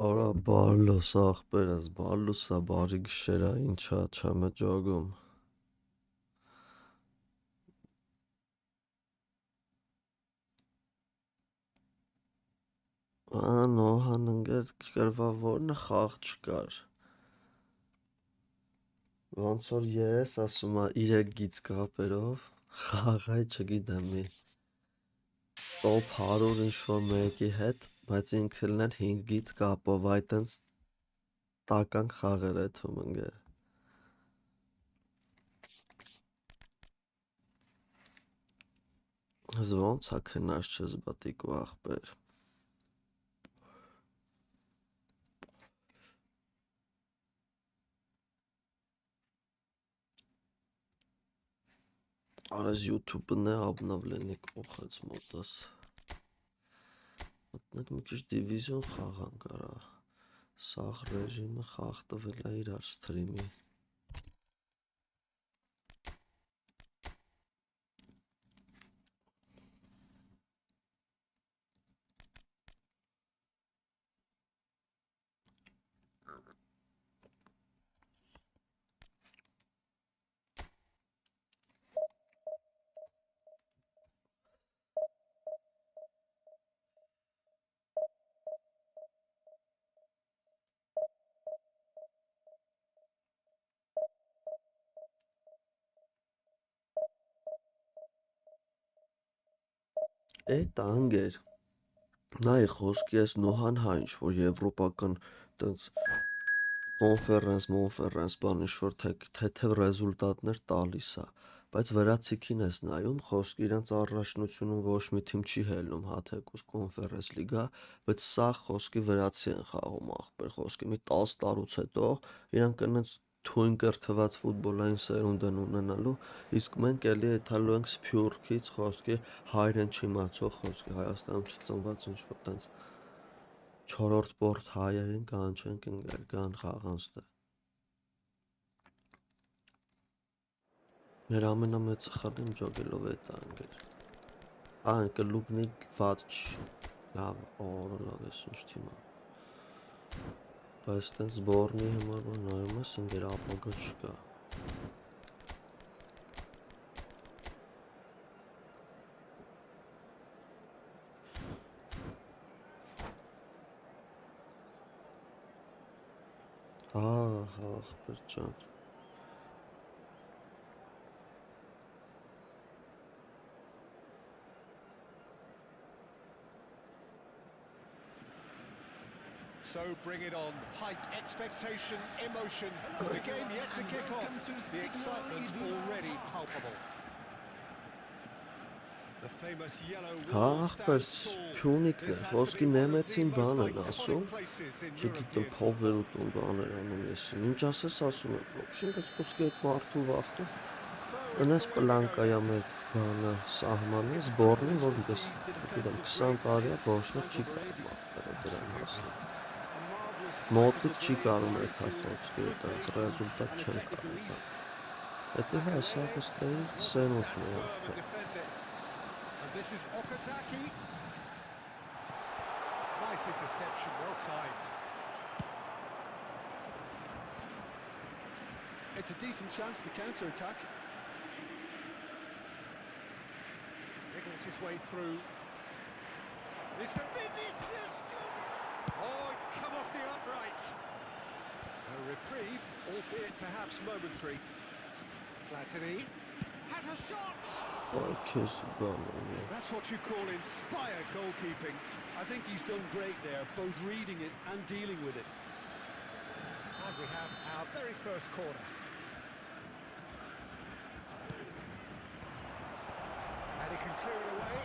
Արա բարլոս ախպերս, բարլոսա բարի գիշերա, ինչա, չեմ է ջոգում։ Նոհան ընգեր կրվա որնը խաղ չկար։ Ոնց որ ես ասում ա 3 գիծ կապերով, խաղայ չգիտեմ մի top 100 ինչ-որ մեկի հետ, բայց ինքն էլ 5 գիծ կապով, այ տենց տական խաղեր է թում ընգեր։ Ոնց ա քնած չես բատիկու ախպեր։ Արես YouTube-ն է обновление կողեց մոտս։ Մտնենք մի քիչ դիվիզիոն խաղան կարա։ Սաղ ռեժիմը խաղ տվել է իրար սթրիմի։ Էդ անգեր։ Նայ խոսքի ես նոհան հա ինչ որ եվրոպական տենց կոնֆերանս բան ինչ որ թեթև ռեզուլտատներ տալիս է, բայց վրացիքին ես նայում, խոսքի իրանց առաջնությունում ոչ մի թիմ չի հելնում, հա թեկուզ կոնֆերանս լիգա, բայց սա խոսքի վրացի են խաղում ախպեր, խոսքի մի 10 տարուց հետո իրանք այնց թույն կրթված ֆուտբոլային սերունդ են ունենալու, իսկ մենք էլի եթալու ենք Սփյուռքից խոսքի հայրեն չիմացող խոսքի Հայաստանում չծնված ինչ որ տենց 4-րդ պորտ հայերին կանչենք ընկեր կան խաղանցը։ Մեր ամենամեծ խնդրեմ ջոգելով է տա ընկեր։ Ընկեր լուբնի վատ չի։ Լավ, օրը լավ ես ինչ թիմա։ Բայց տենց զբորնի համար որ նայում ես ընկեր ապագա չկա։ Ախպեր ջան։ So bring it on. Hype, expectation, emotion. The game yet to kick off. The excitement already palpable. The famous yellow wall Ախպեր stands Փյունիկն է, խոսքի նեմեցին բան են ասում, places in չգիտեմ փողեր ու տուն բաներ անում ես, ինչ ասես ասում եմ, շնկած խոսքի այդ մարդու վախտով, ընես պլանկայա մեր բանը սահմանը, զբորնին, որ դες, գիտեմ, 20 տարի է, ոչնեղ չի կարում ախպերը դրան հասնել։ Մոտիկ չի կարում այդ խոսքի, այդպես ռեզուլտատ չեն կարում տան։ Հետո հասա հստայի սերունդն է ախպեր։ This is Okazaki. Nice interception, well timed. It's a decent chance to counter-attack. Niggles his way through. It's a Vinicius Junior. Oh, it's come off the upright. A reprieve, albeit perhaps momentary. Platini has a shot. Քեզ բան է։ That's what you call inspired goalkeeping. I think he's done great there, both reading it and dealing with it. And we have our very first corner. And he can clear it away.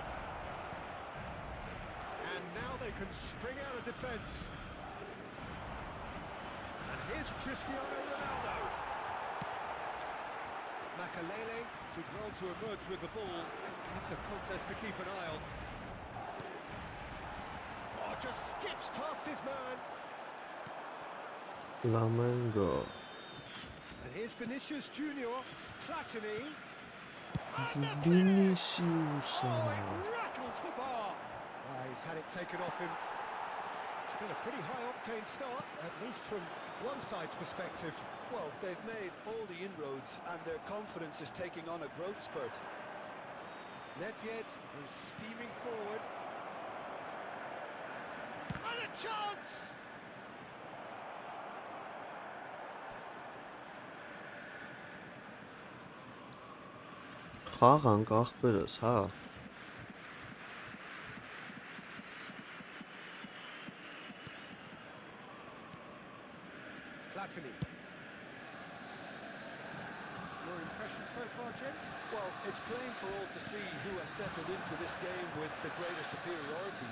And now they can spring out of defence. And here's Cristiano Ronaldo. Makalele did well to emerge with the ball. That's a contest to keep an eye on. Oh, just skips past his man. Flamengo. And here's Vinicius Junior. Platini. Vinicius. Oh, it rattles the bar. He's had it taken off him. been a pretty high-octane start, at least from one side's perspective. Well, they've made all the inroads and their confidence is taking on a growth spurt. Nedved was steaming forward. And a chance! Խաղանք ախպերս, հա։ Platini. Your impression so far, Jim? Well, it's plain for all to see who has settled into this game with the greater superiority.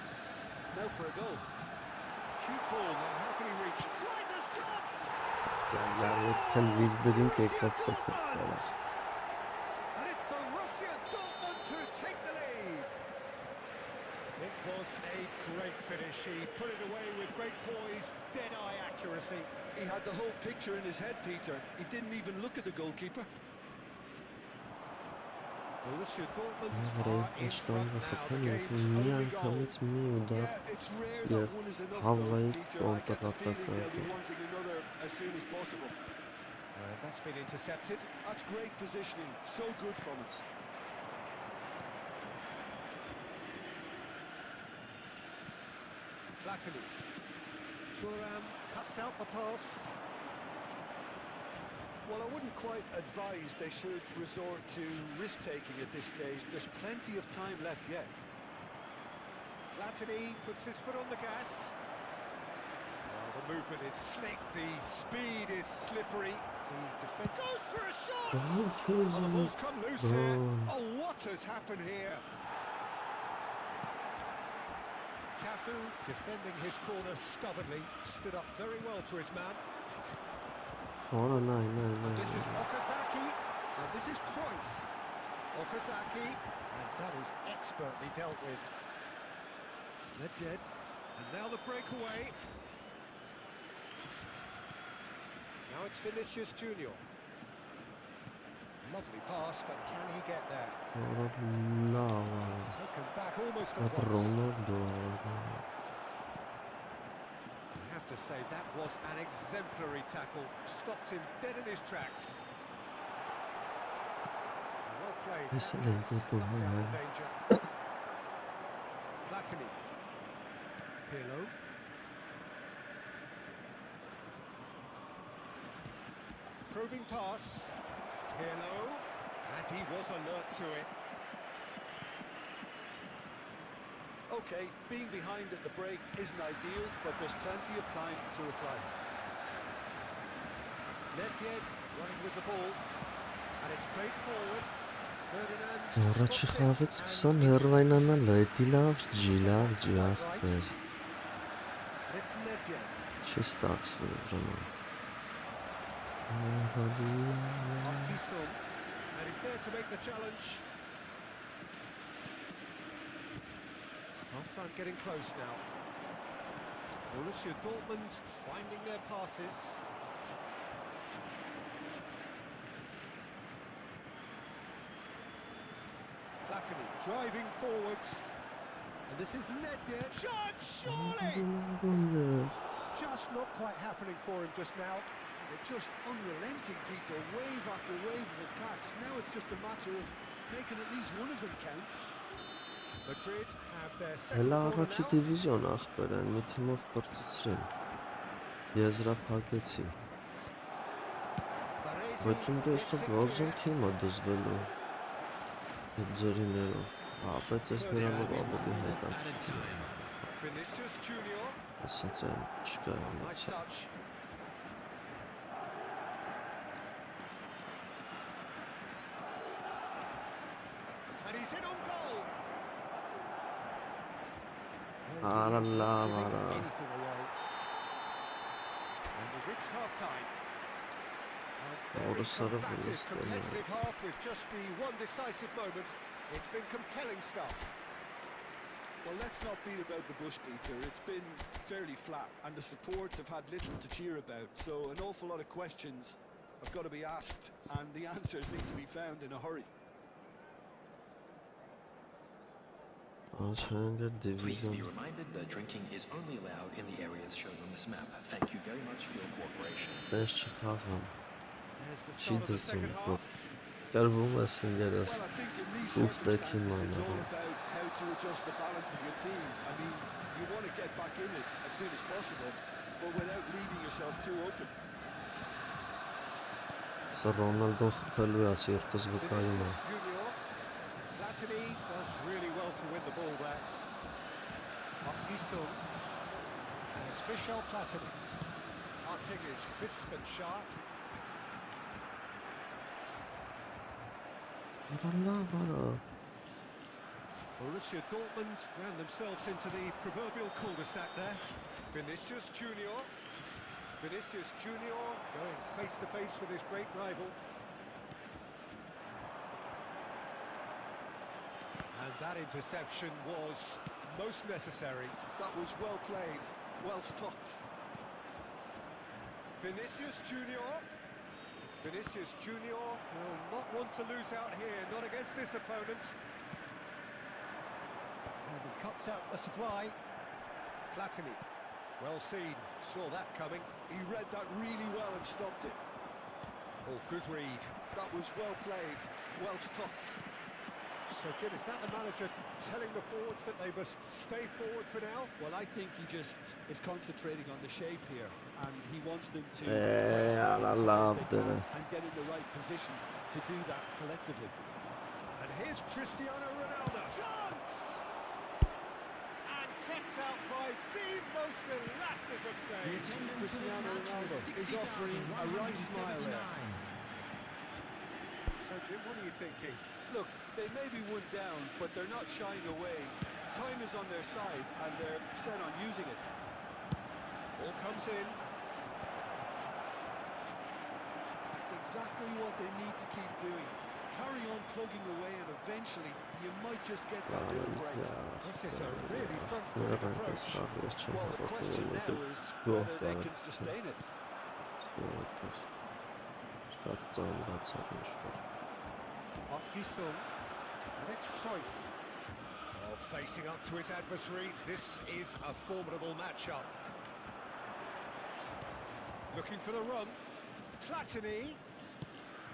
Now for a goal. Cute ball, now how can he reach? Tries a shot! Լավ տելևիզորին կեկավ ծոցը։ And it's Borussia Dortmund who take the lead. It was a great finish. He put it away with great poise, dead-eye accuracy. He had the whole picture in his head, Peter. He didn't even look at the goalkeeper. Borussia Dortmund Որը are in front իշխանը now. The խփում game's մի only goal. անգամից մի ուդար Yeah, it's rare Yeah, that one is enough, Hawaii though, Peter. I get the feeling they'll be kontratakı. wanting another as soon as possible. That's been intercepted. That's great positioning. So good from it. Platini. Thuram cuts out the pass. Well, I wouldn't quite advise they should resort to risk-taking at this stage. There's plenty of time left yet. Platini puts his foot on the gas. Well, the movement is slick, the speed is slippery. The defence goes for a shot! Well, the ball's come loose here. Oh, what has happened here? Cafu, defending his corner stubbornly, stood up very well to his man. Ora, nein. This is Okazaki, and this is Cruyff. Okazaki, and that is expertly dealt with. Nedved, and now the breakaway. Now it's Vinicius Junior. Lovely pass, but can he get there? Ora, լավ։ Taken back almost at Այդ once. Ռոնալդո։ I have to say that was an exemplary tackle. Stopped him dead in his tracks. Well played. Ես էլ եմ ուտում, Out հա։ of danger. Platini. Pirlo. Probing pass. Pirlo. And he was alert to it. Okay, being behind at the break isn't ideal, but there's plenty of time to reply. Nedved running with the ball. And it's played forward. Ferdinand. Առաջի stops it խաղից and 20 intercepts հերվայնանալ է, դի լավ ջի it. ախպեր։ And it's Nedved. Չի ստացվի ուրեմն։ Kisum, and he's there to make the challenge. Half-time getting close now. Borussia Dortmund finding their passes. Platini driving forwards. And this is Nedved. Shot, surely! Just not quite happening for him just now. They're just unrelenting, Peter. Wave after wave of attacks. Now it's just a matter of making at least one of them count. Madrid have their second Հելա corner առաջի now. դիվիզիոն ախպեր են, մի թիմով պրծծրին։ Եզրափակեցի։ Baresi Բայց ունդ kicks էսով it գազան clear. թիմ է դզվելու։ Այդ ձրիներով։ Հա, բայց ես նրանով ավելի հետաքրքիր եմ։ Vinicius Junior. Ասենց են չկա Nice ոնց։ touch. And he's in on goal. Արա He's not լավ, giving արա։ anything away. And we've reached half-time. Օրսարը Combative, competitive վստահ։ half with just the one decisive moment. It's been compelling stuff. Well, let's not beat about the bush, Peter. It's been fairly flat, and the support have had little to cheer about. So an awful lot of questions have got to be asked, and the answers need to be found in a hurry. Անչանգը Please be դիվիզիոն reminded that drinking is only allowed in the areas shown on this map. Thank you very much for your cooperation. Տես չխաղան There's the Չի start of the դզում second որ half. Կրվում ես ինգերս Well, I think in these ուվտեքի circumstances, it's all մանավանդ about how to adjust the balance of your team. I mean, you want to get back in it as soon as possible, but without leaving yourself too open. Սա Ռոնալդոն խփելու է սիրտս վկայում է Vinicius Junior. Platini does really well to win the ball there. Sung. And it's Michel Platini. Passing is crisp and sharp. Վարա Borussia Dortmund ran themselves into the proverbial cul-de-sac there. Vinicius Junior. Vinicius Junior going face to face with his great rival. And that interception was most necessary. That was well played, well stopped. Vinicius Junior. Vinicius Junior will not want to lose out here, not against this opponent. And he cuts out the supply. Platini. Well seen, saw that coming. He read that really well and stopped it. Oh, good read. That was well played, well stopped. So, Jim, is that the manager telling the forwards that they must stay forward for now? Well, I think he just is concentrating on the shape here, and he wants them to Eh, press I as high as love they can the- and get in the right position to do that collectively. And here's Cristiano Ronaldo. Chance! And kept out by the most elastic of saves. Cristiano Ronaldo is offering a right smile there. So, Jim, what are you thinking? Look, they may be one down, but they're not shying away. Time is on their side, and they're set on using it. Ball comes in. That's exactly what they need to keep doing. Carry on plugging away, and eventually you might just get that little break. This is a really front-footed approach. Well, the question now is whether they can sustain it. Շատ ծանրացավ ինչ-որ Sung. And it's Cruyff. Oh, facing up to his adversary. This is a formidable matchup. Looking for the run. Platini.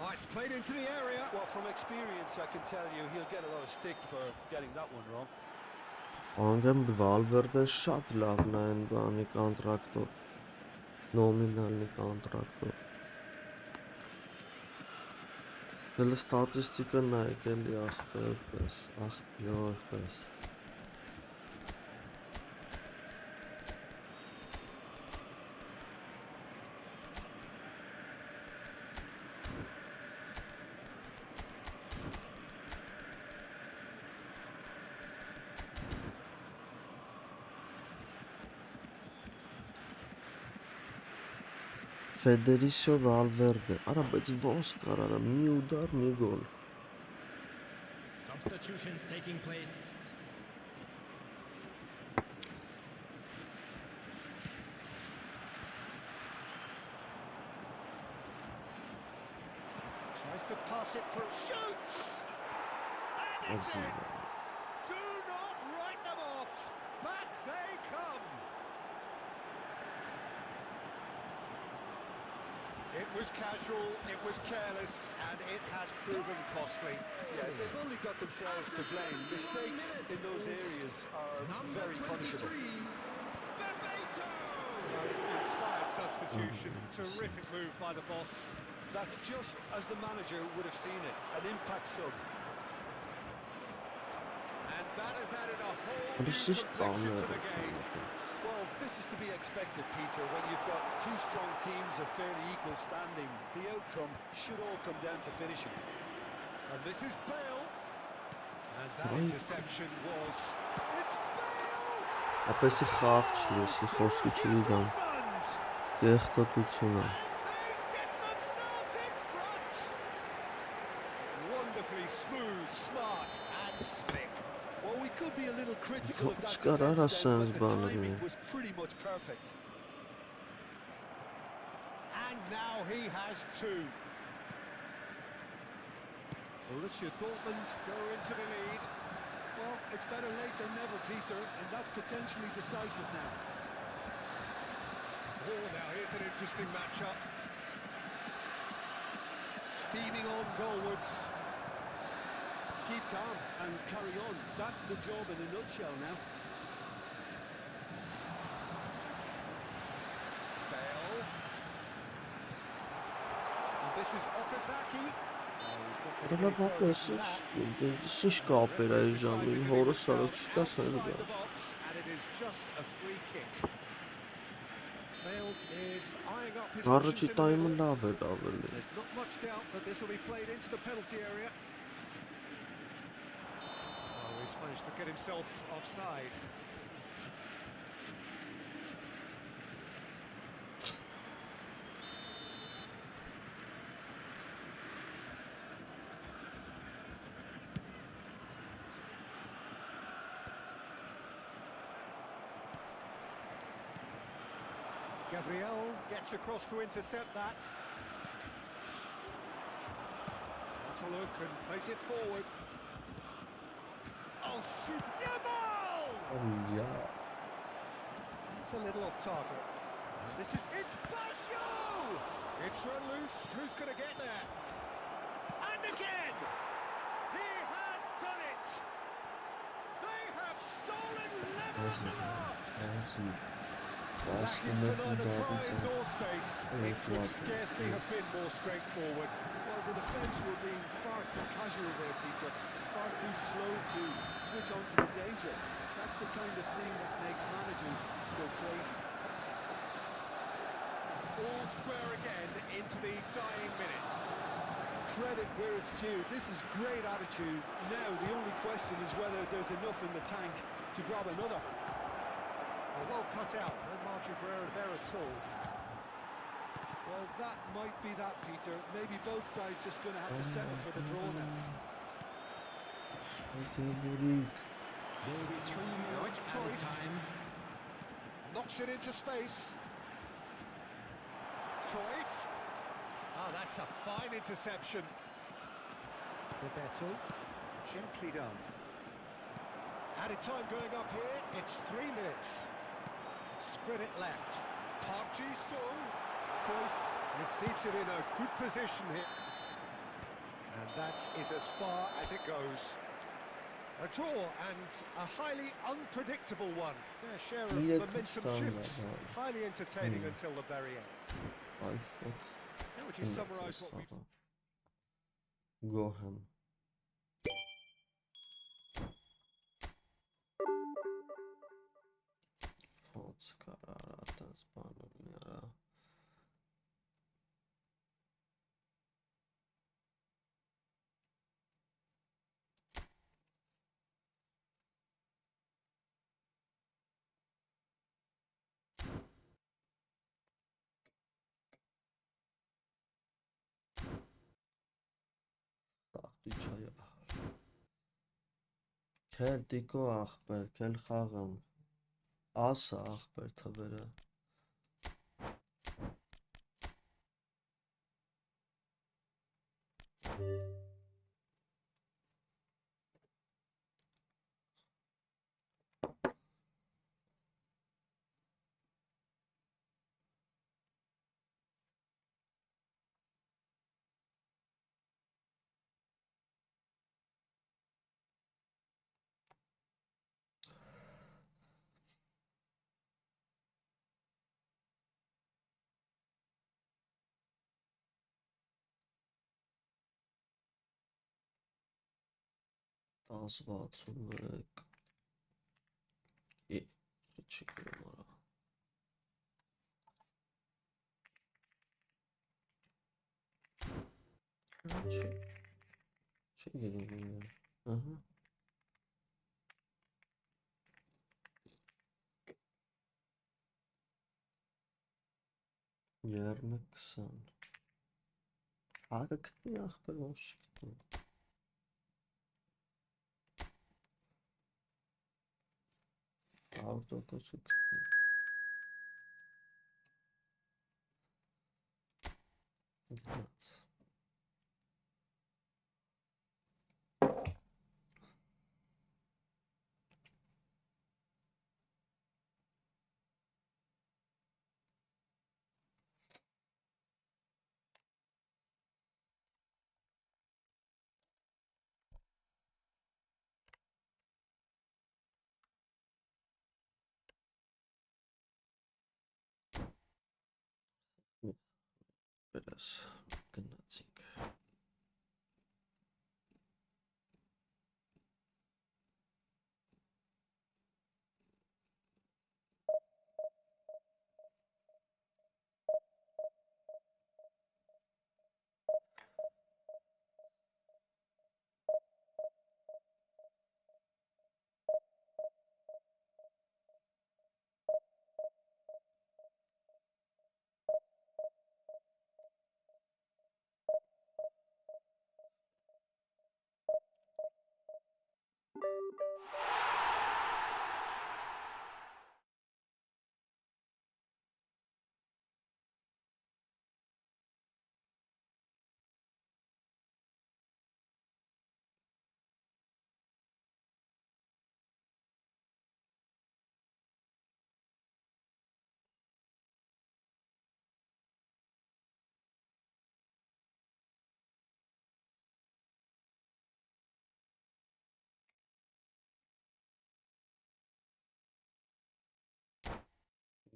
Oh, it's played into the area. Well, from experience, I can tell you he'll get a lot of stick for getting that one wrong. Անգամ Վալվերդը շատ լավն է այն բանի կոնտրակտով նոմինալնի կոնտրակտով Դելը ստատիստիկա նայեք էլի ախպեր պես Ֆեդերիսիո Վալվերդը, արա բայց ոնց կարարա մի ուդար մի գոլ Substitutions taking place. Tries to pass it for shoots. And it's in. Do not write them off. Back they come. It was casual, it was careless, and it has proven costly. Yeah, they've only got themselves to blame. Mistakes in those areas are very punishable. Well, it's an inspired substitution. Terrific move by the boss. That's just as the manager would have seen it, an impact sub. And that has added a whole But new it's just complexion to on the game. Well, this is to be expected, Peter. When you've got two strong teams of fairly equal standing, the outcome should all come down to finishing. And this is Bale. And that Right. interception was... It's Bale! Ապեսի խաղ չլսի, խոսքի չի գան Կեղտոտությունը They get themselves in front! Wonderfully smooth, smart and slick. Well, we could be a little critical of that Ոնց կարար defense then, ասենց but the բան timing լինի was pretty much perfect. And now he has two. Borussia Dortmund go into the lead. Well, it's better late than never, Peter, and that's potentially decisive now. Oh, now here's an interesting matchup. Steaming on goalwards. Keep calm and carry on. That's the job in a nutshell now. Bale. And this is Okazaki. Probably such կապեր այս ժամին հորը սարած չկա սենգա։ And it is just a free kick. Bale is eyeing up his options Առաջի in the տայմը middle. լավ էր ավելի։ There's not much doubt that this will be played into the penalty area. Oh, he's managed to get himself offside. Gabriel gets across to intercept that. Has a look and plays it forward. Oh, super! Yeah. It's a little off target. And this is... It's Basho! It's run loose. Who's going to get there? And again! He has done it! They have stolen level at the last! Lacking for neither time nor space. It could scarcely have been more straightforward. Well, the defence were being far too casual there, Peter. Far too slow to switch on to the danger. That's the kind of thing that makes managers go crazy. All square again into the dying minutes. Credit where it's due. This is great attitude. Now the only question is whether there's enough in the tank to grab another. Well cut out, no margin for error there at all. Well, that might be that, Peter. Maybe both sides just going to have to settle for the draw now. There will be 3 Now it's minutes at a Cruyff. time. Knocks it into space. Cruyff. Ah, that's a fine interception. Bebeto. Gently done. Added time going up here. It's 3 minutes. Spread it left. Park Ji-sung. Cruyff receives it in a good position here. And that is as far as it goes. A draw and a highly unpredictable one. Fair share of momentum shifts. Highly entertaining until the very end. How would you summarise what we've... Gohem. Fots kararatan spanul. Քեր դիկո ախպեր, քել խաղան, ասա ախպեր թվերը։ Տասվածում երեք չի գրում արա չի գրում ահա երմը 20 հակը գտնի ախպեր ոնց չի գտնի Autokosu gitmez. Yes, գնացինք։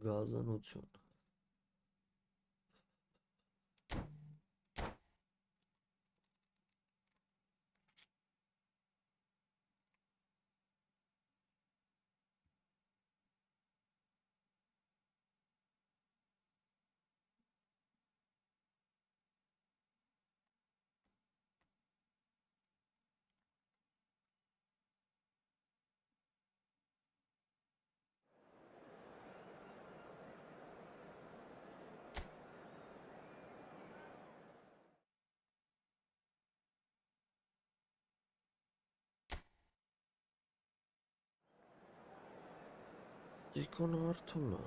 Գազանություն։ Իկոն արթուն է։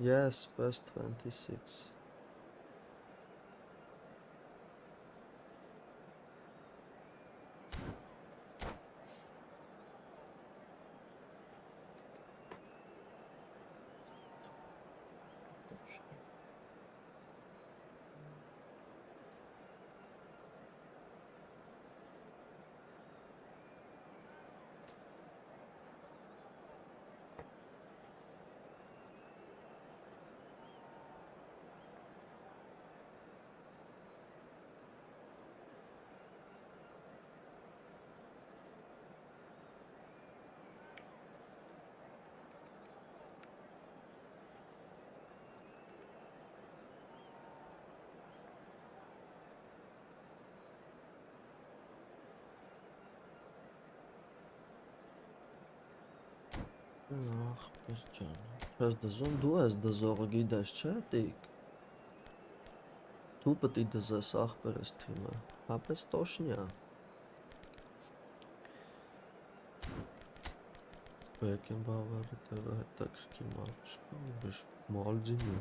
Yes, best 26. Ախ, պես ջան։ Պես դզում դու ես դզողը գիտես, չէ՞ տիկ։ Դու պետք է դզես ախպերս թիմը։ Հապես տոշնյա։ Բեկենբավերը դեռ հետաքրքիր մալչկա, բայց մալձինի։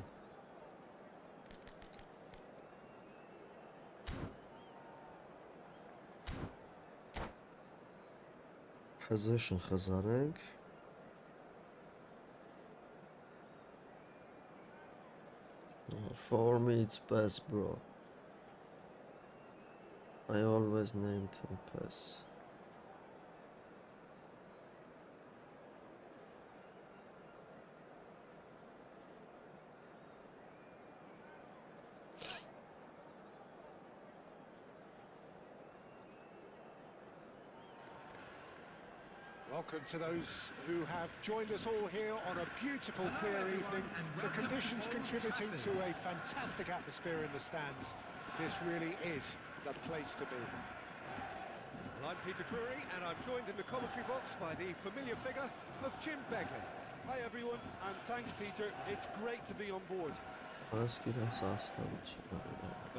Position խզարենք։ For me it's PES, bro. I always named him PES. Welcome to those who have joined us all here on a beautiful, clear evening. The conditions contributing to a fantastic atmosphere in the stands. This really is the place to be. Well, I'm Peter Drury, and I'm joined in the commentary box by the familiar figure of Jim Beglin. Hi everyone, and thanks Peter. It's great to be on board. The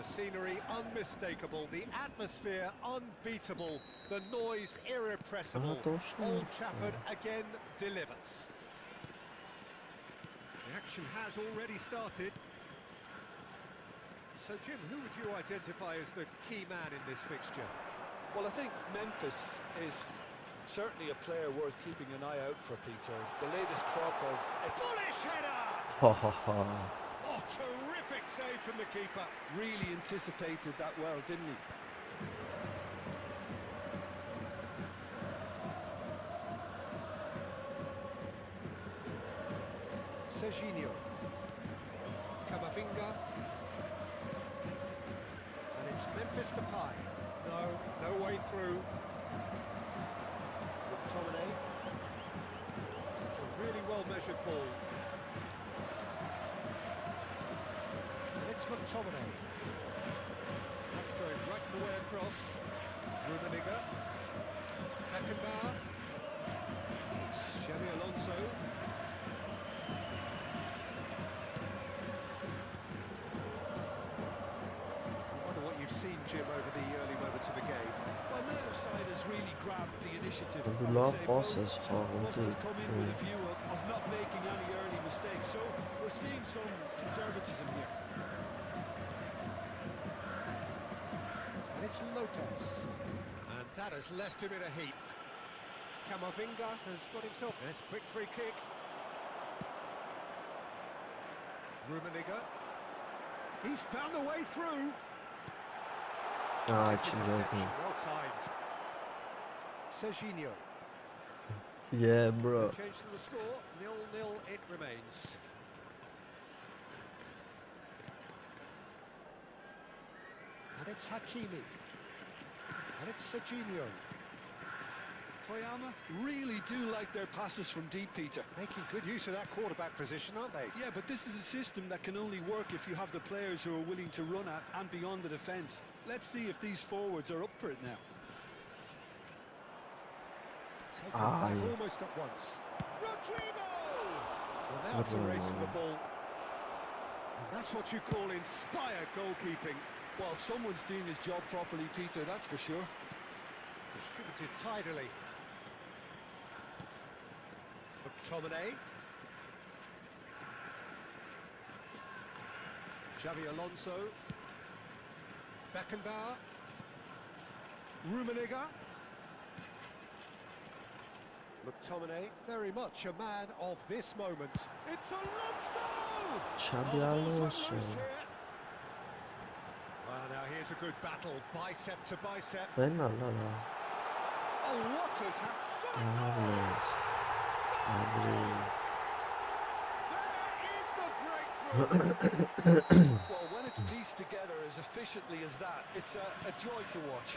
scenery unmistakable, the atmosphere unbeatable, the noise irrepressible. Old Trafford again delivers. The action has already started. So Jim, who would you identify as the key man in this fixture? Well, I think Memphis is certainly a player worth keeping an eye out for, Peter. The latest crop of... Bullish header! Ha ha ha. Oh, terrific save from the keeper. Really anticipated that well, didn't he? Serginho. Camavinga. And it's Memphis Depay. No way through. McTominay. It's a really well-measured ball. And it's McTominay. That's going right the way across. Rummenigge. Beckenbauer. It's Xabi Alonso. You've seen Jim over the early moments of the game. Well, neither side has really grabbed the initiative. And I we would love say bosses, both must have Harvey. come in with a view of not making any early mistakes. So we're seeing some conservatism here. And it's Lopez. And that has left him in a heap. Camavinga has got himself. There's a quick free kick. Rummenigge. He's found a way through. Ah, Nice içinde interception, yok. well timed. Serginho. Yeah, bro. Change to the score. 0-0 it remains. And it's Hakimi. And it's Serginho. Toyama really do like their passes from deep, Peter. Making good use of that quarterback position, aren't they? Yeah, but this is a system that can only work if you have the players who are willing to run at and beyond the defence. Let's see if these forwards are up for it now. Taken back almost at once. Rodrigo! Well, now it's a race for the ball. And that's what you call inspired goalkeeping. Well, someone's doing his job properly, Peter, that's for sure. Distributed tidily. McTominay. Xabi Alonso. Beckenbauer. Rummenigge. McTominay, very much a man of this moment. It's Alonso! Xabi Alonso. Well, now here's a good battle, bicep to bicep. Ben la la. Oh, what has happened? Marvelous. There is the breakthrough. Well, when it's pieced together as efficiently as that, it's a joy to watch.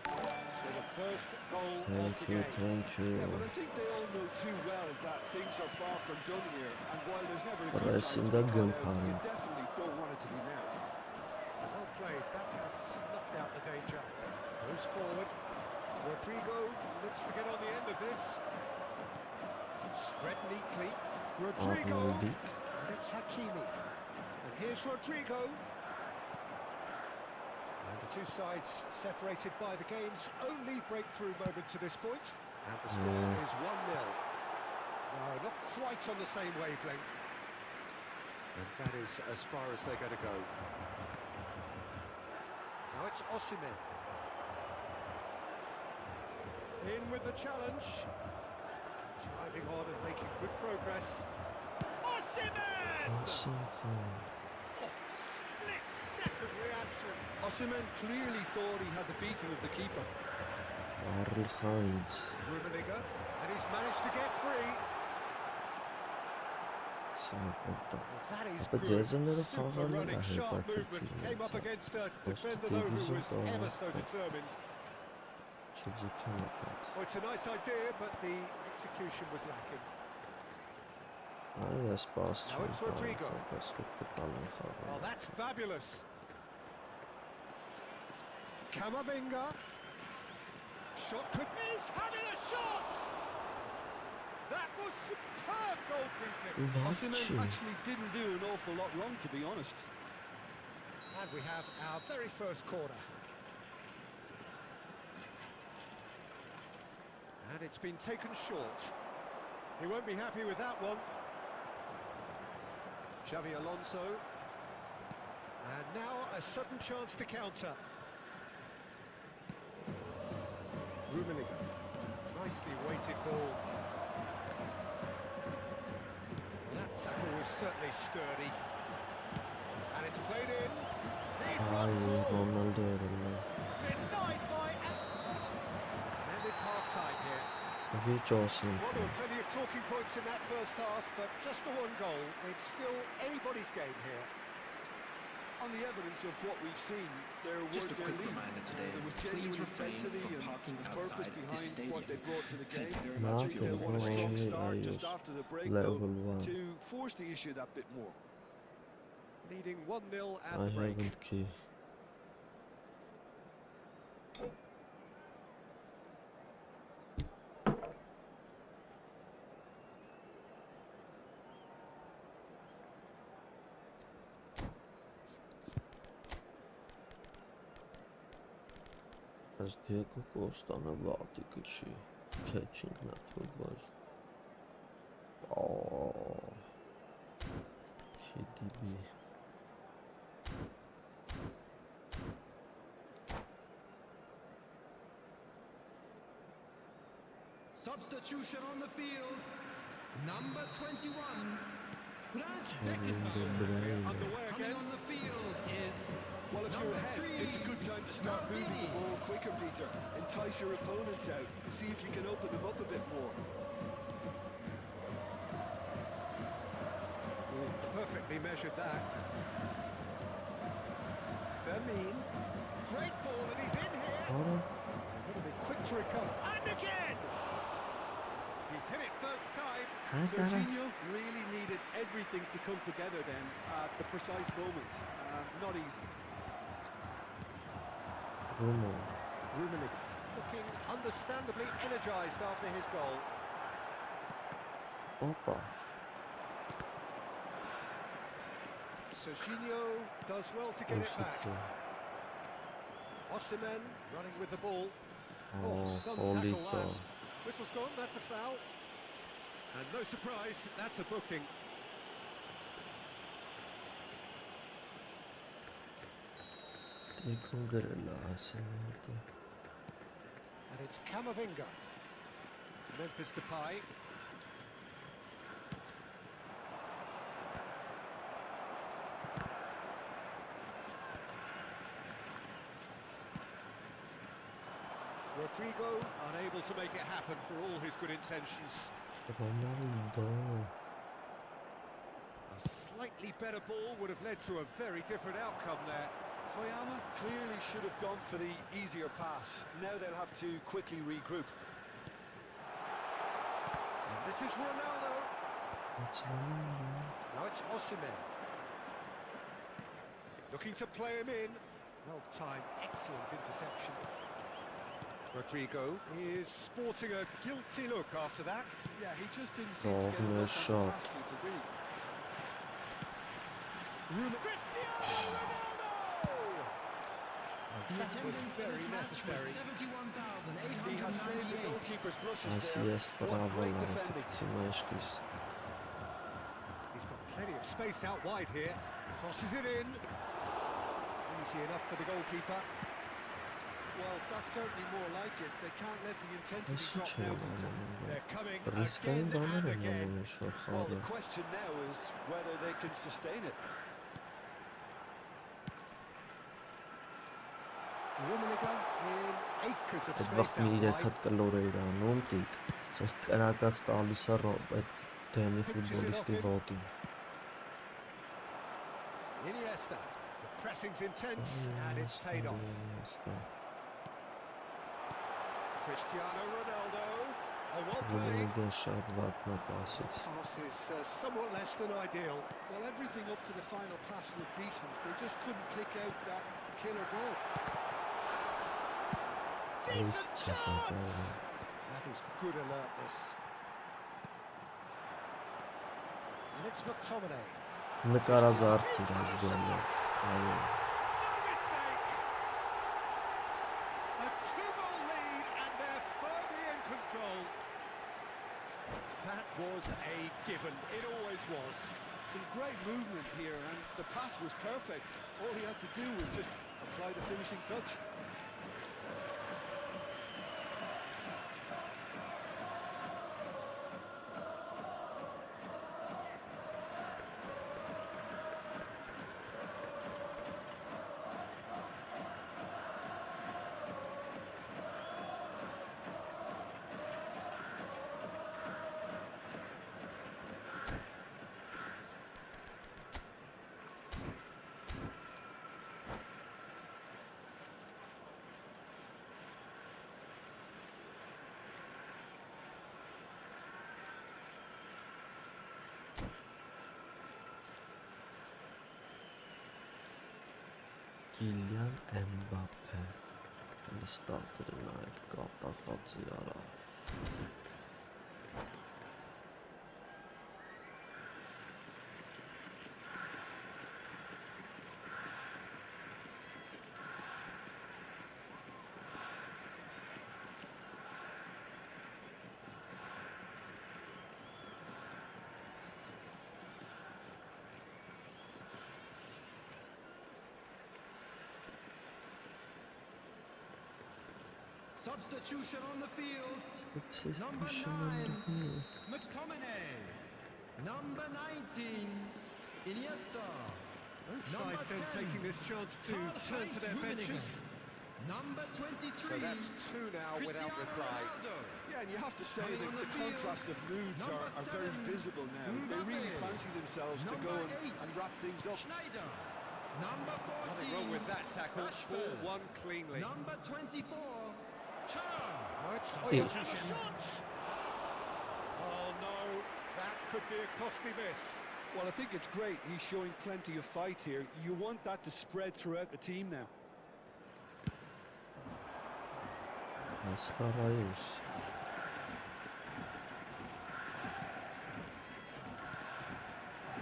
So the first goal of the Thank you, game. thank you. Yeah, but I think they all know too well that things are far from done here, and while there's never a good Pressing time to be gun caught out, you pound. definitely don't want it to be now. Well played, that has snuffed out the danger. Goes forward. Rodrigo looks to get on the end of this. Spread neatly. Rodrigo. And it's Hakimi. And here's Rodrigo. And the two sides separated by the game's only breakthrough moment to this point. And the score is 1-0. No, not quite on the same wavelength. And that is as far as they're going to go. Now it's Osimhen. In with the challenge. Driving on and making good progress. Osimhen! Oh, split-second reaction. Osimhen clearly thought he had the beating of the keeper. Rummenigge, and he's managed to get free. That is good. Super running, sharp movement. Came up against a defender though who was ever so determined. Well, it's a nice idea, but the execution was lacking. Now it's Rodrigo. Well, that's fabulous. Camavinga. Shot could... He's having a shot! That was superb goalkeeping. Osimhen actually didn't do an awful lot wrong, to be honest. And we have our very first corner. And it's been taken short. He won't be happy with that one. Xavi Alonso. And now a sudden chance to counter. Rummenigge. Nicely weighted ball. That tackle was certainly sturdy. And it's played in. He's run through. Denied by... And it's half-time here. Well, there were plenty of talking points in that first half, but just the one goal. It's still anybody's game here. On the evidence of what we've seen, there Just were a their quick lead. reminder today, There was please genuine refrain intensity from and parking purpose outside this behind what they stadium. brought to the Thank game. you very I much think for your they'll want a strong cooperation. start just after the break, though, to force the issue that bit more. Leading 1-0 at I the break. haven't key. As Diego Costa on a vertical she catching that football. Oh, KDB. Substitution on the field. Number 21. Kevin De Bruyne. Underway Coming again. on the field is Well, if you're ahead, it's a good time to start moving the ball quicker, Peter. Entice your opponents out. See if you can open them up a bit more. Oh, perfectly measured that. Fermin. Great ball, and he's in here. Ora, A little bit quick to recover. And again! He's hit it first time. Jorginho really needed everything to come together then at the precise moment. Not easy. Rummenigge looking understandably energised after his goal. Opa. Jorginho does well to get it back. Osimhen running with the ball. Oh, some tackle Folito. that. Whistle's gone, that's a foul. And no surprise, that's a booking. And it's Camavinga. Memphis Depay. Rodrigo unable to make it happen for all his good intentions. A slightly better ball would have led to a very different outcome there. Toyama clearly should have gone for the easier pass. Now they'll have to quickly regroup. And this is Ronaldo. Now it's Osimhen. Looking to play him in. Well timed, excellent interception. Rodrigo is sporting a guilty look after that. Yeah, he just didn't seem to get No enough shot. on the task, Peter, did he? Cristiano Ronaldo! the That was attendance for very this match necessary. was 71,898. He has saved the goalkeeper's blushes Asi there. jest What prawo great na defending. sekcji mężczyzn. He's got plenty of space out wide here. Crosses it in. Easy enough for the goalkeeper. Well, that's certainly more like it. They can't let the intensity Nasıl drop now, Peter. çevirmem? They're coming Riskayım again and danırım again. ben şu Well, harda. the question now is whether they can sustain it. Rummenigge in acres of Այդ space վաղ մի out 3 wide. հատ կլոր էր անում տիկ, սենց կրակած տալիս է այդ դեմի ֆուտբոլիստի ոտին։ Iniesta. The pressing's intense and it's paid off. Cristiano Ronaldo. Oh, well played. Ռումենիգան շատ վատն է պասից։ Pass is somewhat less than ideal. Well, everything up to the final pass looked decent. They just couldn't pick out that killer ball. Այս Decent չապակայր։ That is good alertness. And it's McTominay. Նկարազարդ իր ազգանով, այո, No mistake. A 2-goal lead and they're firmly in control. That was a given. It always was. Some great movement here, and the pass was perfect. All he had to do was just apply the finishing touch. Kylian Mbappé, լստատր նայեք, կատաղածի արա, Substitution on the field. Number Substitution 9, McTominay. Number 19, Iniesta. Both Number sides then 10, taking this chance to turn to their benches. Number 23, So that's two now without Cristiano reply. Ronaldo. Yeah, and you have to say Coming that on the the field, contrast of moods number are very 7, visible now. They really Mbappe. fancy themselves to go Number 8, and wrap things up. Schneider. Number 14, Nothing wrong with that tackle. Ball Rashford. won cleanly. Number 24, Char. Oh, it's Hey. and the shot! Oh no, that could be a costly miss. Well, I think it's great. He's showing plenty of fight here. You want that to spread throughout the team now. Աստարայոս,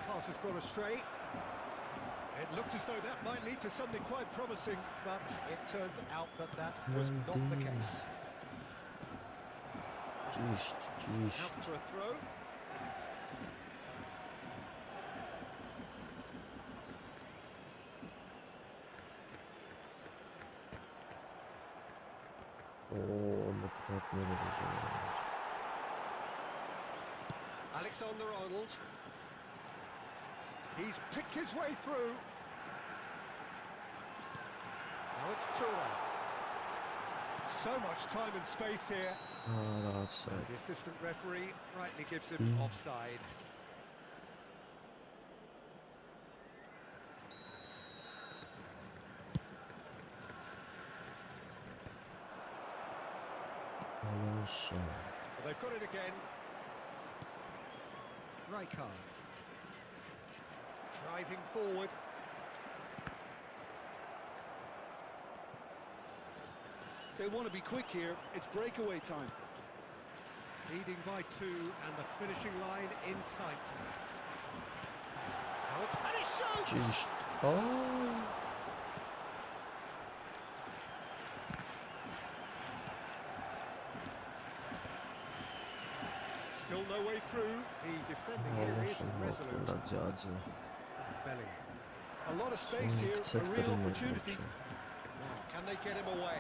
Pass has gone astray. It looked as though that might lead to something quite promising, but it turned out that that was not the Mendy. case. ճիշտ, Out ճիշտ, for a throw. մկրատները դժվար, Alexander-Arnold. He's picked his way through. Now it's Touré. So much time and space here. հարավսար, The assistant referee rightly gives him offside. Alonso, Well, they've got it again. Rijkaard. Driving forward. They want to be quick here. It's breakaway time. Leading by 2 and the finishing line in sight. Now it's... And he shoots! ճիշտ, Still no way through. The defending here is Alonso resolute. մոքուլա ձյաձը, Bellingham. A lot of space here, a real opportunity. Now, can they get him away?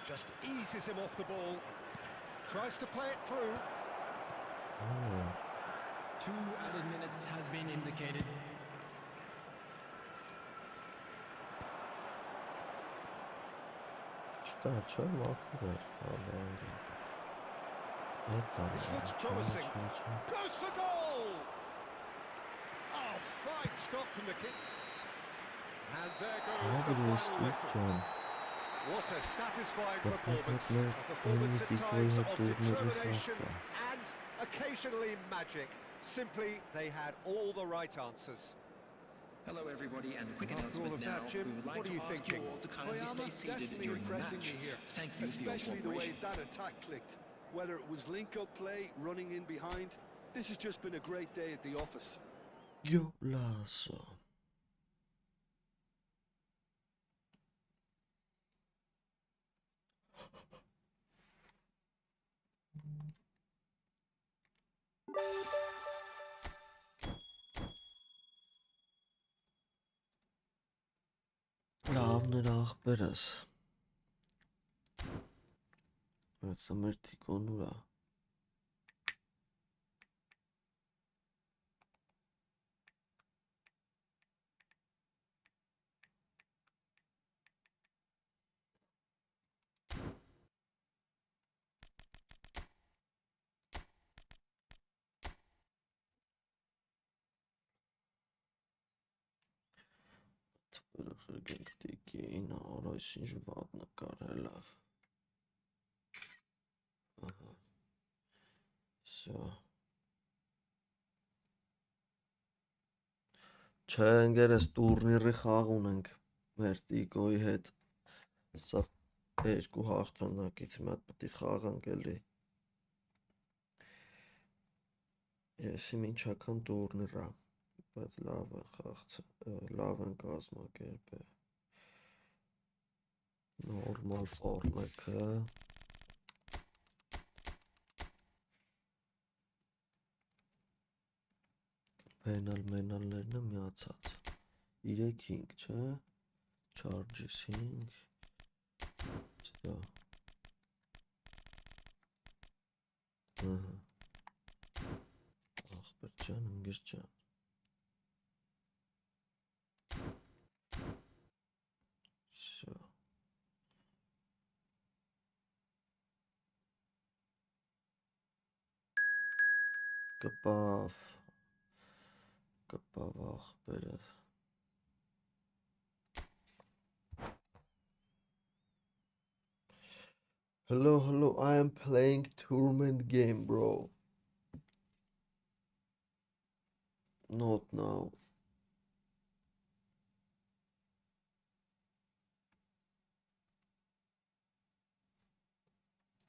Just eases him off the ball. Tries to play it through. 2 added minutes has been indicated. չկա, չէ, մաքուր էր, հավանգը, This looks promising. Goes for goal! Oh, fine stop from the kick. And there goes the final whistle. What a satisfying performance. A performance at times of determination and occasionally magic. Simply, they had all the right answers. Hello, everybody, and a quick After all announcement of now. that, Jim, We would like what are to you ask thinking? you all to kindly Toyama stay seated definitely during the impressing match. me here, Thank you for your especially the way cooperation. that attack clicked. whether it was link-up play, running in behind. This has just been a great day at the office. Golazo. Լավն էր ախպերս։ Այդ մեր տիկոն ուրա։ Խրգենք տիկին, արա այս ինչ վատ նկար է լավ։ Ահա։ Всё։ Չէ, ընկերս տուրնիրի խաղ ունենք մեր տիկոյի հետ։ Սա երկու հաղթանակից մի հատ պետք է խաղանք էլի։ Եսի մինչական տուրնիր է, բայց լավ է լավ են կազմակերպել։ Նորմալ ֆորմեքը։ Մենալներն է միացած։ 3-5, չէ։ Charges 5։ Всё։ Ահա։ Ախպեր ջան, ընկեր ջան։ Всё։ Կպավ ախպերը։ Hello, I am playing tournament game, bro. Not now.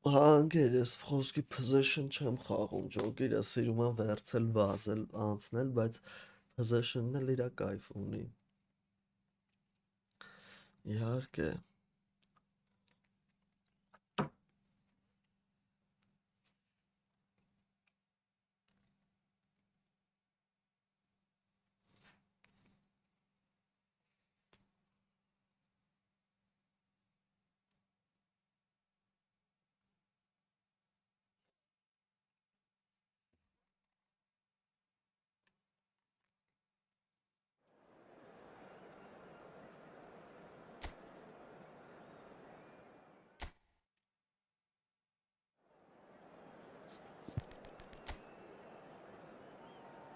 Անգերես խոսքի possession չեմ խաղում, ջոկիրա սիրում եմ վերցել վազել, անցնել, բայց possession-ն էլ իր կայֆ ունի։ Իհարկե։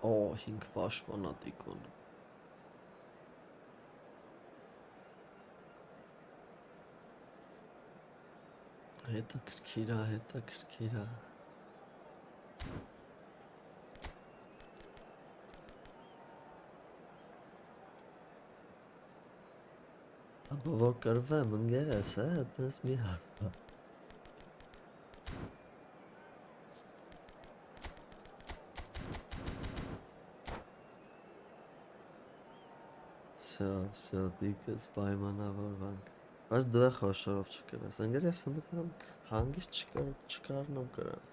Օ, 5 պաշտպանատիկոն։ Հետաքրքիր է։ Աբա որ կրվեմ, ընկերս, այդպես մի հատ։ Всё, դիկս պայմանավորվանք։ Բայց դու է խոշորով չկրես, ընկերս հմկրամ հանգիստ չկարնում կրամ։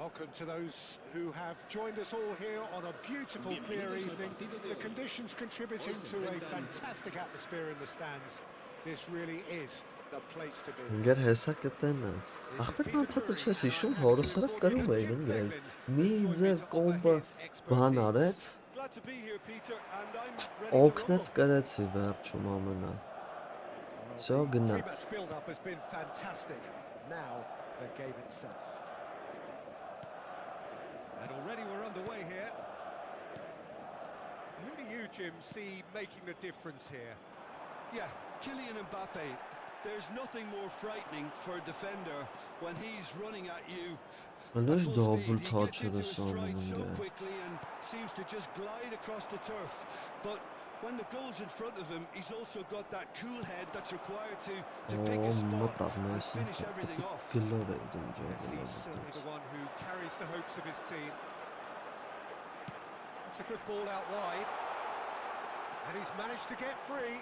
Welcome to those who have joined us all here on a beautiful, clear evening. The conditions contributing to a fantastic atmosphere in the stands. This really is the place to be. Ընկեր հեսա կտենաս։ Ախպեր անցածը չես հիշում, հորս հրավ կրում էին ընկեր։ Մի ձև կոմբը բան արեց, օգնեց կրեցի վերջում ամենա։ Всё, գնաց։ Build-up has been fantastic. Now the game itself. And already we're underway here. Who do you, Jim, see making the difference here? Yeah, Kylian Mbappe. There's nothing more frightening for a defender when he's running at you at Լեզ full դոբլ speed. He թաչ gets էր into his stride so սանում quickly and seems to just glide across the turf. But when the goal's in front of him, he's also got that cool head that's required to pick Օ his spot մտավ and Մեսսին finish everything off. գլոր էր դում Yes, ջողը he's certainly the one who carries the hopes of his team. It's a good ball out wide. And he's managed to get free.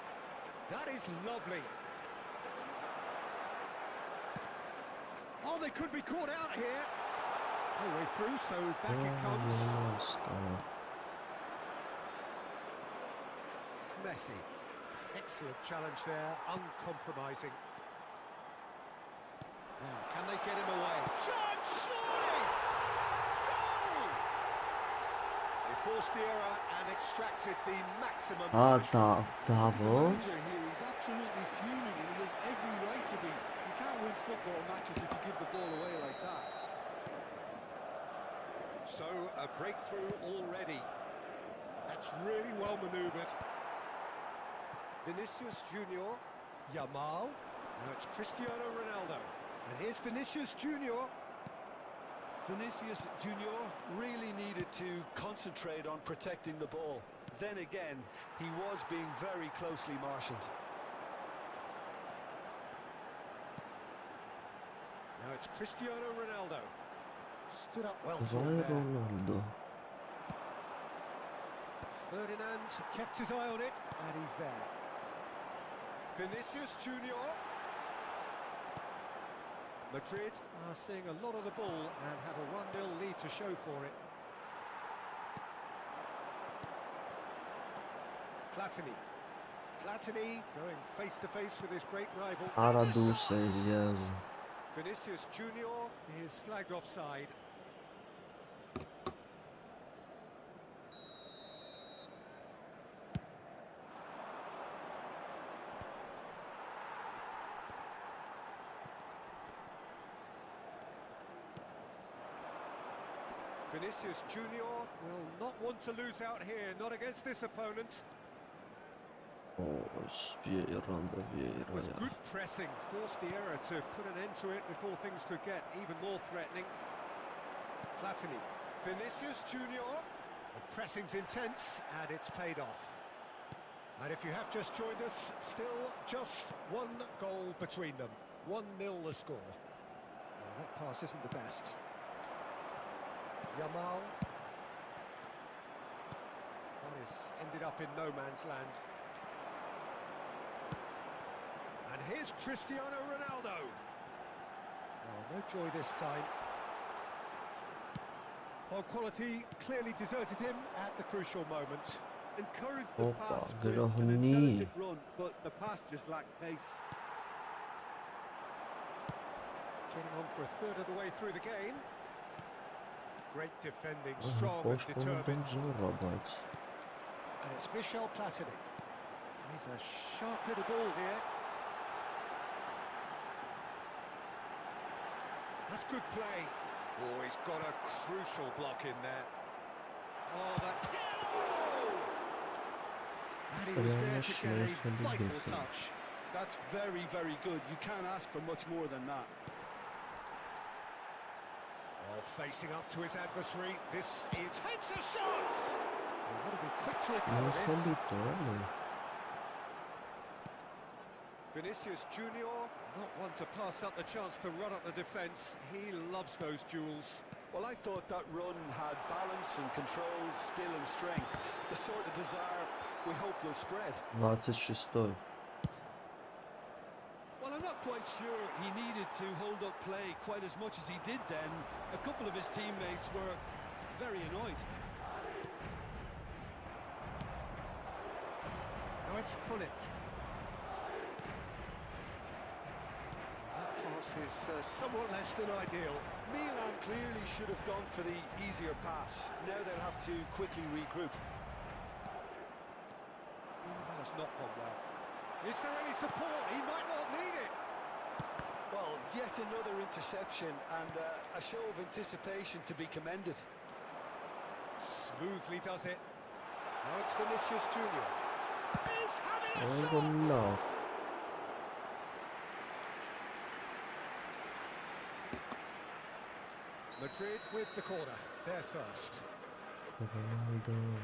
That is lovely. Oh, they could be caught out here. No way through, so back it comes. Messi. Excellent challenge there, uncompromising. Now, can they get him away? Chance, surely! Goal! They forced the error and extracted the maximum. Դավո Manager here, he's absolutely fuming and he has every right to be. You can't win football matches if you give the ball away like that. So, a breakthrough already. That's really well manoeuvred. Vinicius Junior. Yamal. Now it's Cristiano Ronaldo. And here's Vinicius Junior. Vinicius Junior really needed to concentrate on protecting the ball. Then again, he was being very closely marshalled. Now it's Cristiano Ronaldo. Stood up well to Վայ him there. Ռոնալդո Ferdinand kept his eye on it, and he's there. Vinicius Junior. Madrid are seeing a lot of the ball and have a 1-0 lead to show for it. Platini going face to face with his great rival. Արա դուրս էր ես Vinicius Junior is flagged offside. Vinicius Junior will not want to lose out here, not against this opponent. Օ Վիեյրանդը It was Վիեյրայա good pressing, forced the error to put an end to it before things could get even more threatening. Platini, Vinicius Junior. The pressing's intense and it's paid off. And if you have just joined us, still just one goal between them. 1-0 the score. Well, that pass isn't the best. Yamal. That has ended up in no man's land. And here's Cristiano Ronaldo. Oh, no joy this time. Oh, quality clearly deserted him at the crucial moment. Encouraged the Opa, pass with an գրահնի intelligent run, but the pass just lacked pace. Getting on for a third of the way through the game. Great defending, strong and Պաշտպանում determined. զորա բայց And it's Michel Platini. He's a sharp little ball here. That's good play. Oh, he's got a crucial block in there. Oh, that... Oh! And he was there to get a vital touch. That's very, very good. You can't ask for much more than that. Oh, facing up to his adversary. This is... Takes a shot! He would have been quick to recover this. Մոխոլի տոն Vinicius Junior, not one to pass up the chance to run up the defence. He loves those duels. Well, I thought that run had balance and control, skill and strength. The sort of desire we hope will spread. 26 Well, I'm not quite sure he needed to hold up play quite as much as he did then. A couple of his teammates were very annoyed. Now it's Pullet. That pass is somewhat less than ideal. Milan clearly should have gone for the easier pass. Now they'll have to quickly regroup. That has not gone well. Is there any support? He might not need it. Well, yet another interception and a show of anticipation to be commended. Smoothly does it. Now it's Vinicius Junior. He's having a Oh, shot! enough. Madrid with the corner. They're first. Ronaldo.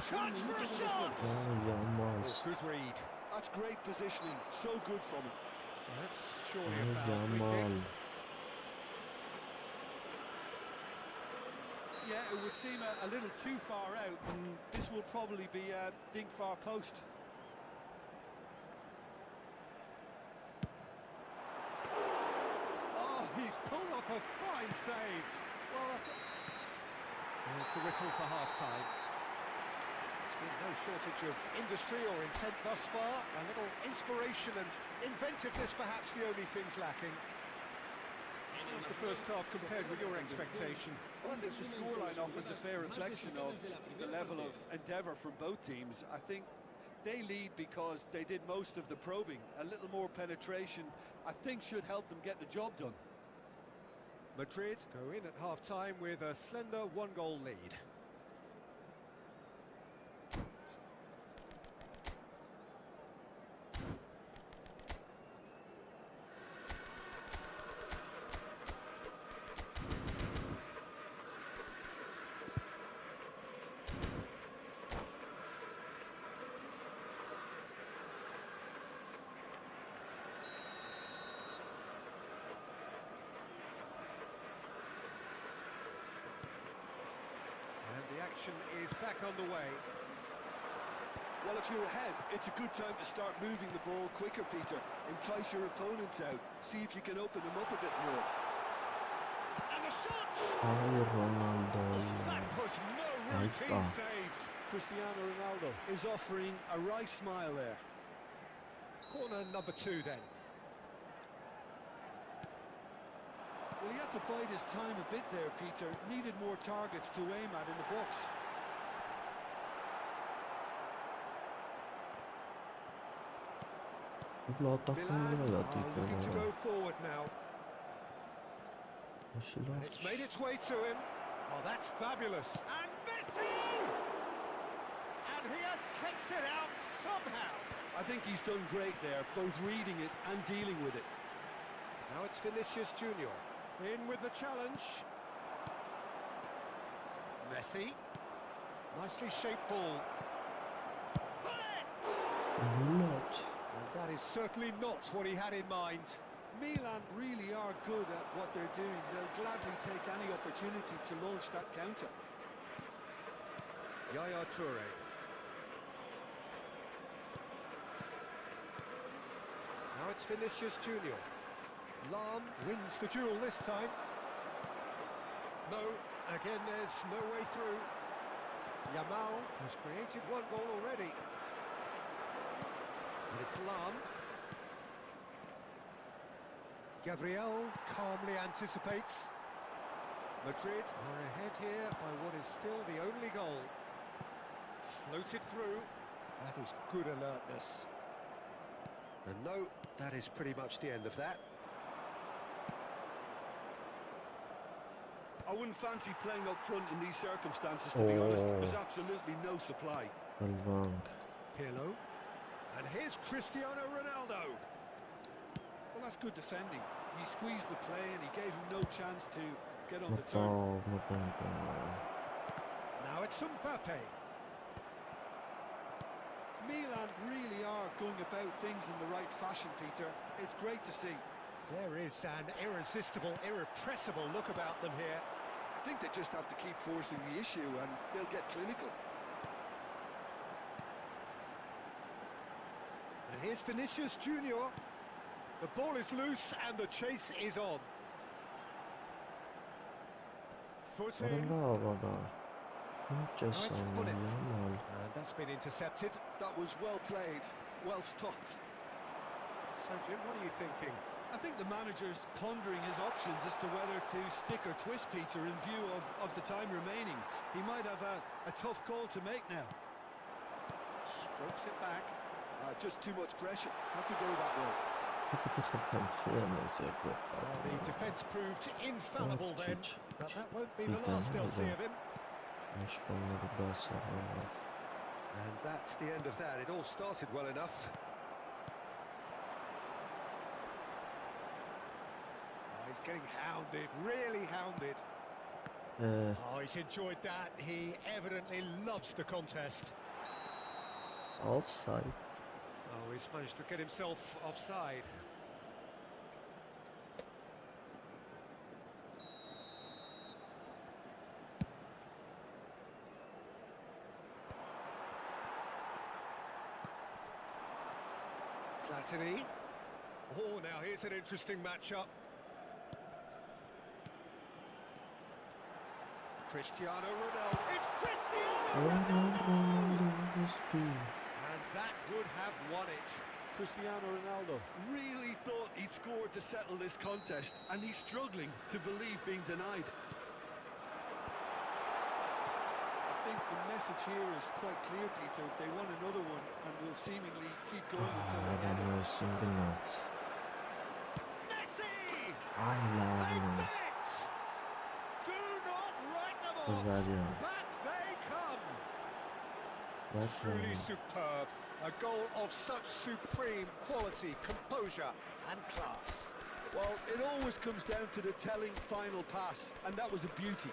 Chance for a shot! Oh, Yamal. Good read. That's great positioning. So good from him. That's surely Oh, a foul free Yamal. kick. Yeah, it would seem a little too far out, and this will probably be a dink far post. Oh, he's pulled off a fine save. Well, there's the whistle for half-time. There's been no shortage of industry or intent thus far. A little inspiration and inventiveness, perhaps the only things lacking. How's the first half compared with your expectation? Well, I think the scoreline offers a fair reflection of the level of endeavour from both teams. I think they lead because they did most of the probing. A little more penetration, I think, should help them get the job done. Madrid go in at half-time with a slender one-goal lead. The action is back on the way. Well, if you're ahead, it's a good time to start moving the ball quicker, Peter. Entice your opponents out. See if you can open them up a bit more. And the shot! Oh, Ronaldo. That was no Right routine back. save. Cristiano Ronaldo is offering a right smile there. Corner number 2 then. Well, he had to bide his time a bit there, Peter. Needed more targets to aim at in the box. لا تقول Milan لا are looking to تقول. go forward now. وش And it's made its way to him. Oh, that's fabulous. And Messi! And he has kicked it out somehow. I think he's done great there, both reading it and dealing with it. Now it's Vinicius Junior. In with the challenge. Messi. Nicely shaped ball. Bullet! Not. And that is certainly not what he had in mind. Milan really are good at what they're doing. They'll gladly take any opportunity to launch that counter. Yaya Toure. Now it's Vinicius Junior. Lam wins the duel this time. No, again there's no way through. Yamal has created one goal already. And it's Lam. Gabriel calmly anticipates. Madrid are ahead here by what is still the only goal. Floated through. That is good alertness. And no, that is pretty much the end of that. I wouldn't fancy playing up front in these circumstances, to be honest. There's absolutely no supply. البنك. Pirlo. And here's Cristiano Ronaldo. Well, that's good defending. He squeezed the play and he gave him no chance to get on the turn. مطاو مبنك. Now it's Mbappe. Milan really are going about things in the right fashion, Peter. It's great to see. There is an irresistible, irrepressible look about them here. I think they just have to keep forcing the issue and they'll get clinical. And here's Vinicius Junior. The ball is loose and the chase is on. Foot in. والله والله. it's جسم Bullet. يامال. And that's been intercepted. That was well played, well stopped. So, Jim, what are you thinking? I think the manager's pondering his options as to whether to stick or twist, Peter, in view of the time remaining. He might have a tough call to make now. Strokes it back. Just too much pressure. Had to go that way. Well, the defence proved infallible then, but that won't be the last they'll see of him. And that's the end of that. It all started well enough. Oh, he's getting hounded, really hounded. Oh, he's enjoyed that. He evidently loves the contest. Offside. Oh, he's managed to get himself offside. Platini. Oh, now here's an interesting matchup. Cristiano Ronaldo. It's Cristiano Ronaldo! And that would have won it. Cristiano Ronaldo really thought he'd scored to settle this contest, and he's struggling to believe being denied. I think the message here is quite clear, Peter. They want another one and will seemingly keep going until they get it. Messi! I They've love done it! Do not write them off. Zaria. Back they come. That's Truly superb. A goal of such supreme quality, composure and class. Well, it always comes down to the telling final pass, and that was a beauty.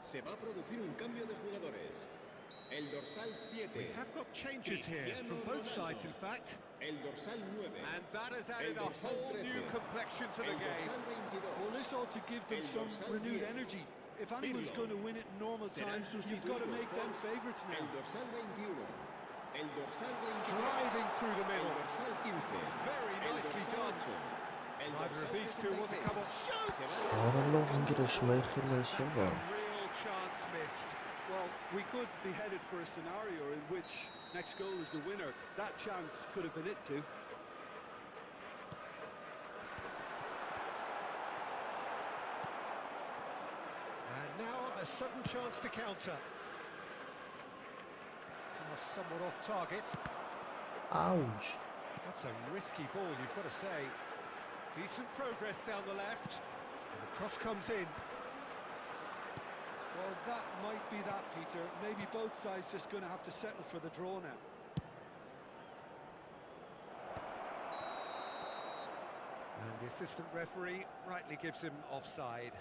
Se va a producir un cambio de jugadores. El dorsal 7. We have got changes here from both sides, in fact. El dorsal 9. And that has added a whole new complexion to the game. Well, this ought to give them some renewed energy. If anyone's going to win it in normal time, you've got to make them favourites now. El dorsal 21. El dorsal 22. Driving through the El middle. dorsal 15. Very El nicely dorsal done. 8. El Neither of dorsal these two want to come off. 76. Shoot! Se va That's a real chance missed. Well, we could be headed for a scenario in which next goal is the winner. That chance could have been it too. And now a sudden chance to counter. Almost somewhat off target. Ouch. That's a risky ball, you've got to say. Decent progress down the left. And the cross comes in. Well, that might be that, Peter. Maybe both sides just going to have to settle for the draw now. And the assistant referee rightly gives him offside.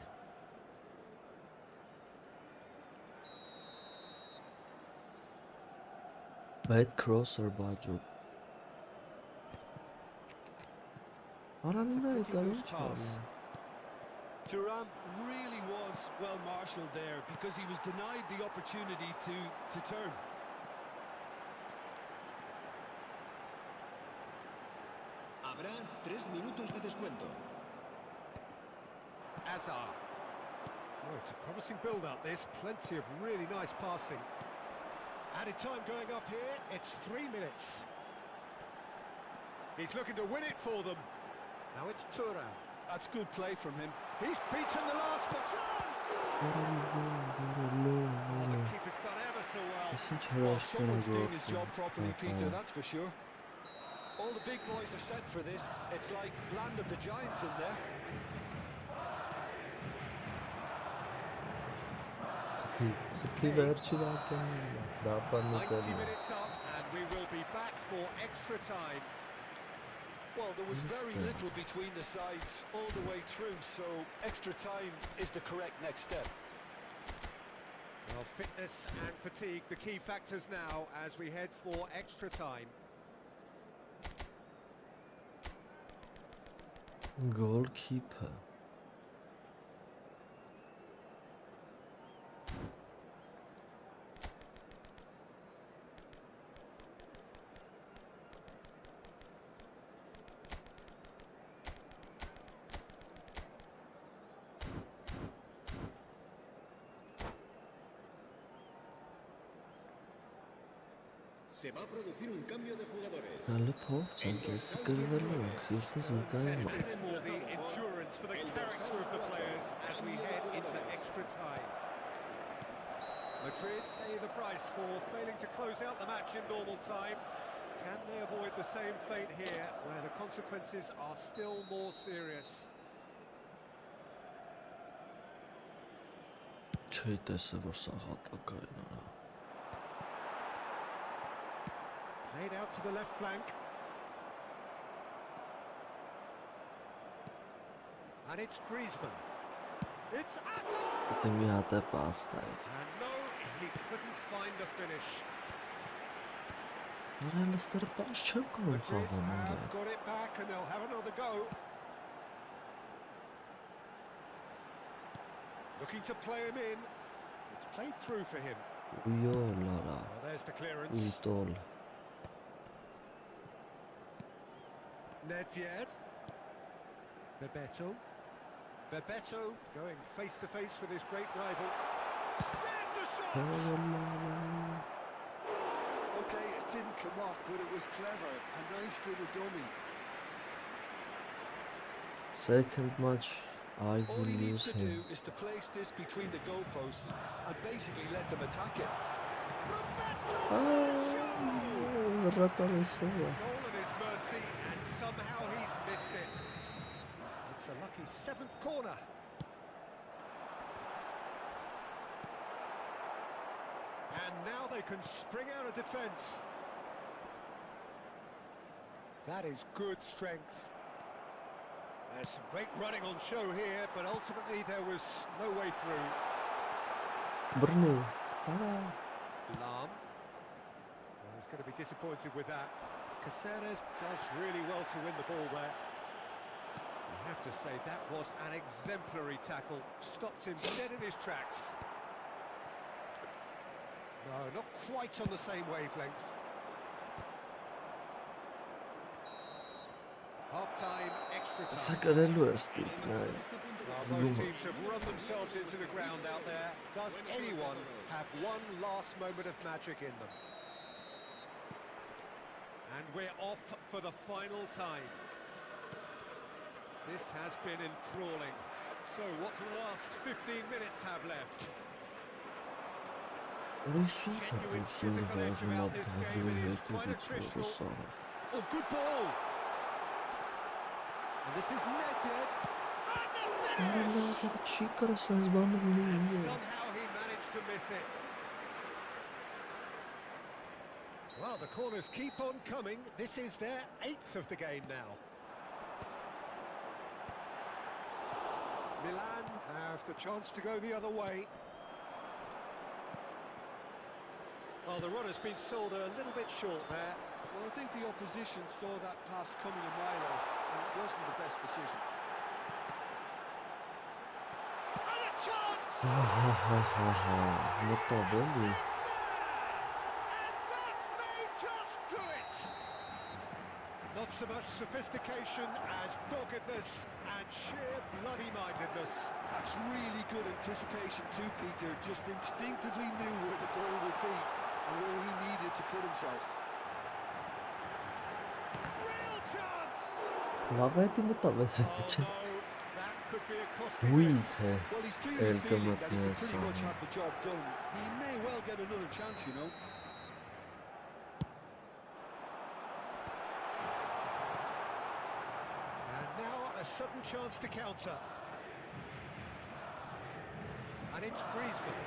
Bad crosser budget. Thuram really was well marshalled there because he was denied the opportunity to turn. Habrá 3 minutos de descuento. Azar. Oh, it's a promising build-up, this. Plenty of really nice passing. Added time going up here, it's 3 minutes. He's looking to win it for them. Now it's Thuram. That's good play from him. He's beaten the last but chance! The keeper's done ever so well. Well, someone's doing his job properly, Peter, that's for sure. All the big boys are set for this. It's like land of the giants in there. Okay. 90 minutes up and we will be back for extra time. Well, there was very little between the sides all the way through, so extra time is the correct next step. Well, fitness and fatigue, the key factors now as we head for extra time. Goalkeeper. Se va a producir un cambio de jugadores. Հələ փորձ ենք, եսի գրվել ենք, սիրտս վկայում է։ This for the endurance, for the character of the players as we head into extra time. Madrid pay the price for failing to close out the match in normal time. Can they avoid the same fate here, where the consequences are still more serious? Չի տեսը, որ սա հատակային արա։ Played out to the left flank. And it's Griezmann. It's Hazard! Դե մի հատ է պաստայր։ And no, he couldn't find the finish. Ռեալիստերը պաշ չեմ կարող Madrid խաղում have անգել։ got it back and they'll have another go. Looking to play him in. It's played through for him. Ույոլ արա, Well, there's the clearance. ուտոլ։ Nedved. Bebeto going face to face with his great rival. There's the shot! Okay, it didn't come off, but it was clever. A nice little dummy. Second match, I All will he needs use to do him. is to place this between the goalposts and basically let them attack it. Ռատարեսով է։ Goal at his mercy, and somehow he's missed it. It's a lucky seventh corner. And now they can spring out of defence. That is good strength. There's some great running on show here, but ultimately there was no way through. Բռնի։ Արա։ Lam. Well, he's going to be disappointed with that. Caceres does really well to win the ball there. You have to say that was an exemplary tackle. Stopped him dead in his tracks. No, not quite on the same wavelength. Half-time, extra Սա time. կարելու է ստիպ, նայ։ Well, both Զգում եմ։ teams have run themselves into the ground out there. Does anyone have one last moment of magic in them? And we're off for the final time. This has been enthralling. So what do the last 15 minutes have left? Ռիսուս է Genuine կուրսին physical edge վազում about this game. It is quite եկուդից attritional. որսարով։ Oh, good ball! And this is Nedved. And the finish! Չի կարասած բանը ունի։ Somehow he managed to miss it. Well, the corners keep on coming. This is their 8th of the game now. Milan have the chance to go the other way. Well, the run has been sold a little bit short there. Well, I think the opposition saw that pass coming a mile off, and it wasn't the best decision. And a chance! Մտաբելի։ And that may just do it! Not so much sophistication as doggedness and sheer bloody-mindedness. That's really good anticipation too, Peter. Just instinctively knew where the ball would be and where he needed to put himself. Real chance! Լավ է դի մտավես Oh է։ no, that could be a costly Ուի miss. է։ Well, he's clearly El feeling that he can Camatnes, pretty much man. have the job done. He may well get another chance, you know. And now a sudden chance to counter. And it's Griezmann.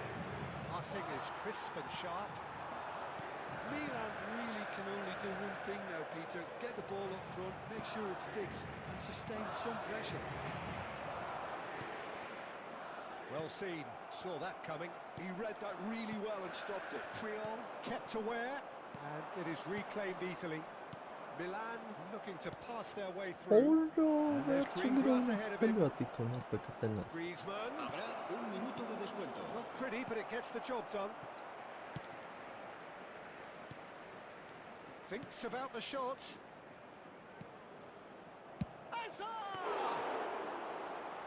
Passing is crisp and sharp. Milan really can only do one thing now, Peter. Get the ball up front, make sure it sticks, and sustain some pressure. Well seen, saw that coming. He read that really well and stopped it. Triol kept aware, and it is reclaimed easily. Milan looking to pass their way through. Օրո, And there's green grass ahead of him. Griezmann. Griezmann. Habrá un minuto de descuento. Not pretty, but it gets the job done. Thinks about the shot. Hazard!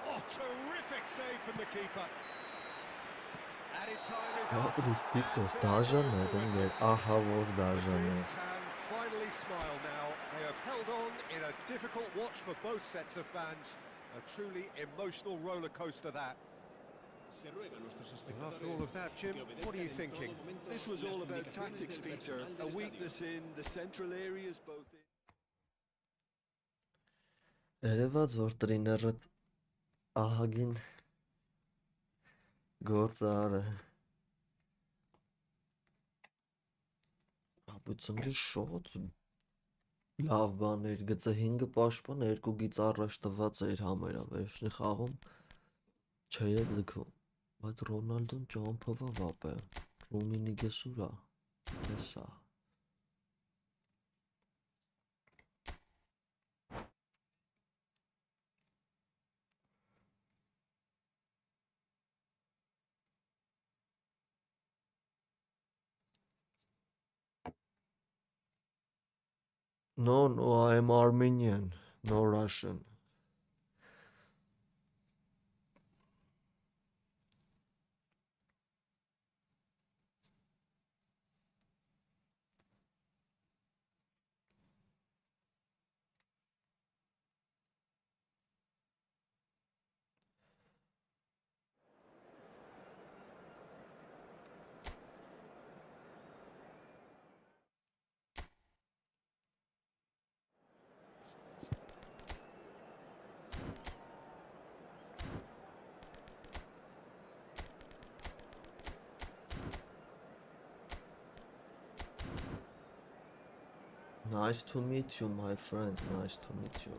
Oh, terrific save from the keeper. Added time is up. Ռիստիկս դաժաներ են մեր, ահա որ դաժաներ։ Can finally smile now. They have held on in a difficult watch for both sets of fans. A truly emotional roller coaster that. Se ruega a nuestros And after all of that, Jim, what are you thinking? This was all about tactics, Peter. A weakness in the central areas, both in... Երևաց որ տրիները ահագին գործարը։ Ապույցնի շոտ լավ բաներ գծը 5 պաշտպան 2 գից առաջ տված էր համերավերջնի խաղում չէ ձգում բայց Ռոնալդոն ճամփովա վապե Ռումինի գեսուրա էսա No, I am Armenian, no Russian. Nice to meet you, my friend. Nice to meet you.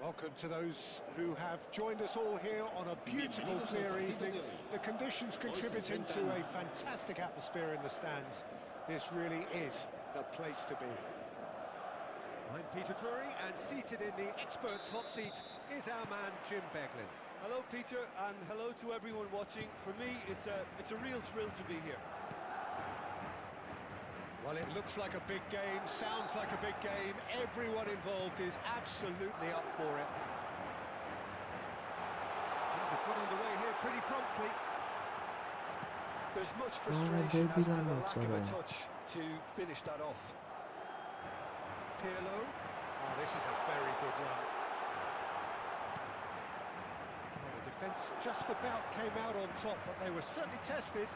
Welcome to those who have joined us all here on a beautiful, clear evening. The conditions contributing to a fantastic atmosphere in the stands. This really is the place to be. I'm Peter Drury, and seated in the experts' hot seat is our man Jim Beglin. Hello, Peter, and hello to everyone watching. For me, it's a real thrill to be here. Well, it looks like a big game, sounds like a big game. Everyone involved is absolutely up for it. Things have got underway here pretty promptly. There's much frustration as to the lack of a touch to finish that off. Pirlo. Oh, this is a very good run. Well, the defence just about came out on top, but they were certainly tested.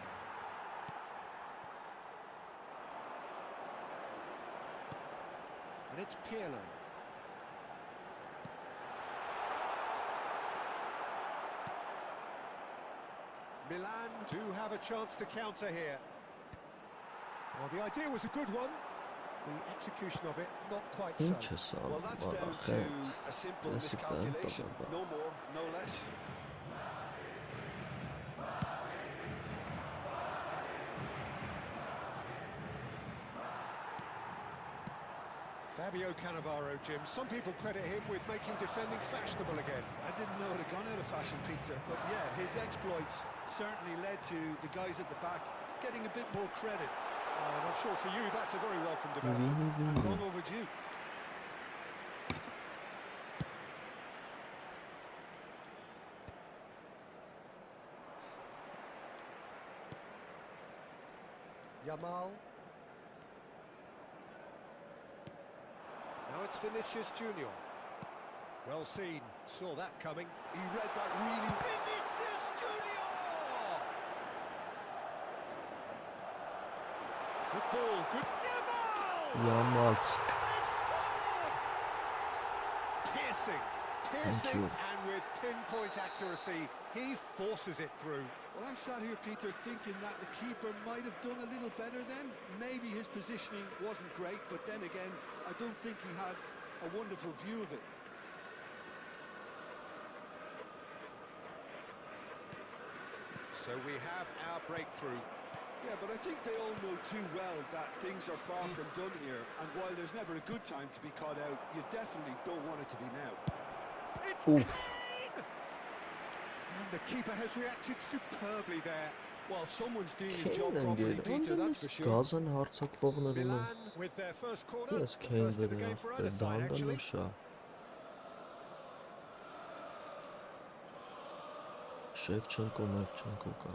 And it's Pirlo. Milan do have a chance to counter here. Well, the idea was a good one. The execution of it, not quite so. Ինչ ես անում, Well, that's down to ախետ, a simple ես իտեմ miscalculation. տղաբա։ No more, no less. Fabio Cannavaro, Jim. Some people credit him with making defending fashionable again. I didn't know it had gone out of fashion, Peter, but yeah, his exploits certainly led to the guys at the back getting a bit more credit. And I'm sure for you that's a very welcome Վինի, development. And long վինի, overdue. Yamal. Now it's Vinicius Junior. Well seen, saw that coming. He read that really... Vinicius Junior! Good ball, good Yamal! Yamalsk, They've scored! Piercing, piercing, you. and with pinpoint accuracy, he forces it through. Well, I'm sat here, Peter, thinking that the keeper might have done a little better then. Maybe his positioning wasn't great, but then again, I don't think he had a wonderful view of it. So we have our breakthrough. Yeah, but I think they all know too well that things are far from done here, and while there's never a good time to be caught out, you definitely don't want it to be now. It's Oof. clean! And the keeper has reacted superbly there. Well, someone's doing his Քեյն job են properly, գել, Peter, that's for անդենից sure. գազ են հարցակվողներ ունում, Milan with their first corner. ես The Քեյն first of the վերնա, game for either side, actually. դանդանոշա, Շևչենկո, Մևչենկո կա,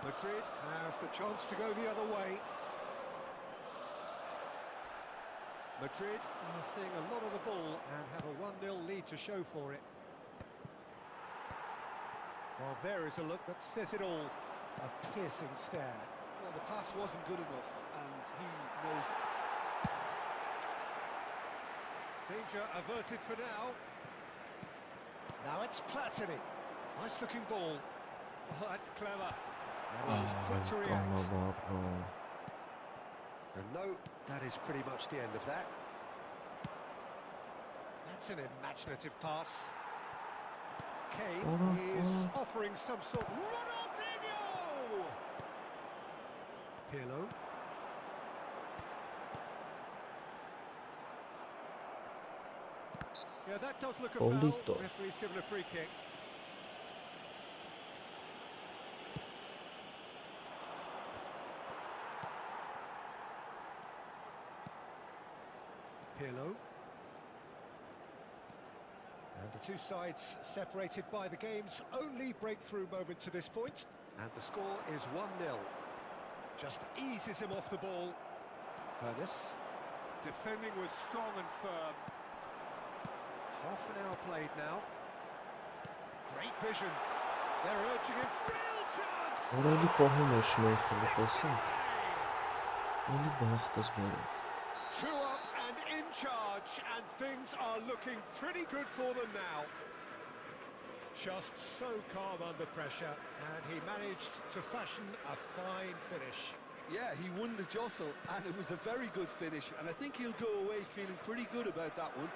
Madrid have the chance to go the other way. Madrid are seeing a lot of the ball and have a 1-0 lead to show for it. Well, there is a look that says it all. A piercing stare. Well, the pass wasn't good enough, and he knows it. Danger averted for now. Now it's Platini. Nice looking ball. Oh, that's clever. And he was quick to react. կանավարհո, And no, that is pretty much the end of that. That's an imaginative pass. Kane is offering some sort... Ronaldinho! Pirlo. Yeah, that does look a foul. Polito. Referee's given a free kick. Pirlo. And the two sides separated by the game's only breakthrough moment to this point. And the score is 1-0. Just eases him off the ball. Ernest. Defending was strong and firm. Half an hour played now. Great vision. They're urging him. Real chance! որ էլի պահում է շմեյխը, տեսանք, էլի բաղտս բերը, 2 up and in charge, and things are looking pretty good for them now. Just so calm under pressure, and he managed to fashion a fine finish. Yeah, he won the jostle, and it was a very good finish, and I think he'll go away feeling pretty good about that one.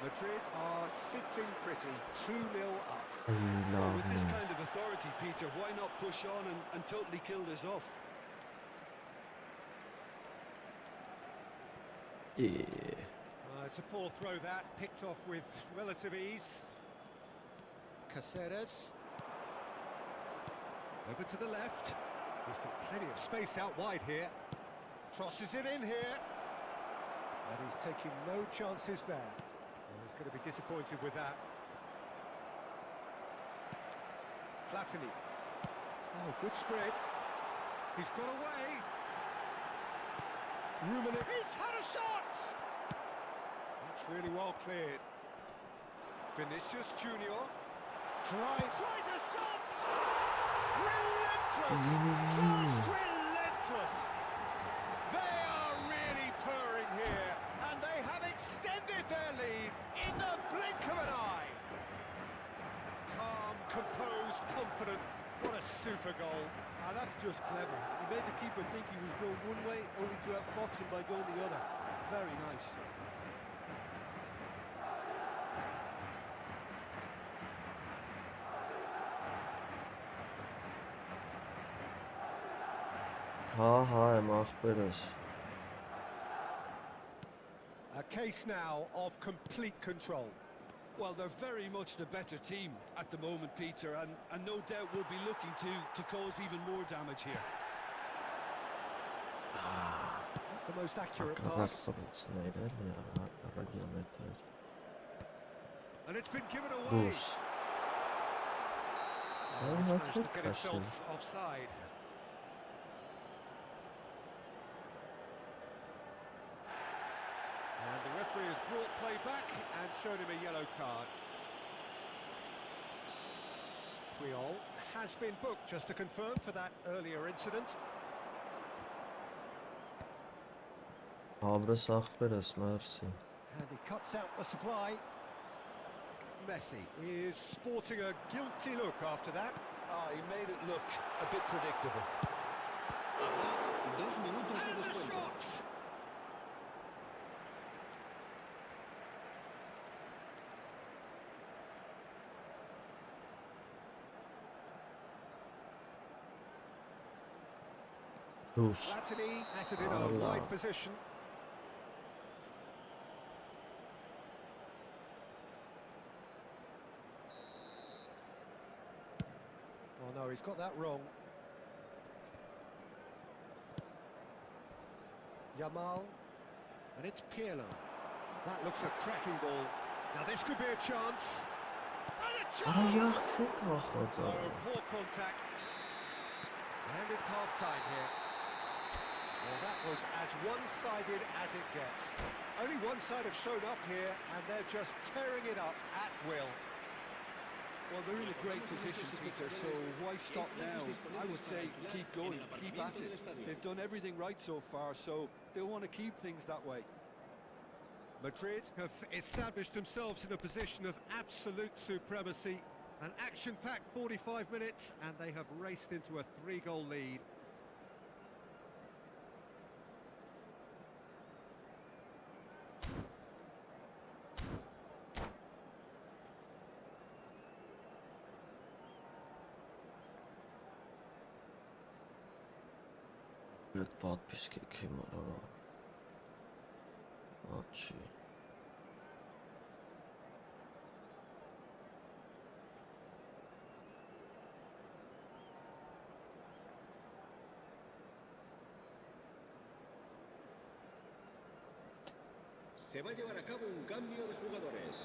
Madrid are sitting pretty, 2-0 up. Well, with this լավն kind of authority, Peter, why not push on and totally kill this off? է, It's a poor throw that, picked off with relative ease. Caceres. Over to the left. He's got plenty of space out wide here. Crosses it in here. And he's taking no chances there. Well, he's going to be disappointed with that. Platini. Oh, good spread. He's got away. Ruminating. He's had a shot! That's really well cleared. Vinicius Junior tries a shot! Relentless! Just relentless! They are really purring here, and they have extended for goal. Ah, that's just clever. He made the keeper think he was going one way, only to outfox him by going the other. Very nice. Ha, եմ ախպերս։ A case now of complete control. Well, they're very much the better team at the moment, Peter, and no doubt will be looking to cause even more damage here. The most accurate Հակառակ pass. պրինցներ էլի, հակառակ յամետար։ And it's been given away. Դուս։ Oh, he's managed to Հացեք get քաշել։ himself offside. And the referee has brought play back and shown him a yellow card. Triol has been booked, just to confirm, for that earlier incident. Abrës ախպերս, մերսի։ And he cuts out the supply. Messi is sporting a guilty look after that. Ah, he made it look a bit predictable. Habrá 2 minutos de And the descuento. shot! Դուս։ Latini has it in a Allah. wide position. Oh no, he's got that wrong. Yamal, and it's Pirlo. That looks a cracking ball. Now this could be a chance. And a Արա chance! յախեք ախած Oh, արա։ poor contact. And it's half-time here. Well, that was as one-sided as it gets. Only one side have shown up here, and they're just tearing it up at will. Well, they're in a great position, Peter, so why stop now? I would say keep going, keep at it. They've done everything right so far, so they'll want to keep things that way. Madrid have established themselves in a position of absolute supremacy. An action-packed 45 minutes, and they have raced into a 3-goal lead. Լեկ պատպիսկեք իմ արա։ Աչի։ Se va a llevar a cabo un cambio de jugadores.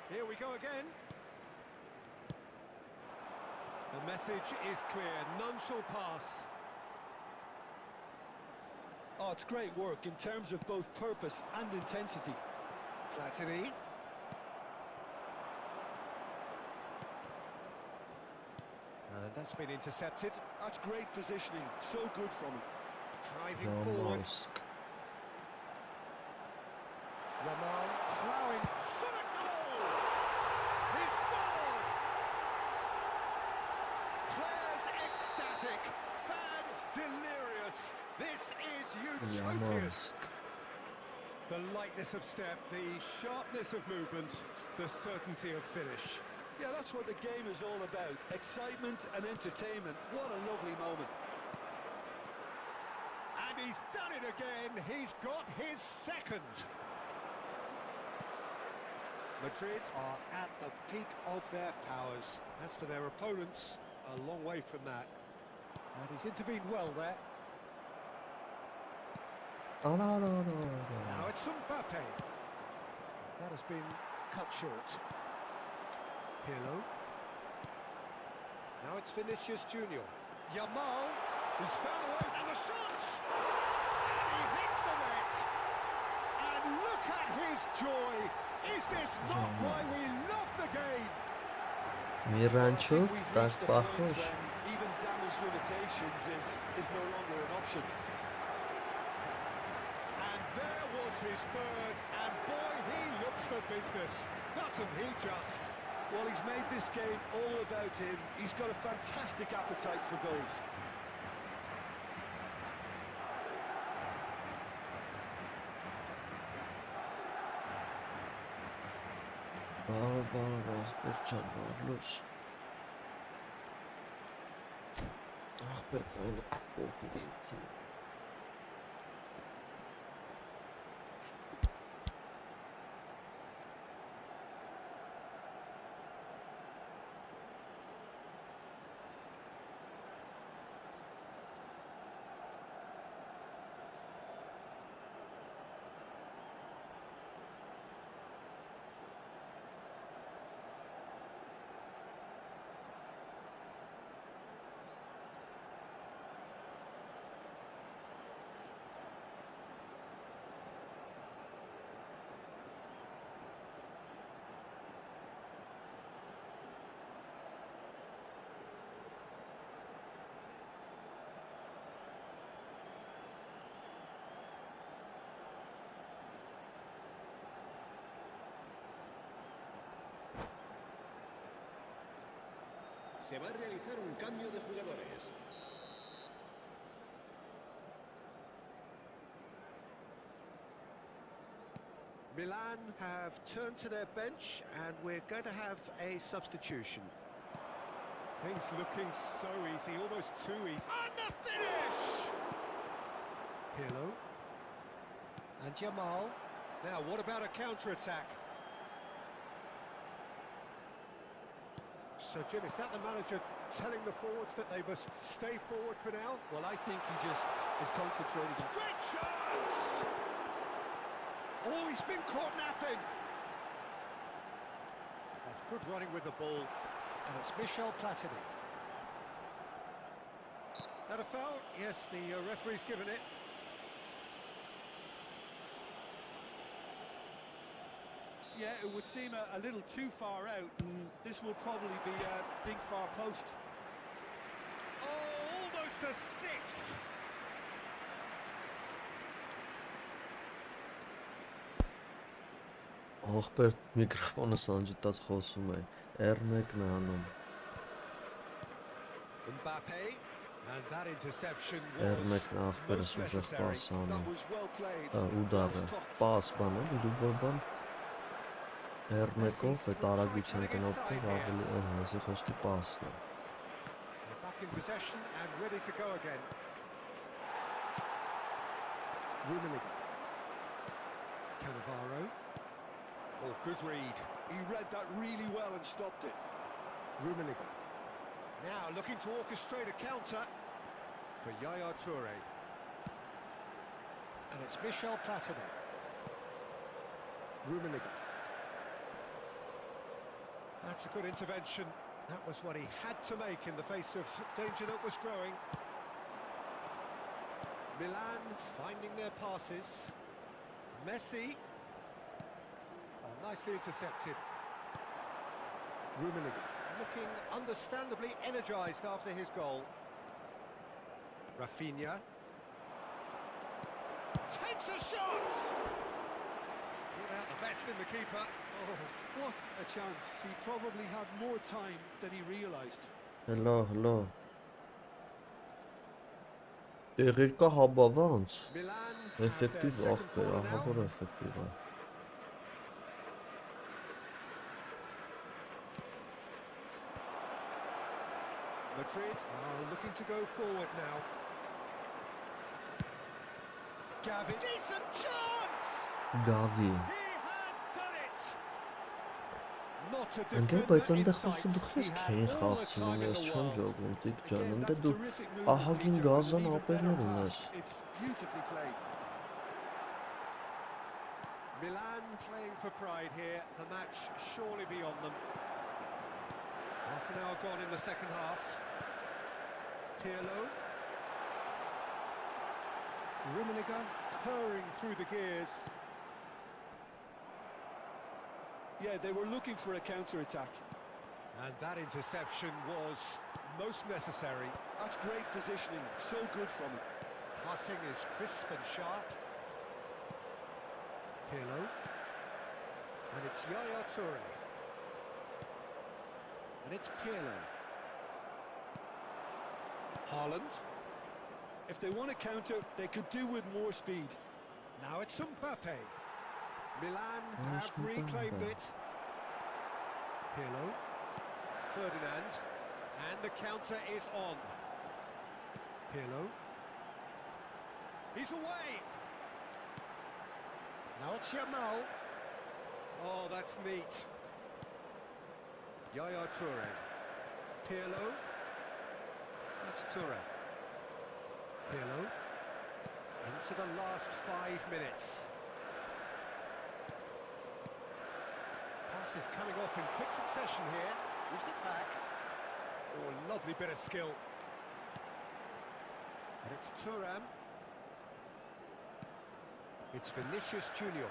Here we go again. The message is clear, none shall pass. Oh, it's great work in terms of both purpose and intensity. Platini. That's been intercepted. That's great positioning, so good from him. Driving forward. Նամասկ։ Yamal plowing. Shot a goal! He scored! Players ecstatic, fans delirious. This is utopian. Նամասկ։ The lightness of step, the sharpness of movement, the certainty of finish. Yeah, that's what the game is all about. Excitement and entertainment. What a lovely moment. And he's done it again. He's got his second. Madrid are at the peak of their powers. As for their opponents, a long way from that. And he's intervened well there. Now it's Mbappe. That has been cut short. Pirlo. Now it's Vinicius Junior. Yamal. He's found a way, and the shot! And he hits the net. And look at his joy. Is this not why we love the game? Miranchuk, так похож. Even damage limitations is no longer an option. And there was his third, and boy, he looks the business. Doesn't he just? Well, he's made this game all about him. He's got a fantastic appetite for goals. Barlos. Keine Profi. Se va a realizar un cambio de jugadores. Milan have turned to their bench, and we're going to have a substitution. Things looking so easy, almost too easy. And the finish! Pirlo. And Yamal. Now, what about a counter-attack? So, Jim, is that the manager telling the forwards that they must stay forward for now? Well, I think he just is concentrating on... Great chance! Oh, he's been caught napping. That's good running with the ball. And it's Michel Platini. That a foul? Yes, the referee's given it. Yeah, it would seem a little too far out, and this will probably be a big far post. Oh, almost a sixth. Ողբեր միկրոֆոնս անջտած խոսում է, R1-ն անում, Mbappe, and that interception was R1-ն աղբերս ուժեղ necessary. պաս That անում, was well played. ուդարը, պաս բան էլի, լուբոյ բան, R1-ով այդ արագության տնօրթով ավելի, հեսի խոսքի պասն է, They're back in possession and ready to go again. Rummenigge. Cannavaro. Oh, good read. He read that really well and stopped it. Rummenigge. Now looking to orchestrate a counter for Yaya Toure. And it's Michel Platini. Rummenigge. That's a good intervention. That was what he had to make in the face of danger that was growing. Milan finding their passes. Messi. Oh, nicely intercepted. Rummenigge looking understandably energised after his goal. Rafinha. Takes a shot! Brought out the best in the keeper. Oh, what a chance. He probably had more time than he realised. հլո, տեղիր կա հաբավանց, Milan have their էֆեկտիվ second աղբեր, corner ահա now. որ էֆեկտիվ է, Madrid are looking to go forward now. Gavi. Decent chance! գավի, He has done it! Not a ընկեր, բայց defender in այնտեղ sight. խոսում դուք He ես had քեին all the խաղցնում time in ես the չան world. ջոգում, տիկ ջան, Again, ընտե that's դու terrific movement, ահագին Peter, գազան and an even ապերներ better ունես, pass. It's beautifully played. Milan playing for pride here, the match surely beyond them. Half an hour gone in the second half. Pirlo. Rummenigge purring through the gears. Yeah, they were looking for a counter-attack. And that interception was most necessary. That's great positioning, so good from him. Passing is crisp and sharp. Pirlo. And it's Yaya Toure. And it's Pirlo. Haaland. If they want to counter, they could do with more speed. Now it's Mbappe. Milan Oh, have it's Mbappe. reclaimed it. Pirlo. Ferdinand. And the counter is on. Pirlo. He's away. Now it's Yamal. Oh, that's neat. Yaya Toure. Pirlo. That's Toure. Pirlo. Into the last 5 minutes. Pass is coming off in quick succession here. Gives it back. Oh, lovely bit of skill. And it's Thuram. It's Vinicius Junior.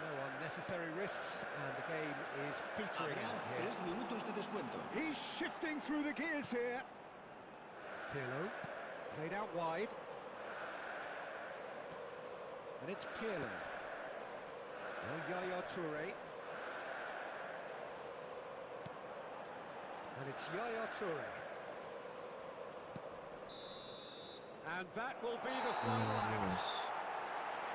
No unnecessary risks, and the game is petering out here. 3 minutos de descuento. He's shifting through the gears here. Pirlo, played out wide. And it's Pirlo. Now Yaya Toure. And it's Yaya Toure. And that will be the final act.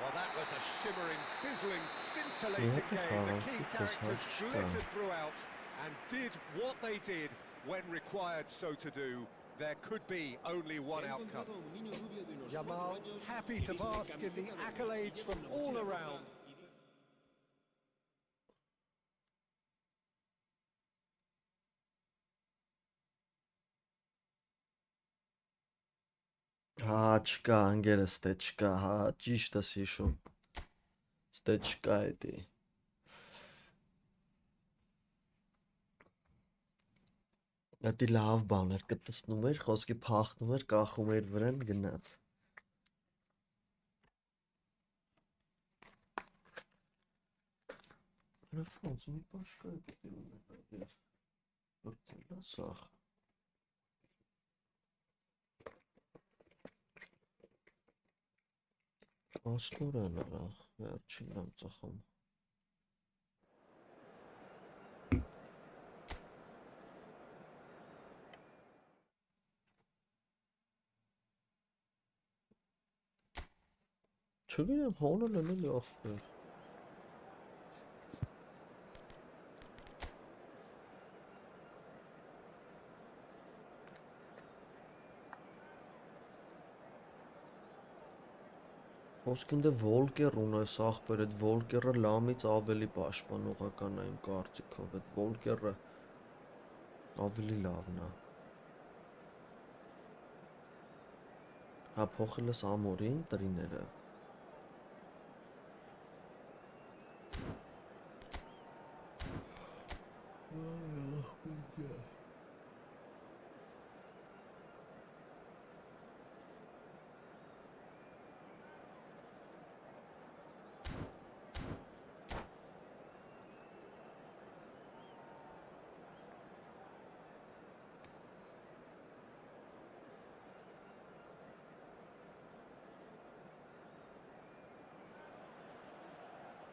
Well, that was a shimmering, sizzling, scintillating game. The key characters glittered throughout and did what they did when required so to do. There could be only one outcome. Yamal happy to bask in the accolades from all around. Հա, չկա, անգերս դե չկա, հա, ճիշտ ես հիշում։ Ստե չկա էդի։ Դա լավ բան էր, կտցնում էր, խոսքի փախնում էր, կախում էր վրան, գնաց։ Ռեֆոնց մի պաշկա է պետք է ունենալ, վրցել է սաղ։ Աստորան արա, վերջին եմ ծխում։ Չգիտեմ, հոնը լնելի աղբեր։ Ոսկին դե Վոլկեր ունես աղբեր, այդ Վոլկերը լամից ավելի պաշտպանողական է իմ կարծիքով, այդ Վոլկերը ավելի լավն է։ Հա փոխել ես ամորին տրիները։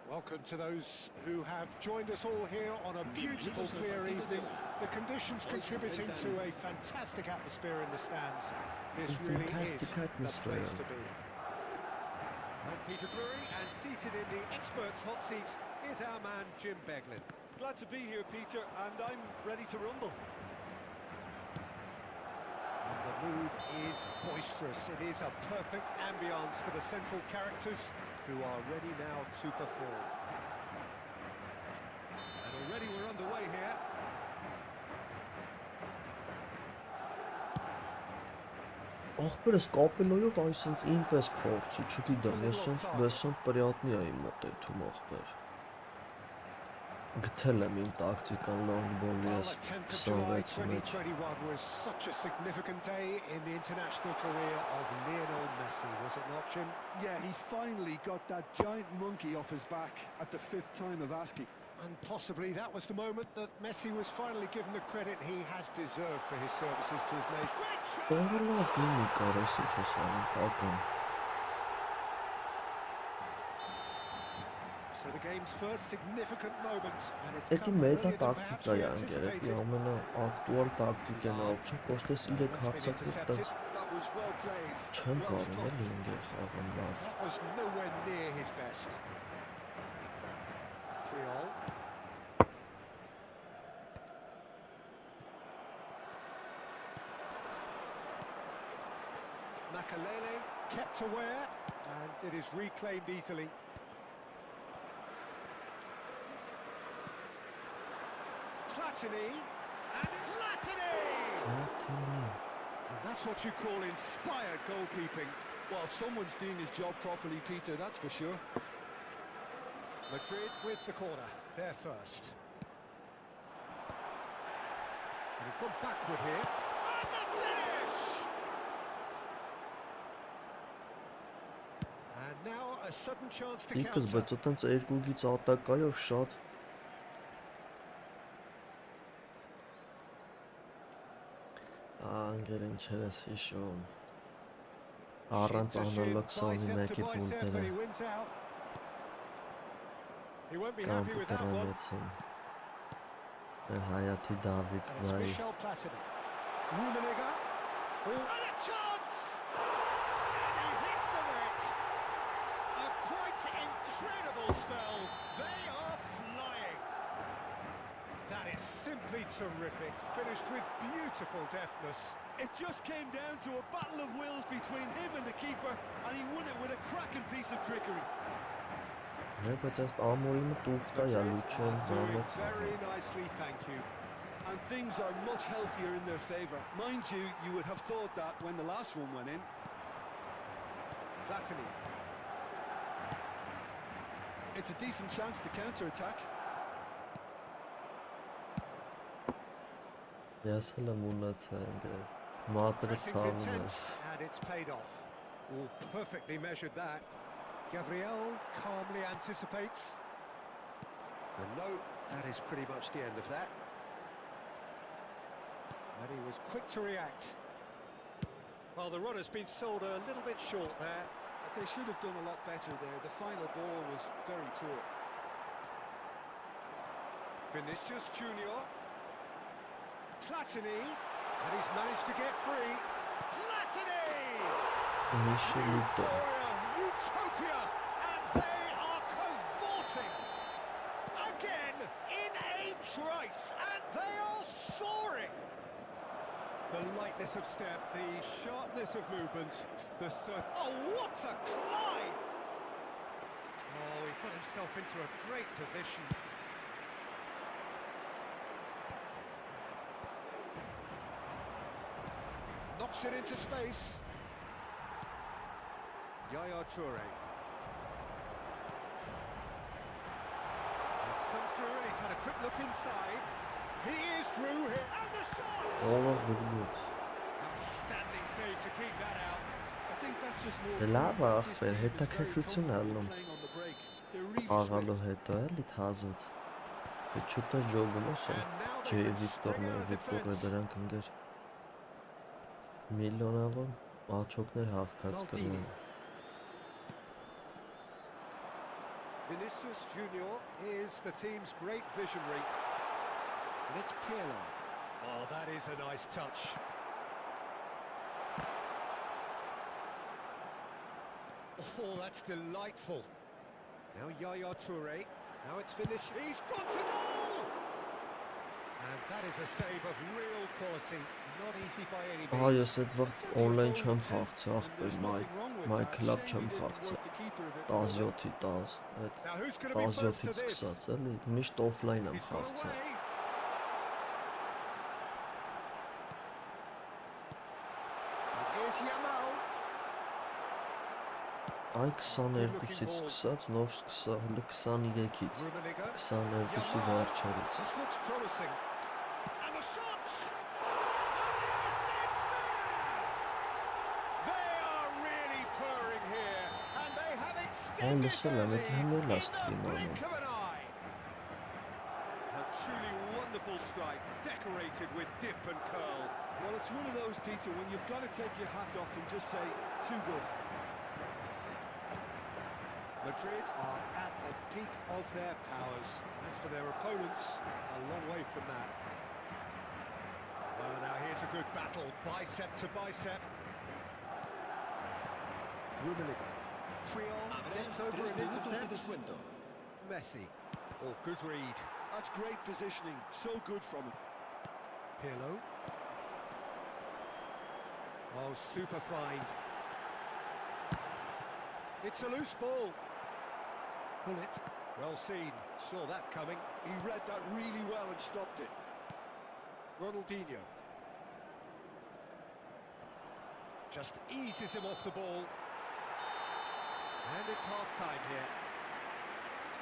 Welcome to those who have joined us all here on a beautiful, clear evening. The conditions contributing to a fantastic atmosphere in the stands. This really is the place to be. I'm Peter Drury, and seated in the experts' hot seat is our man Jim Beglin. Glad to be here, Peter, and I'm ready to rumble. And the mood is boisterous. It is a perfect ambience for the central characters who are ready now to perform. And already we're underway here. Ախպերս կապելոյով այսինչ ինպես փորձի, չգիտեմ, ես սոնց պրյատնի էի մտեթում ախպեր։ Գտել եմ իմ տակտիկան լոնգբոլի Well, ես the 10th of July 26 մեջ։ 2021 was such a significant day in the international career of Lionel Messi, was it not, Jim? Yeah, he finally got that giant monkey off his back at the 5th time of asking. And possibly that was the moment that Messi was finally given the credit he has deserved for his services to his nation. Բողը լավ իմի կարես ինչ ես անում, պական։ So the game's first significant moment, and it's Էդի come մետա earlier than perhaps տակտիկա we է անգեր, էդի anticipated. ամենա ակտուալ տակտիկեն ապշը, կոստես 3 հարցակուր տեղ That was well played. չեմ Well կարում stopped. էլի ինգեր խաղում լավ։ That was nowhere near his best. Triol. Makalele kept aware, and it is reclaimed easily. Platini, and Platini! And that's what you call inspired goalkeeping. Well, someone's doing his job properly, Peter, that's for sure. Madrid with the corner, they're first. And he's gone backward here. And the finish! And now a sudden chance to Իքս, counter. բայց ոտենց երկուգից ատակայով շատ անգեր ինչեր ես հիշում առանց անալոգ Sony 1-ի պունտերը կամ կտրամեցում մեր հայաթի Դավիթ ձայի Michel Platini. Rummenigge. And a chance! And he hits the net. A quite incredible spell. They are flying. That is simply terrific. Finished with beautiful deftness. It just came down to a battle of wills between him and the keeper, and he won it with a cracking piece of trickery. բայց այս ամորիմը տուֆտա է լուչեն Doing բանով very nicely, thank you. And things are much healthier in their favour. Mind you, you would have thought that when the last one went in. Platini. It's a decent chance to counter-attack. Ես էլ եմ ունեցա անգեր մատրը Pressing's ցավում է intense, and it's paid off. All perfectly measured that. Gabriel calmly anticipates. And no, that is pretty much the end of that. And he was quick to react. Well, the run has been sold a little bit short there. They should have done a lot better there. The final ball was very poor. Vinicius Junior. Platini. And he's managed to get free. Platini! Միշելիտո Euphoria, utopia, and they are cavorting again in a trice, and they are soaring. The lightness of step, the sharpness of movement, oh, what a climb! Oh, he put himself into a great position. Knocks it into space. Yaya Toure. It's come through and he's had a quick look inside. He is through here. And the shot! Ողող բգլուց Outstanding save to keep that out. I think that's just more. Դե լավ է This ախպեր, team is very հետաքրքրություն comfortable ալնում playing on the break. They're really աղալու swift. հետո էլի թազուց Հետ չուտես ջոգումոս է And now they Ջեի can Վիկտորն spring է out of Վիկտորը defence. դրանք ընգեր միլիոնավոր աղջոկներ հավկած կրում Vinicius Junior is the team's great visionary. And it's Pirlo. Oh, that is a nice touch. Oh, that's delightful. Now Yaya Toure. Now it's Vinicius. He's gone for goal! And that is a save of real quality. Not easy by any means. Ահա ես այդ վաղ օնլայն չեմ խաղցի ախպեր մայ կլաբ չեմ խաղցի 17-ի 10 այդ Now who's going to be first to 17-ից this? սկսած էլի միշտ օֆլայն եմ He's gone խաղցել away. And here's Yamal. Այ 22-ից սկսած, նոր սկսա, հələ 23-ից, Rummenigge. 22-ի վերջերից։ This looks promising. And the shots! And the assist there! They are really purring here, and they have extended լսել their եմ, lead եթե հմել in աստղի the մանում։ blink of an eye. A truly wonderful strike, decorated with dip and curl. Well, it's one of those, Peter, when you've got to take your hat off and just say, too good. Madrid are at the peak of their powers. As for their opponents, a long way from that. Well, now here's a good battle, bicep to bicep. Rummenigge. Triol gets over and intercepts. Messi. Oh, good read. That's great positioning, so good from him. Pirlo. Oh, super find. It's a loose ball. Pull it. Well seen. Saw that coming. He read that really well and stopped it. Ronaldinho. Just eases him off the ball. And it's half-time here.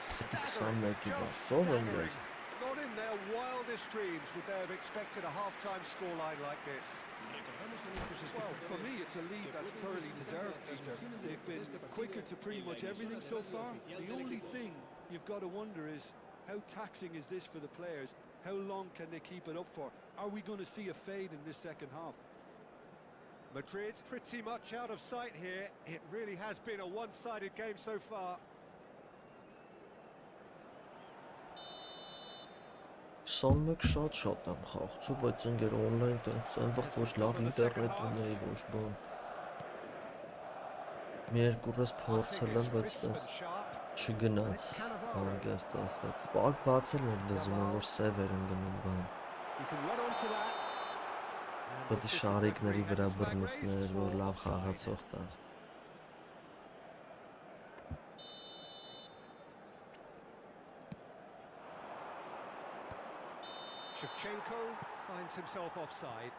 Staggering, 21-ի just բախտով staggering. ընկեր։ Not in their wildest dreams would they have expected a half-time scoreline like this. Well, for me, it's a lead that's thoroughly deserved, Peter. They've been quicker to pretty much everything so far. The only thing you've got to wonder is, how taxing is this for the players? How long can they keep it up for? Are we going to see a fade in this second half? Madrid pretty much out of sight here. It really has been a one-sided game so far. 21 շատ եմ խաղացու, բայց ընկեր օնլայն տենց այնվաղ ոչ լավ ինտերնետ ունեի, ոչ բան։ Մի երկու փորձել եմ, բայց տենց չգնաց, անկեղծ ասած։ Պակ բացել եմ դզում եմ, որ սև էր ընկնում բան։ Պետք է շարիկների վրա բռնեցներ, որ լավ խաղացող տար։ Shevchenko finds himself offside.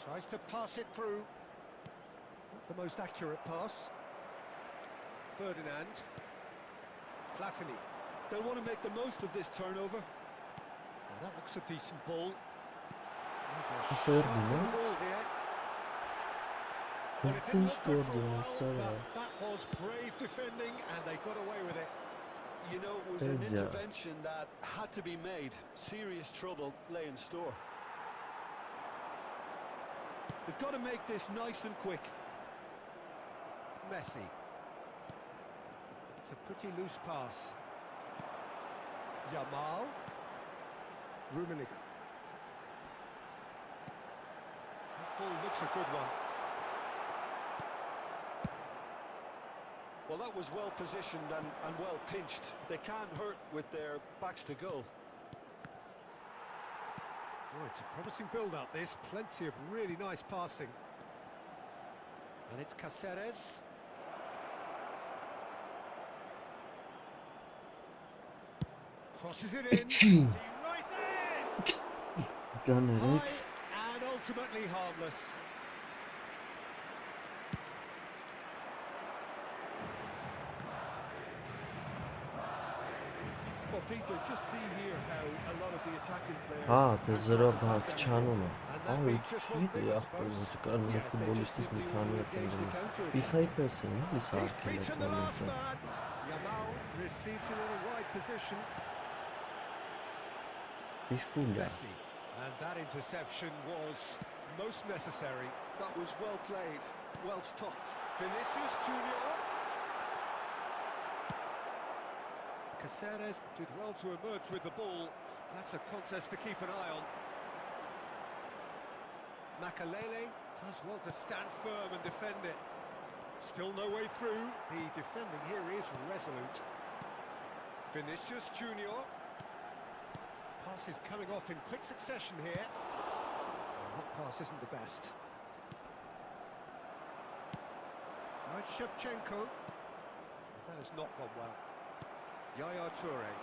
Tries to pass it through. Not the most accurate pass. Ferdinand. Platini. They'll want to make the most of this turnover. Well, that looks a decent ball. Ferdinand. Ball here. Well, it didn't look good for a while, but that was brave defending, and they got away with it. You know, it was an intervention that had to be made. Serious trouble lay in store. They've got to make this nice and quick. Messi. It's a pretty loose pass. Yamal. Rummenigge. That ball looks a good one. Well, that was well positioned and well pinched. They can't hurt with their backs to goal. Oh, it's a promising build-up, this. Plenty of really nice passing. And it's Cáceres. Crosses it in. He rises! High and ultimately harmless. Well, Peter, just see here how a lot of the attacking players... դե զրո բակ չանում է։ Չի ախպերոց կարող է ֆուտբոլիստից մի քանի հատ ընդդեմ։ FIFA-ի պես է, էլի սարքել Beats է the last կոնեկտը։ man. Yamal receives it in a wide position. Իֆուլա։ Messi. And that interception was most necessary. That was well played, well stopped. Vinicius Junior. Cáceres did well to emerge with the ball. That's a contest to keep an eye on. Makalele does well to stand firm and defend it. Still no way through. The defending here is resolute. Vinicius Junior. Pass is coming off in quick succession here. That pass isn't the best. And Shevchenko. That has not gone well. Yaya Toure.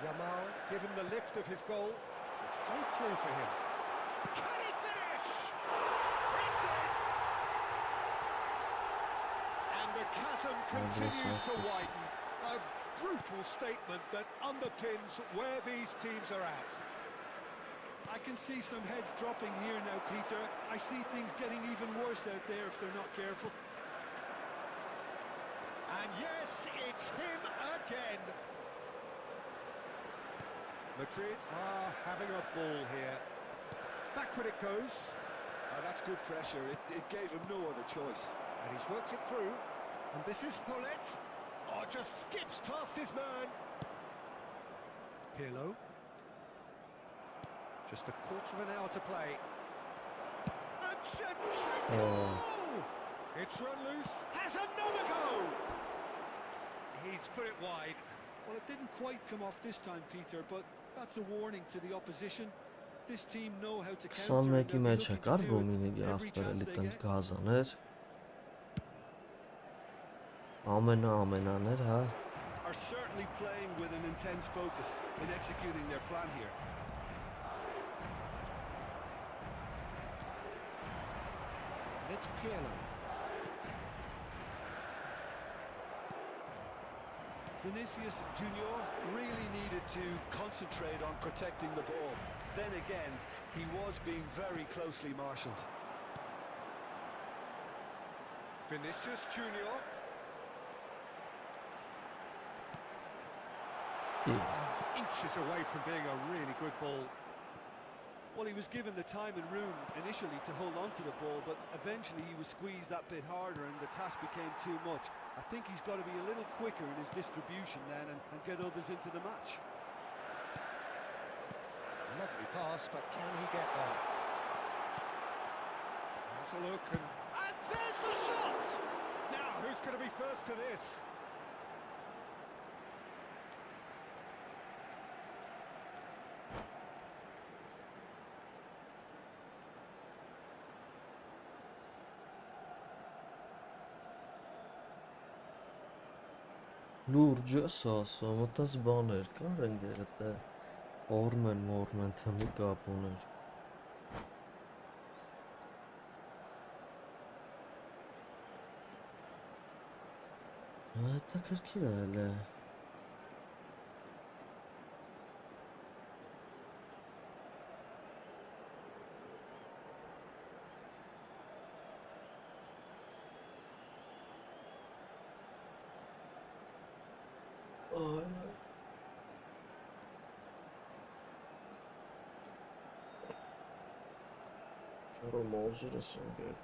Yamal given the lift of his goal. It's played through for him. Can he finish? It's in! And the chasm continues to widen. A brutal statement that underpins where these teams are at. I can see some heads dropping here now, Peter. I see things getting even worse out there if they're not careful. And yes, it's him again. Madrid are having a ball here. Backward it goes. That's good pressure. It gave him no other choice. And he's worked it through. And this is Hullet. Oh, just skips past his man. Pirlo. Just a quarter of an hour to play. And Shevchenko! Oh. It's run loose. Has another go! He's put it wide. Well, it didn't quite come off this time, Peter, but that's a warning to the opposition. This team know how to counter. 21-ի մեջ է կար Ռոմինիգի ախպերելի տենց գազաներ։ Ամենաներ, հա։ Are certainly playing with an intense focus in executing their plan here. And it's Pirlo. Vinicius Junior really needed to concentrate on protecting the ball. Then again, he was being very closely marshalled. Vinicius Junior. Yeah. Inches away from being a really good ball. Well, he was given the time and room initially to hold on to the ball, but eventually he was squeezed that bit harder and the task became too much. I think he's got to be a little quicker in his distribution then and get others into the match. Lovely pass, but can he get there? Has a look and there's the shot! Now, who's going to be first to this? Լուրջ ես ասում, այդպես բաներ կար ընկերդ է, օրմեն թմի կապուներ։ Հետաքրքիր է հələ։ Ռոմոզուրս ընկեր։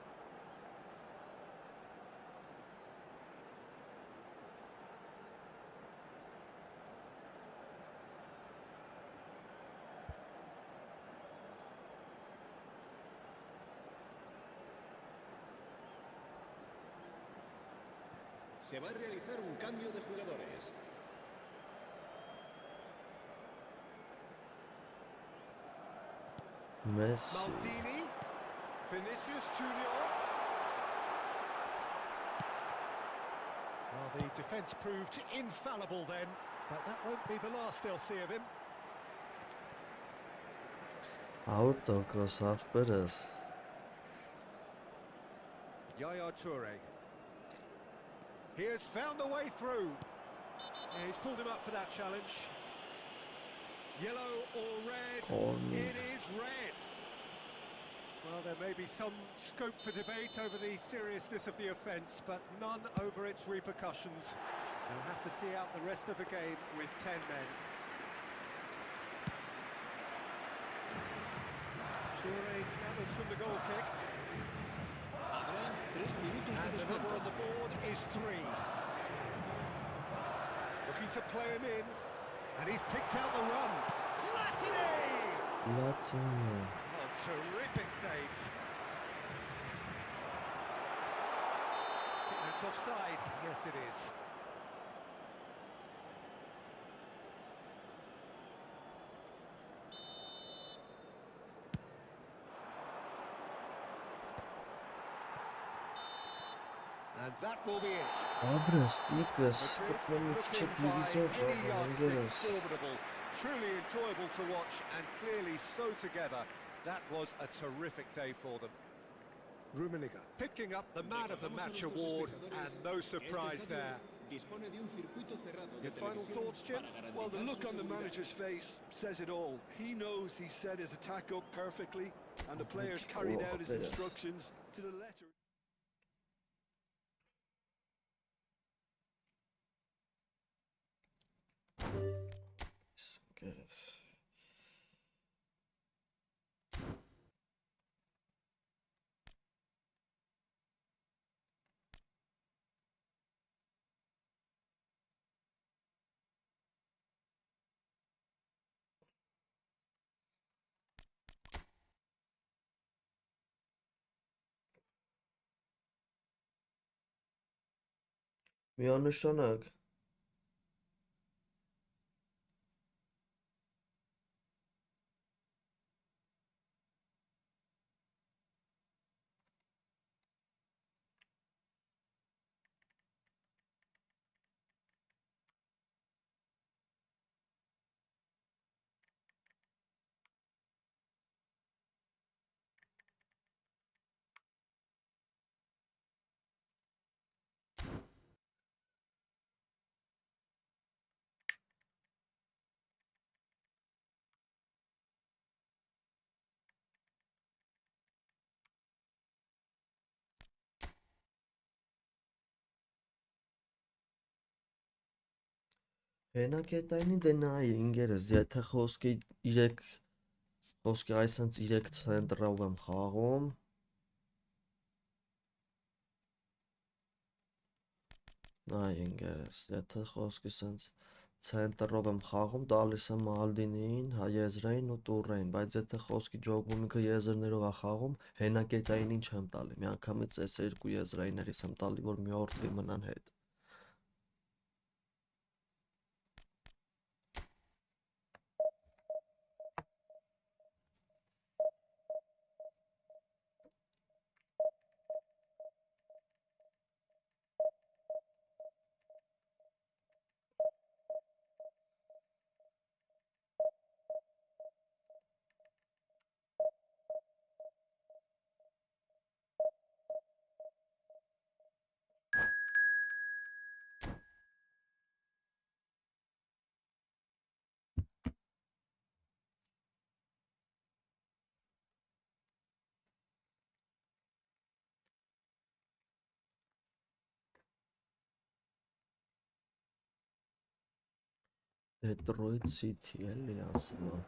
Se va a realizar un cambio de jugadores. Messi. Maldini. Vinicius Junior. Well, the defence proved infallible then, but that won't be the last they'll see of him. Աուտոկոս ախպերս։ Yaya Toure. He has found a way through. Yeah, he's pulled him up for that challenge. Yellow or red? It is red. Well, there may be some scope for debate over the seriousness of the offence, but none over its repercussions. They'll have to see out the rest of the game with 10 men. Toure gathers from the goal kick. And the number on the board is 3. Looking to play him in, and he's picked out the run. Platini! Latino. Oh, terrific save. I think that's offside. Yes, it is. And that will be it. Abrες, Տիկս, Madrid կտնում մի քիչ looking by դիվիզիոն any խաղում, yardstick ընկերս։ formidable. Truly enjoyable to watch and clearly so together. That was a terrific day for them. Rummenigge picking up the man of the match award, and no surprise there. Dispone de un circuito cerrado de Your final televisión thoughts, Jim? para Well, the garantizar look su on the seguridad. manager's face says it all. He knows he set his attack up perfectly, and the players carried out his better. instructions to the letter. Ընկերս։ Միանշանակ։ Հենակետայինի դե նայ ինգերս, եթե խոսքի 3 խոսքի այսինքն 3 ցենտրով եմ խաղում, նայ ինգերս, եթե խոսքի սենց ցենտրով եմ խաղում, տալիս եմ Մալդինին, հա եզրային ու Տուրեին, բայց եթե խոսքի ջոգումիկը եզրներով է խաղում, հենակետայինին չեմ տալի, միանգամից այս երկու եզրայիներից եմ տալի, որ մի օրդվի մնան հետ։ Detroit City էլի ասում եմ։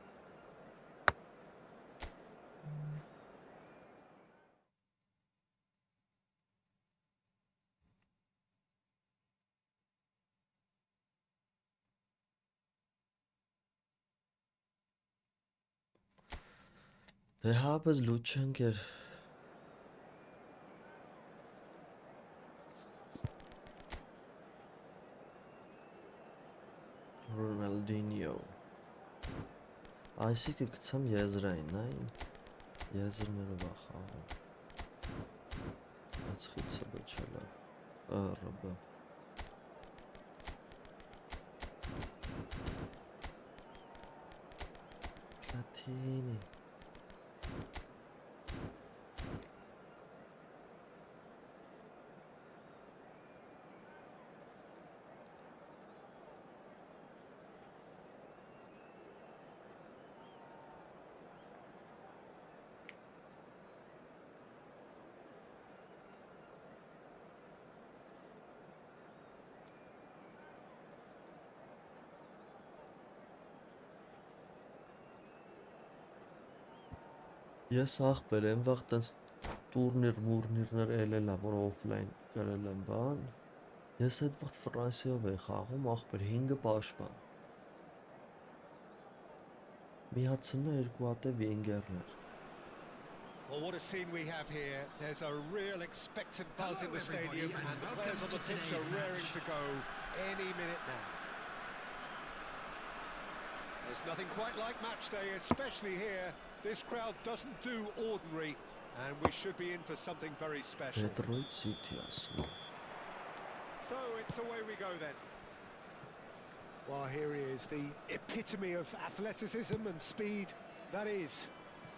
Դե հա, պես լուտ չընկեր։ Ronaldinho։ Այսինքն գցեմ եզրային, նայ, եզրներով է խաղում։ Բայց խիցը բջել է, ըռբ։ Platini։ Ես ախպեր եմ վաղ տենց տուրնիր էլելա, որ օֆլայն գրել եմ բան, ես այդ վաղ Ֆրանսիով էի խաղում, ախպեր 5 պաշտպան, միացնա 2 հատ է վինգերներ։ Well, what a scene we have here. There's a real expectant buzz in the stadium, and the players on the pitch are raring to go any minute now. There's nothing quite like match day, especially here. This crowd doesn't do ordinary, and we should be in for something very special. Detroit City ասում եմ։ So it's away we go then. Well, here he is, the epitome of athleticism and speed. That is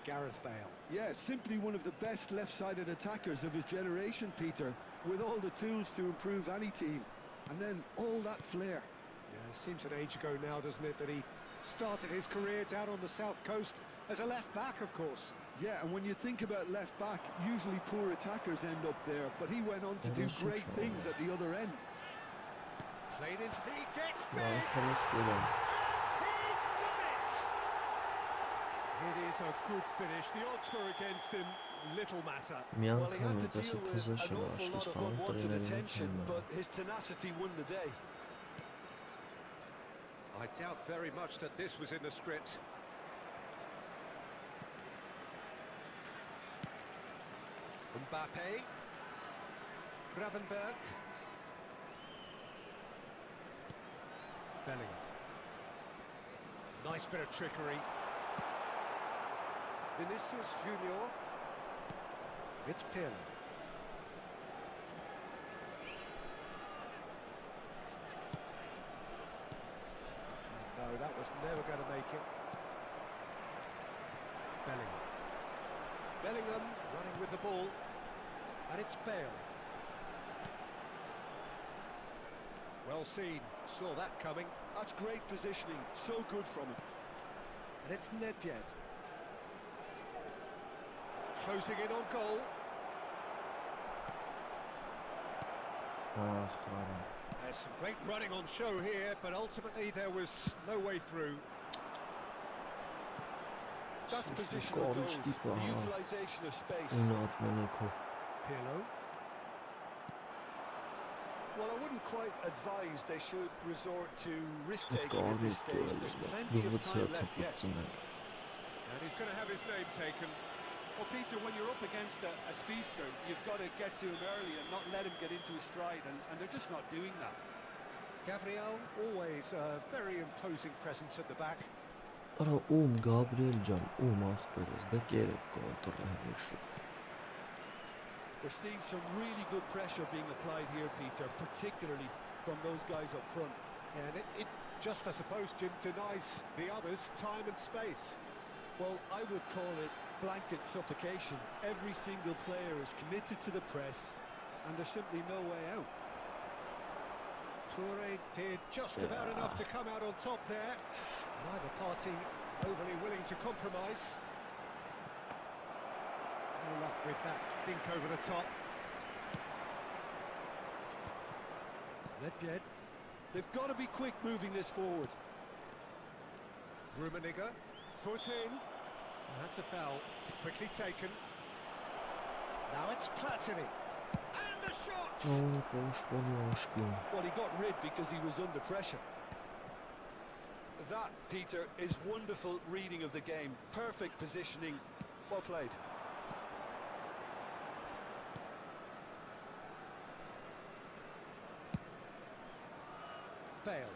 Gareth Bale. Yeah, simply one of the best left-sided attackers of his generation, Peter, with all the tools to improve any team. And then all that flair. Yeah, seems an age ago now, doesn't it, that he started his career down on the south coast as a left-back, of course. Yeah, and when you think about left-back, usually poor attackers end up there, but he went on to do great things at the other end. Played into he gets big, Wow, and he's done it! It is a good finish. The odds were against him, little matter. Well, he had Միանգամից to deal ասի with an possession awful lot աշկից of խաղում unwanted տրեներին attention, չեն but his tenacity won the day. I doubt very much that this was in the script. Mbappe. Gravenberg. Bellingham. Nice bit of trickery. Vinicius Junior. It's Pirlo. No, that was never going to make it. Bellingham. Bellingham running with the ball. And it's Bale. Well seen. Saw that coming. That's great positioning, so good from him. And it's Nedved. Closing in on goal. There's some great running on show here, but ultimately there was no way through. That's positional goals, the utilisation of space. Pirlo. Well, I wouldn't quite advise they should resort to risk-taking at this stage. There's plenty of time left yet. And he's going to have his name taken. Well, Peter, when you're up against a speedster, you've got to get to him early and not let him get into his stride, and they're just not doing that. Gabriel, always a very imposing presence at the back. Արա Գաբրիել ջան, ախպերս, դա կերեք կոնտրոլը։ We're seeing some really good pressure being applied here, Peter, particularly from those guys up front. And it just, I suppose, Jim, denies the others time and space. Well, I would call it blanket suffocation. Every single player is committed to the press, and there's simply no way out. Toure did just about enough to come out on top there. Neither party overly willing to compromise. No luck with that dink over the top. Nedved. They've got to be quick moving this forward. Rummenigge, foot in. That's a foul, quickly taken. Now it's Platini. And the shot! Well, he got rid because he was under pressure. That, Peter, is wonderful reading of the game. Perfect positioning. Well played. Bale.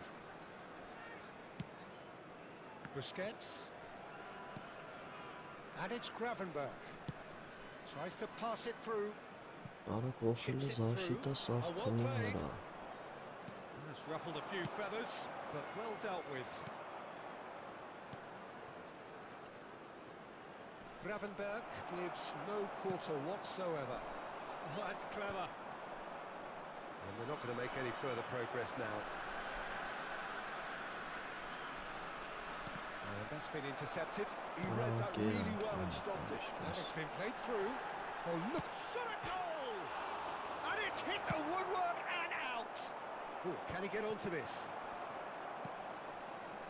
Busquets. And it's Gravenberg. Tries to pass it through. Chips it through. Oh, well played. That's ruffled a few feathers, but well dealt with. Gravenberg gives no quarter whatsoever. Oh, that's clever. And we're not going to make any further progress now. And that's been intercepted. He read that really well and stopped it. And it's been played through. Oh, look, shot at goal! And it's hit the woodwork and out! Oh, can he get onto this?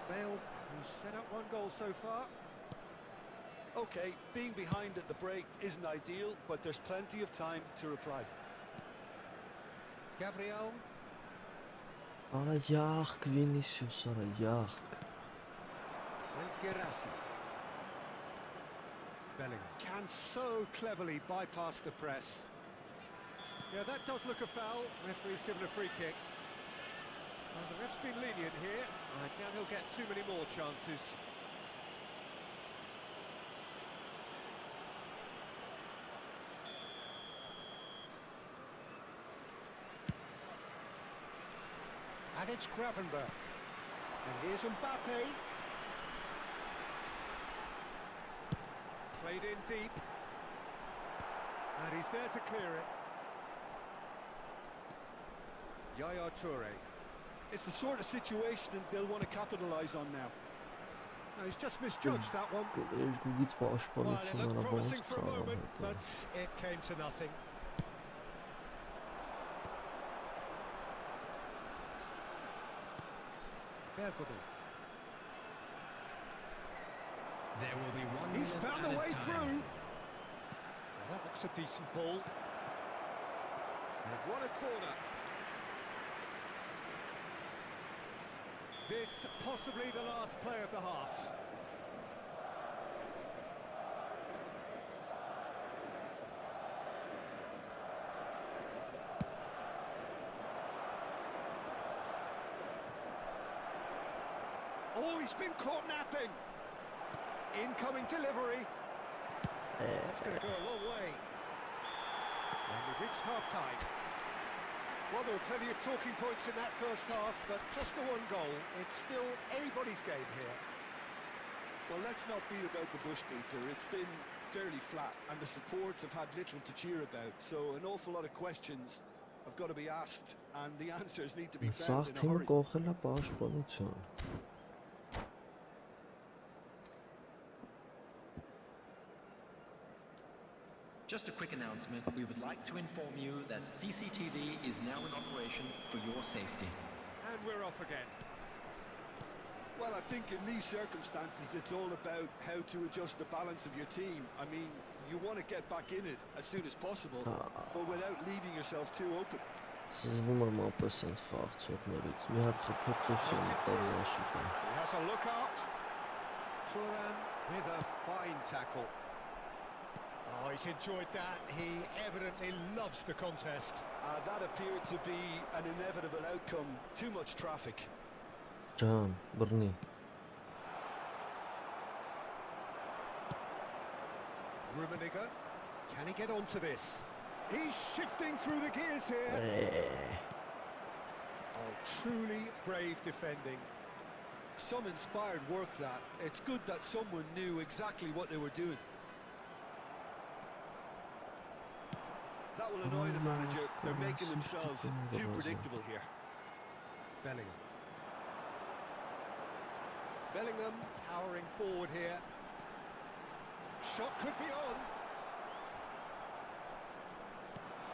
Bale, who's set up one goal so far. Okay, being behind at the break isn't ideal, but there's plenty of time to reply. Gabriel. Արա յախք Վինիսիուս, արա յախք։ And Gerasi. Bellingham can so cleverly bypass the press. Yeah, that does look a foul. Referee's given a free kick. And the ref's been lenient here. I doubt he'll get too many more chances. And it's Gravenberch. And here's Mbappe. Played in deep. And he's there to clear it. Yaya Toure. It's the sort of situation they'll want to capitalise on now. No, he's just misjudged that one. Երկուգից Well, it պաշտպանություն looked promising արաբանց for a moment, քաղաք but it came to nothing. Bergomi. There will be 1 He's minute found the added way time. through. Well, that looks a decent ball. They've won a corner. This possibly the last play of the half. Oh, he's been caught napping. Incoming delivery. That's going to go a long way. And we've reached half-time. Well, there were plenty of talking points in that first half, but just the one goal. It's still anybody's game here. Well, let's not beat about the bush, Peter. It's been fairly flat, and the support have had little to cheer about. So an awful lot of questions have got to be asked, and the answers need to be Սաղ found in a թիմը hurry. կողել է պաշտպանություն։ Just a quick announcement. We would like to inform you that CCTV is now in operation for your safety. And we're off again. Well, I think in these circumstances, it's all about how to adjust the balance of your team. I mean, you want to get back in it as soon as possible, but without leaving yourself too open. Սզվում եմ ապես սենց խաղացողներից։ Մի հատ խփեցություն տարի աշուտա։ He has a look up. Thuram with a fine tackle. Oh, he's enjoyed that. He evidently loves the contest. That appeared to be an inevitable outcome. Too much traffic. Ջան, բռնի։ Rummenigge, can he get onto this? He's shifting through the gears here. Oh, truly brave defending. Some inspired work that. It's good that someone knew exactly what they were doing. That will annoy the manager. They're making themselves too predictable here. Bellingham. Bellingham powering forward here. Shot could be on.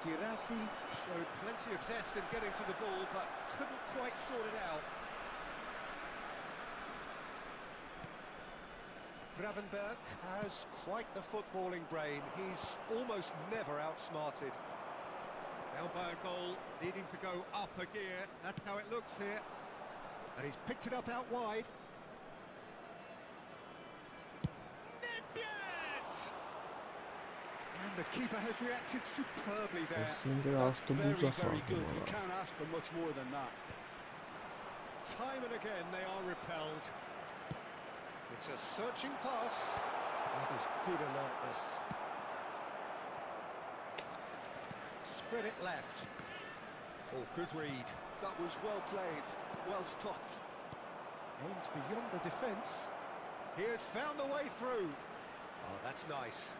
Girassi showed plenty of zest in getting to the ball, but couldn't quite sort it out. Gravenberch has quite the footballing brain. He's almost never outsmarted. Down by a goal, needing to go up a gear. That's how it looks here. And he's picked it up out wide. Nedved! And the keeper has reacted superbly there. That's very, very good. You can't ask for much more than that. Time and again they are repelled. It's a searching pass. That is good alertness. Spread it left. Oh, good read. That was well played, well stopped. Aimed beyond the defence. He has found the way through. Oh, that's nice.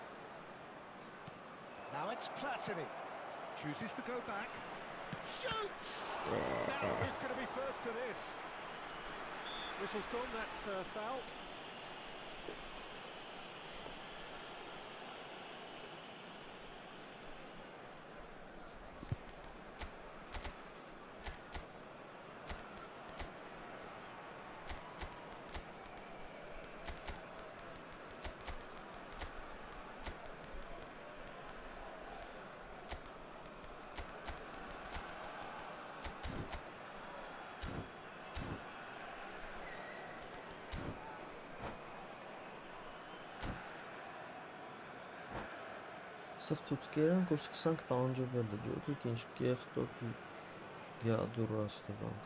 Now it's Platini. Chooses to go back. Shoots! Now who's going to be first to this? Whistle's gone, that's foul. Սրտուց կերանք ու սկսանք տանջվել ջոկիկ ինչ կեղտոք գյադուրաստվան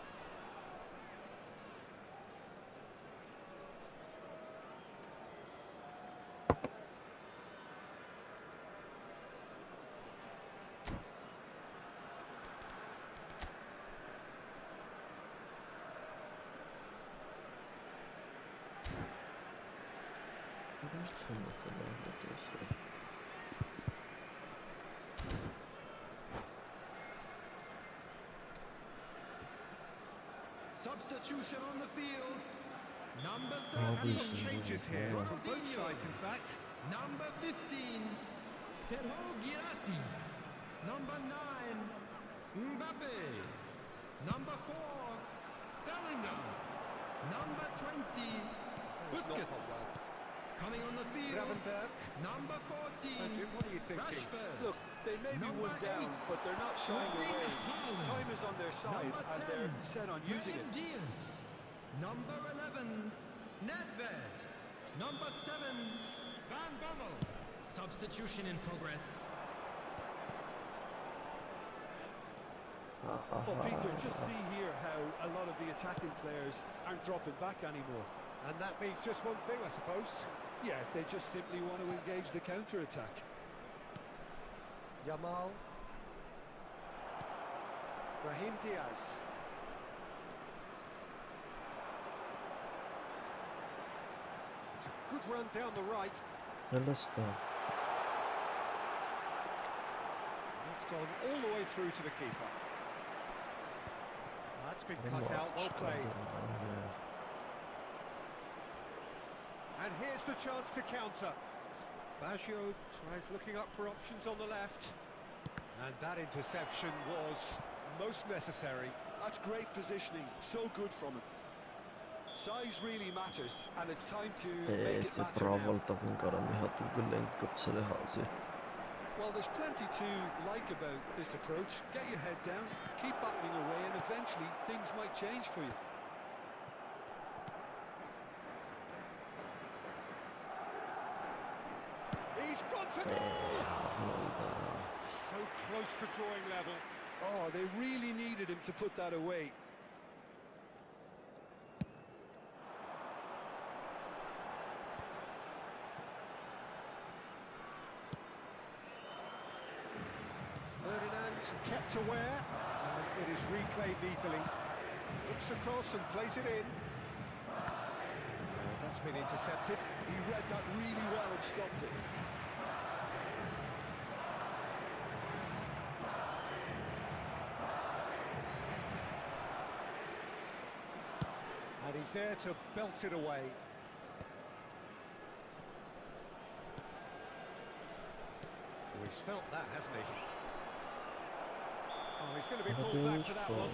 Substitution on the field. Number Abi, 13. şimdi Changes bu here var. for both sides, in fact. Number 15. Pedro Girassi. Number 9. Mbappe. Number 4. Bellingham. Number 20. Busquets. Coming on the field. Gravenberg. Number 14. Cedric, what are you thinking? Rashford. Look, they may be Number one down, 8. but they're not shying away. Haaland. Time is on their side, Number and 10. they're set on using it. Brahim Diaz. Number 11. Nedved. Number 7. Van Bommel. Substitution in progress. Well, Peter, just see here how a lot of the attacking players aren't dropping back anymore. And that means just one thing, I suppose. Yeah, they just simply want to engage the counter-attack. Yamal. Brahim Diaz. It's a good run down the right. Let's go. It's gone all the way through to the keeper. That's been cut out, well played. And here's the chance to counter. Baggio tries looking up for options on the left. And that interception was most necessary. That's great positioning, so good from him. Size really matters, and it's time to make it Էսը matter now. պրավալտավն կարա մի հատ ու գլենք կպցել է հազիր։ Well, there's plenty to like about this approach. Get your head down, keep battling away, and eventually things might change for you. He's gone for goal! So close to drawing level. Oh, they really needed him to put that away. Ferdinand kept aware, and it is reclaimed easily. Looks across and plays it in. That's been intercepted. He read that really well and stopped it. And he's there to belt it away. Oh, he's felt that, hasn't he? Oh, he's going to be pulled back for that one.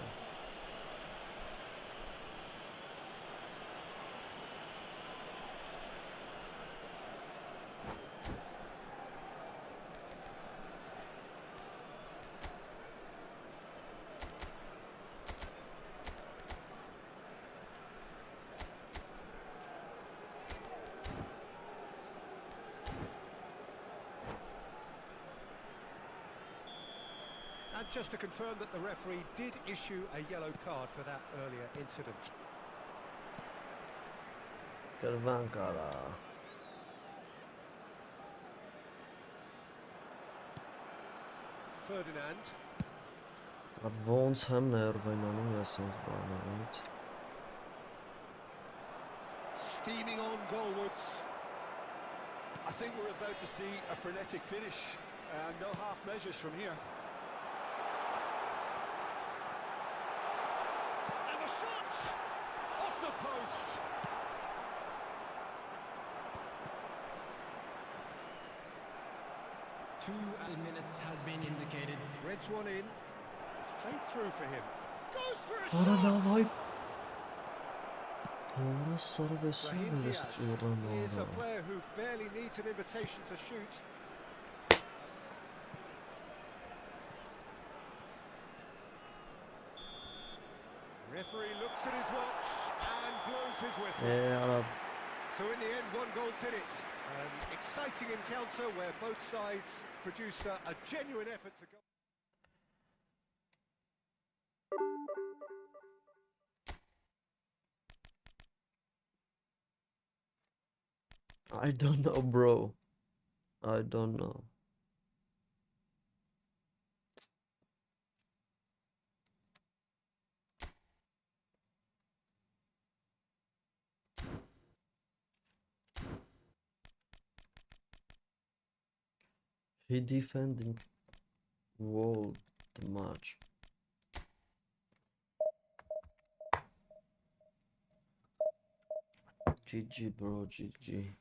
And just to confirm that the referee did issue a yellow card for that earlier incident. Կրվան կարա։ Ferdinand. Ոնց եմ ներվայնանում ես ինձ բանալից։ Steaming on goalwards. I think we're about to see a frenetic finish, and no half measures from here. And the shot! Off the post! Two added minutes has been indicated. Threads one in. It's played through for him. Goes for a Արա shot! լավ այ։ Որը սարվես Brahim ես Diaz ծուրան is a արա։ player who barely needs an invitation to shoot. Referee looks at his watch and blows his whistle. Արա So in the end, one goal did it. An exciting encounter where both sides produced a genuine effort to go. I don't know, bro. I don't know. He defending wall the match. GG bro, GG.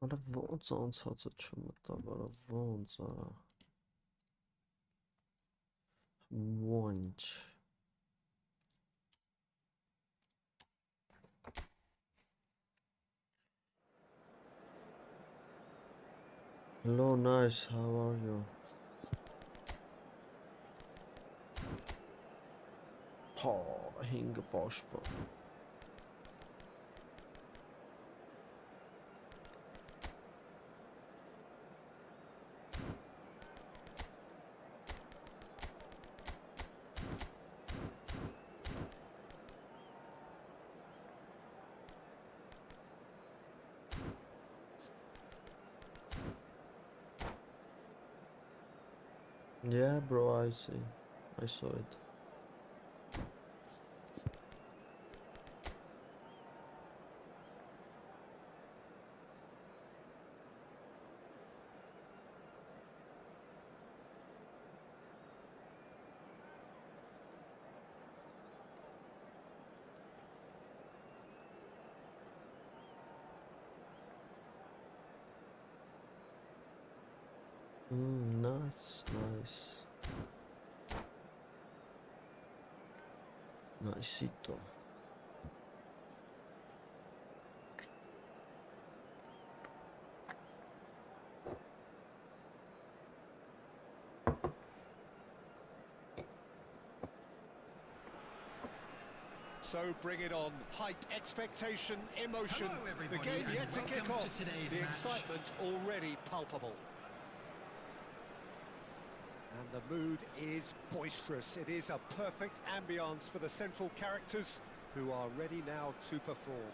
Արա ոնց անցածը չմտա, արա ոնց արա։ Ոնց։ Hello, nice, how are you? Հա, 5 պաշտպան։ Yeah, bro, I see. I saw it. Nice, nice. Nicito. So bring it on. Hype, expectation, emotion. Hello, The everybody, game and yet to kick welcome off. to today's The match. excitement already palpable. And the mood is boisterous. It is a perfect ambience for the central characters who are ready now to perform.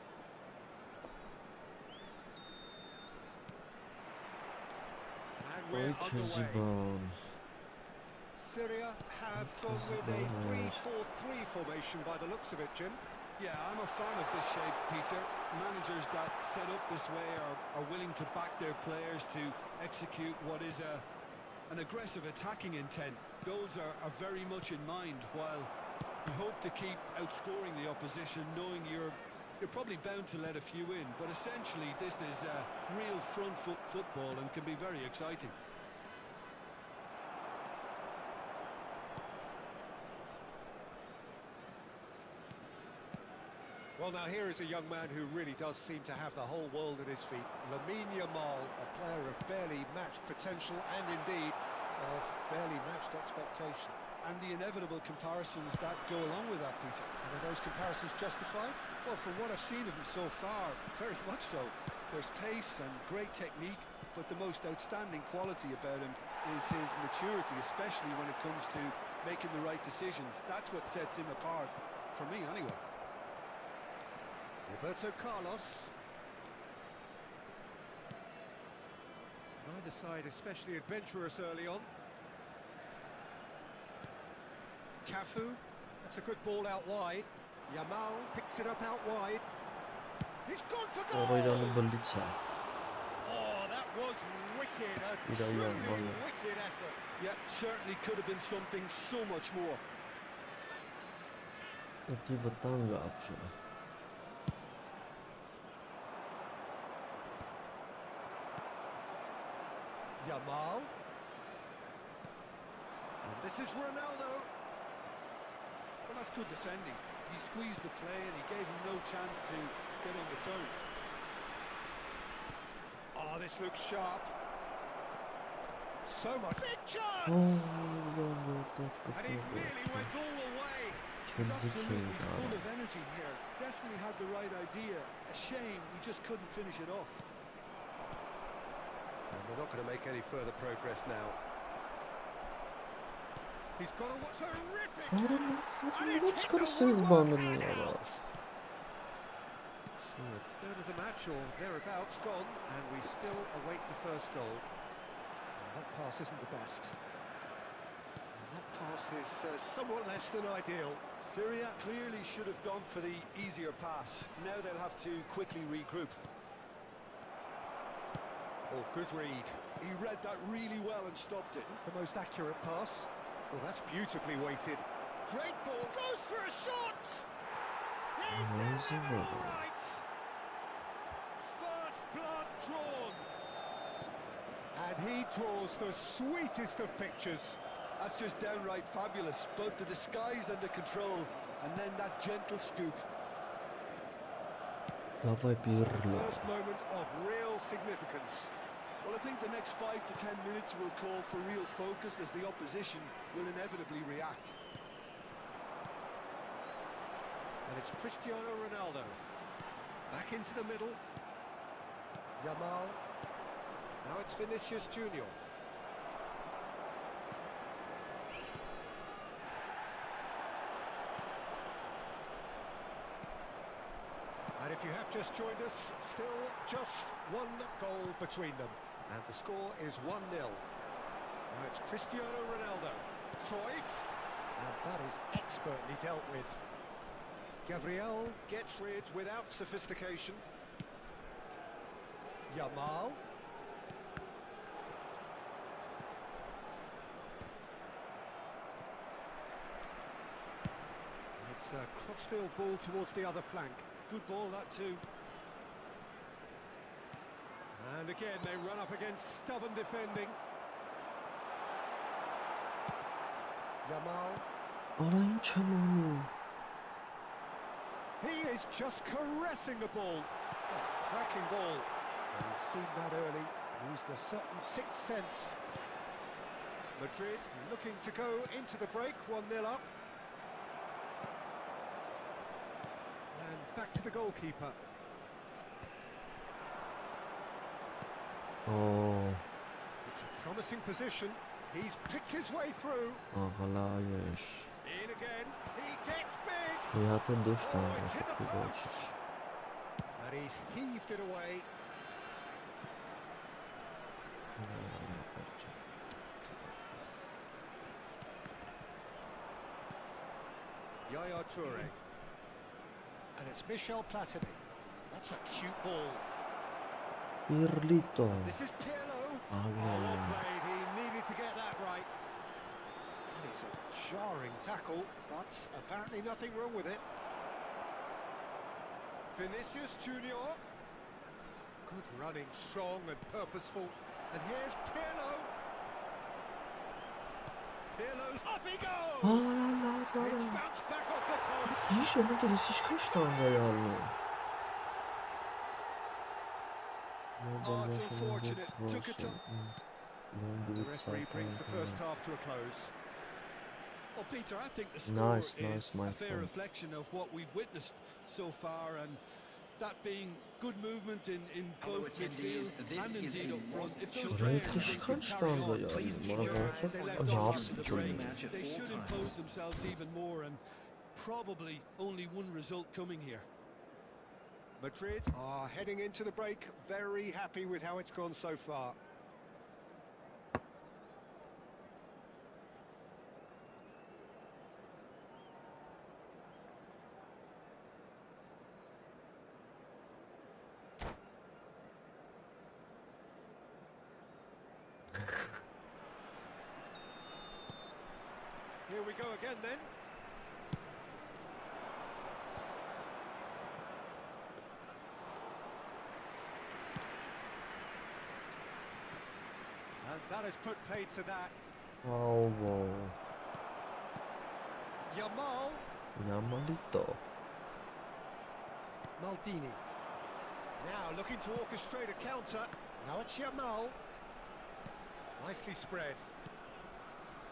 And we're underway. Syria have gone with a 3-4-3 formation by the looks of it, Jim. Yeah, I'm a fan of this shape, Peter. Managers that set up this way are willing to back their players to execute what is an aggressive attacking intent. Goals are very much in mind, while you hope to keep outscoring the opposition, knowing you're probably bound to let a few in. But essentially, this is real front foot football and can be very exciting. Well, now here is a young man who really does seem to have the whole world at his feet. Lamine Yamal, a player of barely matched potential and indeed of barely matched expectation. And the inevitable comparisons that go along with that, Peter. And are those comparisons justified? Well, from what I've seen of him so far, very much so. There's pace and great technique, but the most outstanding quality about him is his maturity, especially when it comes to making the right decisions. That's what sets him apart, for me anyway. Roberto Carlos. Neither side especially adventurous early on. Cafu, that's a good ball out wide. Yamal picks it up out wide. He's gone for goal! Օրայրանը բլից է։ Oh, that was wicked. A truly wicked effort. Yeah, certainly could have been something so much more. Эти ватанга вообще. Yamal. And this is Ronaldo. Well, that's good defending. He squeezed the play and he gave him no chance to get on the turn. Oh, this looks sharp. So much. Big chance! And he nearly went all the way. He's absolutely full of energy here. Definitely had the right idea. A shame he just couldn't finish it off. And they're not going to make any further progress now. He's got a terrific. What's got to say is banding? So a third of the match or thereabouts gone, and we still await the first goal. And that pass isn't the best. And that pass is somewhat less than ideal. Syria clearly should have gone for the easier pass. Now they'll have to quickly regroup. Oh, good read. He read that really well and stopped it. The most accurate pass. Well, that's beautifully weighted. Great ball. Goes for a shot! He's delivered all right! First blood drawn. And he draws the sweetest of pictures. That's just downright fabulous. Both the disguise and the control, and then that gentle scoop. Давай Пирло. First moment of real significance. Well, I think the next 5 to 10 minutes will call for real focus as the opposition will inevitably react. And it's Cristiano Ronaldo. Back into the middle. Yamal. Now it's Vinicius Junior. And if you have just joined us, still just one goal between them. And the score is 1-0. Now it's Cristiano Ronaldo. Cruyff. And that is expertly dealt with. Gabriel gets rid without sophistication. Yamal. It's a crossfield ball towards the other flank. Good ball, that too. And again, they run up against stubborn defending. Yamal. Arayın çamanı. He is just caressing the ball. A cracking ball. And he's seen that early. Used a certain sixth sense. Madrid looking to go into the break, 1-0 up. And back to the goalkeeper. Oh. It's a promising position. He's picked his way through. Ağlayış. In again. He gets big. Hayatın duş Oh, tanrısı it's hit the bir post. bolçiç. And he's heaved it away. Yaya Toure. And it's Michel Platini. That's a cute ball. Pirlito. This is Pirlo. Ağlayın. Played. He needed to get that right. That is a jarring tackle, but apparently nothing wrong with it. Vinicius Junior. Good running, strong and purposeful. And here's Pirlo. Pirlo's up he goes. It's bounced back off the post. Dziś ona kiedyś kaç tane yani? Oh, it's unfortunate. Took a time. And the referee brings the first half to a close. Well, Peter, I think the score is my a fair friend. reflection of what we've witnessed so far, and that being good movement in both midfield and indeed up front. If those players Kiedyś can kaç carry tane on yani? they Bana left baksana. Ne off after yapsın the ki break, oyuncu? they should impose themselves even more, and probably only one result coming here. Madrid are heading into the break, very happy with how it's gone so far. Here we go again then. And that has put paid to that. Oh, wow. Yamal. Yamalito. Maldini. Now looking to orchestrate a counter. Now it's Yamal. Nicely spread.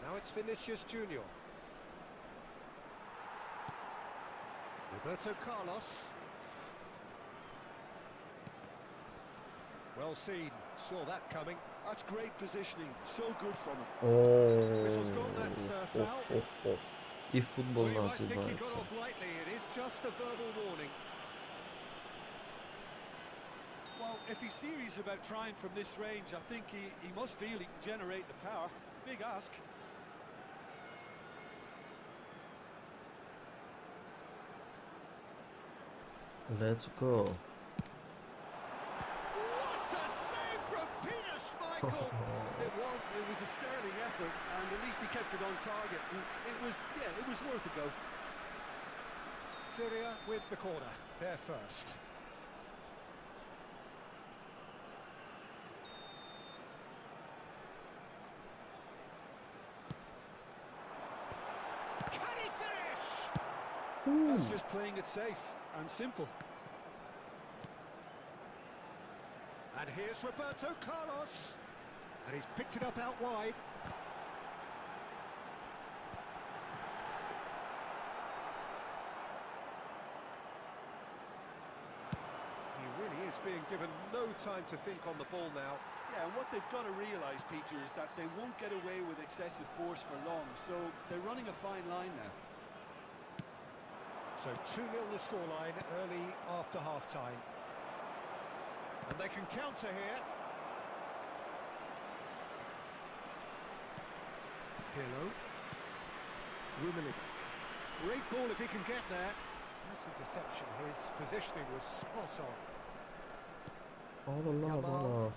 Now it's Vinicius Junior. Roberto Carlos. Well seen. Saw that coming. That's great positioning. So good from him. Oh. Whistle's gone, that's foul. eFootball Well, you might think he называется. got off lightly. It is just a verbal warning. Well, if he's serious about trying from this range, I think he must feel he can generate the power. Big ask. Let's go. What a save from Peter Schmeichel! It was a sterling effort, and at least he kept it on target. It was worth a go. Syria with the corner. There first. Can he finish? That's just playing it safe and simple. And here's Roberto Carlos. And he's picked it up out wide. He really is being given no time to think on the ball now. Yeah, and what they've got to realise, Peter, is that they won't get away with excessive force for long, so they're running a fine line now. So 2-0 the scoreline early after half-time. And they can counter here. Pirlo. Rummenigge. Great ball if he can get there. Nice interception. His positioning was spot on. Allah, Allah.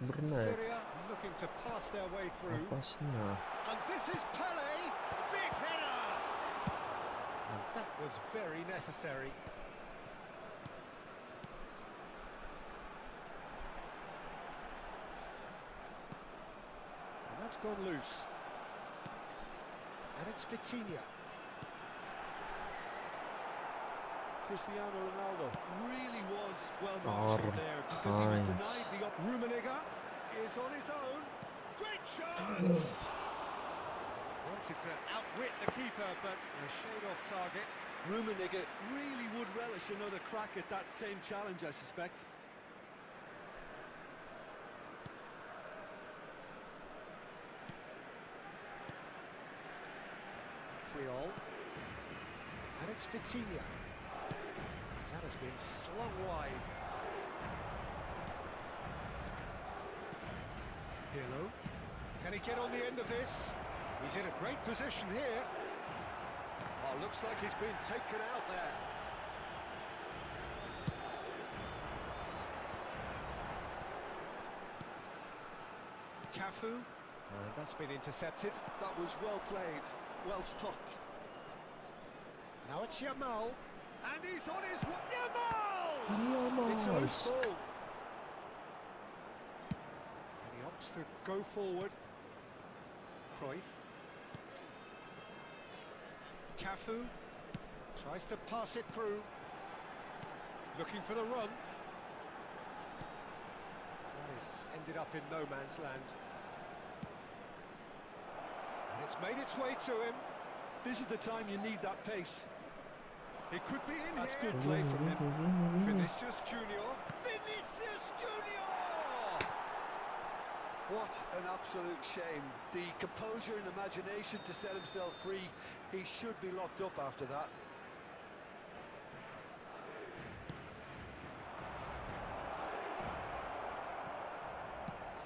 Brnek. Syria looking to pass their way through. Опасно. And this is Pele. Big header. And that was very necessary. And that's gone loose. And it's Vitinha. Cristiano Ronaldo really was well marshalled there because he was denied the Rummenigge is on his own. Great chance! Wanted to outwit the keeper, but a shade off target. Rummenigge really would relish another crack at that same challenge, I suspect. Triol. And it's Vitinha. That has been slung wide. Pirlo. Can he get on the end of this? He's in a great position here. Oh, looks like he's been taken out there. Cafu. That's been intercepted. That was well played, well stopped. Now it's Yamal. And he's on his way. Yamal! It's a loose ball. And he opts to go forward. Cruyff. Cafu tries to pass it through. Looking for the run. That has ended up in no man's land. And it's made its way to him. This is the time you need that pace. It could be in That's here. good play from him. Vinicius Junior. Vinicius Junior! What an absolute shame. The composure and imagination to set himself free. He should be locked up after that.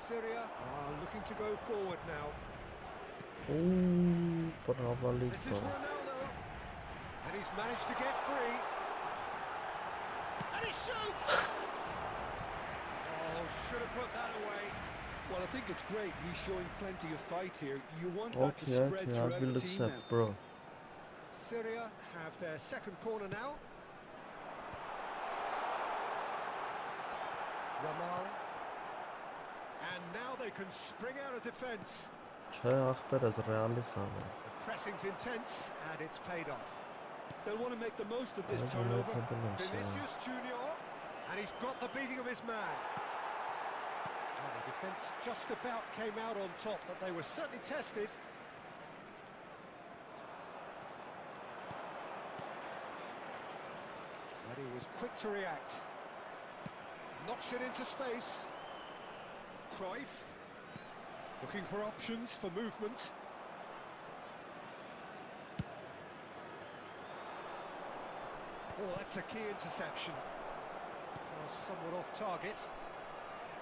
Syria are looking to go forward now. This Провалito. is Ronaldo. And he's managed to get free. And he shoots! Oh, should have put that away. Well, I think it's great. He's showing plenty of fight here. You want that to Okay, spread okay, I throughout will the team accept, now. bro. Syria have their second corner now. Ramal. And now they can spring out of defence. Չէ, ախպերս ռեալի ֆան է։ The pressing's intense and it's paid off. They'll want to make the most of this Այո, turnover. դա դնում է։ Vinicius Junior, and he's got the beating of his man. Well, the defence just about came out on top, but they were certainly tested. And he was quick to react. Knocks it into space. Cruyff, looking for options for movement. Oh, that's a key interception. Pass somewhat off target.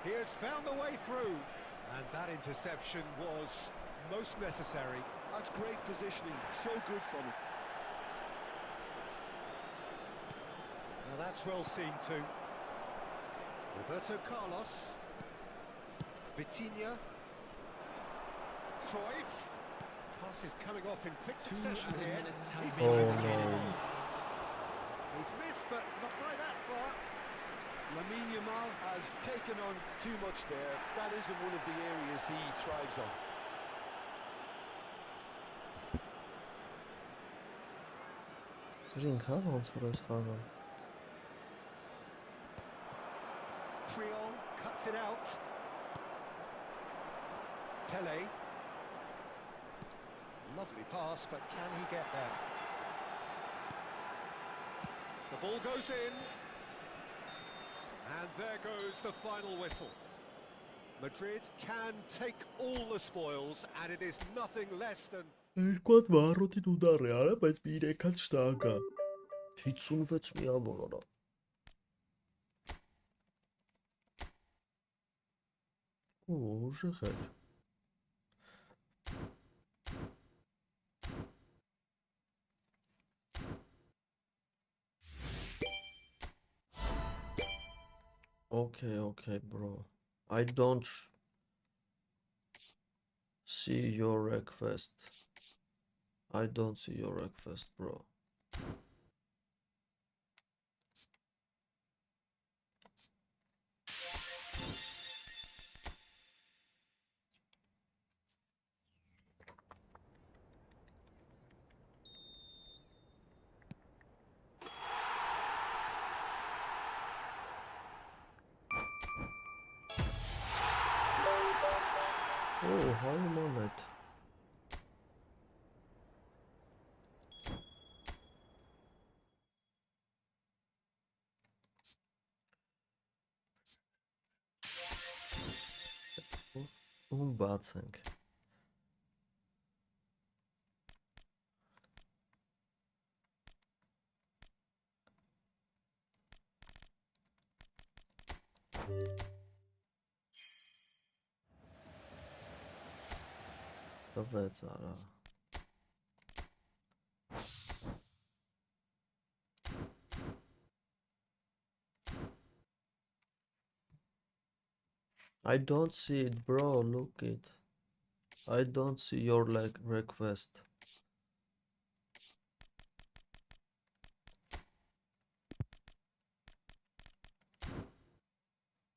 He has found the way through. And that interception was most necessary. That's great positioning. So good from him. Now that's well seen too. Roberto Carlos. Vitinha. Cruyff. Pass is coming off in quick succession here. He's Oh, going for no. the ball. He's missed, but not by that far. Lamine Yamal has taken on too much there. That isn't one of the areas he thrives on. Դրինք հա ոնց որ ես խաղում։ Triol cuts it out. Pele. Lovely pass, but can he get there? The ball goes in. And there goes the final whistle. Madrid can take all the spoils, and it is nothing less than... Երկու հատ վառոդին ուդար է արա, բայց մի 3 հատ շտագա։ 56 միավոր արա։ Ուժեղ էր։ Okay, okay, bro. I don't see your request. I don't see your request, bro. Oh, how am I on it? Բացենք։ Տվեց արա։ I don't see it, bro. Look it. I don't see your request.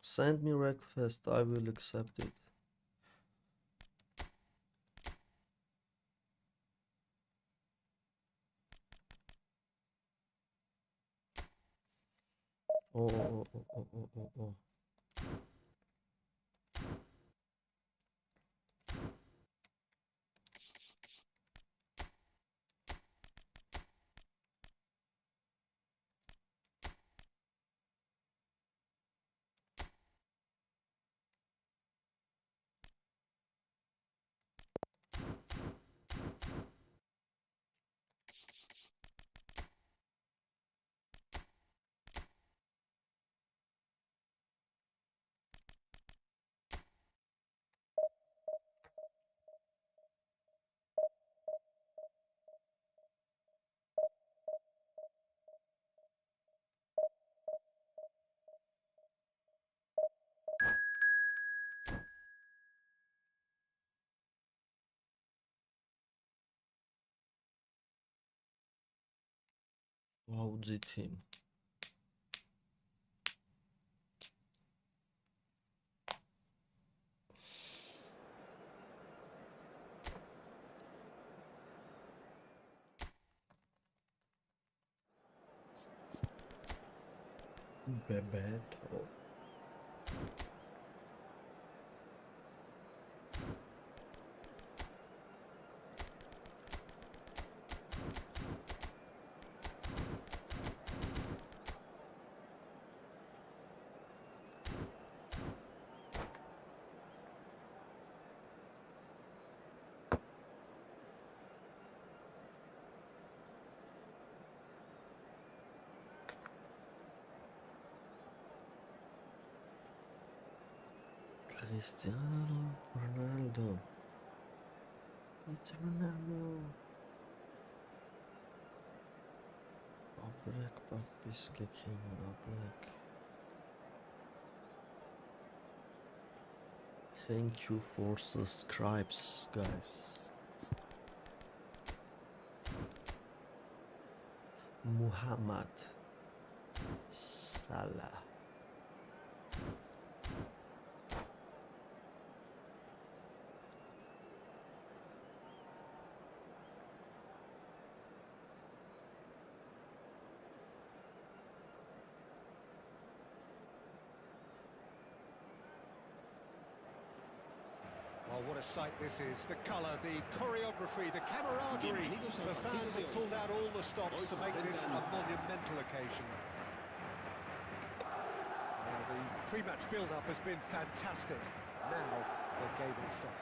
Send me request. I will accept it. Oh. Saudi team. Bebeto. Cristiano Ronaldo. It's Ronaldo. Abrek подписки кинь, Abrek. Thank you for subscribes, guys. Muhammad Salah. Oh, what a sight this is. The colour, the choreography, the camaraderie. The fans have pulled out all the stops to make this a monumental occasion. Well, the pre-match build-up has been fantastic. Now, the game itself.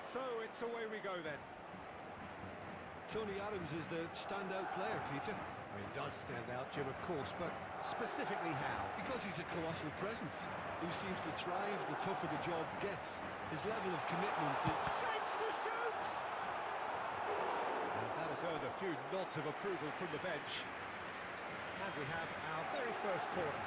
So, it's away we go then. Tony Adams is the standout player, Peter. He does stand out, Jim, of course, but specifically how? Because he's a colossal presence who seems to thrive the tougher the job gets. His level of commitment, it's... Shapes to shoot! And that has earned a few nods of approval from the bench. And we have our very first corner.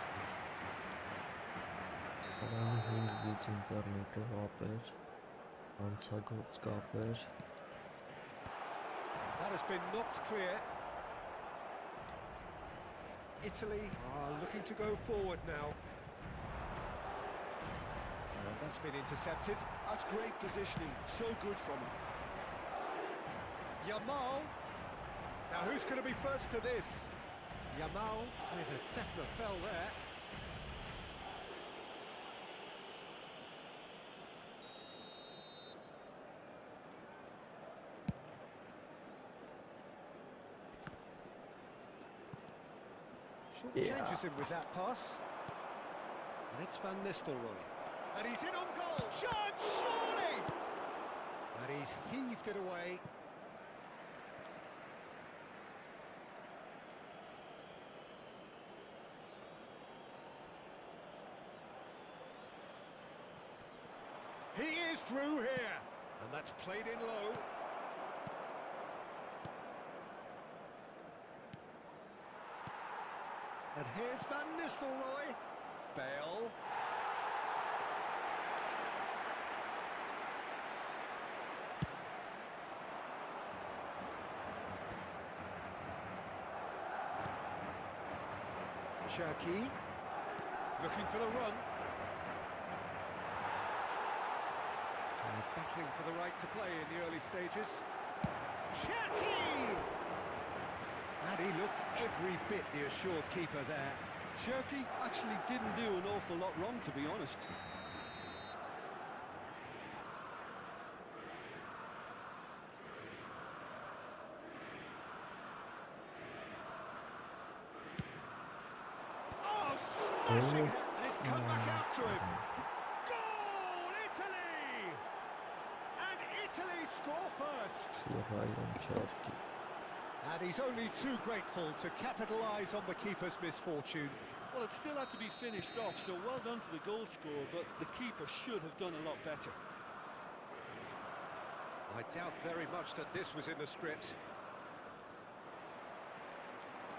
That has been knocked clear. Italy are looking to go forward now. And that's been intercepted. That's great positioning, so good from him. Yamal. Now who's going to be first to this? Yamal with a definite fell there. Changes him with that pass. And it's Van Nistelrooy. And he's in on goal. Shot, surely! And he's heaved it away. He is through here. And that's played in low. And here's Van Nistelrooy. Bale. Cherki. Looking for the run. And battling for the right to play in the early stages. Cherki! And he looked every bit the assured keeper there. Cherki actually didn't do an awful lot wrong, to be honest. Oh, smashing it! And it's come back out to him. Goal, Italy! And Italy score first. And he's only too grateful to capitalise on the keeper's misfortune. Well, it still had to be finished off, so well done to the goal scorer, but the keeper should have done a lot better. I doubt very much that this was in the script.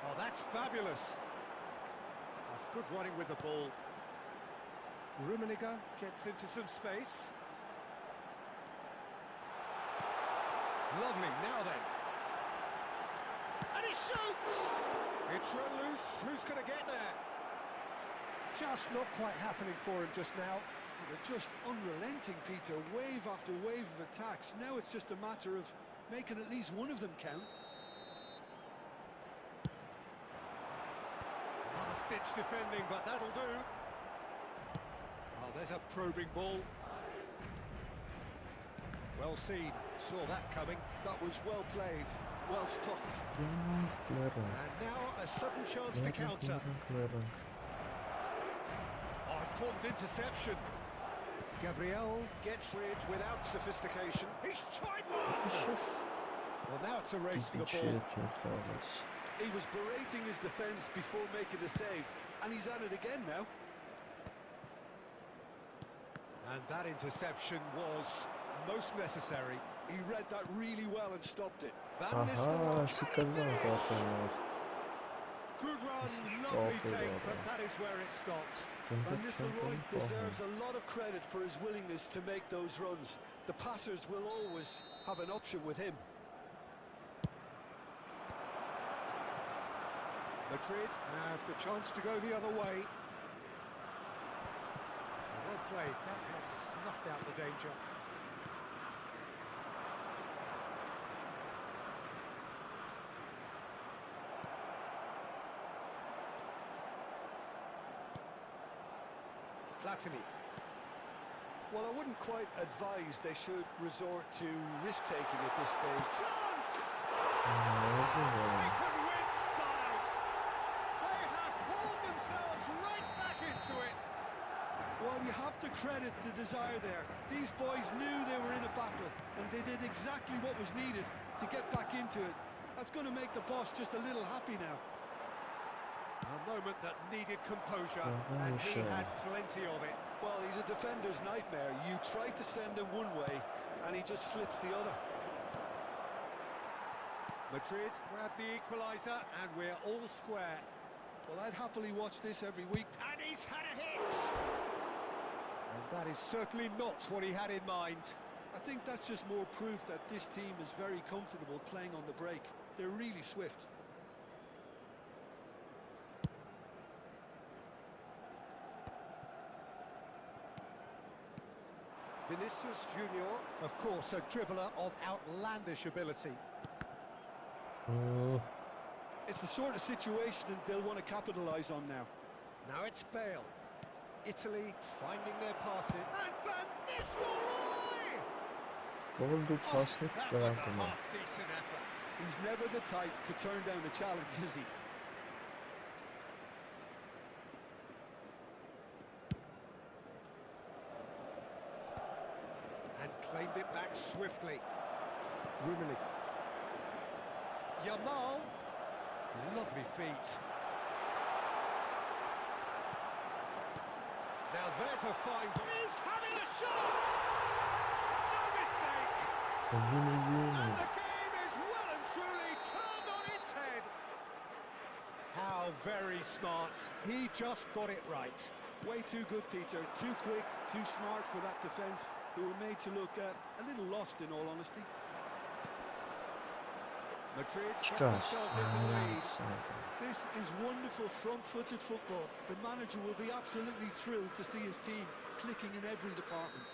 Oh, that's fabulous. That's good running with the ball. Rummenigge gets into some space. Lovely, now then. And he shoots! It's run loose. Who's going to get there? Just not quite happening for him just now. They're just unrelenting, Peter. Wave after wave of attacks. Now it's just a matter of making at least one of them count. Last-ditch defending, but that'll do. Oh, there's a probing ball. Well seen. Saw that coming. That was well played. Well stopped. And now a sudden chance to counter. Oh, important interception. Gabriel gets rid without sophistication. He's tried one! Well, now it's a race for the ball. He was berating his defence before making the save, and he's at it again now. And that interception was most necessary. He read that really well and stopped it. Van Nistelrooy. Good run, lovely take, but that is where it stopped. Van Nistelrooy deserves a lot of credit for his willingness to make those runs. The passers will always have an option with him. Madrid have the chance to go the other way. Well played, that has snuffed out the danger. Platini. Well, I wouldn't quite advise they should resort to risk-taking at this stage. Chance! Second win style! They have hauled themselves right back into it! Well, you have to credit the desire there. These boys knew they were in a battle, and they did exactly what was needed to get back into it. That's going to make the boss just a little happy now. A moment that needed composure, and he had plenty of it. Well, he's a defender's nightmare. You try to send him one way, and he just slips the other. Madrid grab the equaliser, and we're all square. Well, I'd happily watch this every week. And he's had a hit! And that is certainly not what he had in mind. I think that's just more proof that this team is very comfortable playing on the break. They're really swift. Vinicius Junior, of course, a dribbler of outlandish ability. It's the sort of situation they'll want to capitalise on now. Now it's Bale. Italy finding their passes. And Van Nistelrooy! That was a half-decent effort. He's never the type to turn down a challenge, is he? And claimed it back swiftly. Rummenigge. Yamal. Lovely feet. Now there's a fine ball. He's having a shot! No mistake! And the game is well and truly turned on its head. How very smart. He just got it right. Way too good, Peter. Too quick, too smart for that defence, who were made to look a little lost, in all honesty. Madrid get themselves into the lead. This is wonderful front-footed football. The manager will be absolutely thrilled to see his team clicking in every department.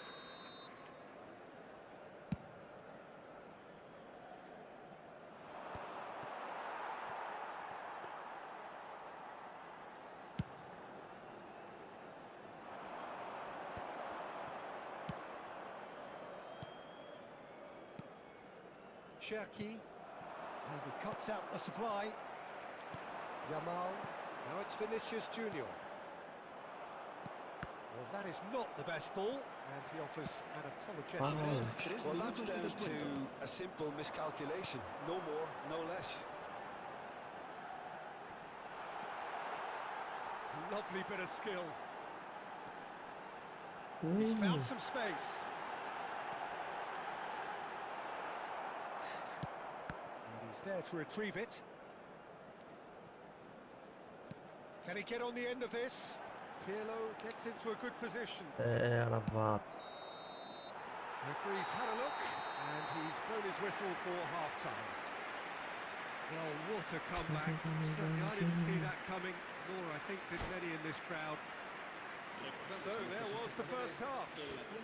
Cherki, and he cuts out the supply. Yamal, now it's Vinicius Junior. Well, that is not the best ball, and he offers an apologetic. Well, that's down to a simple miscalculation. No more, no less. Lovely bit of skill. He's found some space. And he's there to retrieve it. Can he get on the end of this? Pirlo gets into a good position. Referee's had a look, and he's blown his whistle for half-time. Well, what a comeback. Certainly I didn't see that coming, nor I think did many in this crowd. So there was the first half.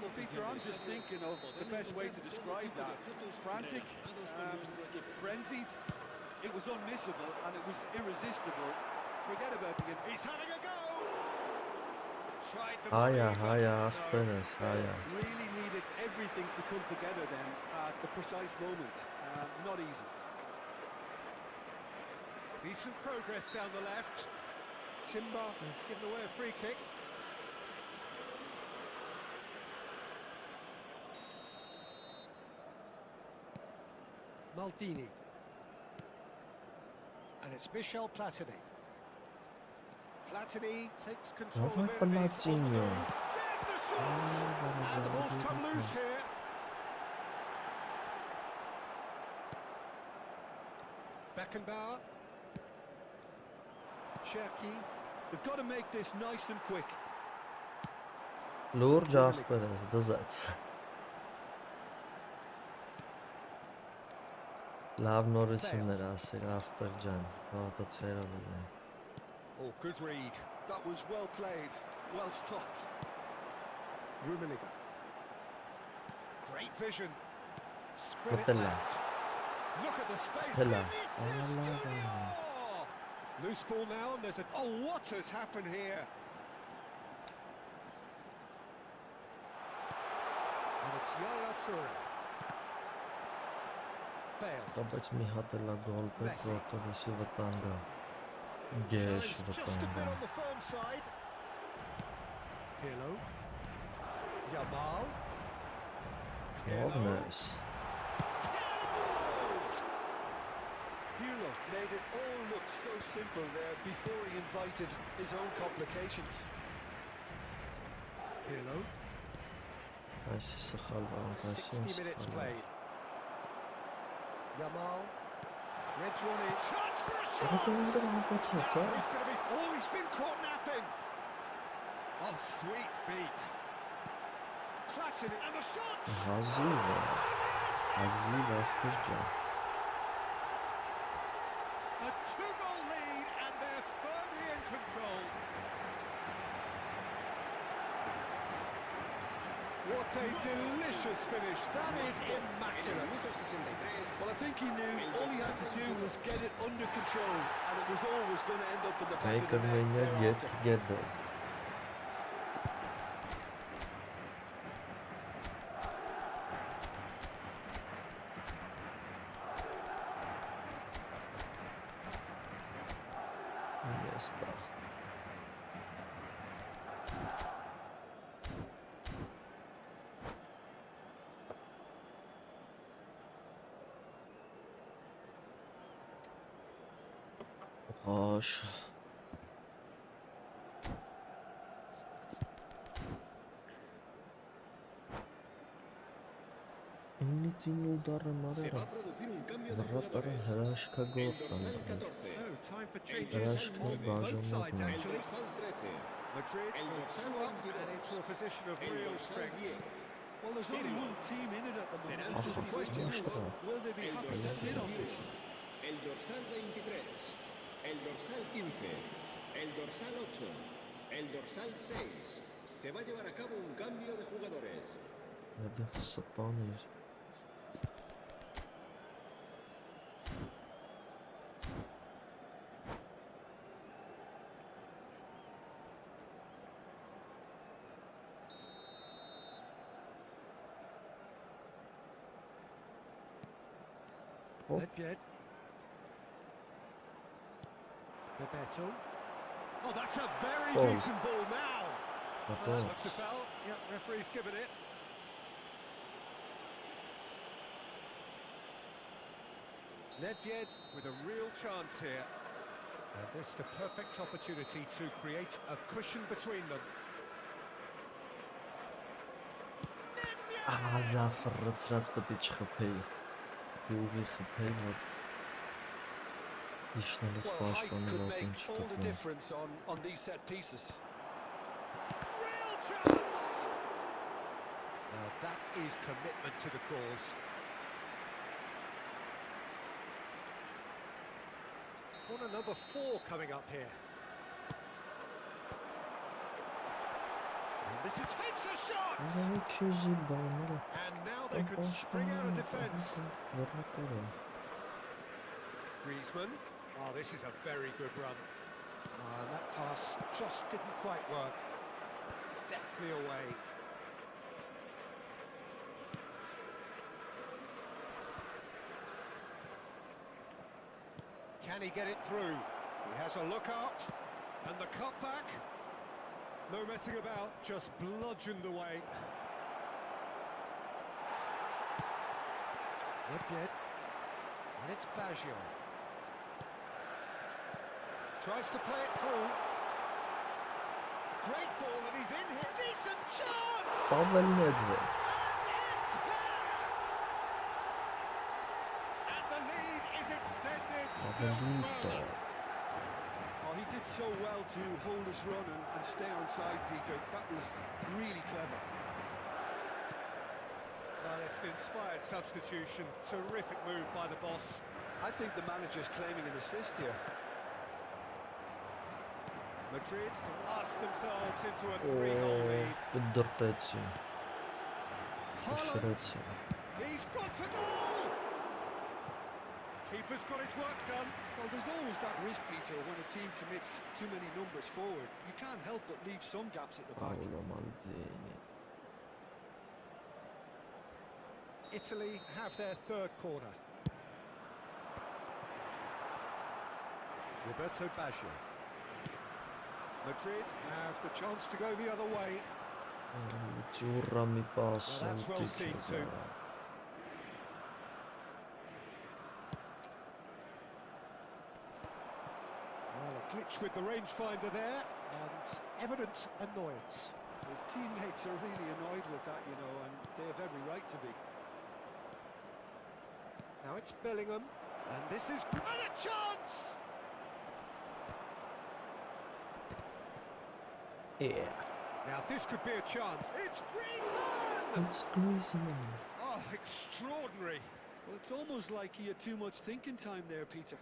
Well, Peter, I'm just thinking of the best way to describe that. Frantic, frenzied. It was unmissable and it was irresistible. Forget about the... He's having a go! Tried the Հայա, volley, but հայա, no. ախպերս, հայա։ Really needed everything to come together then at the precise moment. Not easy. Decent progress down the left. Timber has given away a free kick. Maldini. And it's Michel Platini. Platini takes control of it. and he's on the Platini. move. There's the shot! And the ball's come loose here. Beckenbauer. Cherki. They've got to make this nice and quick. Լուրջ ախպերս, դզած։ Լավ նորություններ ասիր, ախպեր ջան, վաղտդ խերով ուզեն։ Oh, good read. That was well played, well stopped. Rummenigge. Great vision. Spread it Hoppella. left. Look at the space. Hoppella. Vinicius Allah. Junior! Loose ball now, and there's a... Oh, what has happened here? And it's Yaya Toure. Bale. Բայց մի հատ էլա գոլ պետք որտովեսի վտանգա։ Գեշ Challenged just a bit վտանգա։ on the firm side. Pirlo. Yamal. Ովն ես։ Pirlo made it all look so simple there before he invited his own complications. Pirlo. Այսի սխալ բան, 60 minutes played. Yamal. Threads one in. Chance for a shot! Ահա հապոթած, հա։ He's going to be... Oh, he's been caught napping. Oh, sweet feet. Platini and the shot! Հազիվ է, հազիվ ախպեր ջան։ A two-goal lead and they're firmly in control. What a delicious finish. That is immaculate. Well, I think he knew all he had to do was get it under control, and it was always going to end up in the back of the Baker net Mania get thereafter. together. Yes, da. Gosh. Իննիցին ուդարը Se մարերը, va a producir un cambio de վրատարը jugadores. հրաշքա El գործան, dorsal 14. So, time for El changes. Hրաշքա dorsal 9. Both sides, բաժանողն El actually. dorsal 13. Madrid El will dorsal two up 22. and into a position of El real dorsal strength. 10. Well, there's only one team in it at the Serán moment. The sustituidos question is, por- will they be El happy to dorsal sit on 21. this? El dorsal 23. El dorsal 15. El dorsal 8. El dorsal 6. Se va a llevar a cabo un cambio de jugadores. Դա սպան էր։ Oh. Nedved. Bebeto. Oh, that's a very Oh. decent ball now. Ապա That looks a foul. Yep, referee's given it. Nedved with a real chance here. And this is the perfect opportunity to create a cushion between them. Արա ֆրծրած պետք է չխփեի։ Ուղի խփեի, որ իշնելուց Well, height պաշտոնի could ոտին make all the չխփեմ։ difference on these set pieces. Real chance! Now that is commitment to the cause. Corner number 4 coming up here. And this is takes a shot! And now they could spring out of defence. Griezmann. Oh, this is a very good run. And that pass just didn't quite work. Deftly away. Can he get it through? He has a look out. And the cutback. No messing about, just bludgeoned away. Not yet. And it's Baggio. Tries to play it through. Great ball and he's in here. Decent chance! And it's there! And the lead is extended still further. Oh, he did so well to hold his run and stay on side, Peter. That was really clever. Well, it's an inspired substitution. Terrific move by the boss. I think the manager's claiming an assist here. Madrid blast themselves into a 3-goal lead. Haaland, he's got to goal! Keeper's got his work done. Well, there's always that risk, Peter, when a team commits too many numbers forward. You can't help but leave some gaps at the back. Italy have their third corner. Roberto Baggio. Madrid have the chance to go the other way. That's well seen too. Well, a glitch with the rangefinder there, and evident annoyance. His teammates are really annoyed with that, you know, and they have every right to be. Now it's Bellingham, and this is and a chance! Yeah. Now this could be a chance. It's Griezmann! Oh, extraordinary. Well, it's almost like he had too much thinking time there, Peter.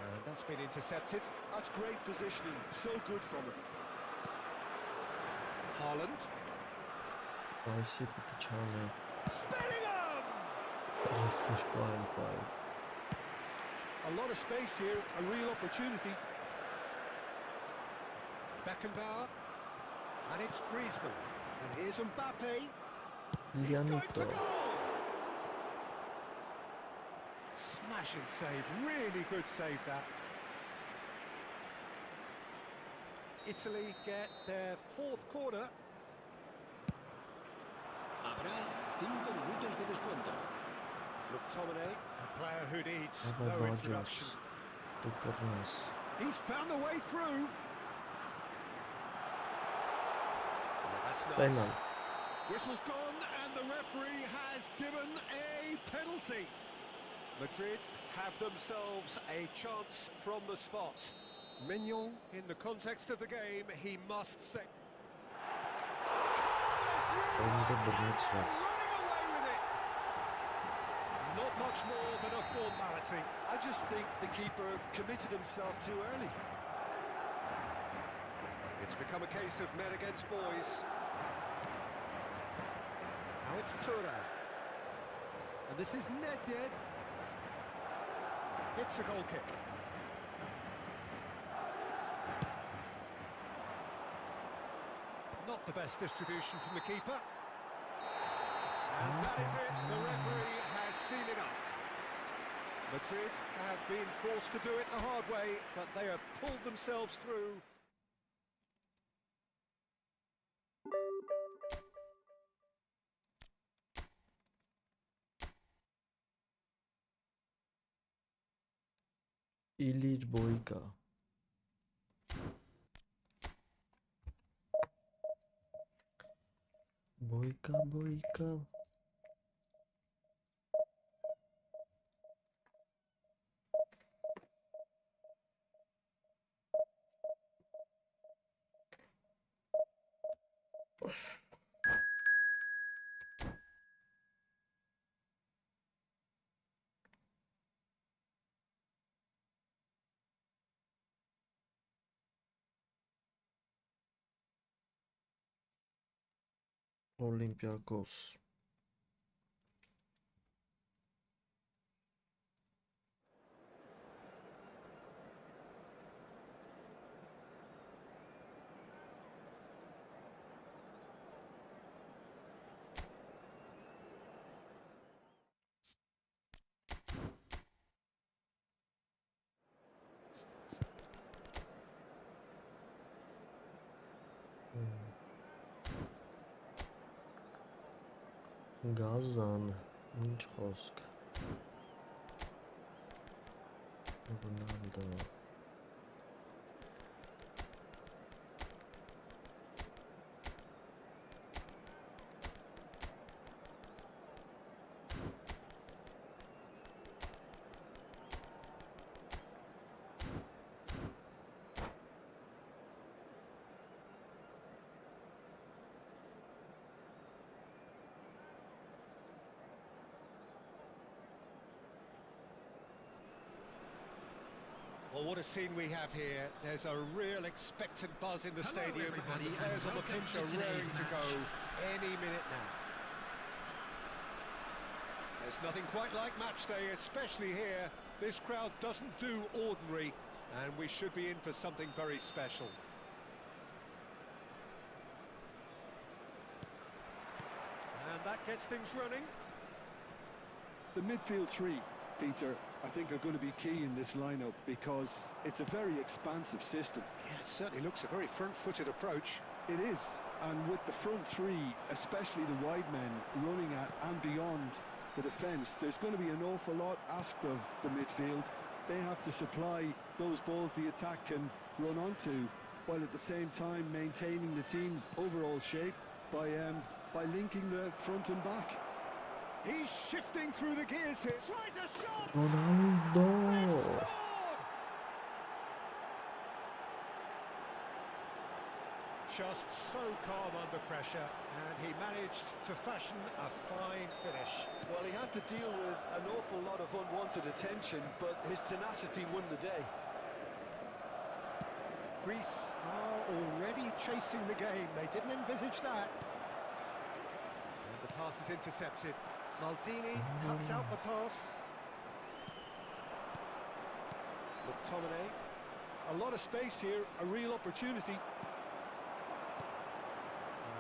And that's been intercepted. That's great positioning. So good from him. Haaland. Bellingham! A lot of space here, a real opportunity. Beckenbauer. And it's Griezmann. And here's Mbappe. He's going for goal! Smashing save, really good save that. Italy get their fourth corner. Habrá 5 minutos de descuento. McTominay, a player who needs no introduction. He's found a way through. Oh, that's nice. Whistle's gone and the referee has given a penalty. Madrid have themselves a chance from the spot. Mignon, in the context of the game, he must say... Running away with it! Not much more than a formality. I just think the keeper committed himself too early. It's become a case of men against boys. Now it's Thuram. And this is Nedved. It's a goal kick. Not the best distribution from the keeper. And that is it. The referee has seen enough. Madrid have been forced to do it the hard way, but they have pulled themselves through. İlir Boyka. Boyka. Olympiakos. Գազան, ինչ խոսք։ Ռոնալդո։ Well, what a scene we have here. There's a real expectant buzz in the stadium, and the players on the pitch are raring to go any minute now. There's nothing quite like match day, especially here. This crowd doesn't do ordinary, and we should be in for something very special. And that gets things running. The midfield three, Peter, I think are going to be key in this lineup because it's a very expansive system. Yeah, it certainly looks a very front-footed approach. It is, and with the front three, especially the wide men, running at and beyond the defence, there's going to be an awful lot asked of the midfield. They have to supply those balls the attack can run onto, while at the same time maintaining the team's overall shape by linking the front and back. He's shifting through the gears here. Tries a shot! Ronaldo. Just so calm under pressure, and he managed to fashion a fine finish. Well, he had to deal with an awful lot of unwanted attention, but his tenacity won the day. Greece are already chasing the game. They didn't envisage that. And the pass is intercepted. Maldini cuts out the pass. McTominay. A lot of space here, a real opportunity.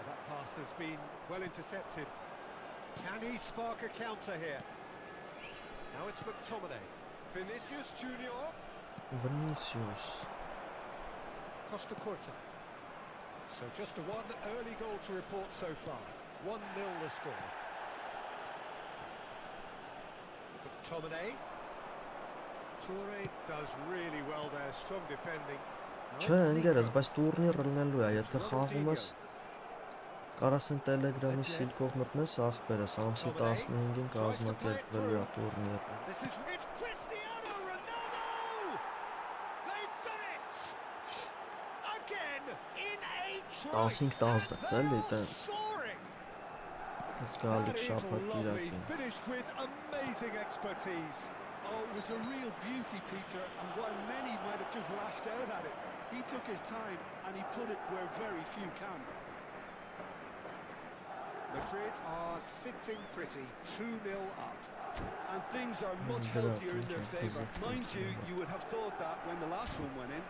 That pass has been well intercepted. Can he spark a counter here? Now it's McTominay. Vinicius Junior. Vinicius. Costa Curta. So just a one early goal to report so far. 1-0 the score. McTominay. Toure does really well there, strong defending. Չէ, ընկերս, բայց տուրնիրը լինելու է, եթե խաղում ես կարաս են Telegram-ի սիլքով մտնես ախպերս, ամսի 15-ին կազմակերպվելու է տուրնիր։ This is it's Cristiano Ronaldo! They've done it! Again in a trice. 15-16 էլի տենց։ Soaring! Զգալի That is շաբաթ lovely, Իրաքին։ finished with amazing expertise. Oh, it was a real beauty, Peter, and while many might have just lashed out at it, he took his time and he put it where very few can. Madrid are sitting pretty, 2-0 up. And things are much healthier in their favour. Mind you, you would have thought that when the last one went in.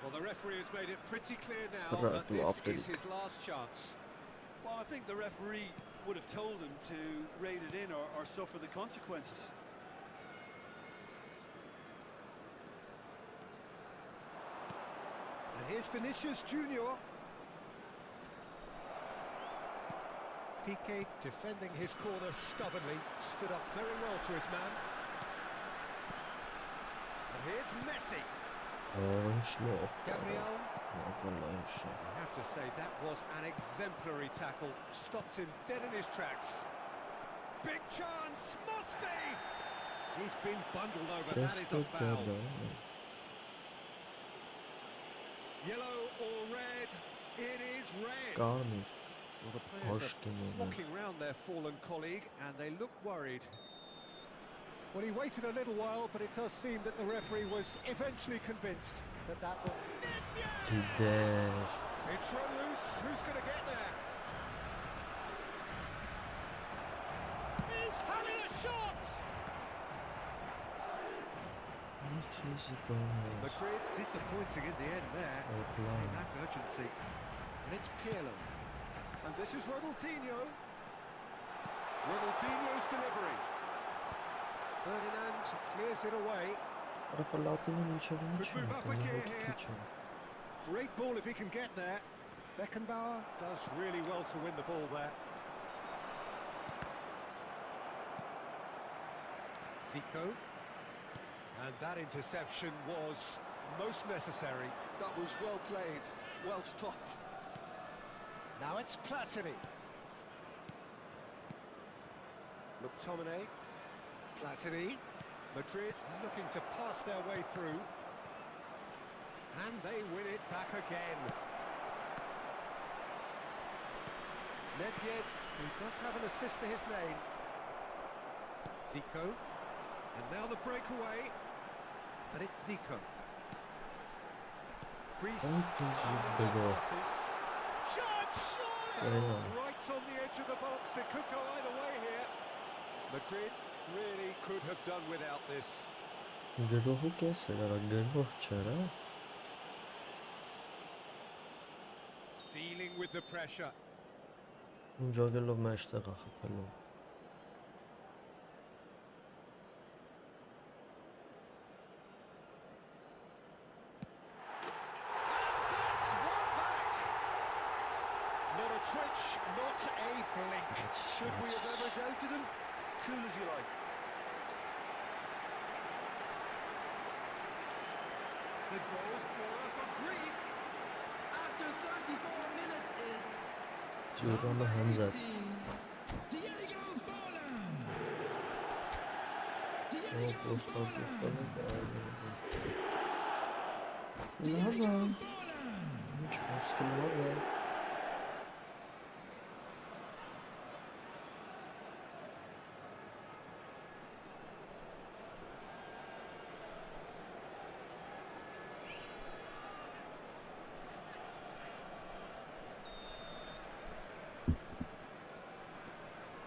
Well, the referee has made it pretty clear now that this is his last chance. Well, I think the referee would have told him to rein it in or suffer the consequences. And here's Vinicius Junior. Piqué defending his corner stubbornly, stood up very well to his man. And here's Messi. Gabriel. I have to say that was an exemplary tackle, stopped him dead in his tracks. Big chance, must be! He's been bundled over. That is a foul. Yellow or red? It is red. Կարմիր, Well, the players Hoşkin are olur. flocking round their fallen colleague, and they look worried. Well, he waited a little while, but it does seem that the referee was eventually convinced that that will... gider. It's run loose. Who's going to get there? He's having a shot! Herkesi bana. Madrid disappointing in the end there. Orlan. They lack urgency. And it's Pirlo. And this is Ronaldinho. Ronaldinho's delivery. Ferdinand clears it away. Պալատինը միջավայրի Could չի move up a gear մտնում, here. քիչ է։ Great ball if he can get there. Beckenbauer does really well to win the ball there. Zico. And that interception was most necessary. That was well played, well stopped. Now it's Platini. McTominay. Platini. Madrid looking to pass their way through. And they win it back again. Nedved, who does have an assist to his name. Zico. And now the breakaway. And it's Zico. Greece. Passes. Shot! Right on the edge of the box. It could go either way here. Madrid really could have done without this. Գրողու կես էր, արա գրող չեր, հա։ Dealing with the pressure. Ջոգելով մեջտեղ է խփելու։ Not a twitch, not a blink. Should we have ever doubted him? Cool as you like. The goal scorer for Greece after 34 minutes is Ջուրանը հնձած։ Diego Bola. Ո պոստակը Լավ է։ Ինչ խոսք լավ է։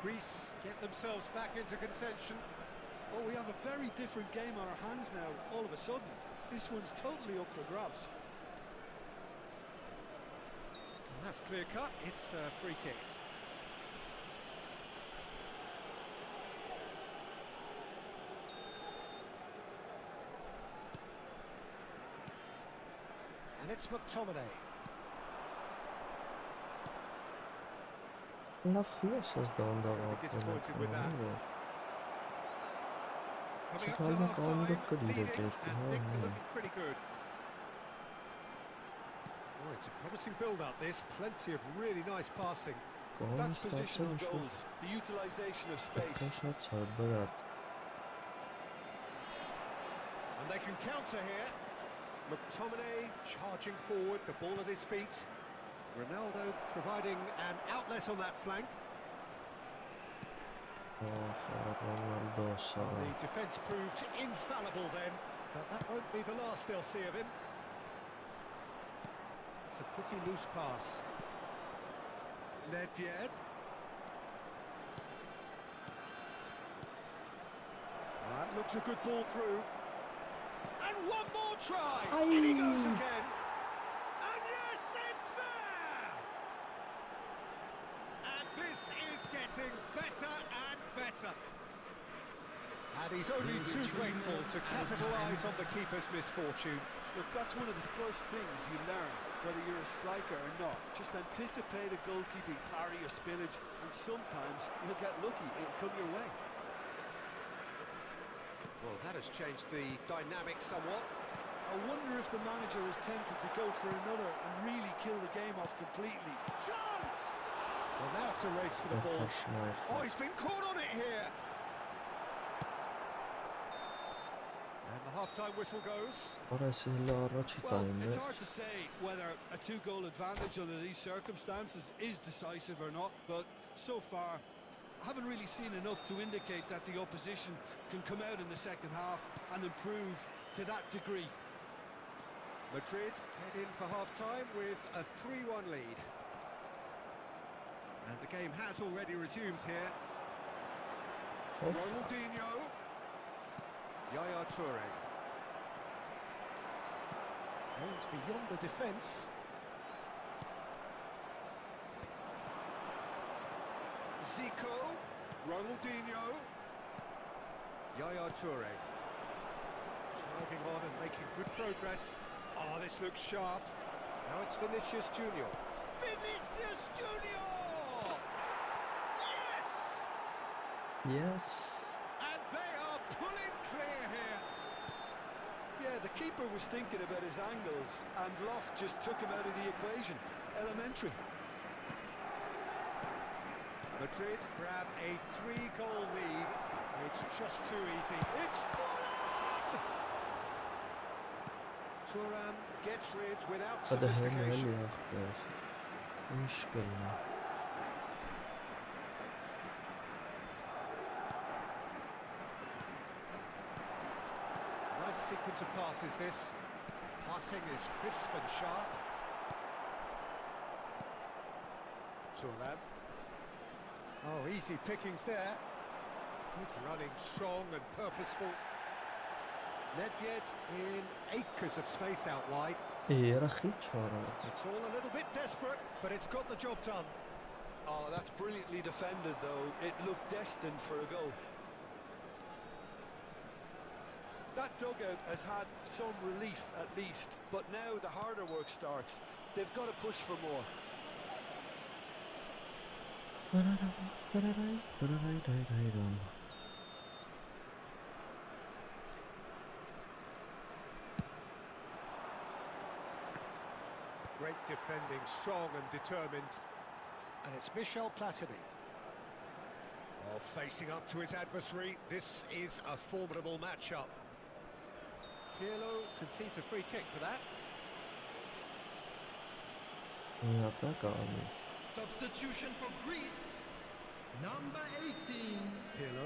Greece get themselves back into contention. Oh, we have a very different game on our hands now, all of a sudden. This one's totally up for grabs. And that's clear cut. It's a free kick. And it's McTominay. Լավ խիասս դանդաղ Disappointed with that. Coming up to Չկալի half-time, կանոնով կդիր leading, է դերկում, and հա։ things are looking pretty good. Oh, it's a promising build-up, this. Plenty of really nice passing. That's Կողմից positional ստացել goals, the utilisation of space. շատ ցար բրատ։ And they can counter here. McTominay charging forward, the ball at his feet. Ronaldo providing an outlet on that flank. Ռոնալդոսը։ The defence proved infallible then, but that won't be the last they'll see of him. It's a pretty loose pass. Nedved. That looks a good ball through. And one more try! In he goes again. And yes, it's there! And this is getting better and better. And he's only too grateful to capitalise on the keeper's misfortune. Look, that's one of the first things you learn, whether you're a striker or not. Just anticipate a goalkeeping parry or spillage, and sometimes you'll get lucky, it'll come your way. Well, that has changed the dynamic somewhat. I wonder if the manager is tempted to go for another and really kill the game off completely. Chance! Well, now it's a race for the ball. Oh, he's been caught on it here. half-time whistle goes. Արես հելը առաջի Well, տայմն it's է։ hard to say whether a two-goal advantage under these circumstances is decisive or not, but so far I haven't really seen enough to indicate that the opposition can come out in the second half and improve to that degree. Madrid head in for half-time with a 3-1 lead. And the game has already resumed here. Oh. Ronaldinho. Yaya Toure. Aims beyond the defence. Zico. Ronaldinho. Yaya Toure. Driving on and making good progress. Oh, this looks sharp. Now it's Vinicius Junior. Vinicius Junior! Yes! Yes. And they are pulling clear here. Yeah, the keeper was thinking about his angles, and Loft just took him out of the equation. Elementary. Madrid grab a 3-goal lead. It's just too easy. It's full on! Thuram gets rid without Hadi hel sophistication. yaxlar. İş qılma. Nice sequence of passes this. Passing is crisp and sharp. Thuram. Oh, easy pickings there. Good running, strong and purposeful. Nedved in acres of space out wide. Երախի չարած։ It's all a little bit desperate, but it's got the job done. Oh, that's brilliantly defended, though. It looked destined for a goal. That dugout has had some relief, at least, but now the harder work starts. They've got to push for more. Great defending, strong and determined. And it's Michel Platini. Oh, facing up to his adversary. This is a formidable matchup. Pirlo concedes a free kick for that. Միապրակ անի։ Substitution for Greece, number 18. Pirlo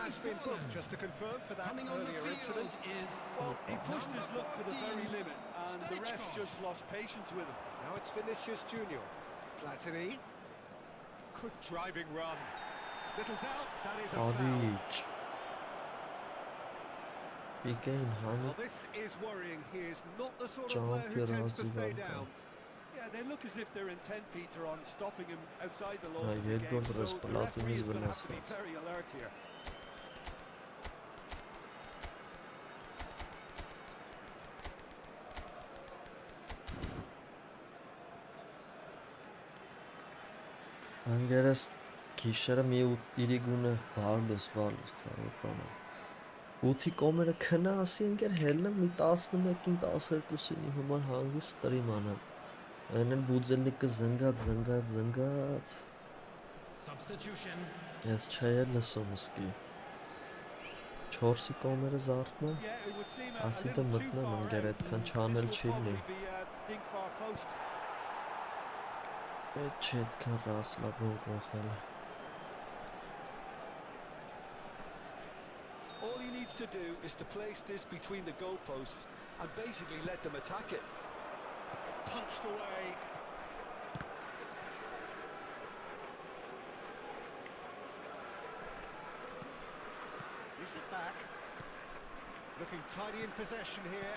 has been booked, just to confirm, for that Coming on the earlier field incident. is Well, he pushed his luck to the very number limit, and the refs just lost patience with him. Now it's Vinicius Junior. Platini. Good driving run. Little doubt, that is a foul. Արիչ։ Պիկեին հանի Well, this is worrying. He is not the sort of player who tends to stay down. Yeah, they look as if they're intent, Peter, on stopping him outside the loss Nah, of the game, երրորդ so the ռեսպալատինից referee is going to have to be վնասված։ very alert here. Անգերս գիշերը մի 8-ը բարլուս ցավոքանա։ 8-ի կոմերը քնասի ընկեր հելնը մի 11-ին 12-ին իմ համար հանգիստ ստրիմ անեմ։ Այն էլ բուձելնիկը զնգած։ substitution. Ես չէի լսում սկի։ 4-ի կոմերը զարթնա։ Yeah, it would seem a Ասի little դե too մտնեմ far ընկեր out, այդքան and չանել this չի will լինի։ probably be a think far post. Պետք չէ այդքան ռասլաբոն կողել։ All he needs to do is to place this between the goalposts and basically let them attack it. Punched away. Gives it back. Looking tidy in possession here.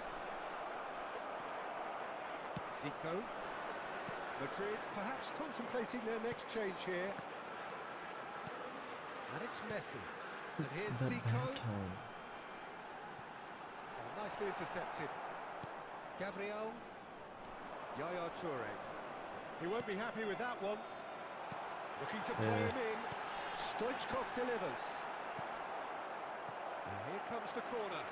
Zico. Madrid perhaps contemplating their next change here. And it's Messi. And It's here's the Zico. bad time. Oh, nicely intercepted. Gabriel. Yaya Toure. He won't be happy with that one. Looking to play Yeah. him in. Stoichkov delivers. And here comes the corner.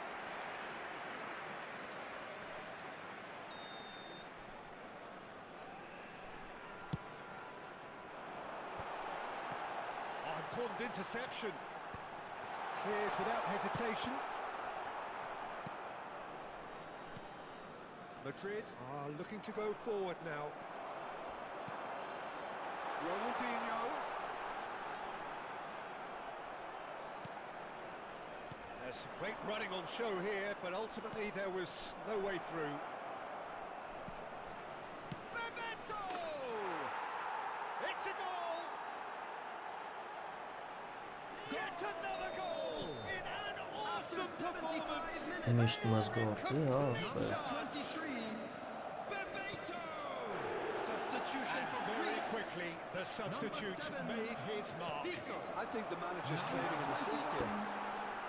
Oh, important interception. Cleared without hesitation. Madrid are looking to go forward now. Ronaldinho. There's some great running on show here, but ultimately there was no way through. Bebeto! It's a goal! Yet another goal in an awesome performance! Միշտ մեզ գործի, հա, Number 23, Bebeto! Substitution And for very Greece. quickly, the substitute made his mark. Zico. I think the manager's claiming an assist here.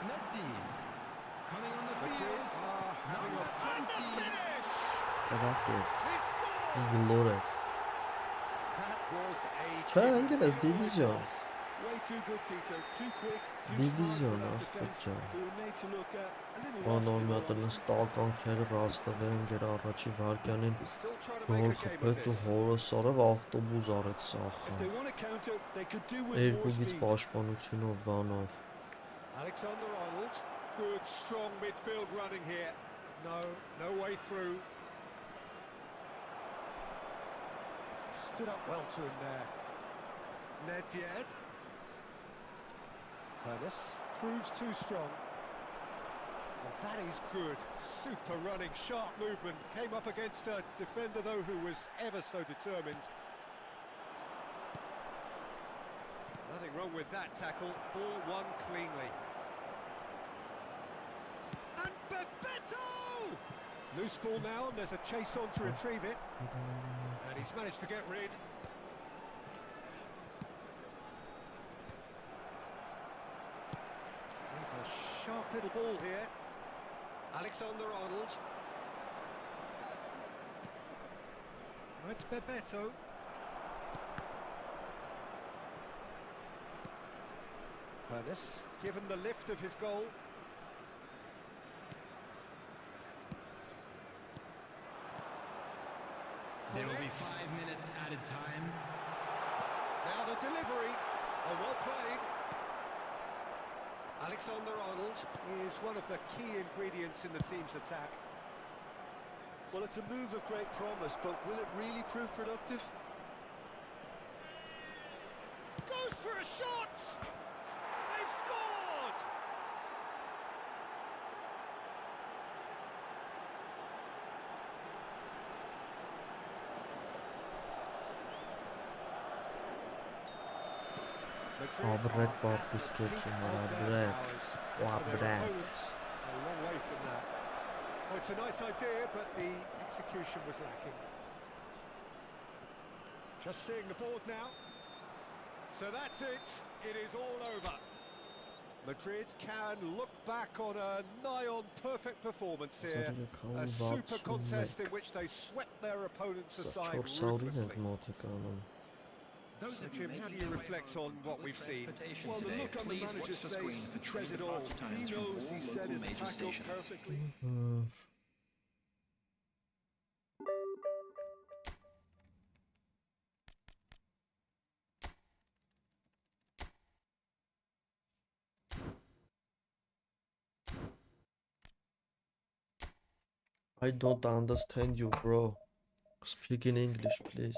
Messi. Coming on the Madrid field. are having a and the finish! Կրակեց, He scored! գլորեց։ That was a Չէ, given. անգերես դիվիզիոն։ Way too good, Peter. Too quick, too Division, smart for that ah, defence. good job. We were made to look a little lost Անոր in մի our հատ own էլ ստականքերը ռաստվե ընկեր առաջի վարքյանին He's still trying to make գոլ a game of խփեց ու this. հորս արավ ավտոբուս արեց If սախան։ they want to counter, they could do with more Երկուգից speed. պաշտպանությունով բանով։ Alexander-Arnold, good strong midfield running here. No way through. Stood up well to him there. Nedved. Hernes proves too strong. Well, that is good. Super running, sharp movement. Came up against a defender, though, who was ever so determined. Nothing wrong with that tackle. Ball won cleanly. And Bebeto! Loose ball now, and there's a chase on to retrieve it. And he's managed to get rid. There's a sharp little ball here. Alexander-Arnold. Now it's Bebeto. Hernes, given the lift of his goal. There will be Hornets. 5 minutes added time. Now the delivery. Oh, well played. Alexander-Arnold is one of the key ingredients in the team's attack. Well, it's a move of great promise, but will it really prove productive? Goes for a shot! They've scored! Abrek պապիսկեքի մարաբրեք, Abrek. Abrek. A long way from that. Well, it's a nice idea, but the execution was lacking. Just seeing the board now. So that's it. It is all over. Madrid can look back on a nigh-on perfect performance here. A super contest in which they swept their opponents aside 400-ին ruthlessly. ենք մոտիկանում։ Those So, of you Jim, how do making you your way reflect home on from what public we've seen? transportation Well, the today, look on the please watch manager's the screen face for says it train all. departure times He from knows all he set local his major attack up stations. perfectly. I don't understand you, bro. Speak in English, please.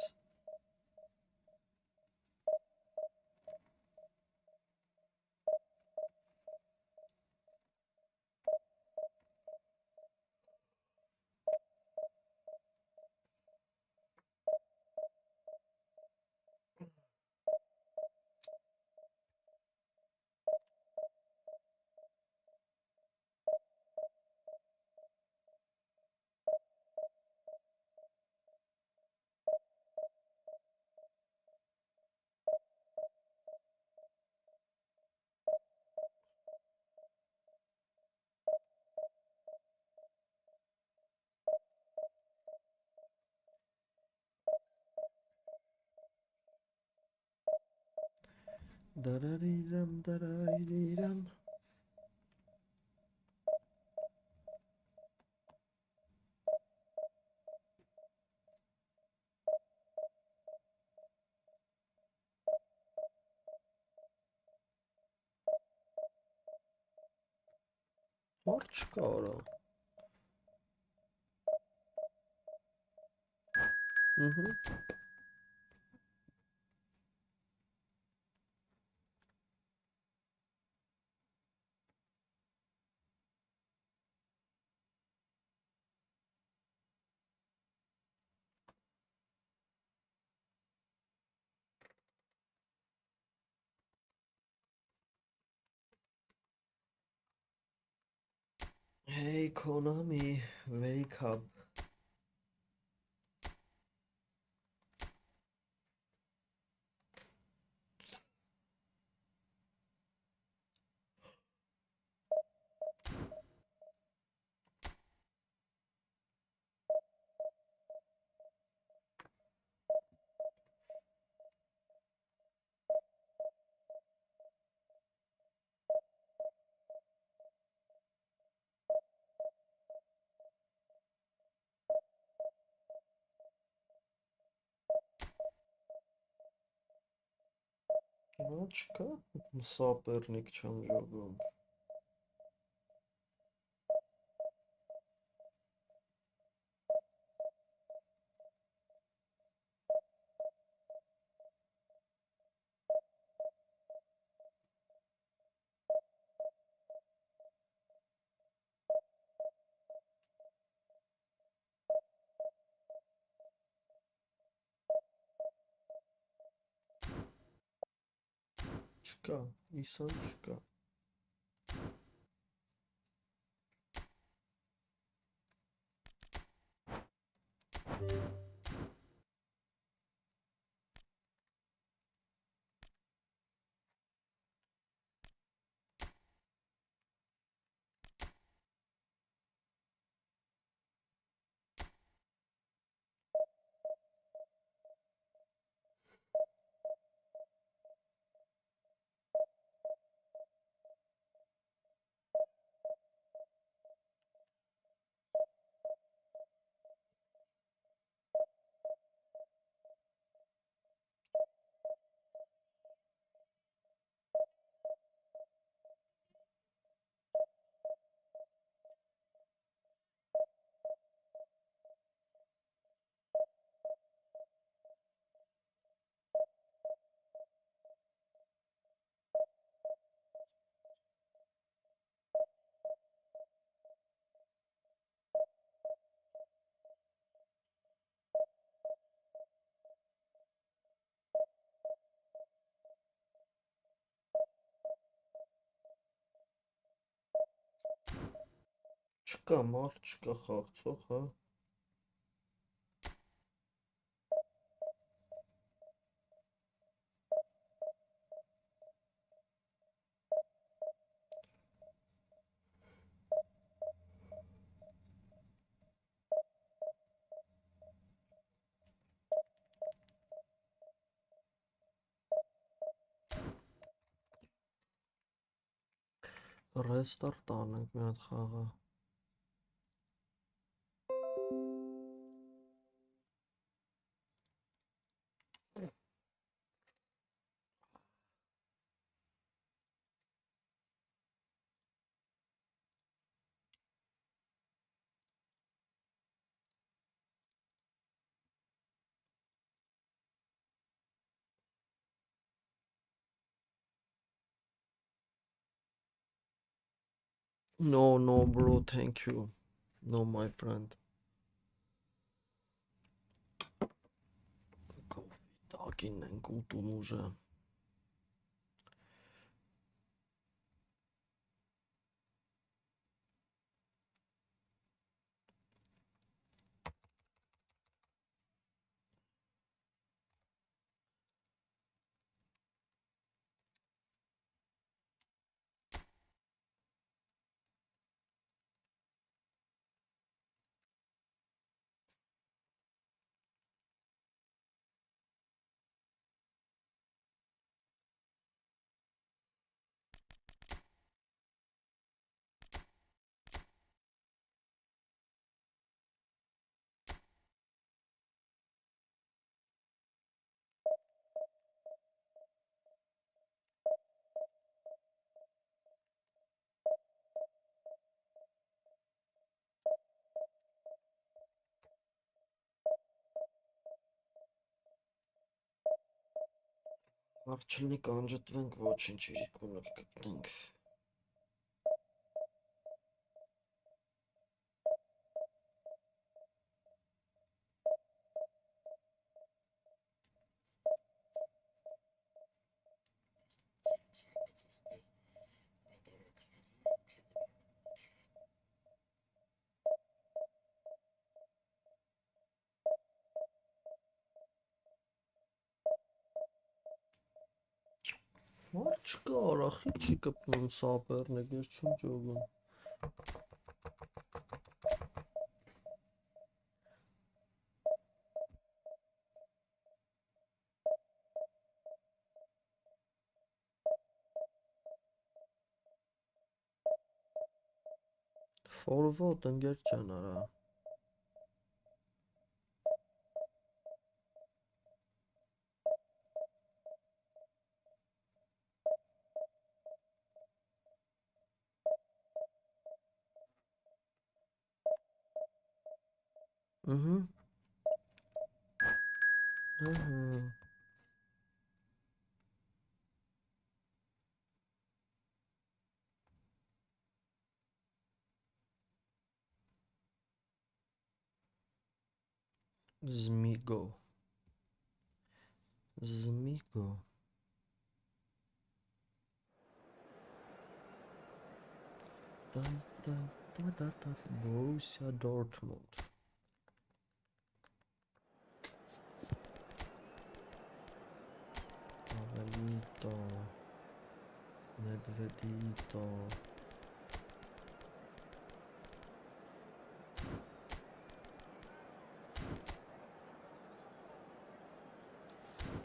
Darariram, darariram. Որ չկա արա։ Hey Konami, wake up. Չկա, սապերնիկ չեմ ժողում։ Չկա, իսան չկա։ Չկա, մարդ չկա խաղցող, հա։ Ռեստարտ անենք մի հատ խաղը։ No, no, bro, thank you. No, my friend. Կոֆի ենք ուտում ուժը։ Արչլնի կանջտվենք ոչինչ իրիկունը կգտնենք։ Մար չկա, արախի չի կպնում սապերնեք, ես չեմ ճոգում։ Ֆորվոտ ընկեր ջան արա։ Ահա։ Զմիգո։ Զմիգո։ Borussia Dortmund. Pavelito. Nedvedito.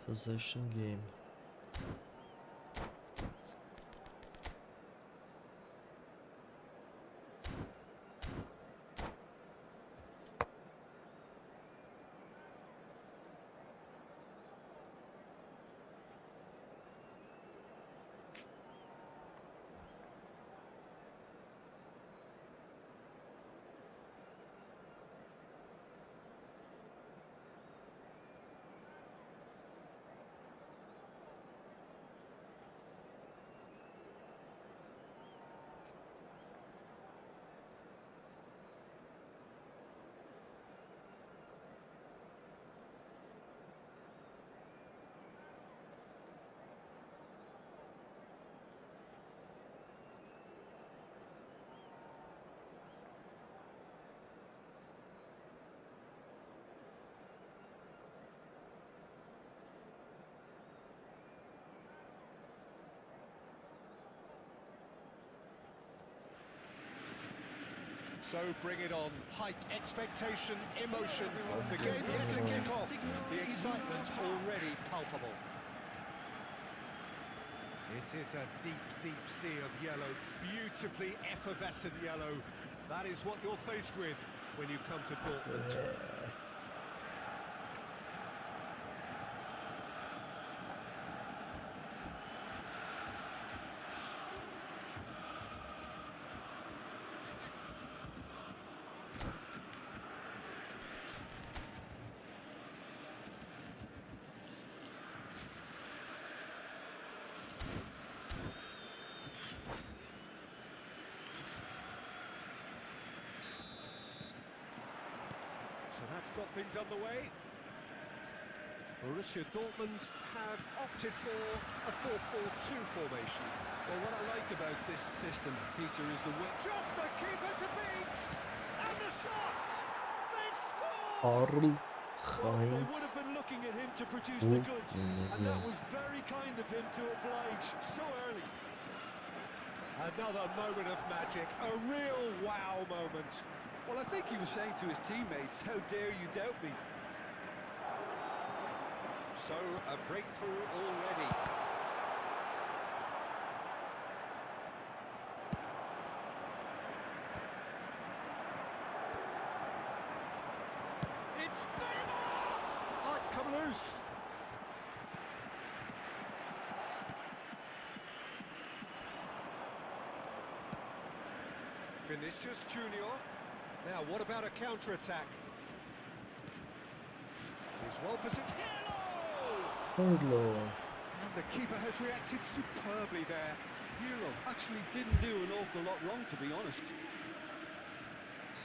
Possession game. So bring it on. Height, expectation, emotion. The game yet to kick off. The excitement already palpable. It is a deep, deep sea of yellow. Beautifully effervescent yellow. That is what you're faced with when you come to Dortmund. So that's got things underway. Borussia Dortmund have opted for a 4-4-2 formation. Well, what I like about this system, Peter, is the way... Just the keeper to beat! And the shots! They've scored! Karl Well, they Heinz. would have been looking at him to produce the goods, and that was very kind of him to oblige so early. Another moment of magic, a real wow moment. Well, I think he was saying to his teammates, how dare you doubt me? So, a breakthrough already. It's Neymar! Oh, it's come loose. Vinicius Junior. Now, what about a counter-attack? He's well positioned. Hello. And the keeper has reacted superbly there. Pirlo actually didn't do an awful lot wrong, to be honest.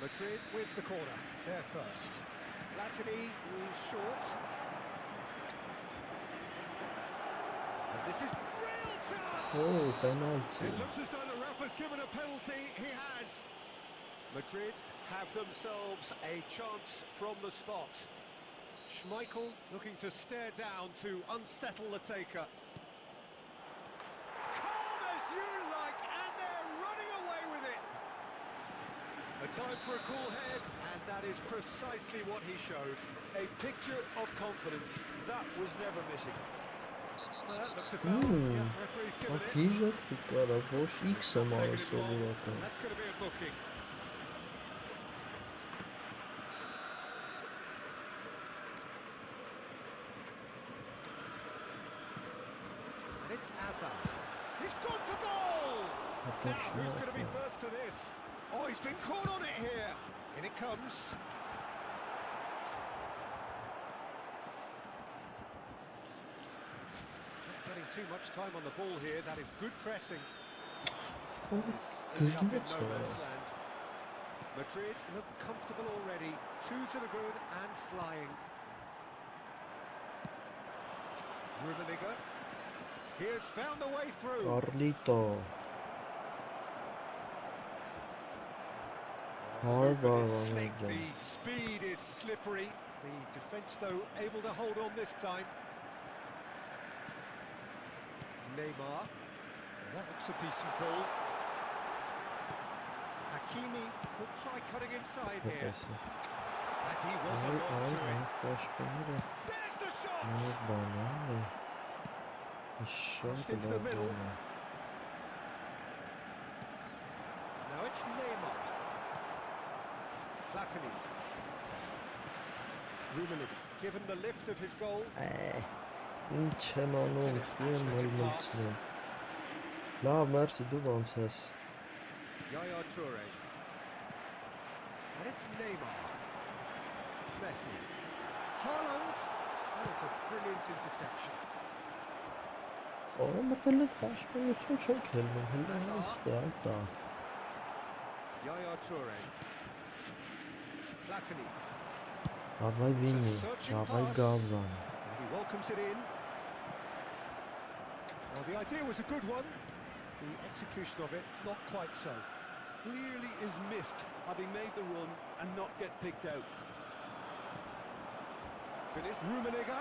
Madrid with the corner, there first. Platini is short. And this is real chance! Oh, penalty. It looks as though the ref has given a penalty. He has. Madrid have themselves a chance from the spot. Schmeichel looking to stare down to unsettle the taker. Calm as you like, and they're running away with it. A time for a cool head, and that is precisely what he showed. A picture of confidence. That was never missing. Well, that looks a foul. Yeah, referee's given it. Ակիժակ դու կարա ոչ X եմ արել սովորական։ That's going to be a booking. And it's Hazard. He's gone for goal! Now, who's going to be first to this? Oh, he's been caught on it here. In it comes. Not getting too much time on the ball here. That is good pressing. This ends up in no man's land. Madrid look comfortable already. 2 to the good and flying. Rummenigge. He has found the way through. Carlito. Slick. The speed is slippery. The defence, though, able to hold on this time. Neymar. Well, that looks a decent ball. Hakimi could try cutting inside here. And he was along to it. There's the shot! Crossed into the middle. Now it's Neymar. Platini. Rummenigge, given the lift of his goal. Ինչ եմ անում, խիեմ մալմալցնում։ Լավ, մերսի, դու ոնց ես։ Yaya Toure. And it's Neymar. Messi. Haaland. That is a brilliant interception. Օրը մտել եք հաշվություն չեք հելնում, հլանիստ է, այտա։ Yaya Toure. Platini. Հավայ վինի, հավայ գազան։ And he welcomes it in. Well, the idea was a good one. The execution of it, not quite so. Clearly is miffed, having made the run and not get picked out. Finished. Rummenigge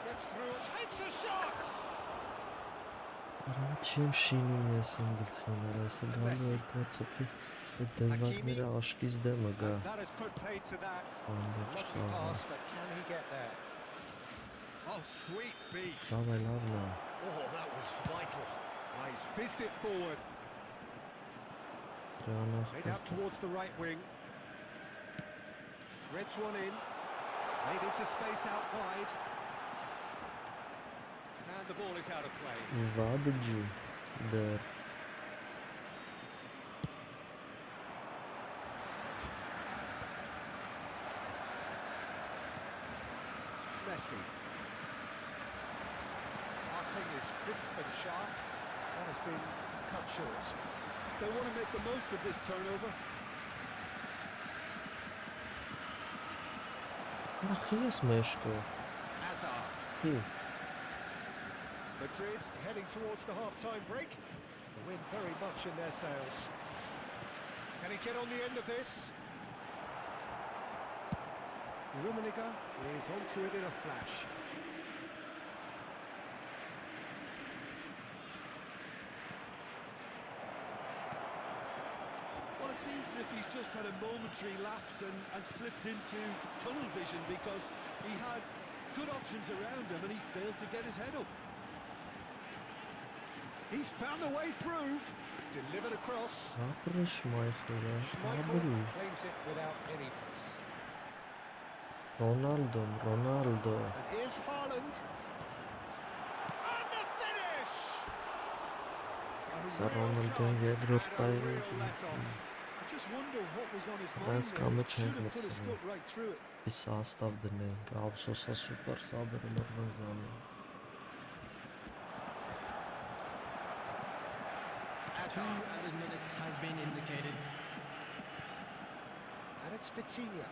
gets through, takes a shot! Չեմ շինում ես ընգլխին, ասը գալու եք մոտ խպի, այդ դրվակները աշկից դեմը գա։ And that has put paid to that. Անդոչ Lucky խաղը։ pass, but can he get there? Oh, sweet feet. Լավ է, լավն է։ Oh, that was vital. Oh, he's fizzed it forward. Made out towards the right wing. Threads one in. Made into space out wide. And the ball is out of play. Վադջի, դեր։ Messi. Passing is crisp and sharp. That has been cut short. They want to make the most of this turnover. Ախ, ես մեշկով։ Hazard. Հի, Madrid heading towards the half-time break. The wind very much in their sails. Can he get on the end of this? Rummenigge is onto it in a flash. Well, it seems as if he's just had a momentary lapse and slipped into tunnel vision because he had good options around him and he failed to get his head up. He's found a way through. Delivered across. ապրը Շմայխելը, Schmeichel ապրի։ claims it without any fuss. Ronaldo. And here's Haaland. And the finish! Սա Ronaldo-ն երրորդ տարի I just wonder what was on his mind. Բայց there. կամը Should չենք have put his մտցնում։ foot right through it. Իսա աստավ դնենք, ափսոսա սուպեր սաբերը լրվանզանը։ 2 added minutes has been indicated. And it's Vitinha.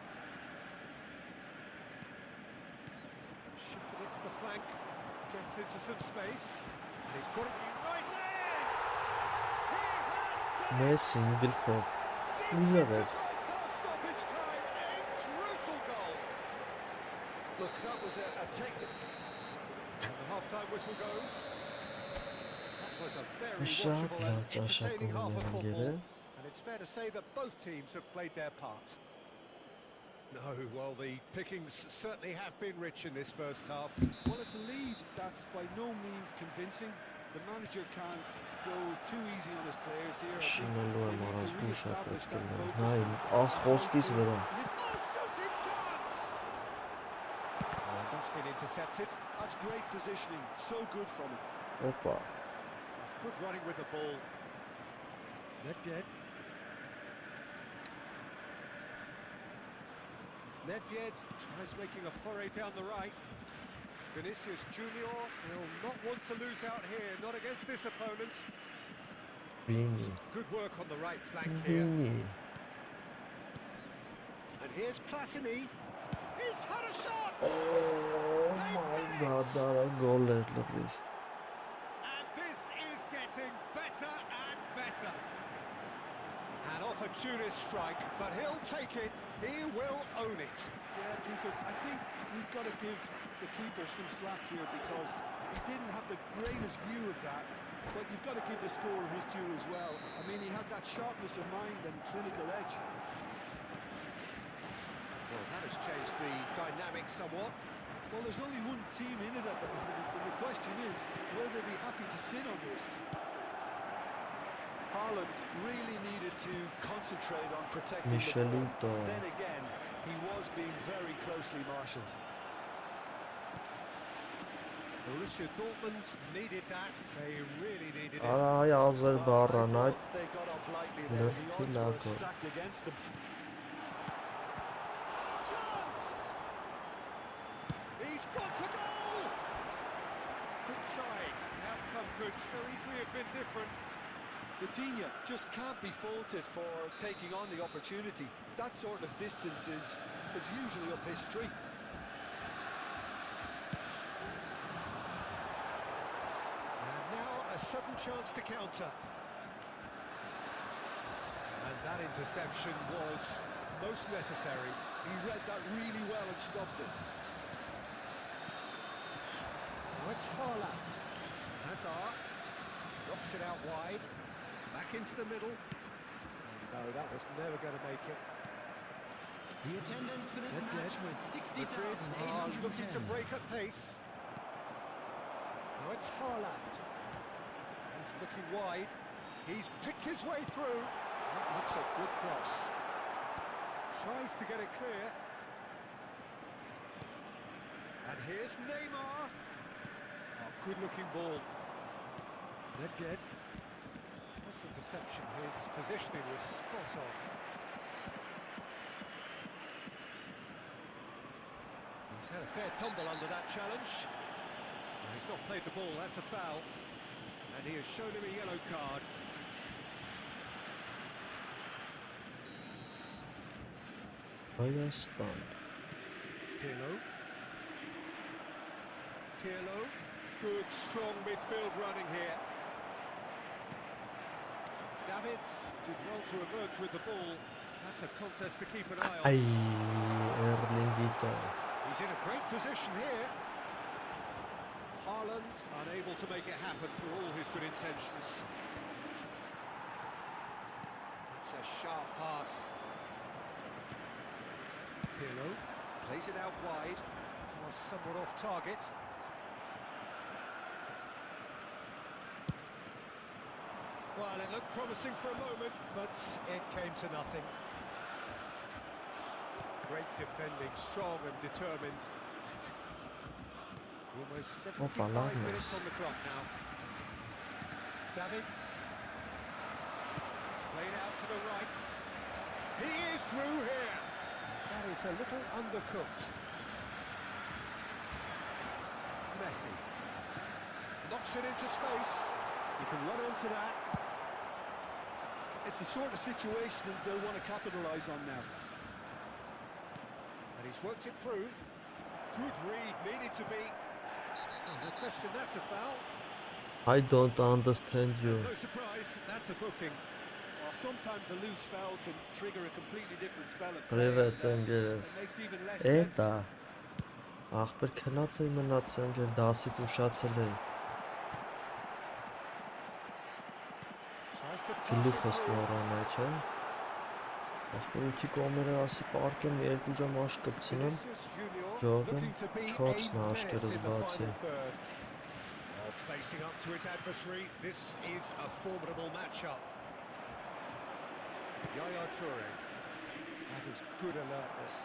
Shifted it to the flank. Gets into some space. And he's got it. He rises! He has done it! Մեսսին գլխով Deep ուժեղ into էր first half stoppage time. A crucial goal. Look, that was a technical. And the half-time whistle goes. That was a very շատ watchable լավ and entertaining ճաշակում half of են football. անգերը And it's fair to say that both teams have played their part. No, well, the pickings certainly have been rich in this first half. Well, it's a lead that's by no means convincing. The manager can't go too easy on his players here. I think շինելու they եմ need to առանցքում շատ re-establish պետք է that լավ focus նայ and աս խոսքից try to վրա lift- Oh, shooting chance! Oh, that's been intercepted. That's great positioning, so good from him. օպա That's good running with the ball. Nedved. Nedved tries making a foray down the right. Vinicius Junior will not want to lose out here, not against this opponent. վինի Good work on the right flank here. վինի And here's Platini. He's had a shot! oh my god դարա գոլ էր լրիվ And this is getting better and better. An opportunist strike, but he'll take it. He will own it. Yeah, Peter, I think we've got to give the keeper some slack here because he didn't have the greatest view of that. But you've got to give the scorer his due as well. I mean, he had that sharpness of mind and clinical edge. Well, that has changed the dynamic somewhat. Well, there's only one team in it at the moment, and the question is, will they be happy to sit on this? Haaland really needed to concentrate on protecting the Michelito. ball. Then again, he was being very closely marshalled. Borussia Dortmund needed that. They really needed it. արա հայ ազեր Well, I բառան այ thought they got off lightly there. The Lefty odds were Lago. stacked against them. Chance! He's gone for goal! Good try. The outcome could so easily have been different. Vitinha just can't be faulted for taking on the opportunity. That sort of distance is usually up his street. And now a sudden chance to counter. And that interception was most necessary. He read that really well and stopped it. Now it's Haaland. Hazard knocks it out wide. Back into the middle. And no, that was never going to make it. The attendance for this Nedved. match was Madrid are looking to 60,810. break at pace. Now it's Haaland. He's looking wide. He's picked his way through. That looks a good cross. Tries to get it clear. And here's Neymar. Oh, good-looking ball. Nedved. Nice interception. His positioning was spot on. He's had a fair tumble under that challenge. Well, he's not played the ball, that's a foul. And he has shown him a yellow card. Հայաստան Pirlo. Pirlo. Good, strong midfield running here. Davids did well to emerge with the ball. That's a contest to keep an eye on. այ Էրլինգիտո He's in a great position here. Haaland unable to make it happen for all his good intentions. That's a sharp pass. Pirlo plays it out wide. Was somewhat off target. Well, it looked promising for a moment, but it came to nothing. Great defending, strong and determined. Almost 75 lovely. minutes on the clock now. Davids. Played out to the right. He is through here. That is a little undercooked. Messi. Knocks it into space. You can run onto that. It's the sort of situation that they'll want to capitalise on now. And he's worked it through. Good read, needed to be. Oh, no question, that's a foul. I don't understand you. No surprise, that's a booking. Well, sometimes a loose foul can trigger a completely different spell of play. Привет, And, ընկերս։ it makes even less sense. Էտա։ Ախպեր քնած էի մնացի ընկեր դասից ուշացել էի։ Tries to pass it Գլուխս through. նորանա, չէ։ Ախպեր ուքի կողմերը ասի պարկեմ 2 ժամ աշկպցնեմ։ Vinicius Junior Jordan, looking to be a չորսն mess աշկերս in the բացի։ final third. Oh, facing up to his adversary, this is a formidable matchup. Yaya Toure. That is good alertness.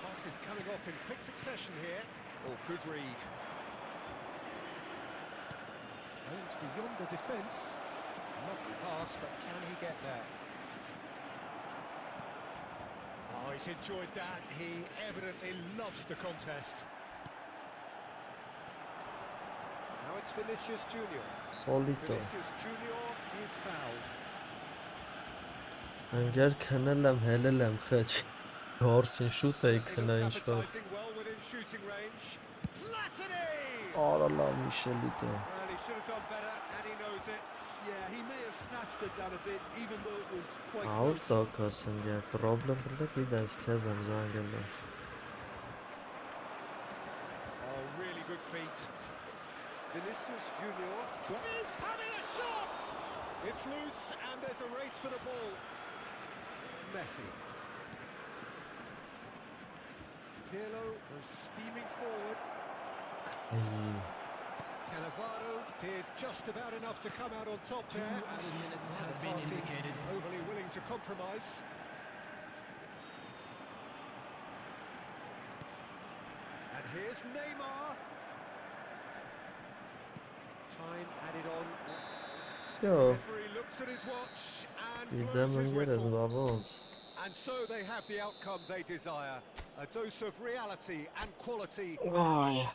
Pass is coming off in quick succession here. Oh, good read. Aims beyond the defence. Lovely pass, but can he get there? Oh, he's enjoyed that. He evidently loves the contest. Now it's Vinicius Junior. Պոլիտո։ Vinicius Junior is fouled. Ընկեր քնել եմ, հելել եմ, խեչ։ Հորսին շուտ էի Certainly քնա looks ինչ-որ։ appetizing, well within shooting range. Platini! Արա լավ Միշելի դե։ Well, he should have done better, and he knows it. Yeah, he may have snatched at that a bit, even though it was quite Ահուր close. տոկոս ընկեր, պրոբլեմ բրդը գիտես, քեզ եմ զանգելու։ Oh, really good feet. Vinicius Junior is having a shot! It's loose, and there's a race for the ball. Messi. Pirlo goes steaming forward. Էի, Cannavaro did just about enough to come out on top 2 there. added minutes has Neither been party indicated. overly willing to compromise. And here's Neymar. Time added on. Yo, Referee looks at his watch and գիտեմ blows his ընկերս, whistle. բա ոնց։ And so they have the outcome they desire. A dose of reality and quality. Այ,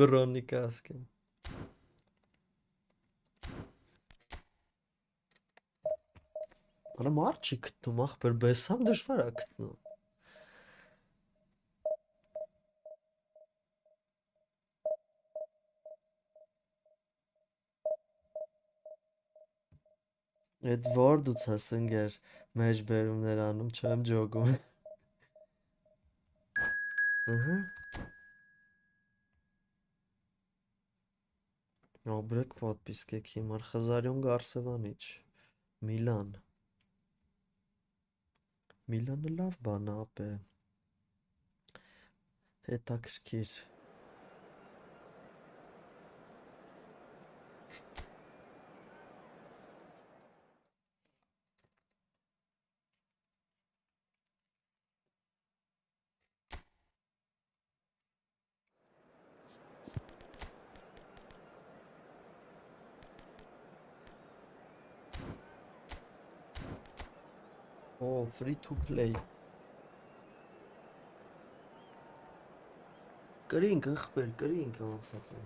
բրոնի կասկեմ։ Արա մարդ չի գտնում, ախպեր, բեսամ դժվար է գտնում։ Այդ Word-ուց ես ընկեր մեջբերումներ անում, չեմ ջոգում։ Ահա։ Обрек подписки Kimar Խզարյուն Գարսևանիչ Միլան Միլանը լավ բան է ապե հետաքրքիր Oh, free to play Կրինք ըխպեր, կրինք անցած է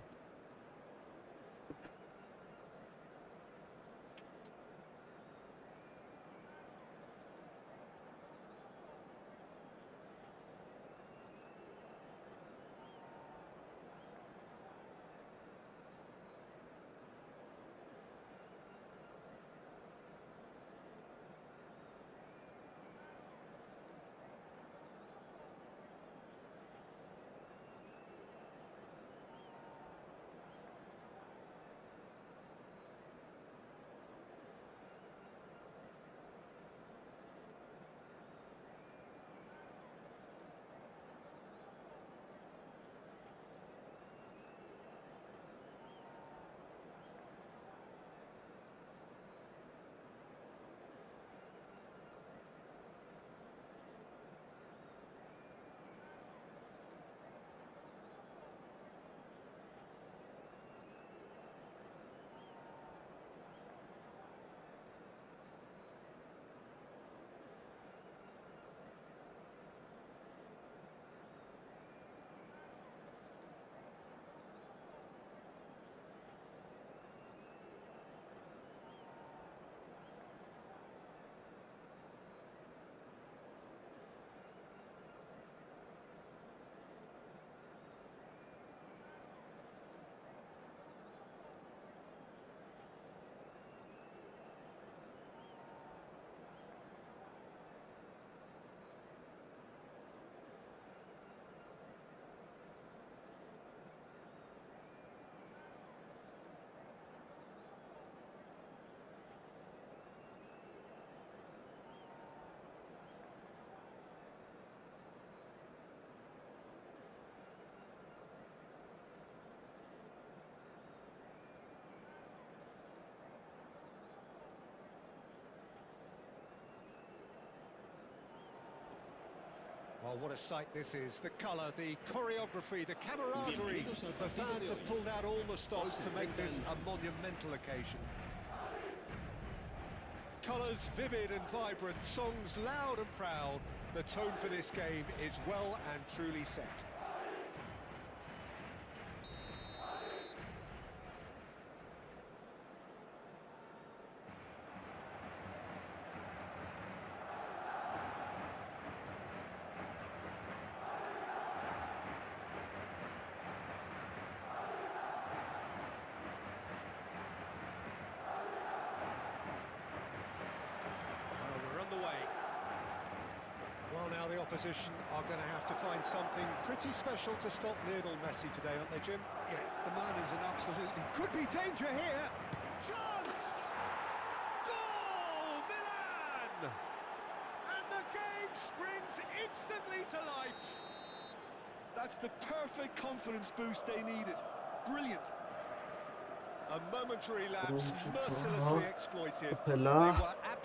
Oh, what a sight this is. The colour, the choreography, the camaraderie. The fans have pulled out all the stops to make this a monumental occasion. Colours vivid and vibrant, songs loud and proud. The tone for this game is well and truly set. Well, now the opposition are going to have to find something pretty special to stop Lionel Messi today, aren't they, Jim? Yeah, the man is an absolutely... Could be danger here! Chance! Goal! Milan! And the game springs instantly to life. That's the perfect confidence boost they needed. Brilliant. A momentary lapse, mercilessly exploited. Capella. Oh, that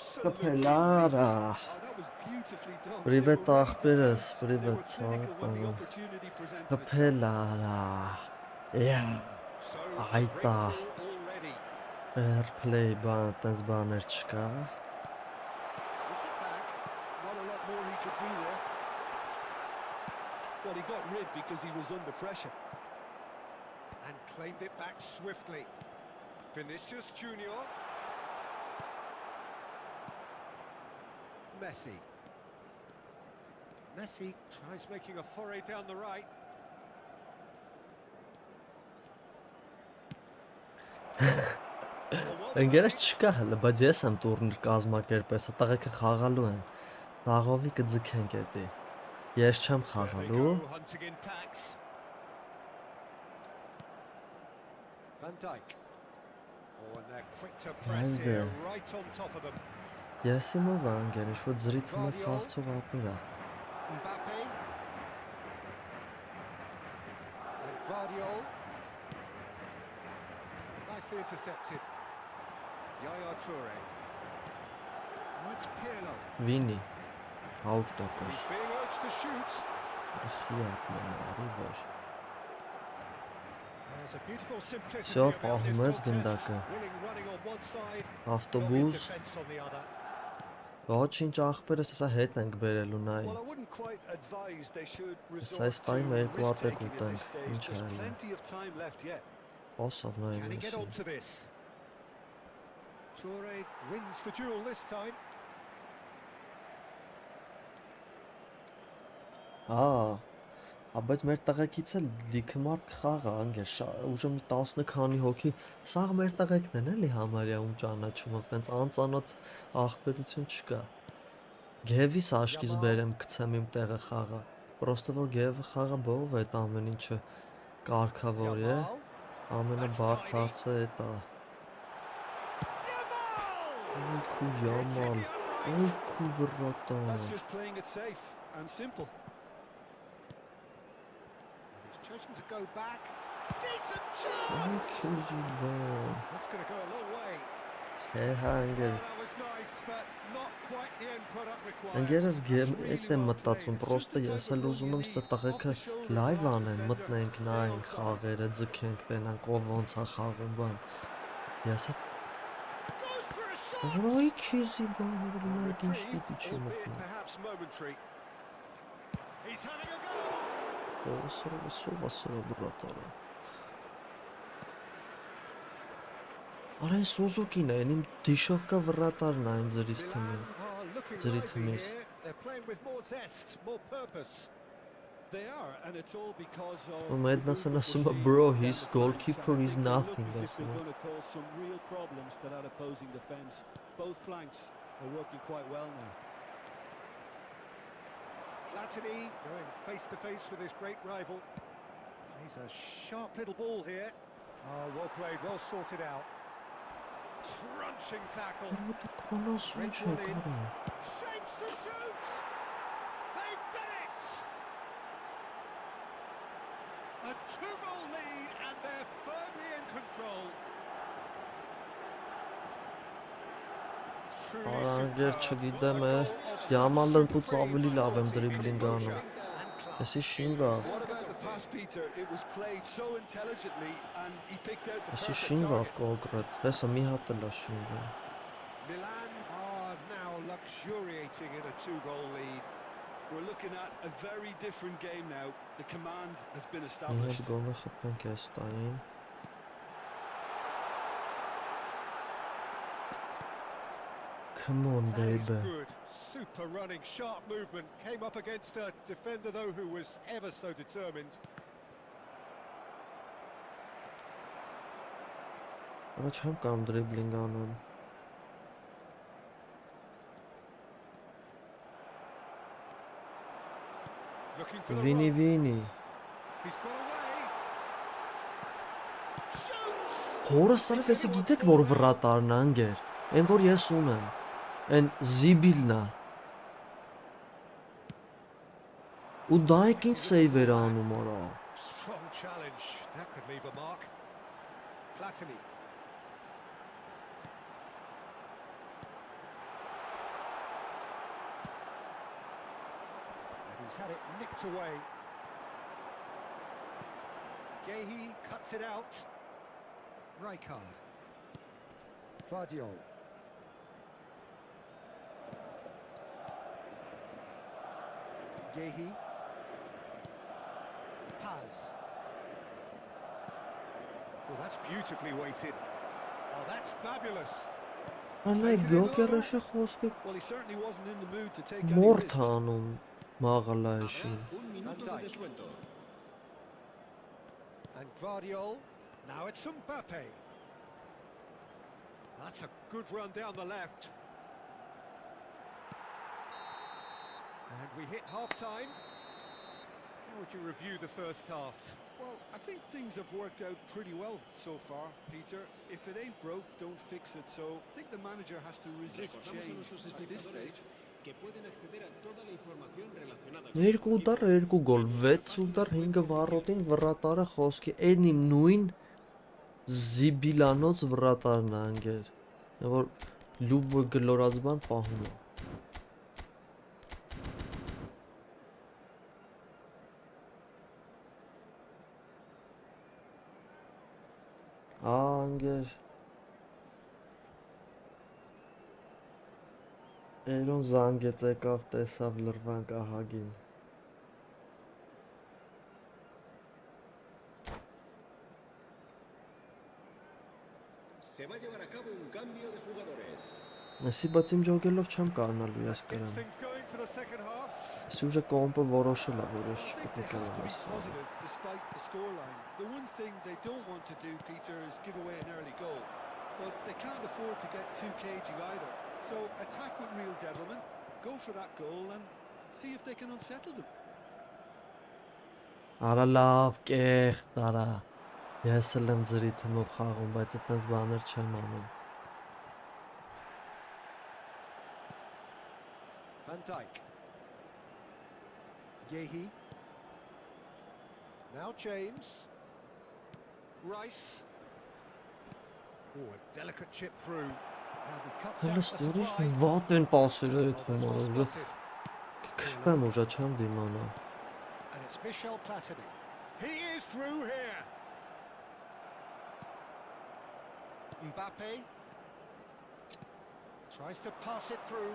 was beautifully done. Privet They were ready to ախպերս, pounce. They were privet clinical when the ցավը։ opportunity presented itself. Capella. Yeah. So a Այտա։ breakthrough already. Fair play բան, տենց բաներ չկա։ Gives it back. Not a lot more he could do there. Well, he got rid because he was under pressure. And claimed it back swiftly. Vinicius Junior. Messi. Messi tries making a foray down the right. Ընկերս չկա հələ, բայց ես եմ տուրնիր կազմակերպես, տղեկը խաղալու են։ Սաղովի կձգենք էդի։ Ես չեմ There they խաղալու։ go, hunting in tacks. Van Dijk. Oh, and they're quick to press Haydi. here, right on top of them. Ես իմով անգեր, ինչ-որ ձրիթը մը խաղցող ապերա։ Mbappe. And Guardiol. Nicely intercepted. Yaya Toure. Oh, it's Pirlo. Վինի։ 100%։ He's being urged to shoot. Ախիատ մենարի որ։ There's a beautiful simplicity Всё, about this պահում ես contest. գնդակը։ Willing running on one side, Ավտոբուս։ defense on the other. Ոչինչ ախպերս հեսա հետ ենք բերելու նայ։ Well, I wouldn't quite advise they should Այս resort to time երկու հատ եք risk-taking at ուտենք, this stage. ինչ There's այլ։ plenty of time left yet. Osով նայ Can he get մեսի։ onto this? Toure wins the duel this time. Բայց մեր տղեկից էլ լիքը մարդ խաղա, անգեր, ուժը մի 10 քանի հոգի, սաղ մեր տղեկն են էլի համարյա ում ճանաչում, տենց անծանոթ ախպերություն չկա։ Գևիս աշկից բերեմ գցեմ իմ տեղը խաղա, պրոստը որ գևը խաղա բողով է այդ ամեն ինչը կարգավոր է, ամենաբարդ հարցը է դա։ Ոյ քու յաման, ոյ քու վրատան։ That's just playing it safe and simple. He's chosen to go back. Decent Ոյ chance! քեզի բան։ That's going to go a long way. Չէ հանգեր։ That was nice, but not quite the end product required. Անգերս էդ եմ մտածում, պրոստը ես էլ ուզում եմ ստե տղեկը լայվ անեն, մտնենք, նայենք խաղերը, ձգենք, տենանք ով ոնց է խաղում բան։ Ես է Goes for a shot! Ոյ քեզի բան, նայեք ինչ Reprieve, դեպի չի albeit մտնում։ perhaps momentary. He's having a go! Սովասը բրատարը։ Արեն Սուզուկին է, իմ դիշովկա վրատարն այն ձրից թմին։ Milan are looking Zeri lively temiz. here. They're playing with more zest, more purpose. They are, and it's all because of... Ու the մեդնասն movement ասում we're է, seeing bro, down his the flanks, goalkeeper and I is think they look nothing, as if asում they're է։ going to cause some real problems to that opposing defence. Both flanks are working quite well now. Platini going face to face with his great rival. He's a sharp little ball here. Oh, well played, well sorted out. Crunching tackle. Դու քոնասում չէ կարա։ Shapes to shoot! They've done it! A two-goal lead and they're firmly in control. truly Արանգեր superb. չգիտեմ A է, goal of such Yamal-ն supreme ավելի լավ եմ quality դրիբլինգ composure անում։ and class. Էսի շինվա, What about the pass, Peter? It was played so intelligently and he picked out the էսի perfect շինվավ target. կոնկրետ, հեսը մի հատ էլ է շինվա։ Milan are now luxuriating in a two-goal lead. We're looking at a very different game now. The command has been Մի հատ established. գոնը խփենք այս տային։ Come on, That is baby. good. Super running, sharp movement. Came up against a defender, though, who was ever so determined. Արա չեմ կամ դրիբլինգ անում։ Looking for the Վինի, run. վինի։ He's got away. Shoots! Հորս սարև էսի գիտեք որ վրատարն անգեր, են որ ես ունեմ, են զիբիլն է։ Ու դա եք ինչ սեյվ էր անում արա։ Strong challenge. That could leave a mark. Platini. And he's had it nicked away. Gehi cuts it out. Rijkaard. Vardiol. Gehi. Paz. Oh, that's beautifully weighted. Oh, that's fabulous. Անայ գոկերաշը խոսքը Well, he certainly wasn't in the mood to take any մորթ risks. անում մաղալայշին։ Un minuto de Dijk. descuento. And Vardiol. Now it's Mbappe. That's a good run down the left. And we hit half-time. How would you review the first half? Well, I think things have worked out pretty well so far, Peter. If it ain't broke, don't fix it. So I think the manager has to resist Recordamos a change nuestros at this espectadores stage. que pueden acceder a toda la información relacionada con Երկու el դար, երկու գոլ, 6 դար, 5 վառոտին վրատարը խոսքի, այն իմ նույն զիբիլանոց վրատարն է անգեր, որ լուբը գլորած բան պահում է։ Անգեր Էրոն զանգեց եկավ տեսավ լրվանք ահագին։ Se va a llevar a cabo un cambio de jugadores. Այսի բայց իմ ջոգելով չեմ կարնալու ես Gets կրեմ։ things going for the second half. Այսի ուժը կոմպը որոշել է, որ ես I think չպետք they է have to be այս խաղը։ positive despite the scoreline. The one thing they don't want to do, Peter, is give away an early goal. But they can't afford to get too cagey either. So attack with real devilment, go for that goal and see if they can unsettle them. Արա լավ, կեղտ արա։ Ես էլ եմ ձրի թմով խաղում, բայց այդպես բաներ չեմ անում։ Van Dijk. Gehi. Now James. Rice. Oh, a delicate chip through. And he cuts Հələ out the ստորից supply. վատ են պասերը այդ Oh, that's well ֆոմարը։ spotted. Քշպեմ ուժա չեմ դիմանա։ And it's Michel Platini. He is through here. Mbappe tries to pass it through.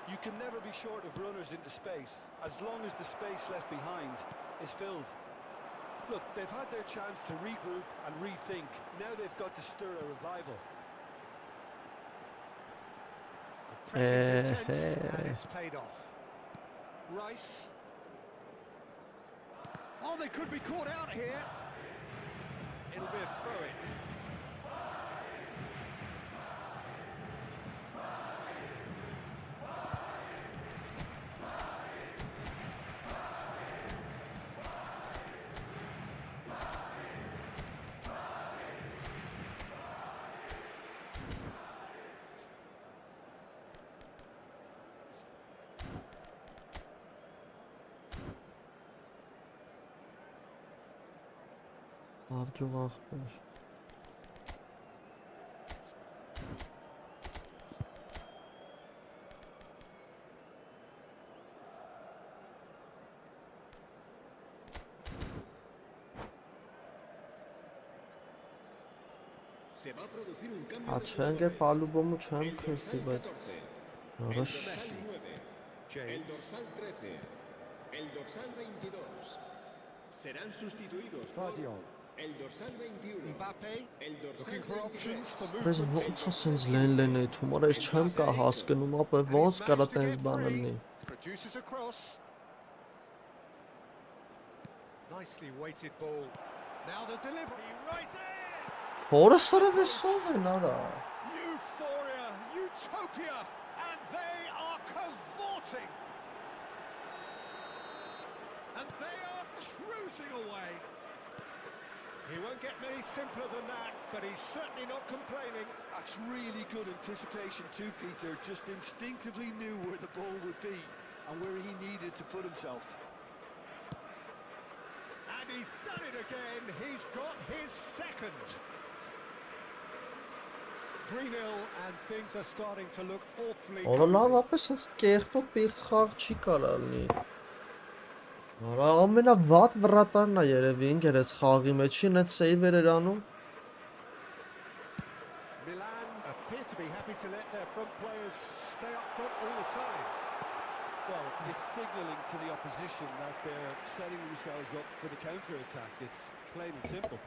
You can never be short of runners into space, as long as the space left behind is filled. Look, they've had their chance to regroup and rethink. Now they've got to stir a revival. The pressing's intense and it's paid off. Rice. Oh, they could be caught out here. It'll be a throw-in. Լավ ջող ախպեր։ Se va a producir un cambio de Չեն գեր jugadores. պալուբոմու չեմ El քրստի, dorsal բայց 14, el Ռշ dorsal 9, el James. dorsal 13, el dorsal 22. Serán sustituidos por Vardiol. el dorsal 21, Mbappe. el dorsal Looking for options 23. for Բայց movement. ոնց է սենց լեն է թումար, ես չեմ կա հասկնում, ապա And he's ոնց կարա managed to տենց get բան free. լինի։ Produces a cross. Nicely weighted ball. Now the delivery. Right there. Հորը սրվեսով են արա։ Euphoria, utopia, and they are cavorting. And they are cruising away. He won't get many simpler than that, but he's certainly not complaining. That's really good anticipation too, Peter. Just instinctively knew where the ball would be and where he needed to put himself. And he's done it again. He's got his second. 3-0, and things are starting to look awfully Որը լավ cozy. ապա սենց կեղտոտ պիղծ խաղ չի կարա լինի։ Արա ամենավատ վրատարն է երևի ինքերես խաղի մեջի, նենց սեյվեր էր անում։ Milan appear to be happy to let their front players stay up front all the time. Well, it's signalling to the opposition that they're setting themselves up for the counter-attack. It's plain and simple.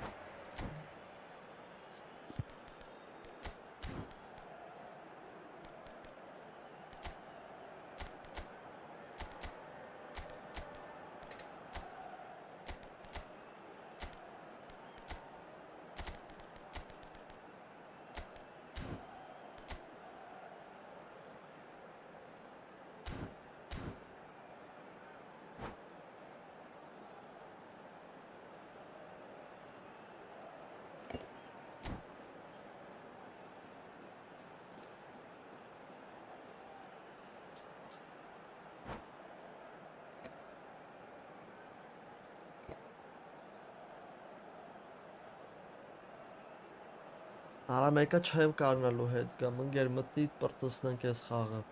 Արա մեկը չեմ կարնալու հետ գամ, ընկեր մտի պրծսնենք ես խաղը։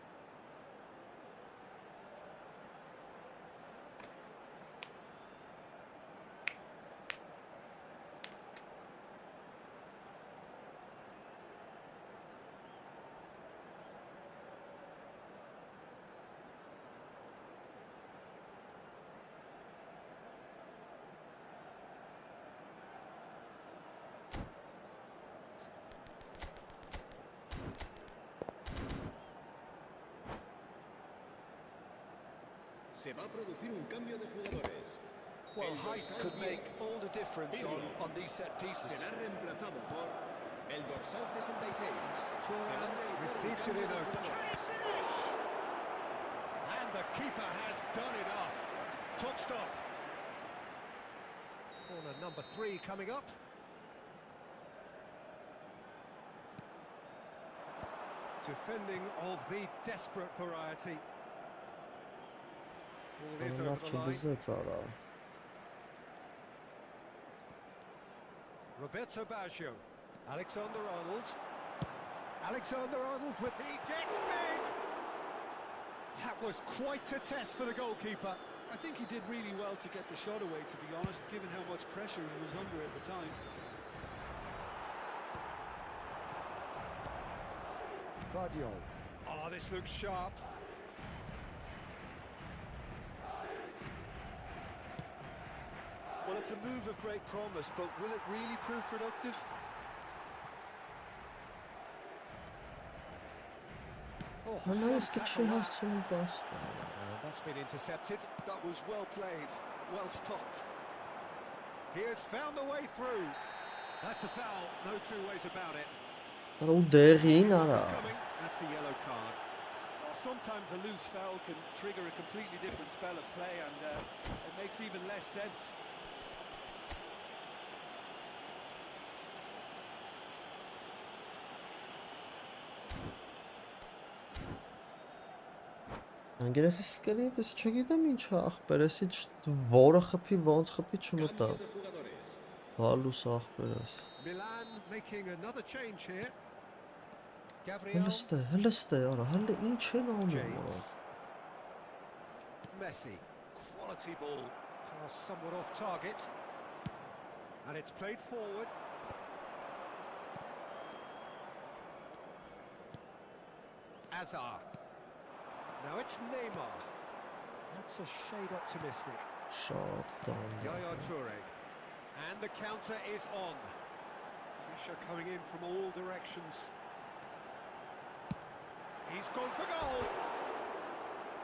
Se va a producir un cambio de jugadores. Well, El height dorsal could 10 make all the difference on these set pieces. será reemplazado por el dorsal 66. Se va a Thuram realizar un receives it cambio in de a... jugadores. Can he finish? And the keeper has done enough. Top stop. Corner number 3 coming up. Defending of the desperate variety. Ball is Լավ over the line. չդզեց արա։ Roberto Baggio. Alexander Arnold. Alexander Arnold with he gets big. That was quite a test for the goalkeeper. I think he did really well to get the shot away, to be honest, given how much pressure he was under at the time. Vardiol. Oh, this looks sharp. Well, it's a move of great promise, but will it really prove productive? Oh, Հնա some ես կի չի tackle that. հասցում բաստա։ That's been intercepted. That was well played, well stopped. He has found the way through. That's a foul, no two ways about it. Արա ու դեղին արա։ It's coming. That's a yellow card. Sometimes a loose foul can trigger a completely different spell of play, and it makes even less sense. Անգերես սկելի ես չգիտեմ ինչ ախպերեսի որը խփի ոնց խփի չմտավ։ Cambio de jugadores. Հալուս ախպերես։ Milan making another change here. Gabriel. Հլստե, արա, հլը ինչ են անում արա։ James. Messi. Quality ball. Pass somewhat off target. And it's played forward. Azar. Now it's Neymar. That's a shade optimistic. Շատ դանդաղ։ Yaya Toure. And the counter is on. Pressure coming in from all directions. He's gone for goal.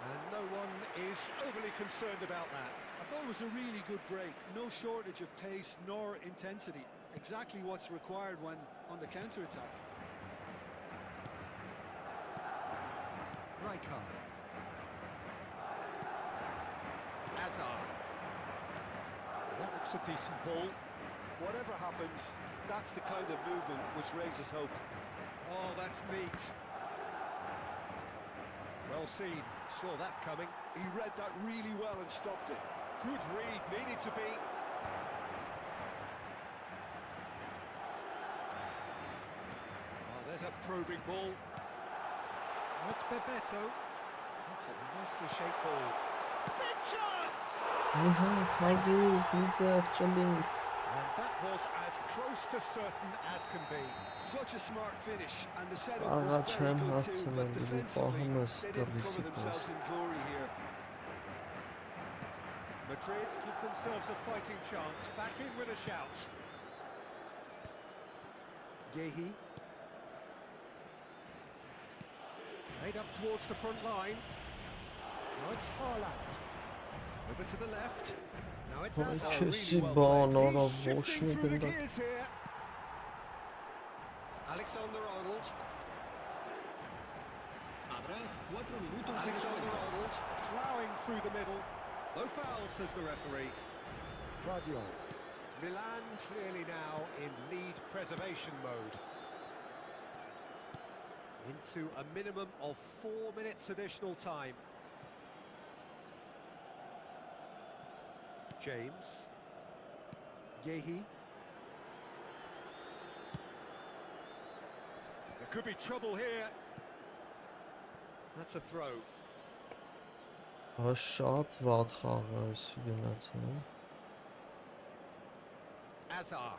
And no one is overly concerned about that. I thought it was a really good break. No shortage of pace nor intensity. Exactly what's required when on the counter-attack. Rijkaard. Azar. That looks a decent ball. Whatever happens, that's the kind of movement which raises hope. Oh, that's neat. Well seen. Saw that coming. He read that really well and stopped it. Good read. Needed to be. Oh, there's a probing ball. That's Bebeto. That's a nicely shaped ball. Big chance! Ահա, հազի, միձև, ճլինք։ And that was as close to certain as can be. Such a smart finish, and the setup Աղա was չեմ very good too, հասցնել, but դու defensively պահում ես they didn't կռիսի cover themselves պես։ in glory here. Madrid give themselves a fighting chance. Back in with a shout. Gehi. Played up towards the front line. Now it's Haaland. Over to the left. Now it's Ay, Azar. քեզի Really well բան played. արա, He's ոչ shifting մի through the գնդակ։ gears here. Alexander-Arnold. Habrá 4 minutos de Alexander-Arnold ploughing through the middle. No foul, says the referee. Guardiola. Milan clearly now in lead preservation mode. Into a minimum of 4 minutes additional time. James. Gehi. There could be trouble here. That's a throw. Արա շատ վատ խաղ է էսի գնացել։ Azar.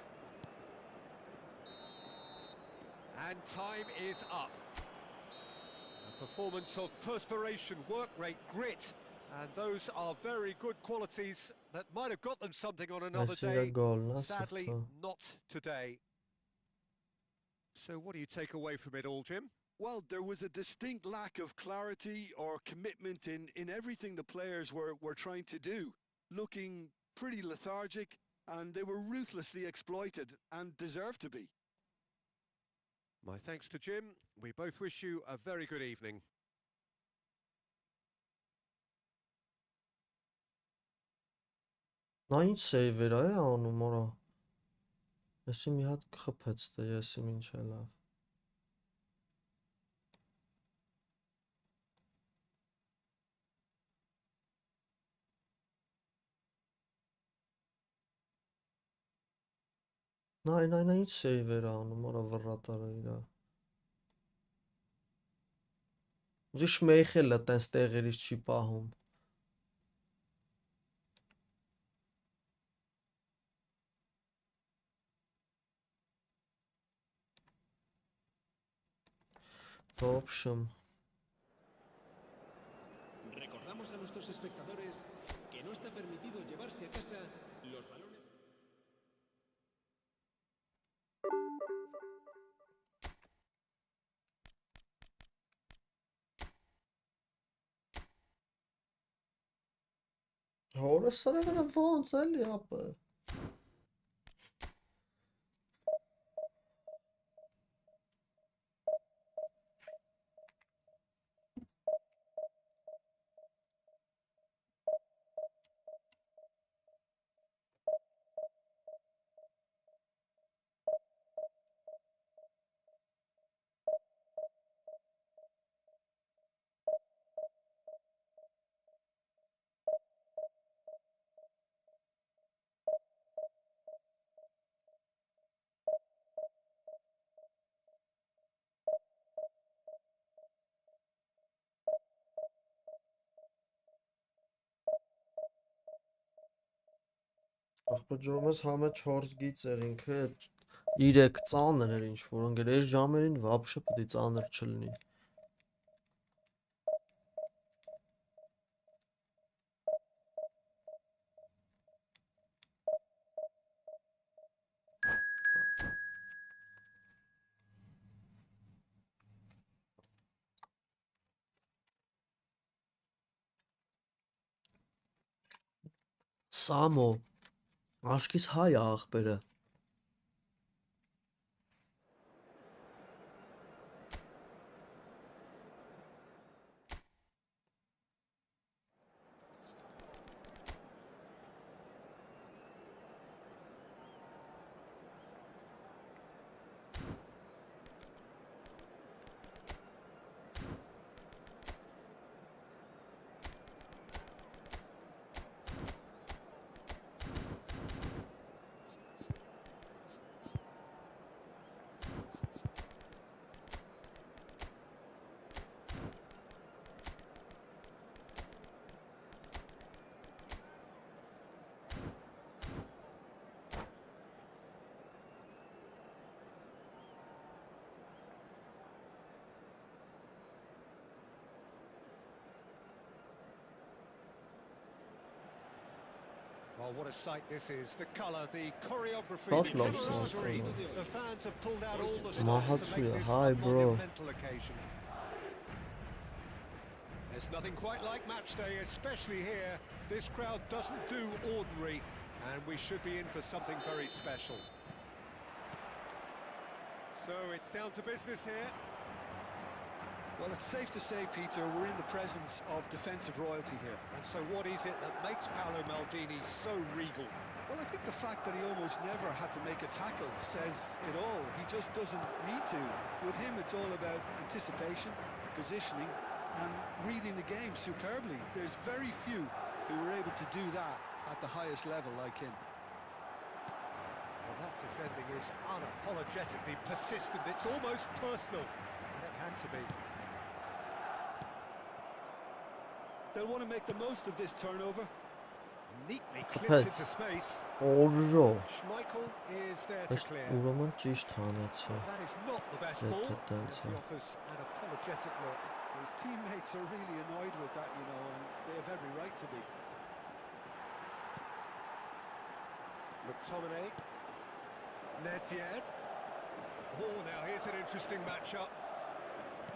And time is up. A performance of perspiration, work rate, grit, and those are very good qualities that might have got them something on another Այսինքն day. գոլն է Sadly, սրտը։ not today. So what do you take away from it all, Jim? Well, there was a distinct lack of clarity or commitment in everything the players were trying to do. Looking pretty lethargic, and they were ruthlessly exploited and deserved to be. My thanks to Jim. We both wish you a very good evening. Նա ինչ սեյվեր է անում, արա։ Էսի մի հատ կխփեց դե, եսի ինչ է լավ։ Նա ինչ սեյվեր է անում, արա վռատարը իրա։ Ուզի շմեյխելը տենց տեղերից չի պահում։ В общем, Recordamos a nuestros espectadores que no está permitido llevarse a casa los balones. հորս սրևերը ոնց էլի ապը։ Ախպեջոմս համը 4 գիծ էր ինքը 3 ծանր էր ինչ որ ընկեր այս ժամերին վաբշե պետք է ծանր չլինի։ Սամո, աշկիս հայ է աղբերը։ Well, what a sight this is. The colour, the choreography, Շատ the լավ սանս camaraderie. կողը։ The fans have pulled out all the stops to Մահացու make է, this հայ a bro։ monumental occasion. There's nothing quite like match day, especially here. This crowd doesn't do ordinary, and we should be in for something very special. So it's down to business here. Well, it's safe to say, Peter, we're in the presence of defensive royalty here. And so what is it that makes Paolo Maldini so regal? Well, I think the fact that he almost never had to make a tackle says it all. He just doesn't need to. With him, it's all about anticipation, positioning, and reading the game superbly. There's very few who are able to do that at the highest level like him. Well, that defending is unapologetically persistent. It's almost personal, and it had to be. They'll want to make the most of this turnover. Neatly Kapēc? clipped into space. Օրո։ Schmeichel is there to Այս clear. ուրեմն ճիշտ հանեցի։ That is not the best Yeah, ball. that As he dance, offers an apologetic look. His teammates are really annoyed with that, you know, and they have every right to be. McTominay. Nedved. Oh, now here's an interesting matchup.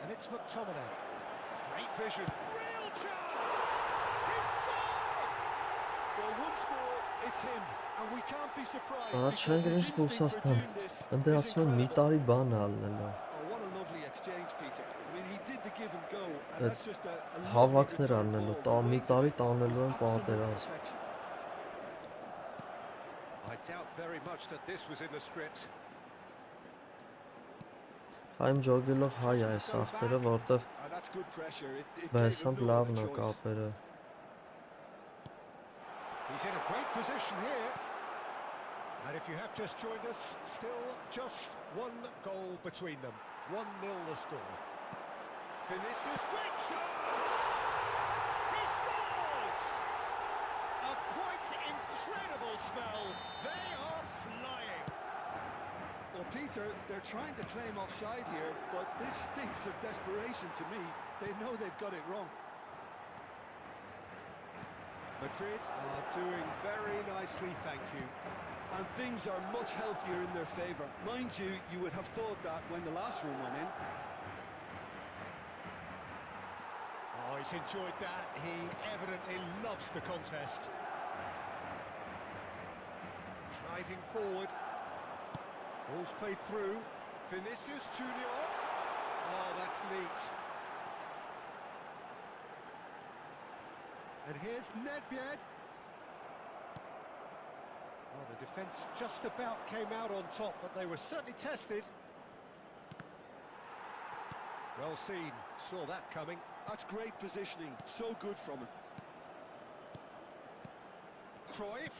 And it's McTominay. Great vision. Real chance! He scored! Well, once more, it's him, and we can't be surprised Առաջ because his հանգրիշ instinct for Ռուսաստան։ doing this Ընդ is ասում են մի incredible. տարի բան ալնելա։ Oh, what a lovely exchange, Peter. I mean, he did the give and go, and That that's just a lovely հավաքներ return ալնելու, ball. The մի weight of տարի it տանելու was են absolute պատերազմ։ perfection. I doubt very much that this was in the script. Հայм ջոգելով հայ է այս աղբերը, որտեվ And that's good pressure. It gave բեսամբ him no լավն other է choice. կապերը։ He's in a great position here. And if you have just joined us, still just one goal between them. 1-0 the score. Vinicius, great chance! He scores! A quite incredible spell. They are flying. Well, Peter, they're trying to claim offside here, but this stinks of desperation to me. They know they've got it wrong. Madrid are doing very nicely, thank you. And things are much healthier in their favour. Mind you, you would have thought that when the last one went in. Oh, he's enjoyed that. He evidently loves the contest. Driving forward. Ball's played through. Vinicius Junior. Oh, that's neat. And here's Nedved. Well, the defence just about came out on top, but they were certainly tested. Well seen, saw that coming. That's great positioning, so good from him. Cruyff.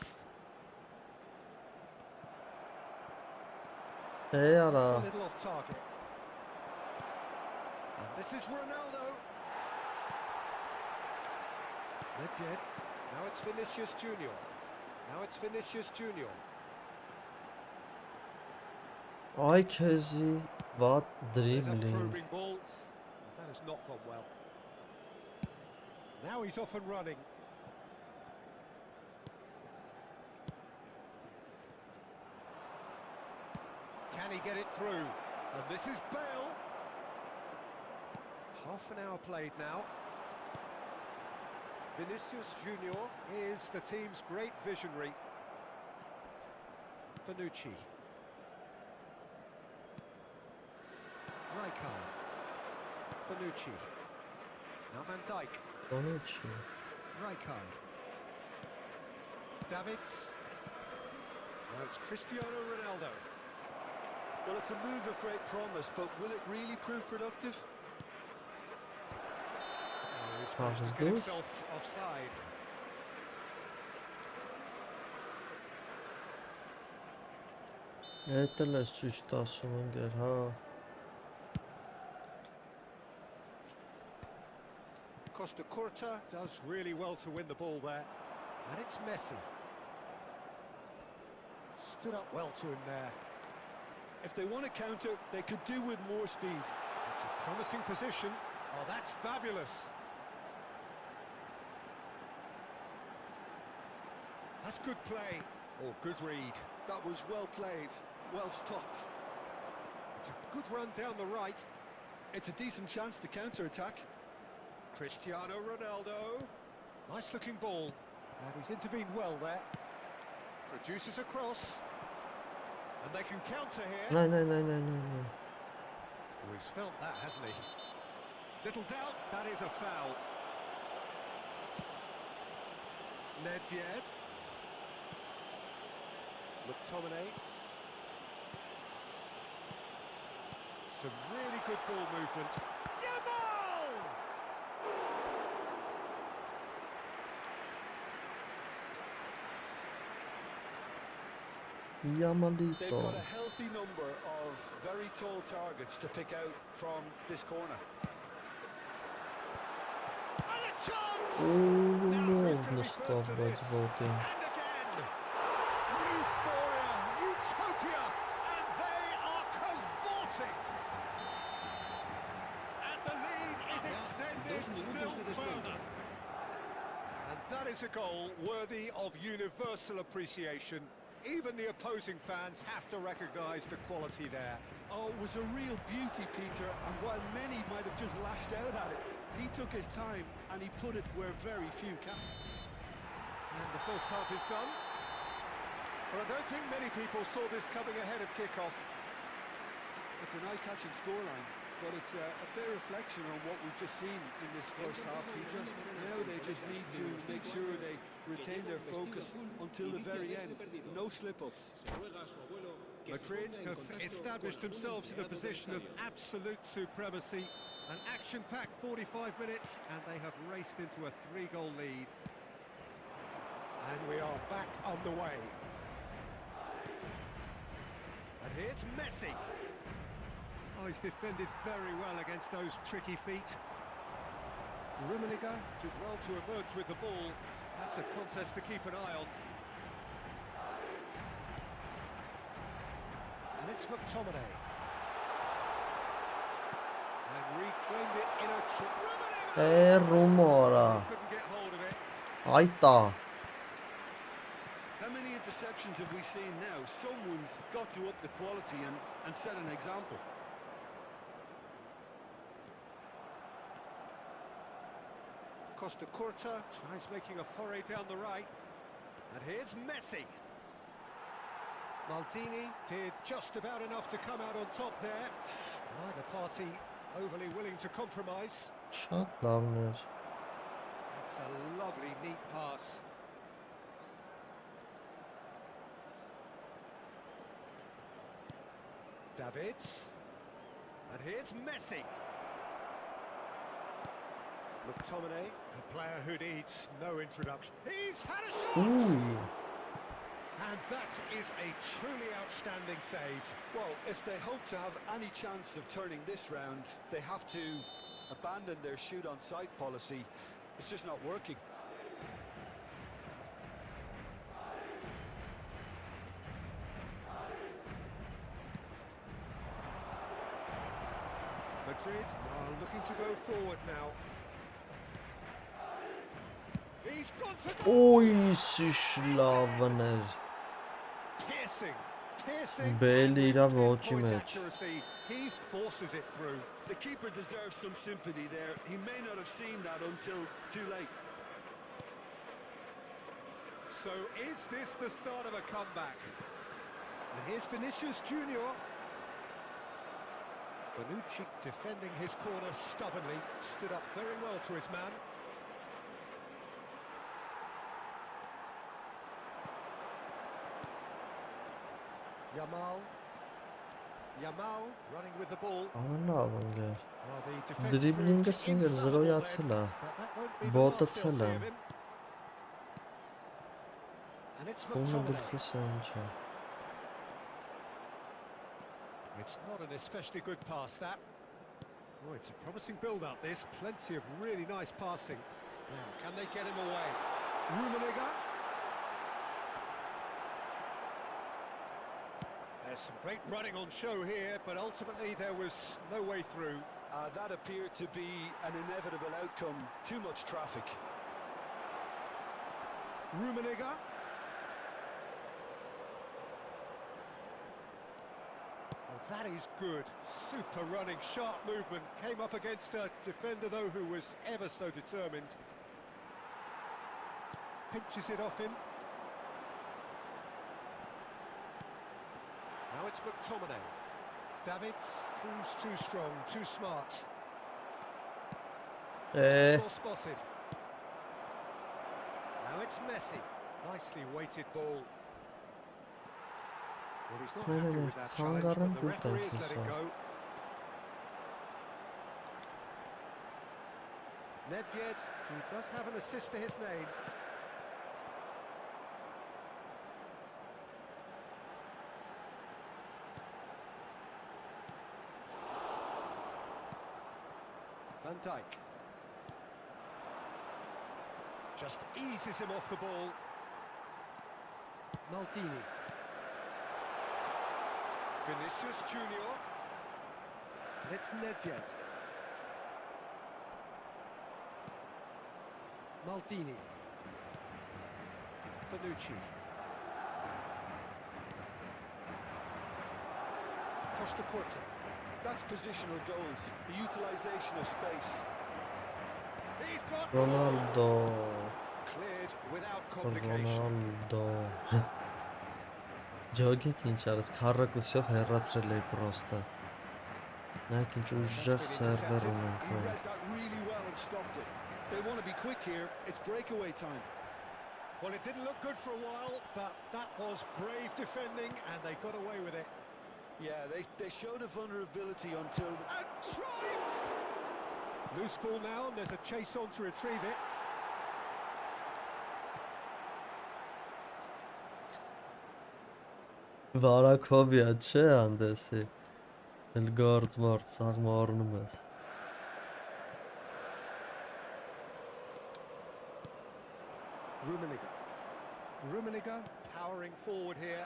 Է արա։ A little off target. And this is Ronaldo. Nedved. Now it's Vinicius Junior. Now it's Vinicius Junior. Այ քեզի վատ There's a դրիբլինգ։ probing ball. That has not gone well. Now he's off and running. Can he get it through? And this is Bale. Half an hour played now. Vinicius Junior. Is the team's great visionary. Bonucci. Rijkaard. Bonucci. Now Van Dijk. Bonucci. Rijkaard. Davids. Now it's Cristiano Ronaldo. Well, it's a move of great promise, but will it really prove productive? Oh, he's Passes managed to get loose. himself offside. Էդ էլ ես ճիշտ ասում ընկեր, հա։ Costa Curta does really well to win the ball there. And it's Messi. Stood up well to him there. If they want to counter, they could do with more speed. It's a promising position. Oh, that's fabulous. That's good play. Oh, good read. That was well played, well stopped. It's a good run down the right. It's a decent chance to counter-attack. Cristiano Ronaldo. Nice looking ball. And he's intervened well there. Produces a cross. And they can counter here. No. Oh, he's felt that, hasn't he? Little doubt, that is a foul. Nedved. McTominay. Some really good ball movement. Yamal! They've Yamalito. got a healthy number of very tall targets to pick out from this corner. And a chance! Умовно ставлять води. And again! Euphoria, utopia, and they are cavorting! And the lead is extended still further. And that is a goal worthy of universal appreciation. Even the opposing fans have to recognise the quality there. Oh, it was a real beauty, Peter, and while many might have just lashed out at it, he took his time and he put it where very few can. And the first half is done. Well, I don't think many people saw this coming ahead of kick-off. It's an eye-catching scoreline, but it's a fair reflection on what we've just seen in this first half, Peter. Now they just need to make sure they retain their focus until the very end. No slip-ups. Madrid have established themselves in a position of absolute supremacy. An action-packed 45 minutes, and they have raced into a 3-goal lead. And we are back underway. And here's Messi. Oh, he's defended very well against those tricky feet. Rummenigge did well to emerge with the ball. That's a contest to keep an eye on. And it's McTominay. And reclaimed it in a Rummenigge! Rumora. Couldn't get hold of it. Այտա. How many interceptions have we seen now? Someone's got to up the quality and set an example. Costa Curta tries making a foray down the right. And here's Messi. Maldini did just about enough to come out on top there. Neither party overly willing to compromise. Շատ լավն էր. It's a lovely, neat pass. Davids. And here's Messi. McTominay, a player who needs no introduction. He's had a shot! Ուй. And that is a truly outstanding save. Well, if they hope to have any chance of turning this round, they have to abandon their shoot-on-sight policy. It's just not working. Madrid are looking to go forward now. He's gone for goal! Ուй, սիշ լավն էր. Piercing. Բելի իրա With ոչի pinpoint մեջ. accuracy, he forces it through. The keeper deserves some sympathy there. He may not have seen that until too late. So is this the start of a comeback? And here's Vinicius Junior. Bonucci defending his corner stubbornly, stood up very well to his man. Yamal running with the ball. Աննավնգեր։ Well, the defence Դրիբլինգը proved սինգր infallible զրոյացել then, է։ but that won't be the Բոտը last they'll see ցել of է։ him. And it's Ունը McTominay. գլխի սանչա։ It's not an especially good pass, that. Oh, it's a promising build-up, this. Plenty of really nice passing. Now, can they get him away? Rummenigge. There's some great running on show here, but ultimately there was no way through. That appeared to be an inevitable outcome. Too much traffic. Rummenigge. Oh, that is good. Super running, sharp movement. Came up against a defender, though, who was ever so determined. Pinches it off him. Now it's McTominay. Davids proves too strong, too smart. Well spotted. Now it's Messi. Nicely weighted ball. Well, he's not happy with that challenge, but the referee has let it go. Nedved, who does have an assist to his name. Van Dijk. Just eases him off the ball. Maldini. Vinicius Junior. And it's Nedved. Maldini. Bonucci. Costa Curta. That's positional goals, the utilisation of space. He's got Ronaldo, cleared without complication. Ronaldo. Ջոգեք ինչ արած, քառակուսյով հեռացրել էի պրոստը։ Նայեք ինչ ուժեղ սերվեր ունենք He մենք։ read that really well and stopped it. They want to be quick here. It's breakaway time. Well, it didn't look good for a while, but that was brave defending, and they got away with it. Yeah, they showed a vulnerability until... And Cruyff! Loose ball now, and there's a chase on to retrieve it. Վարակովիա չէ անդեսի։ Էլ գործ մարդ սաղ մարնում ես։ Rummenigge. Rummenigge powering forward here.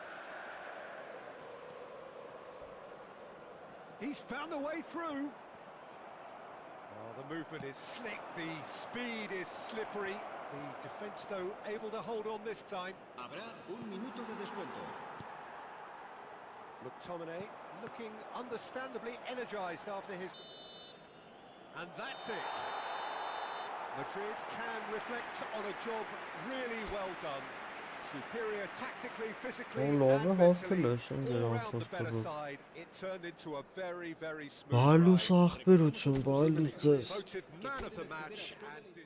He's found a way through. Oh, the movement is slick, the speed is slippery. The defence, though, able to hold on this time. Habrá un minuto de descuento. McTominay looking understandably energised after his... And that's it. Madrid can reflect on a job really well done. Superior tactically, physically, and mentally. All round the better side. It turned into a very, very smooth Բայլուս ride. աղբերություն, բայլուս ձեզ։ Voted man of the match and...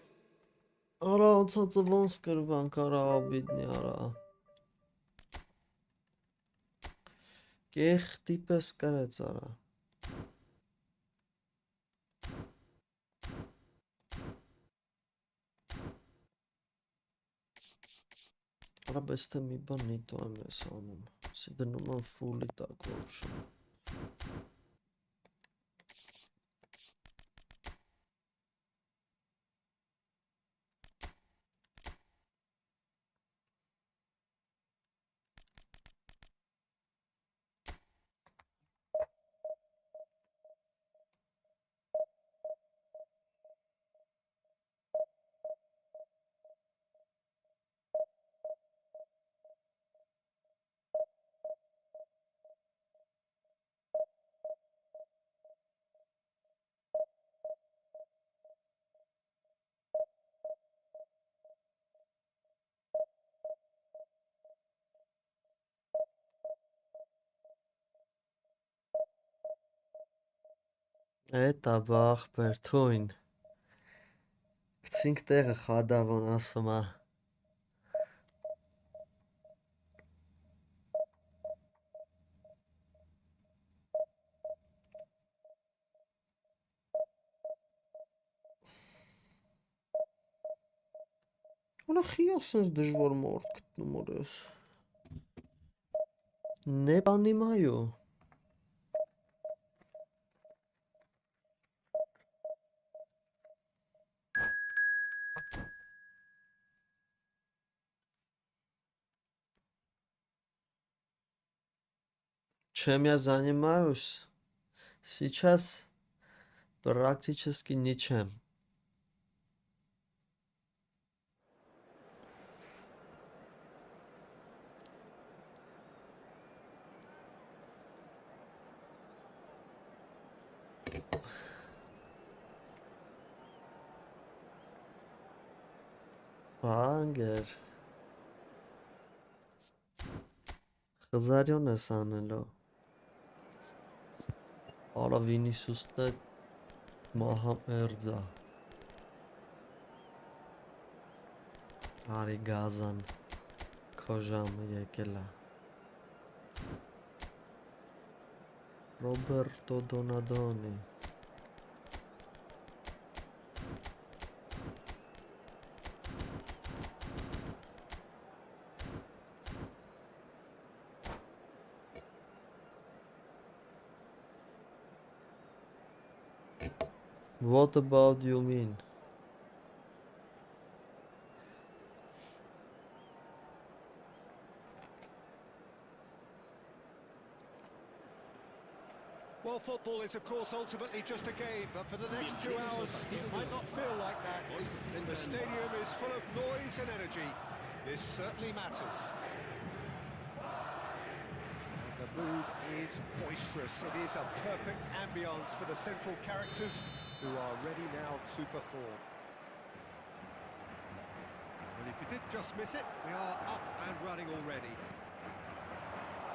Արա անցածը ոնց կրվանք, արա աբիդնի, արա։ Կեղտի պես կրեց, արա։ Արա բես թե մի բան նիտո եմ ես անում, սի դնում եմ ֆուլի տակ ոչում։ Էտա բախբեր թույն։ Գցինք տեղը խադավոն ասում է։ Ona խիասնս դժվար մարդ գտնում օրես։ Не понимаю. Чем я занимаюсь? Сейчас практически ничем. Բանգեր։ Խզարյոն ես անելով։ Արա Վինիսուսը մահամերձա։ Արի գազան քո ժամը եկել է։ Ռոբերտո Դոնադոնի։ What about you mean? Well, football is, of course, ultimately just a game, but for the next 2 hours, it might not feel like that. The stadium is full of noise and energy. This certainly matters. And the mood is boisterous. It is a perfect ambience for the central characters who are ready now to perform. And if you did just miss it, we are up and running already.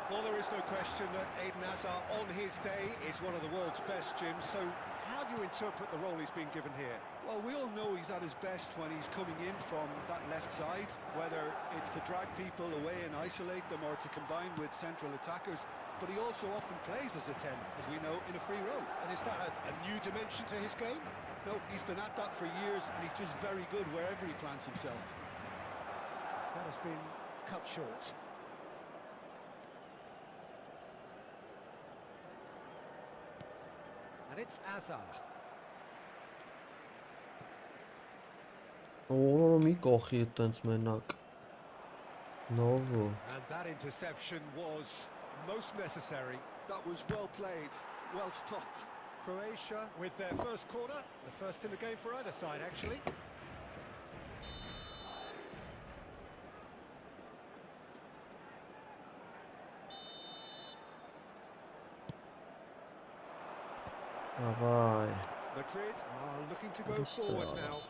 Well, there is no question that Eden Hazard, on his day, is one of the world's best, Jim. So how do you interpret the role he's been given here? Well, we all know he's at his best when he's coming in from that left side, whether it's to drag people away and isolate them or to combine with central attackers. But he also often plays as a 10, as we know, in a free role. And is that a new dimension to his game? No, he's been at that for years, and he's just very good wherever he plants himself. That has been cut short. And it's Hazard. Օրորը մի կողի այտենց մենակ։ Նովո։ And that interception was most necessary. That was well played, well stopped. Croatia with their first corner, the first in the game for either side, actually. Avay. Madrid are looking to go Just, forward now.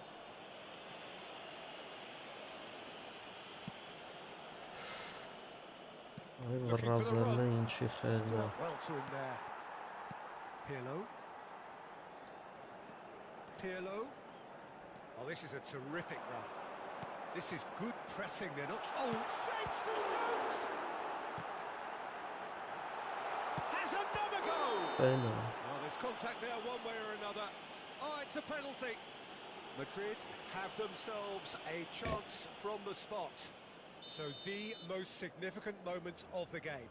Ay Looking for the վռազելն է run. ինչի խերն է։ Struck well to him there. Pirlo. Pirlo. Oh, this is a terrific run. This is good pressing. They're not... Oh, shapes to shoot! Has another goal! Պենա։ Well, there's contact there one way or another. Oh, it's a penalty. Madrid have themselves a chance from the spot. So the most significant moment of the game.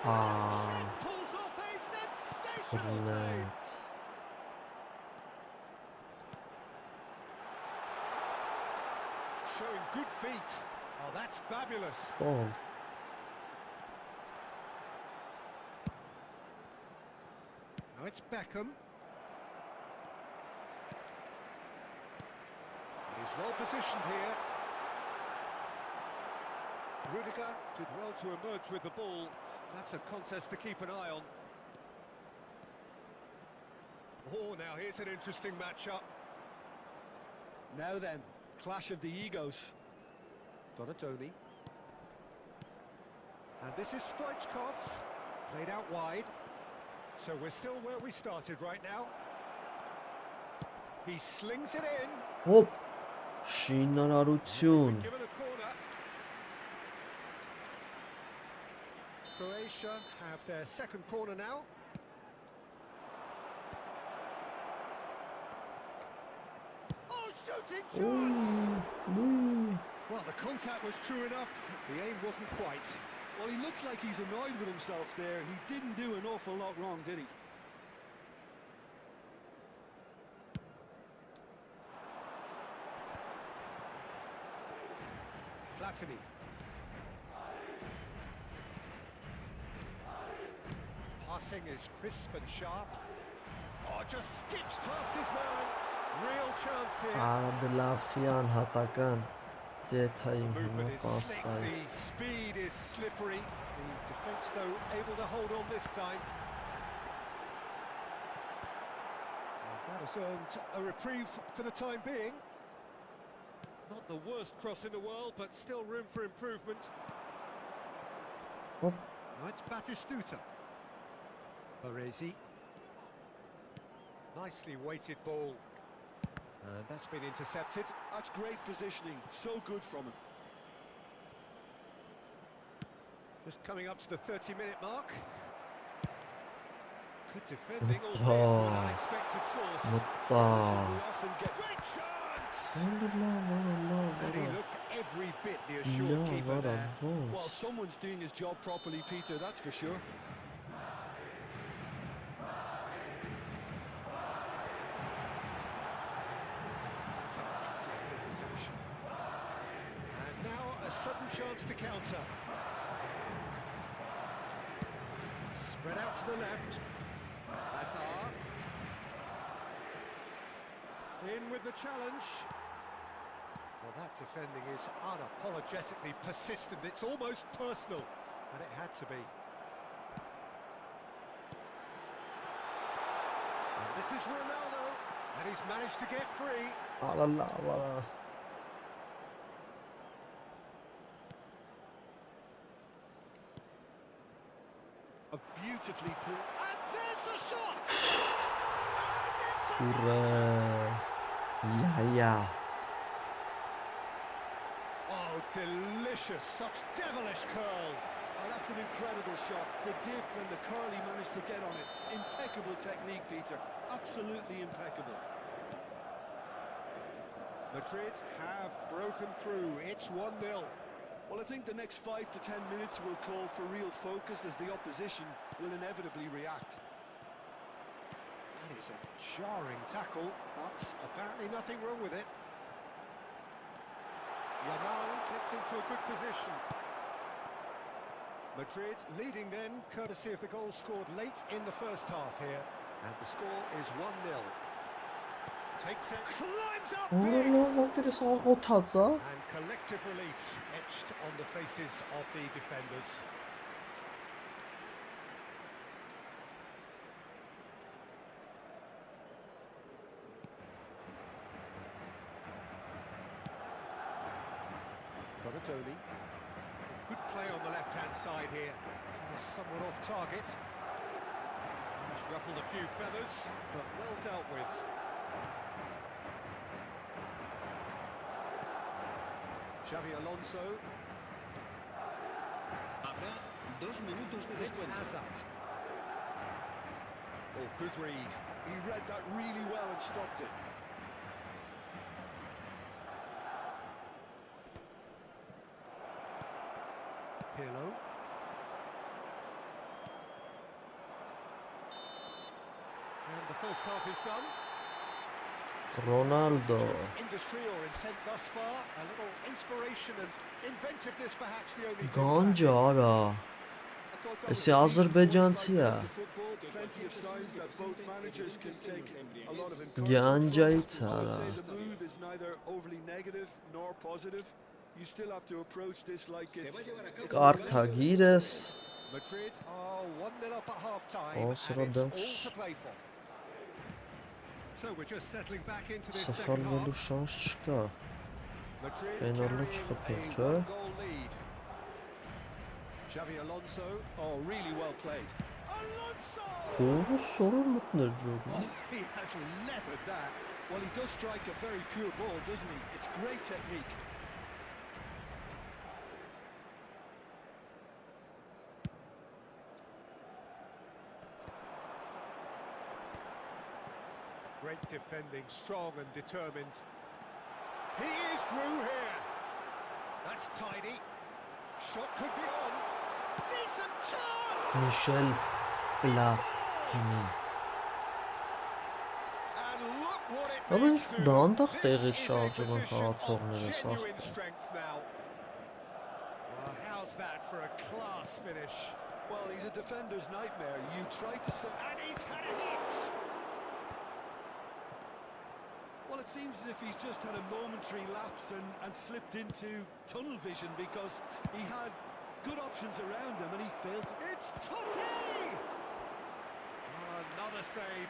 Pulls off a sensational save. Բլետ։ Showing good feet. Oh, that's fabulous. Ո՞ն։ Now it's Beckham. He's well positioned here. Rudiger did well to emerge with the ball. That's a contest to keep an eye on. Oh, now here's an interesting matchup. Now then, clash of the egos. Donatoni. And this is Stoichkov. Played out wide. So we're still where we started right now. He slings it in. Հոպ, շինարարություն, Given a corner. Croatia have their second corner now. Oh, shooting chance! Well, the contact was true enough. The aim wasn't quite. Well, he looks like he's annoyed with himself there. He didn't do an awful lot wrong, did he? Platini. Passing is crisp and sharp. Oh, just skips past his man. Real chance here. Արաբը լավ խիան հատական, դեթային հիմա Movement is slick, պաստայի, the speed is slippery. The defence, though, able to hold on this time. And that has earned a reprieve for the time being. Not the worst cross in the world, but still room for improvement. հոպ, Now it's Batistuta. Baresi. Nicely weighted ball. And that's been intercepted. That's great positioning. So good from him. Just coming up to the 30-minute mark. Good defending, albeit from an unexpected source. մտա, We often get Great chance! վարը, And he looked every bit the assured լավ, keeper վարը, there. Well, ոնց, someone's doing his job properly, Peter, that's for sure. That's an excellent interception. And now a sudden chance to counter. Spread out to the left. Hazard. In with the challenge. Well, that defending is unapologetically persistent. It's almost personal, and it had to be. And this is Ronaldo, and he's managed to get free. արա լավ, արա, A beautifully put. And there's the shot! ուրը, յայա, Oh, delicious, such devilish curl. Oh, that's an incredible shot. The dip and the curl he managed to get on it. Impeccable technique, Peter. Absolutely impeccable. Madrid have broken through. It's 1-0. Well, I think the next 5 to 10 minutes will call for real focus as the opposition will inevitably react. That is a jarring tackle, but apparently nothing wrong with it. Yamal gets into a good position. Madrid leading then, courtesy of the goal scored late in the first half here. And the score is 1-0. Takes it, climbs up ուրը big! լավ, ակերս աղոթած, ա, And collective relief etched on the faces of the defenders. Bonatoni. Good play on the left-hand side here. Somewhat off target. He's ruffled a few feathers, but well dealt with. Xavi Alonso. Habrá 2 minutos de It's descuento. Hazard. Oh, good read. He read that really well and stopped it. Pirlo. And the first half is done. Ռոնալդո, Industry or intent thus far. A little inspiration and inventiveness perhaps the only things գանջը արա, I thought that was Եսի a decent Ադրբեջանցի first ա, five minutes of football. Plenty of signs that both managers can take a lot of Գանջայից encouragement from. I would արա, say the mood is neither overly negative nor positive. You still have to approach this like it's կարթագիրս, Madrid are 1-0 up at half-time, Oh, and it's Srodem. all to play for. So we're just settling back into this second սխալվելու half. շանս չկա, Madrid Penalty carrying չխփել, a չէ՞։ one-goal lead. Xavi Alonso. oh really well played. Alonso! Doğru sorun mutludur Jordan. Oh, he has leathered that. Well, he does strike a very pure ball, doesn't he? It's great technique. Great defending, strong and determined. He is through here. That's tidy. Shot could be on. Decent chance! Michel Platini. And look what it Ama means hiç to dağındak This dəqiq is a şarjının position of xaçoğları genuine saxdı. strength now. Well, how's that for a class finish? Well, he's a defender's nightmare. You try to set... And he's had a hit! Well, it seems as if he's just had a momentary lapse and slipped into tunnel vision because he had good options around him and he failed to... It's Totti! Oh, another save.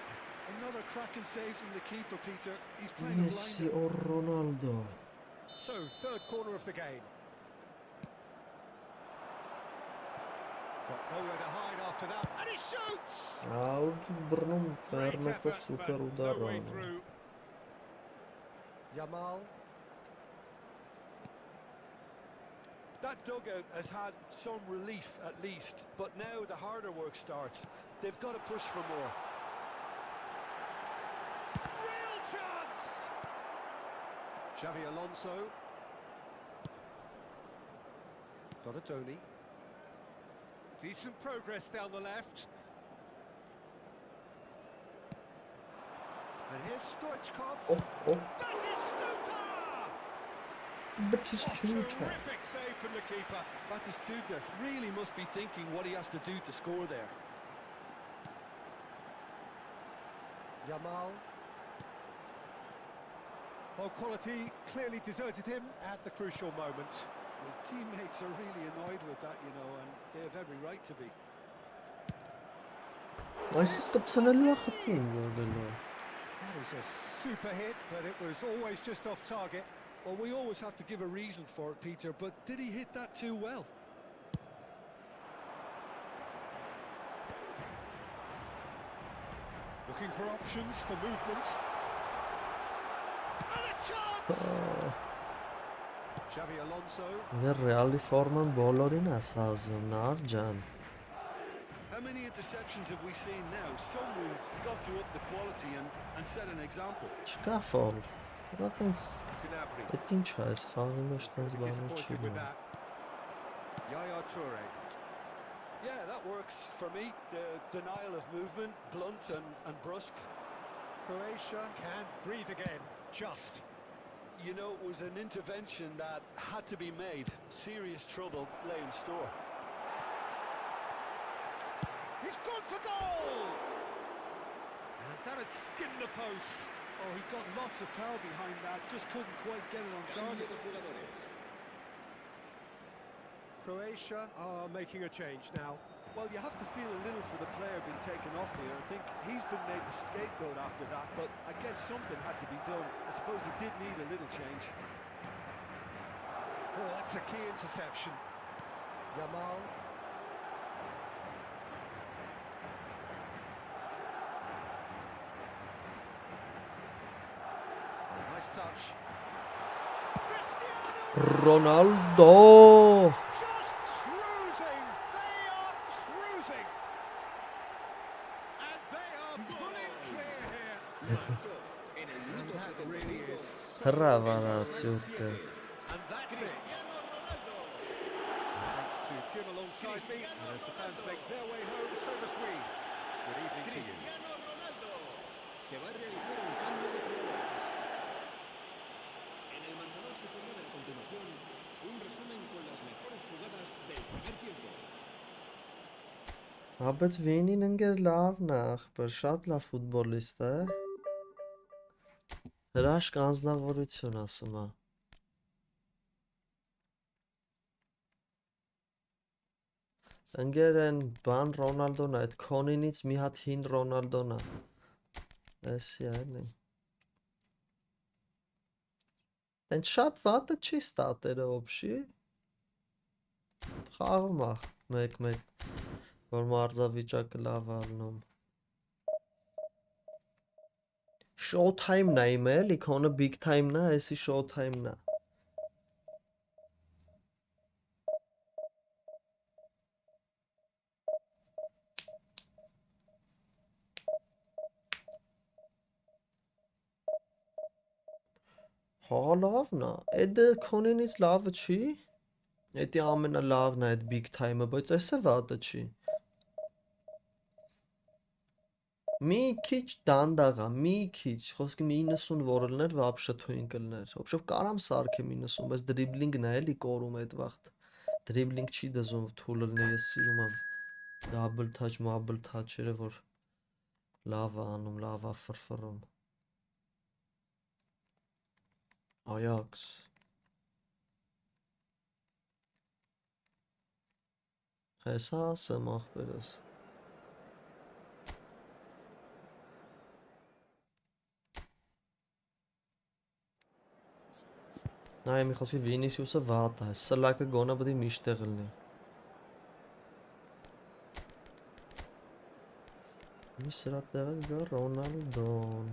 Another cracking save from the keeper, Peter. He's playing a Messi blinder. or Ronaldo. So, third corner of the game. Got nowhere to hide after that. And he shoots! Audi brnum Great pernekov effort, super but no way udarano. through. Yamal. That dugout has had some relief at least, but now the harder work starts. They've got to push for more. Real chance! Xavi Alonso. Donatoni. Decent progress down the left. And here's Stoichkov. Oh, That is Stuta! Batistuta. Terrific save from the keeper. Batistuta really must be thinking what he has to do to score there. Yamal. Oh, quality clearly deserted him at the crucial moment. His teammates are really annoyed with that, you know, and they have every right to be. Այսինքն կպցնելու է խփին որտեղը։ That is a super hit, but it was always just off target. Well, we always have to give a reason for it, Peter, but did he hit that too well? Looking for options for movement. And a chance! Xavi Alonso. Մեր Ռեալի ֆորման բոլորին է սազում, նար How many interceptions have we seen now? Someone's got to up the quality and set an example. Չկա ֆոլ։ Դա տենց Gnabry. այդ ինչ է, այս խաղի մեջ տենց բաներ չի Disappointed with բան։ that. Yaya Toure. Yeah, that works for me. The denial of movement, blunt and brusque. Croatia can breathe again. Just. You know, it was an intervention that had to be made. Serious trouble lay in store. He's gone for goal! And that has skinned the post. Oh, he got lots of power behind that, just couldn't quite get it on target. Croatia are making a change now. Well, you have to feel a little for the player being taken off here. I think he's been made the scapegoat after that, but I guess something had to be done. I suppose it did need a little change. Oh, that's a key interception. Yamal. Oh, nice touch. Cristiano! Ronaldo. Just cruising! They are cruising! And they are pulling clear here. And that really is so Հրավարա decisive. թյուրքը։ And that's it. Thanks to Jim alongside me, and as the fans make their way home, so must we. Good evening to you. Se va a realizar un cambio de jugadores. En el marcador se podrá ver a continuación un resumen con las mejores jugadas del primer tiempo. Բայց Վինին ընկեր լավն է, ախպեր, շատ լավ ֆուտբոլիստ է։ Հրաշք անձնավորություն ասում է։ Ընկեր են բան Ռոնալդոն է, այդ Քոնինից մի հատ հին Ռոնալդոն է։ Էսի այլն է։ Այդ շատ վատը չի ստատերը ոբշի։ Խաղում է 1-1։ որ մարզավիճակը լավ ալնում։ Show time-ն է իմ էլի, քոնը big time-ն է, էսի show time-ն է։ Հա լավն է, էդը քոնինից լավը չի։ Էդի ամենալավն է այդ big time-ը, բայց էսը վատը չի։ Մի քիչ դանդաղ է, մի քիչ, խոսքի 90 որ լներ, вообще թույն կլներ։ Вообще կարամ սարքեմ 90, բայց դրիբլինգն է էլի կորում այդ վաղտ։ Դրիբլինգ չի դզում թույլ լներ, ես սիրում եմ double touch, marble touch-երը, որ լավ է անում, լավ է ֆրֆռում։ Ajax Հեսա ասեմ ախպերս։ Նայ մի խոսքի Վինիսիուսը վատ է, սլակը գոնը պետք է միշտեղ լինի։ Մի սրա տեղը գա Ռոնալդոն։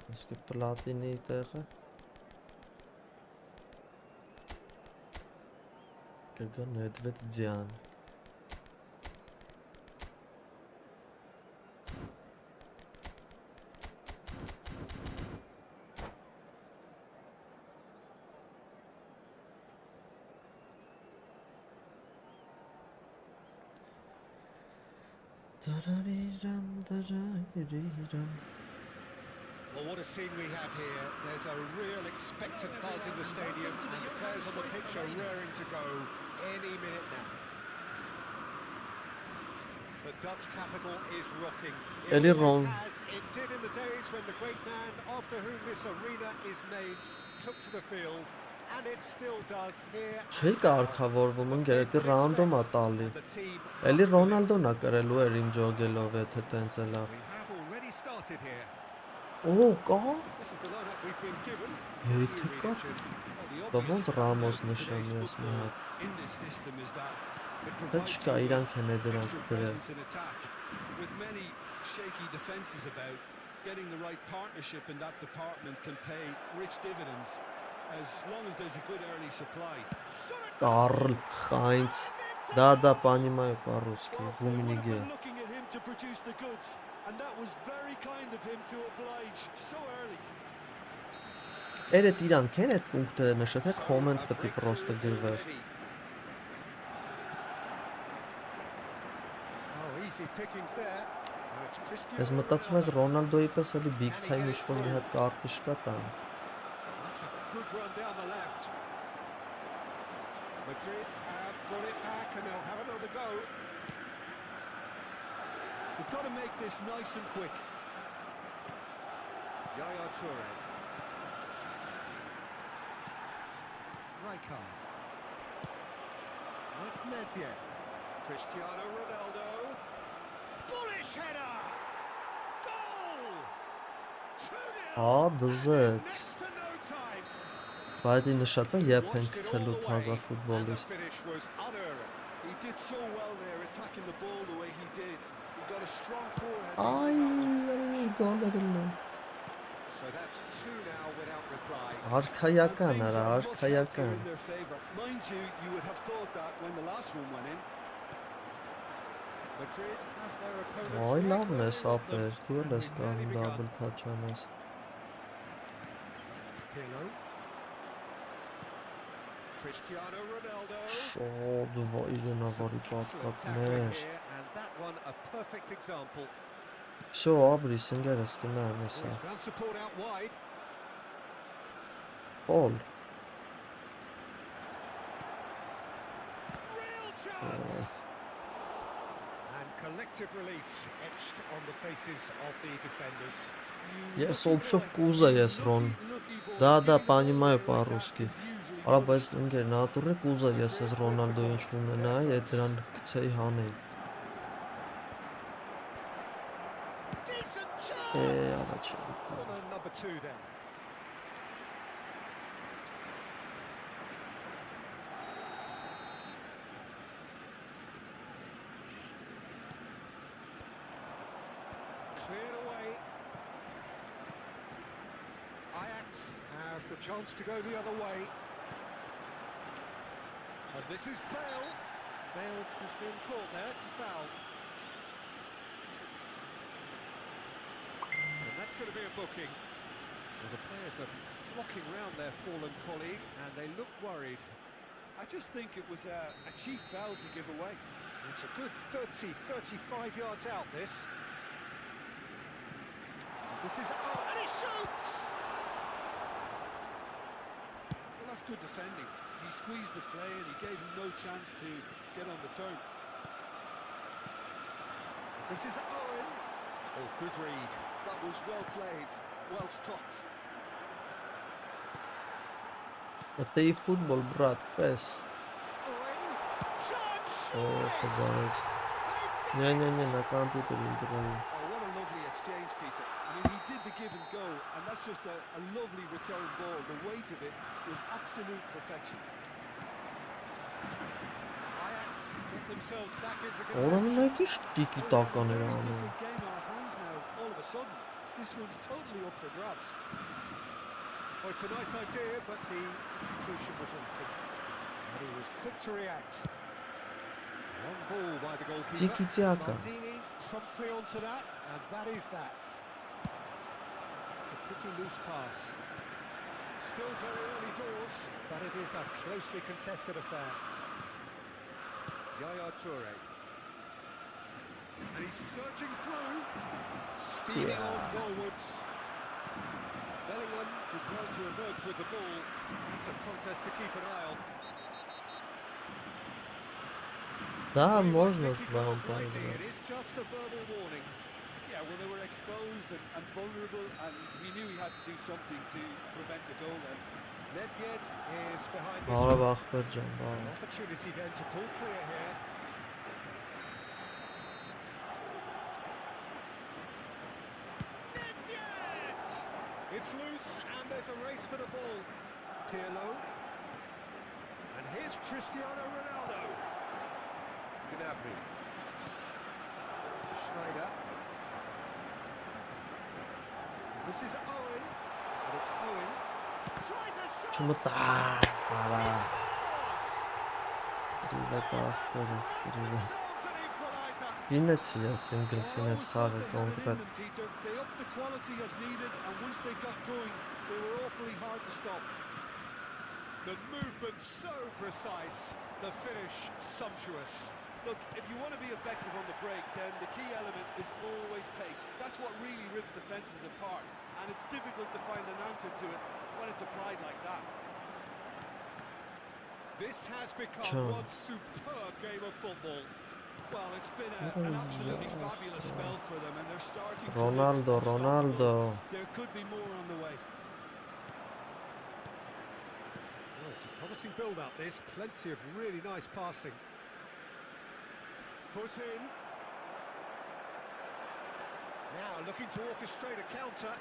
Խոսքի պլատինի տեղը կգա Նեդվեդյան։ Well, what a scene we have here. There's a real expectant buzz in the stadium, and the players on the pitch are raring to go any minute now. The Dutch capital is rocking. It Ellie always Ron. has. It did in the days when the great man, after whom this arena is named, took to the field, and it still does here. Չի կարգավորվում ընկերակի ռանդոմ է տալի։ Էլի Ռոնալդոն է կրելու էր իմ ջոգելով, եթե տենց է լավ։ We have already started here. Օ, կա։ This is the lineup we've been given. Եթե կա։ Բա ոնց Ռամոս նշանի ես մի հատ։ In this system is that Դա չկա, իրանք են է դրանք extra դրել։ presence in attack. With many shaky defences about, getting the right partnership in that department can pay rich dividends as long as there's a good early supply. Կարլ Խայնց։ Да, понимаю по-русски, Well, they would have Ռումինիգե։ been looking at him to produce the goods, and that was very kind of him to oblige so early. Էդ իրանք են այդ պունկտը նշեք, կոմենտ պետք է պրոստը գրվեր։ Oh, easy pickings there. Now it's Cristiano Ես մտածում ես Ռոնալդոյի պես էլի big time ինչ-որ մի հատ կարտիշ կա տան։ That's a good run down the left. Madrid have got it back and they'll have another go. They've got to make this nice and quick. Yaya Toure. Rijkaard. Now it's Nedved. Cristiano Ronaldo. Bullish header! Goal! 2-0! Ա, դզեց։ Next to no time. Բայց նշած է երբ են Watched it all գցելու the թազա way, and the ֆուտբոլիստ։ finish was unerring. He did so well there, attacking the ball the way he did. He got a strong forehand. Այ, գոլ է դնում։ So that's two now without reply. Արքայական արա, Things are much healthier արքայական։ in their favour. Mind you, you would have thought that when the last one went in. Madrid have their opponents Այ right լավն where է they սա want them, պեր, դու and էլ ես we've barely կանում begun. double touch անես։ Pirlo. Cristiano Ronaldo. Շոտ իրենավարի Excellent tackling պատկատներ։ here, and that one a perfect example. Всё, ապրիս ընկերս կնայեմ Oh, հեսա։ he's found support out wide. Ֆոլ։ Real chance! And collective relief etched on the faces of the defenders. Ես օբշով կուզա ես Ռոն։ Да, понимаю по-русски։ Արա բայց ընկեր նատուրը կուզա ես ես Ռոնալդո ինչ ունենայի, այդ դրան գցեի հանեի։ Decent chance! Առաջ։ Corner number two then. Cleared away. Ajax have the chance to go the other way. And this is Bale. Bale has been caught there, it's a foul. And that's going to be a booking. Well, the players are flocking round their fallen colleague and they look worried. I just think it was a cheap foul to give away. It's a good 30, 35 yards out, this. This is... Oh, and he shoots! Well, that's good defending. He squeezed the play and he gave him no chance to get on the turn. This is Owen. Oh, good read. That was well played, well stopped. Это eFootball, брат, PES. Owen. О, хазарец. Не-не-не, на компьютере играю. Oh, what a lovely exchange, Peter. I mean, he did the give and go, and that's just a lovely return ball. The weight of it was absolute perfection. Ajax get themselves back into Oranın contention. ne kiş tiki We have a takan very yani. different game on our hands now, all of a sudden. This one's totally up for grabs. Well, it's a nice idea, but the execution was lacking. And he was quick to react. Long ball by the goalkeeper. Tiki-taka. Maldini promptly onto that, and that is that. It's a pretty loose pass. Still very early doors, but it is a closely contested affair. Yaya Toure. And he's surging through. Steaming on goalwards. Bellingham did well to emerge with the ball. That's a contest to keep an eye on. Да, They might можно think he вдвоем got off lightly. поиграть. It is just a verbal warning. Yeah, well, they were exposed and vulnerable, and he knew he had to do something to prevent a goal then. Nedved is behind this Bağla one. bak Bercan, An bağla. opportunity then to pull clear here. Nedved! It's loose and there's a race for the ball. Pirlo. And here's Cristiano Ronaldo. Gnabry. Schneider. This is Owen. And it's Owen. Tries a shot! Почему так? Ала. Привет, привет, привет. Ինձ ես single finesse խաղը կոնկրետ։ Peter, they upped the quality as needed, and once they got going, they were awfully hard to stop. The movement so precise, the finish sumptuous. Look, if you want to be effective on the break, then the key element is always pace. That's what really rips defences apart, and it's difficult to find an answer to it when it's applied like that. This has become Sure. one superb game of football. Well, it's been an absolutely fabulous spell for them, and they're starting to Ronaldo, look unstoppable. Ronaldo. There could be more on the way. Well, it's a promising build-up, this. Plenty of really nice passing. Foot in. Now looking to orchestrate a counter.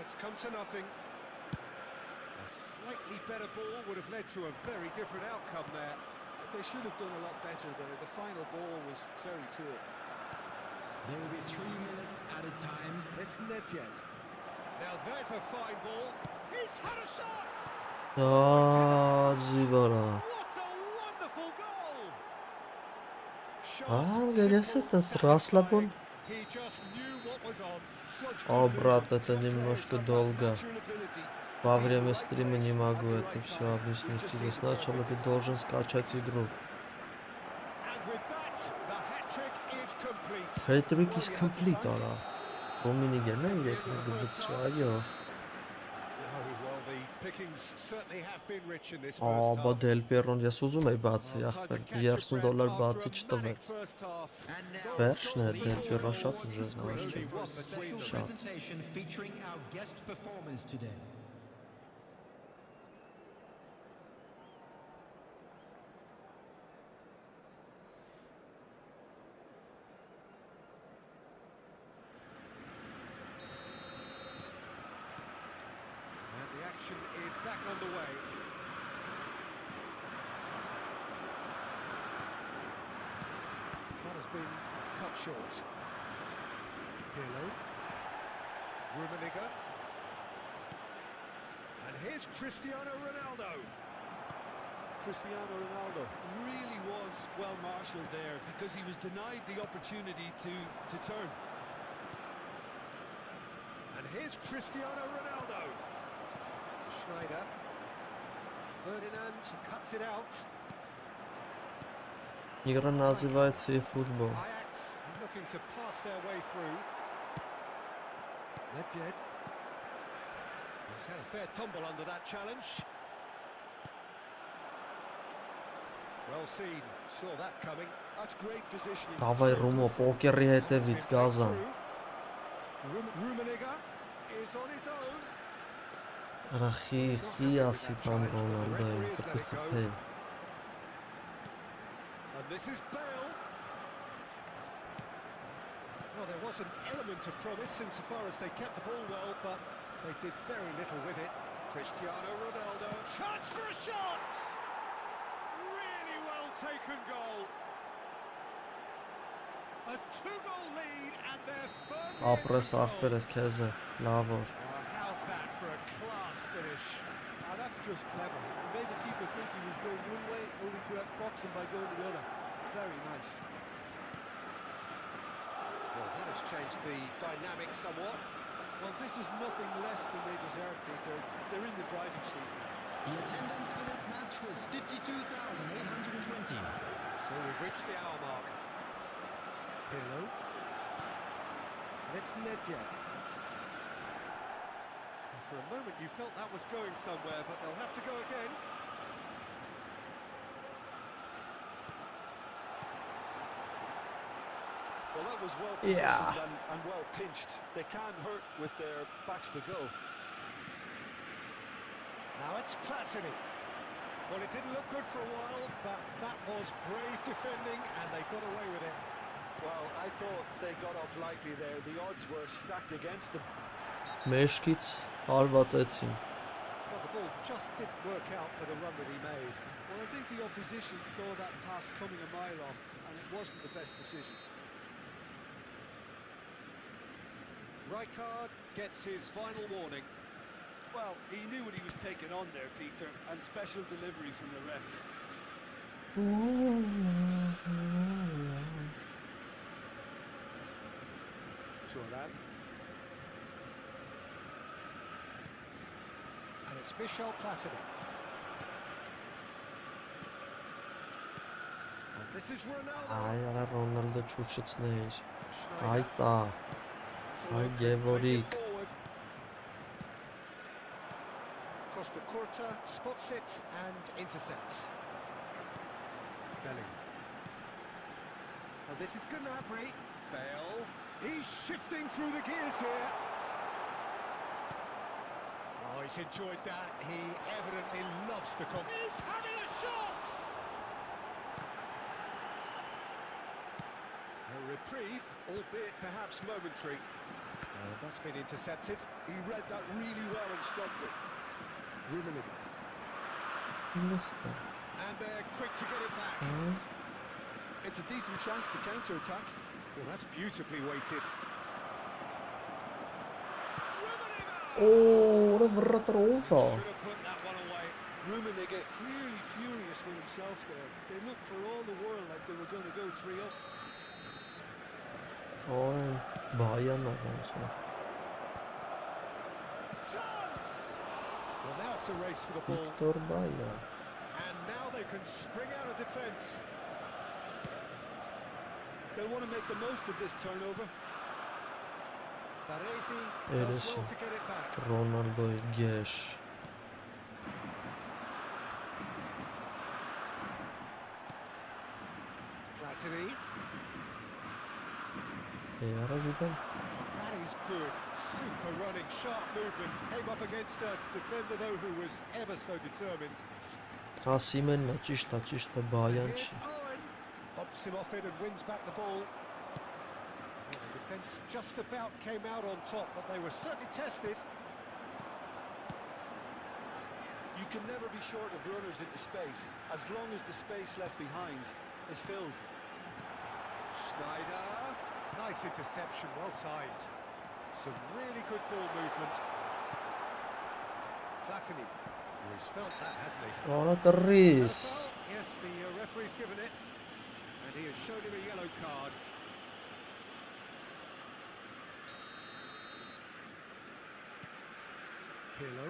It's come to nothing. A slightly better ball would have led to a very different outcome there. They should have done a lot better there. The final ball was very poor. There will be 3 minutes added time. It's Nedved. Now there's a fine ball. He's had a shot! Zivara. What a wonderful goal! Shot, Ангелес simple, это расслабон. satisfying. He just knew what was on. Such О, good брат, movement. это Some немножко players have that долго. natural ability to Во be in the время right стрима не place могу at the это right все time. We've объяснить just тебе. seen the Сначала perfect ты example. должен скачать игру. And with that, the hat-trick is complete. Hat-trick Well, is you had to complete, fancy. արա։ Ռոմինիգեն է 3-1 գծրի, այո։ Oh, well, the pickings certainly have been rich in this Ա, first բա half. Դել Պիերոն ես ուզում եի բացի, Well, time to ախպեր, catch your 30 breath $30 after բացի a manic չտվեց։ first half. And now, Վերջն է, the Դել Պիերոն շատ awards ուժեղ with է, Only a one between special them. presentation featuring our guest performers today. And the action is back underway. That has been cut short. Pirlo. Rummenigge. And here's Cristiano Ronaldo. Cristiano Ronaldo really was well marshalled there because he was denied the opportunity to turn. And here's Cristiano Ronaldo. Schneider. Ferdinand cuts it out. Игра называется eFootball. Ajax looking to pass their way through. Nedved. He's had a fair tumble under that challenge. Well seen, saw that coming. That's great positioning. Davay Rumo, պոկերի հետևից գազան։ Rummenigge is on his own. Արա խի ասի տան Ռոնալդոյին, պետք է խփե։ And this is Bale. Well, there was an element of promise insofar as they kept the ball well, but they did very little with it. Cristiano Ronaldo. Chance for a shot! Really well taken goal. A two-goal lead and they're firmly Ապրես ախպերս քեզ է, լավ որ։ How's that for a class finish? That's just clever. It made the keeper think he was going one way, only to outfox him by going the other. Very nice. Well, that has changed the dynamic somewhat. Well, this is nothing less than they deserve, Peter. They're in the driving seat now. The attendance for this match was 52,820. So we've reached the hour mark. Pirlo. And it's Nedved. And for a moment you felt that was going somewhere, but they'll have to go again. Well, that was well positioned Yeah. and well pinched. They can't hurt with their backs to go. Now it's Platini. Well, it didn't look good for a while, but that was brave defending and they got away with it. Well, I thought they got off lightly there. The odds were stacked against them. Մեշկից հարվածեցին։ Well, the ball just didn't work out for the run that he made. Well, I think the opposition saw that pass coming a mile off, and it wasn't the best decision. Rijkaard gets his final warning. Well, he knew what he was taking on there, Peter, and special delivery from the ref. Turan. And it's Michel Platini. And this is Ronaldo. Այ արա Ռոնալդո չուշեցներ։ Schneider. Այ տա, It's a այ look, Գևորիկ։ plays it forward. Costa Curta spots it and intercepts. Bellingham. And this is Gnabry. Bale. He's shifting through the gears here. Oh, he's enjoyed that. He evidently loves the He's having a shot! A reprieve, albeit perhaps momentary. That's been intercepted. He read that really well and stopped it. Rummenigge. And they're quick to get it back. It's a decent chance to counter-attack. Well, that's beautifully weighted. Rummenigge! Օ, ո՞ր վրատրով է։ Should have put that one away. Rummenigge clearly furious with himself there. They looked for all the world like they were going to go 3-0. Օր բայան ոնց։ Chance! Well, now it's a race for the ball. Վիկտոր Բայա։ And now they can spring out of defence. They'll want to make the most of this turnover. Baresi It does is well to get it back. Ռոնալդոյի գեշ։ Platini. Արա գիտեմ։ That is good. Super running, sharp movement. Came up against a defender, though, who was ever so determined. Ասիմենն է, ճիշտ է, Բայան Here's չի։ Owen. Bumps him off it and wins back the ball. Well, the defence just about came out on top, but they were certainly tested. You can never be short of runners into space, as long as the space left behind is filled. Snyder. Nice interception, well timed. Some really good ball movement. Platini. He's felt that, hasn't he? Ora Terris. Yes, the referee's given it. And he has shown him a yellow card. Pirlo.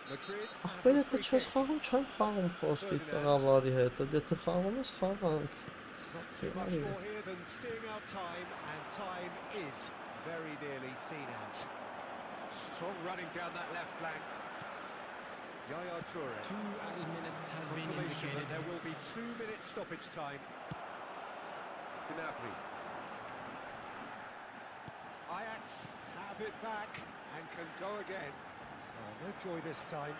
Madrid. Ach, wenn du չես խաղում, չեմ խաղում խոսքի տղավարի հետ, եթե խաղում ես, խաղանք։ Not too much more here than seeing out time, and time is very nearly seen out. Strong running down that left flank. Yaya Toure. 2 added minutes has been Confirmation that indicated. there will be 2 minutes stoppage time. Gnabry. Ajax have it back and can go again. Oh, no joy this time.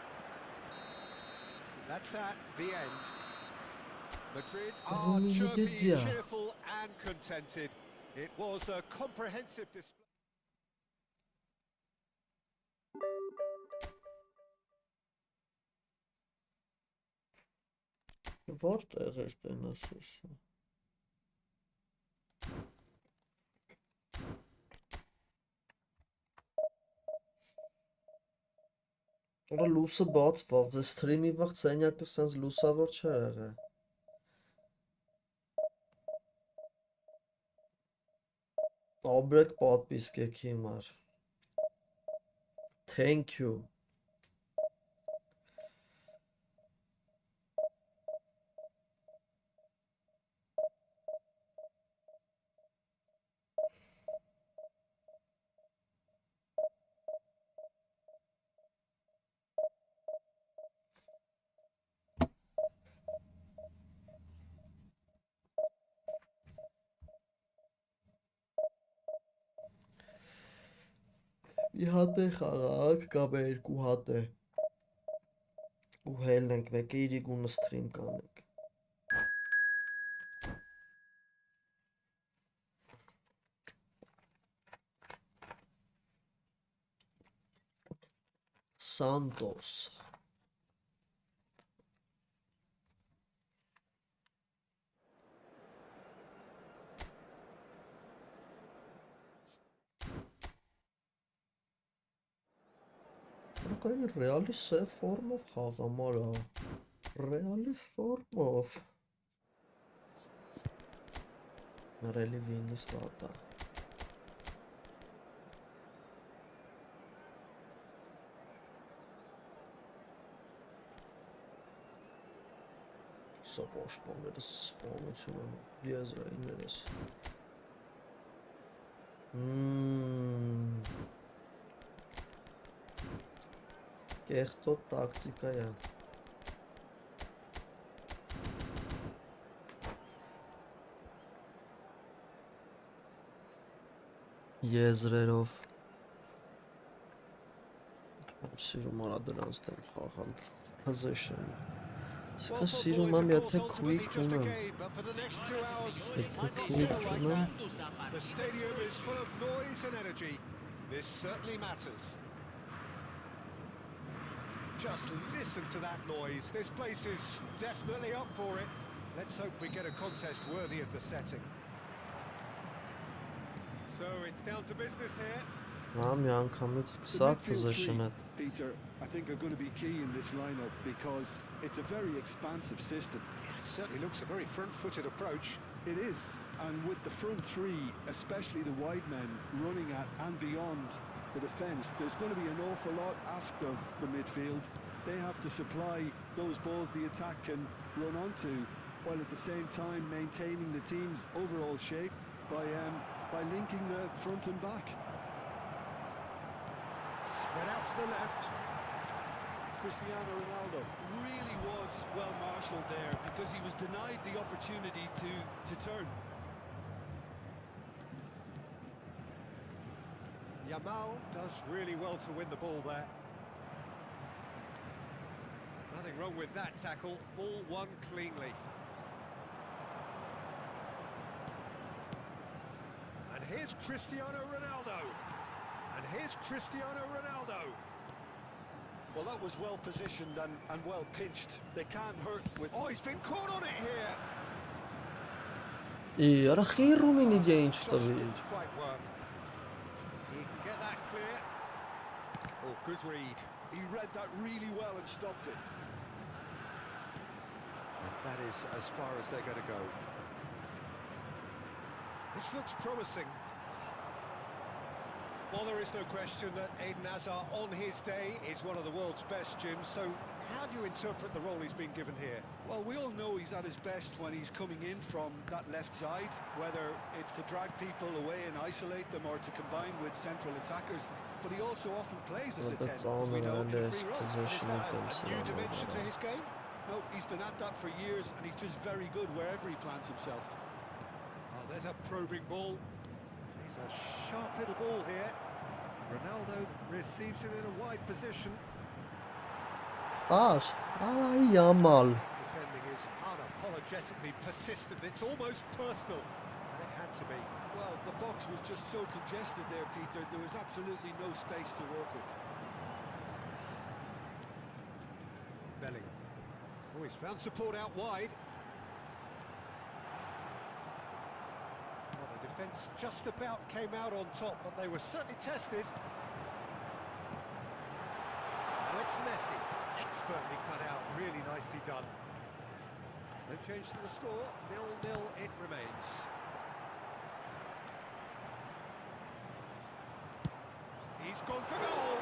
That's at the end. Madrid are chirpy, cheerful and contented. It was a comprehensive display. Որտեղ էր տենաս էսը։ Ora լուսը բացվավ, դե սթրիմի վաղ սենյակը սենց լուսավոր չէր եղել։ Աբրեք պատվիսկեք հիմար։ Thank you. Մի հատ է խաղակ կամ երկու հատ է ու հելնենք մեկը իրիգունը սթրիմ կանենք Santos Կայնի ռեալի սև ֆորմով խաղամարա, ռեալի ֆորմով, նրելի վինիս տատա, Սա պաշտպաններս սպանություն են, եզրայիներս, Կեղտոտ տակտիկա է Եզրերով Սիրում արա դրանց դեմ խաղալ Position Իսկը սիրում եմ եթե quick ունեմ Եթե quick ունեմ The stadium is full of noise and energy. This certainly matters. Just listen to that noise. This place is definitely up for it. Let's hope we get a contest worthy of the setting. So it's down to business here. Մի անգամից սկսա position-ը Peter, I think are going to be key in this lineup because it's a very expansive system. Yeah, it certainly looks a very front-footed approach. It is, and with the front three, especially the wide men, running at and beyond the defence, there's going to be an awful lot asked of the midfield. They have to supply those balls the attack can run onto, while at the same time maintaining the team's overall shape by linking the front and back. Spread out to the left. Cristiano Ronaldo really was well marshalled there because he was denied the opportunity to turn. Yamal does really well to win the ball there. Nothing wrong with that tackle. Ball won cleanly. And here's Cristiano Ronaldo. And here's Cristiano Ronaldo. Well, that was well positioned and well pinched. They can't hurt with... Oh, he's been caught on it here. Արա խիրումինիգե ինչ Just տվիր։ didn't quite work. He can get that clear. Oh, good read. He read that really well and stopped it. And that is as far as they're going to go. This looks promising. Well, there is no question that Eden Hazard on his day is one of the world's best, Jim. So how do you interpret the role he's been given here? Well, we all know he's at his best when he's coming in from that left side, whether it's to drag people away and isolate them or to combine with central attackers. But he also often plays as a 10, That's as we know, in a free role. Is that a new dimension to his game? No, he's been at that for years and he's just very good wherever he plants himself. Oh, there's a probing ball. He's a sharp little ball here. Ronaldo receives it in a wide position. Ար, այ yamal. Defending is unapologetically persistent. It's almost personal, and it had to be. Well, the box was just so congested there, Peter. There was absolutely no space to work with. Bellingham. Oh, he's found support out wide. Well, the defence just about came out on top, but they were certainly tested. Now it's Messi. Expertly cut out, really nicely done. No change to the score, 0-0 it remains. He's gone for goal.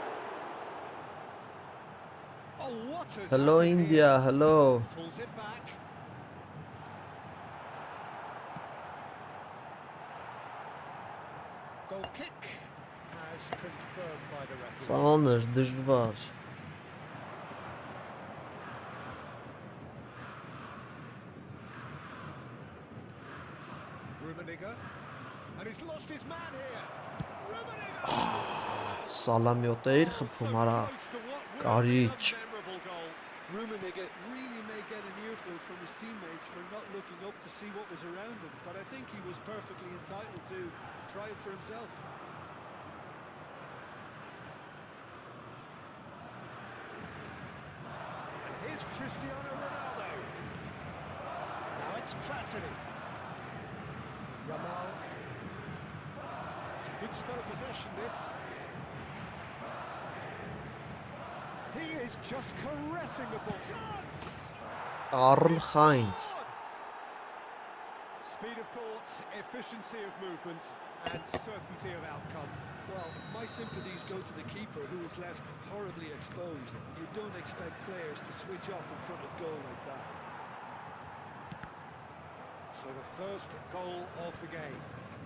Oh, what has Hello happened here? India, hello. Pulls it back. Goal kick as confirmed by the referee. Ծանր, դժվար։ Rummenigge, and he's lost his man here. Rummenigge! Սալամյոտ էիր խփում, արա, կարիճ։ Memorable goal. Rummenigge really may get an earful from his teammates for not looking up to see what was around him, but I think he was perfectly entitled to try it for himself. And here's Cristiano Ronaldo. Now it's Platini. Yamal. It's a good spell of possession, this. He is just caressing the ball. Chance! Արլ Խայնց։ Speed of thought, efficiency of movement, and certainty of outcome. Well, my sympathies go to the keeper who was left horribly exposed. You don't expect players to switch off in front of goal like that. So the first goal of the game.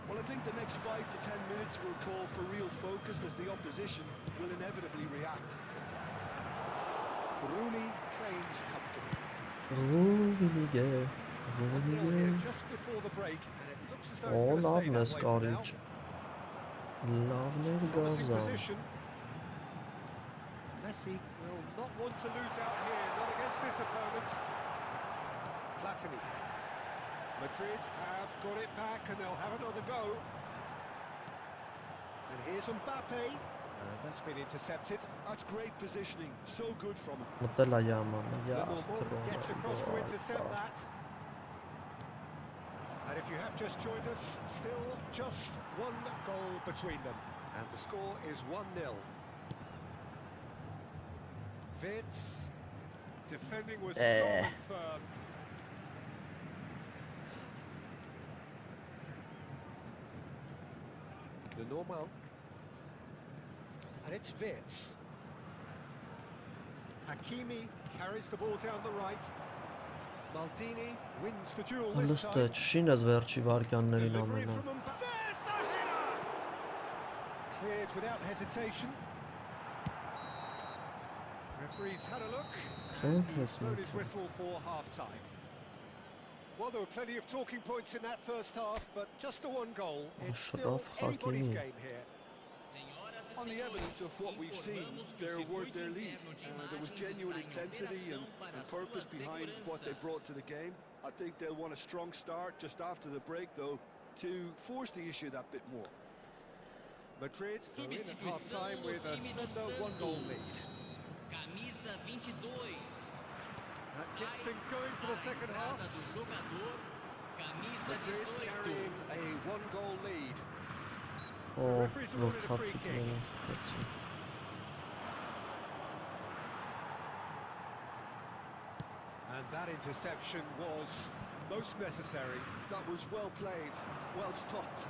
Well, I think the next 5 to 10 minutes will call for real focus as the opposition will inevitably react. Rooney claims comfortably. Ռումինիգե, 1-0 here Ռումինիգե։ just before the break, and it looks as though Օ, it's going լավն to է stay that way for now. սկարիճ։ Լավն էր Promising գազան։ position. Messi will not want to lose out here, not against this opponent. Platini. Madrid have got it back and they'll have another go. And here's Mbappe. And that's been intercepted. That's great positioning, so good from him. Մտել է Յամանը, Lemormont gets across to intercept that. And if you have just joined us, still just one goal between them. And the score is 1-0. Vitz, defending was strong and firm. The normal. And it's Vitz. Hakimi carries the ball down the right. Maldini wins the duel this Հլստը time. չշին ես վերջի վարկյաններին Delivery ամենը։ from Mbappe. There's the header! Cleared without hesitation. Referee's had a look. And Խենթ he's ես blown his մտում։ whistle for half-time. Well, there were plenty of talking points in that first half, but just the one goal. It's still Շրով anybody's Hakimi։ game here. On the evidence of what we've seen, they're worth their lead. There was genuine intensity and purpose behind what they brought to the game. I think they'll want a strong start just after the break, though, to force the issue that bit more. Madrid are in at half-time with a slender one-goal lead. Camisa 22. That gets things going for the second half. Do jogador, camisa Madrid 18. carrying a one-goal lead. Oh, referee's awarded a free kick. And that interception was most necessary. That was well played, well stopped.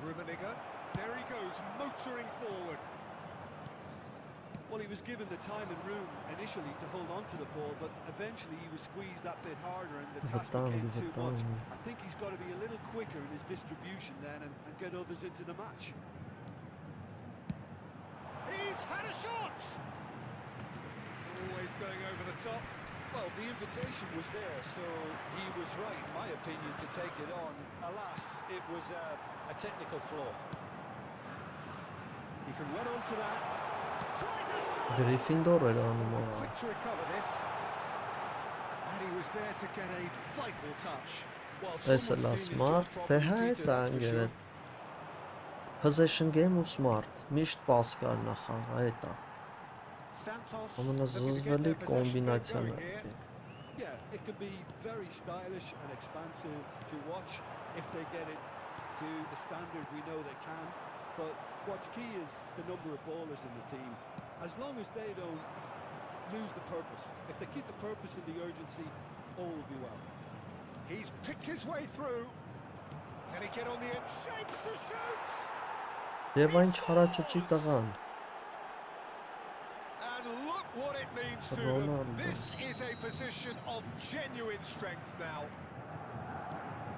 Rummenigge, there he goes, motoring forward. Well, he was given the time and room initially to hold on to the ball, but eventually he was squeezed that bit harder and the task became too much. I think he's got to be a little quicker in his distribution then and get others into the match. He's had a shot! Always going over the top. Well, the invitation was there, so he was right, in my opinion, to take it on. Alas, it was a technical flaw. He can run onto that. Tries a shot! Gryffindor էր անում արա։ Quick to recover this. And he was there to get a vital touch. Well, Էս է լա someone's doing his smart, job թե properly, հայ Peter, է that's for անգերը։ sure. Possession game ու smart, միշտ pass կարնա խաղա, այդ է։ Santos Ամենազզվելի կոմբինացիան է։ Yeah, it can be very stylish and expansive to watch if they get it to the standard we know they can. But what's key is the number of ballers in the team. As long as they don't lose the purpose, if they keep the purpose and the urgency, all will be well. He's picked his way through. Can he get on the end? Shapes to shoot! Եվ այն չարաճճի տղան։ And look what it means to them. Ronaldo. This is a position of genuine strength now.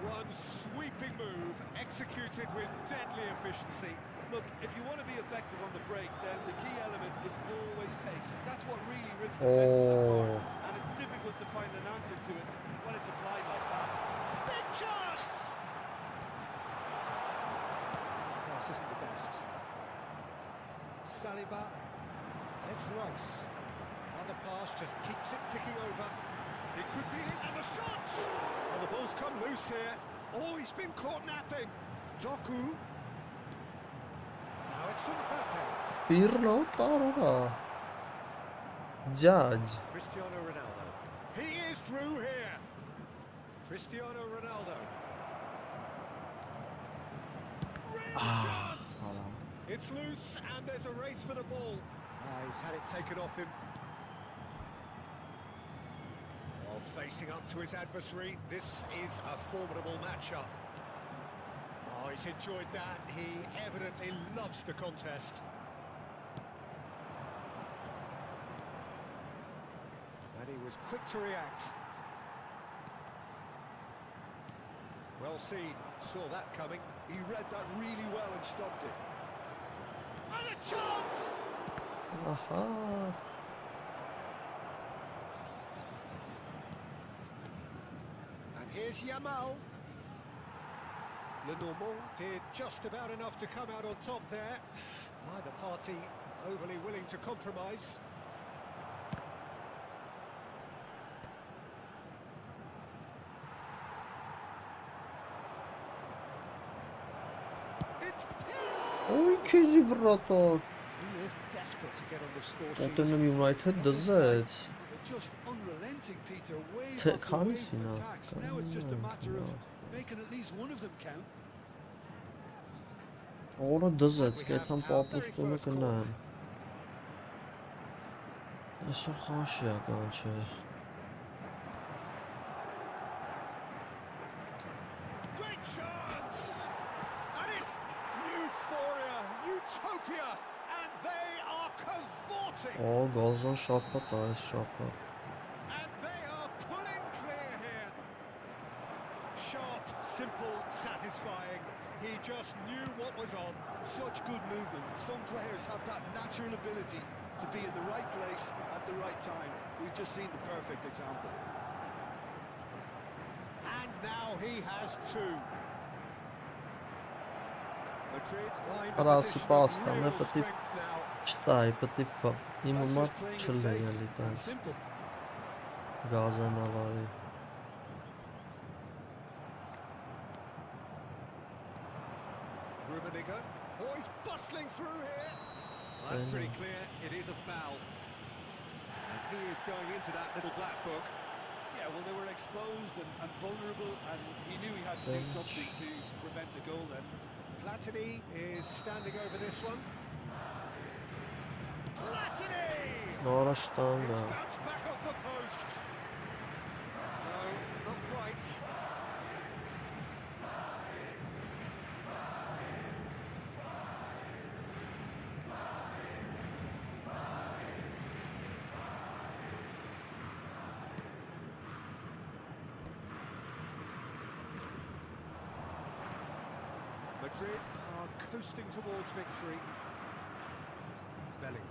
One sweeping move, executed with deadly efficiency. Look, if you want to be effective on the break, then the key element is always pace. That's what really rips defenses apart. And it's difficult to find an answer to it when it's applied like that. Big chance! Pass isn't the best. Saliba, and it's Rice. Another pass just keeps it ticking over. It could be it, and the shots! Well, the ball's come loose here. Oh, he's been caught napping. Doku. Now it's Mbappe. Pirlo տարորա։ Ջաջ։ Cristiano Ronaldo. He is through here. Cristiano Ronaldo. Real chance. It's loose and there's a race for the ball. He's had it taken off him. Oh, facing up to his adversary. This is a formidable matchup. Oh, he's enjoyed that. He evidently loves the contest. And he was quick to react. Well seen, saw that coming. He read that really well and stopped it. And a chance! Ահա։ And here's Yamal. Lenormand did just about enough to come out on top there. Neither party overly willing to compromise. It's Pirlo! Ոյ քեզի վրատոր։ He is desperate to get on the score sheet. Մոտենում United դզեց։ They're just unrelenting, Peter. Way Ց- off the քանի wave սինա, attacks. Now it's just a matter of making at least one of them count. Օրը դզեց, կեթան պապուստումը կնան։ Այսօր խաշիական չէ։ Great chance! And it's euphoria, utopia, and they are cavorting. Օ, գազան շապատ է, այս շապատ։ And they are pulling clear here. Sharp, simple, satisfying. He just knew what was on. Such good movement. Some players have that natural ability to be in the right place at the right time. We've just seen the perfect example. And now he has two. Madrid find a Պարասի position պաստա, of մե real պետք է strength now. չտայի, պետք է իմ That's մատ just playing it չլի safe ելի and տան, simple. գազանավարի։ Rummenigge. Oh, he's bustling through here. Well, that's pretty clear. It is a foul. he is going into that little black book. Yeah, well, they were exposed and vulnerable, and he knew he had to do something to prevent a goal then. Platini is standing over this one. Platini! Նորա It's շտանգա։ bounced back off the post. No, not quite. Madrid are coasting towards victory. Bellingham.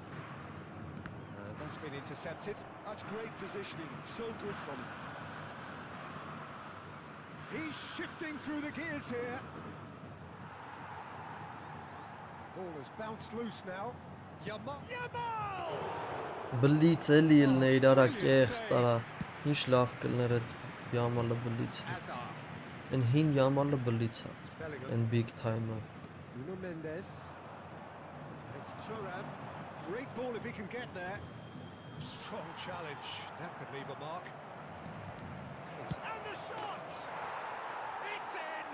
That's been intercepted. That's great positioning, so good from him. He's shifting through the gears here. Ball has bounced loose now. Yamal! Բլից էլի ելն է իրարա կեղ տարա։ Ինչ լավ կլներ այդ Յամալը բլից։ Hazard. Են հին Յամալը բլից է։ Bellingham. Են big time-ը։ Nuno Mendes. It's Thuram. Great ball if he can get there. Strong challenge. That could leave a mark. And the shot! It's in!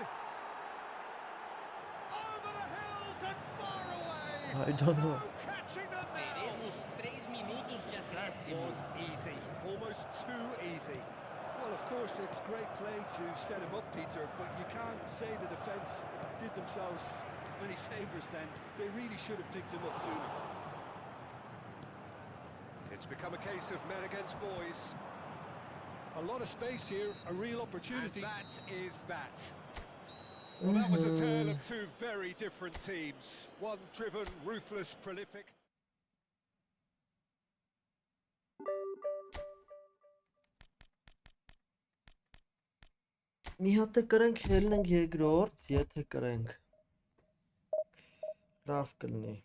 Over the hills and far away! I don't know. No catching them now! Teremos 3 minutos de That acréscimo. was easy. Almost too easy. Well, of course, it's great play to set him up, Peter, but you can't say the defence did themselves many favours then. They really should have picked him up sooner. It's become a case of men against boys. A lot of space here, a real And opportunity. that is that. Well, that was a tale of two very different teams. One driven, ruthless, prolific. Մի հատ է կրենք հելնենք երկրորդ, եթե կրենք։ Լավ կլինի։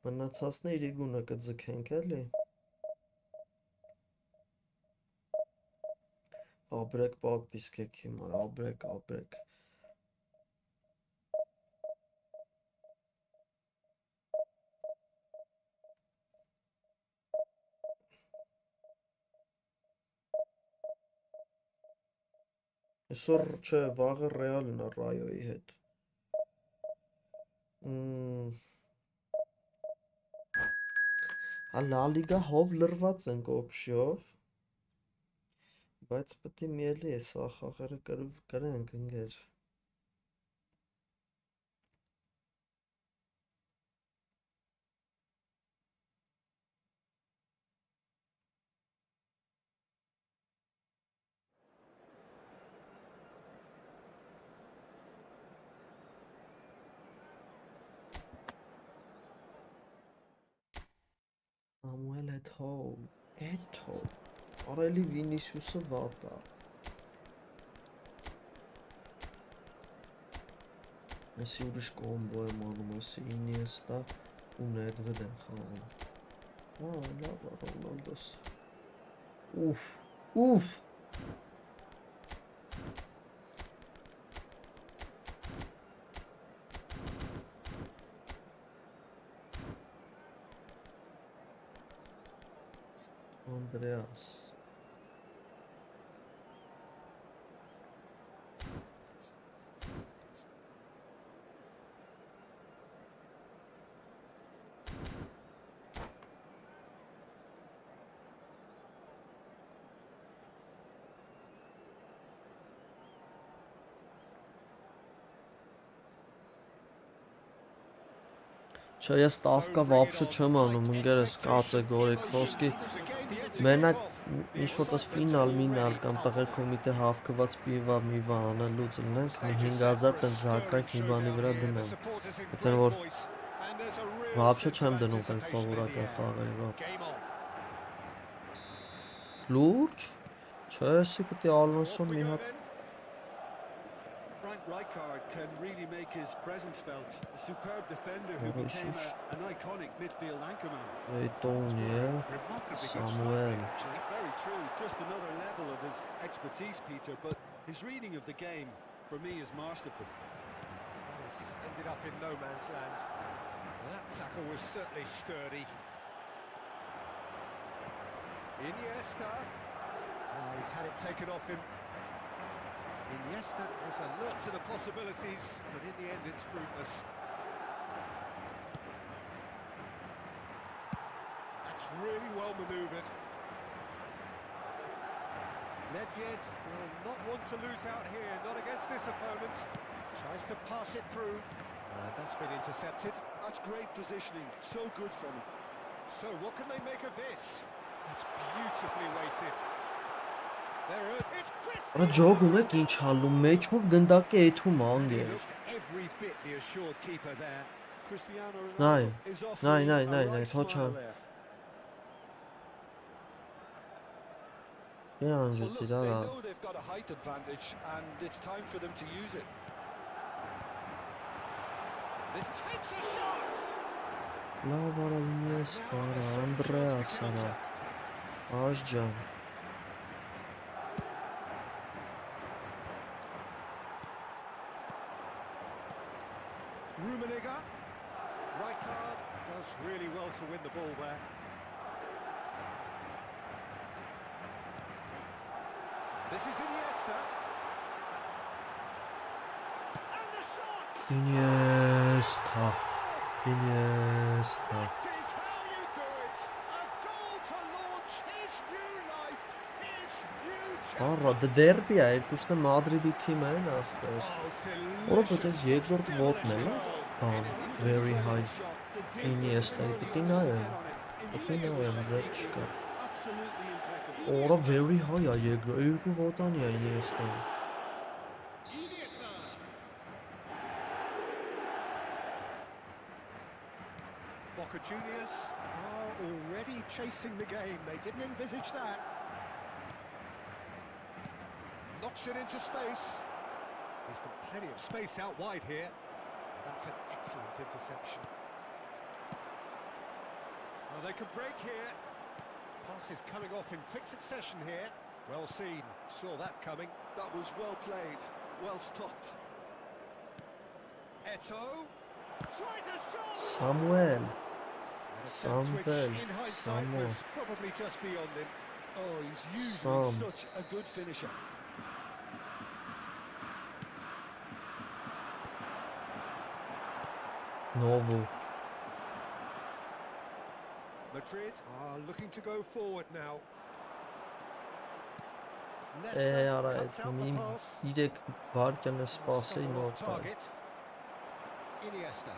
Մնացածները իրիգունը կձգենք էլի։ Աբրեկ պատպիսկեք հիմա, աբրեկ։ Այսօր չէ, վաղը Ռեալն է Ռայոյի հետ։ Հա Լա լիգա հով լրված ենք օպշիով։ Բայց պետք է մի էլի է սա խաղերը կրենք ընկեր։ Ամուել Էթո։ Արելի Վինիսիուսը վատ է։ Այսի ուրիշ կոմբո եմ անում, այսի Ինիեստա ու Նեդվեդ են խաղում։ Լավ է Ռոնալդոս։ Ուֆ։ Անդրեաս։ Չէ, ես տավկա вообще չեմ անում, ընկերս կաց է գորիկ խոսքի։ Մենակ ինչ-որ ֆինալ մինալ կամ տղերքով միտե հավքված պիվա միվա անելուց լնենք, մի 5000 տեն զակրայք մի բանի վրա դնեմ։ Այդեն որ вообще չեմ դնում տեն սովորական խաղերի վրա։ Լուրջ։ Չէ, էսի պիտի Ալոնսոն մի հատ Frank Rijkaard can really make his presence felt. A superb defender who became an iconic midfield anchorman. Remarkably good Samuel. Actually, very true. Just another level of his expertise, Peter. But his reading of the game, for me, is masterful. This ended up in no man's land. That tackle was certainly sturdy. Iniesta. He's had it taken off him. Iniesta was alert to the possibilities, but in the end it's fruitless. That's really well manoeuvred. Nedved will not want to lose out here, not against this opponent. Tries to pass it through. That's been intercepted. That's great positioning, so good from him. So what can they make of this? That's beautifully weighted. There it's Արա ջոգում եք ինչ հալում մեջով գնդակ է եթում He անգեր looked every bit the assured keeper there. Cristiano Nai, Ronaldo is nai, offering nai, a nai, right թոչա smile there. Է Well, անջետ look, իրար they know they've got a height advantage, and it's time for them to use it. This takes a shot. Լավ արա Ինիեստա արա Անդրեաս արա Աշջան Rummenigge. Rijkaard does really well to win the ball there. This is Iniesta. And the shot! Ինիեստա Iniesta That is how you do it! A goal to launch his new life, his new Արա դա դերբի է երկուսն է Մադրիդի թիմը են ախպեր Որը պետք է երկրորդ ոտն է բան very high Iniesta-ի պիտի նայեմ ձեր չկա Absolutely impeccable. Որը very high է երկու ոտանի է Iniesta-ն Boca Juniors are already chasing the game. They didn't envisage that. Knocks it into space. He's got plenty of space out wide here. That's an excellent interception. Well, they could break here. Pass is coming off in quick succession here. Well seen. Saw that coming. That was well played, well stopped. Eto'o tries a shot. Samuel An attempt which, Samuel in hindsight, Samuel was probably just beyond him. Oh, he's usually Sam. such a good finisher. Novo Madrid are looking to go forward now. արա cuts out the մի pass. 3 վարկյան է սպասեի Someone նոր off տալ target. Iniesta.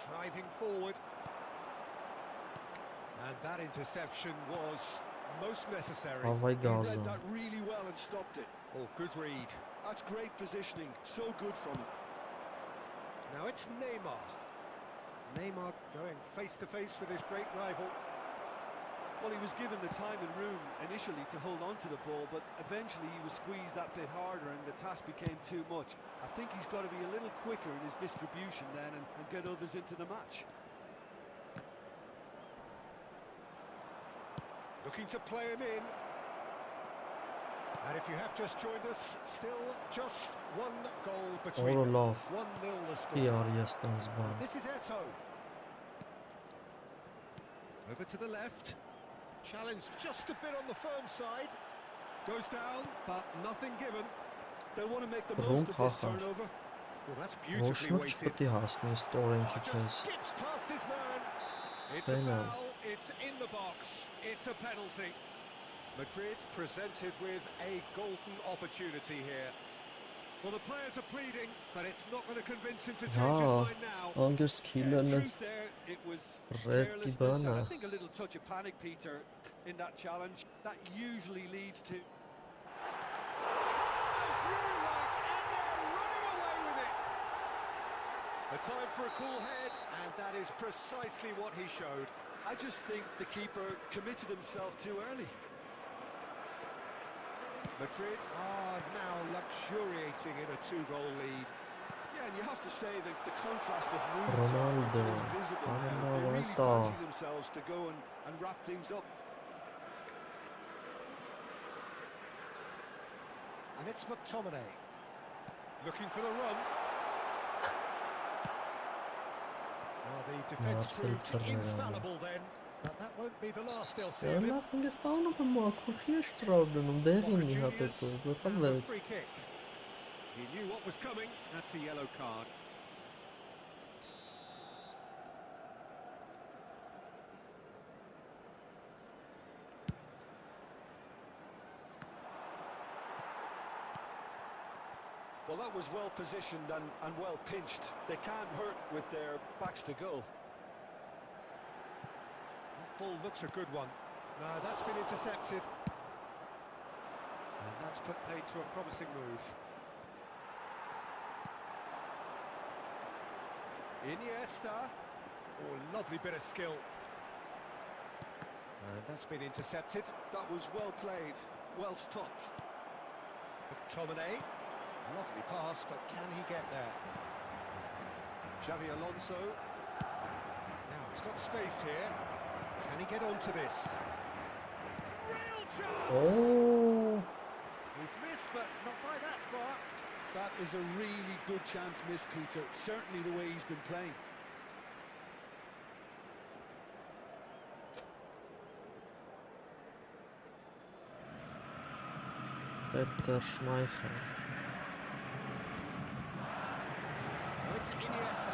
Driving forward. And that interception was most necessary. Հավայ He գազը read that really well and stopped it. Oh, good read. That's great positioning, so good from him. Now it's Neymar. Neymar going face to face with his great rival. Well, he was given the time and room initially to hold on to the ball, but eventually he was squeezed that bit harder and the task became too much. I think he's got to be a little quicker in his distribution then and get others into the match. Looking to play him in. And if you have just joined us, still just one goal between Որը them. լավ 1-0 the ի score. արիեստանց բան This is Eto'o. Over to the left. Challenged just a bit on the firm side. Goes down, but nothing given. They'll want to make the Ռում most of this փախար turnover. Well, that's Ոչ beautifully մեկ weighted. չպետք է հասնի ստորենքի Just քեզ skips past his man. It's a Penal. foul. It's in the box. It's a penalty. Madrid presented with a golden opportunity here. Well, the players are pleading, but it's not going to convince him to change his Հա mind now. անգեր սկիլն Truth there, it was Red carelessness and I Kibana. think a little touch of panic, Peter, in that challenge. That usually leads to... If you like, and they're running away with it. A time for a cool head, and that is precisely what he showed. I just think the keeper committed himself too early. Madrid are now luxuriating in a two-goal lead. Yeah, and you have to say that the contrast of moods Ronaldo, are visible now. They really Ronaldo. fancy themselves to go and wrap things up. And it's McTominay. Looking for the run. Well, the defence Marcel proved Ferreira. infallible then, but that won't be the last they'll see Դա of him. լավ ընկերտանում եմ ակուխի է շտրավդնում դեղին Boca մի հատ Juniors հետո have a գտավեց free kick. He knew what was coming. That's a yellow card. Well, that was well positioned and well pinched. They can't hurt with their backs to goal. That ball looks a good one. No, that's been intercepted. And that's put paid to a promising move. Iniesta. Oh, lovely bit of skill. And that's been intercepted. That was well played, well stopped. McTominay. Lovely pass, but can he get there? Xavi Alonso. Now he's got space here. Can he get onto this? Real chance! օ He's missed, but not by that far. That is a really good chance missed, Peter. Certainly the way he's been playing. Պետր Շմայխել Now it's Iniesta.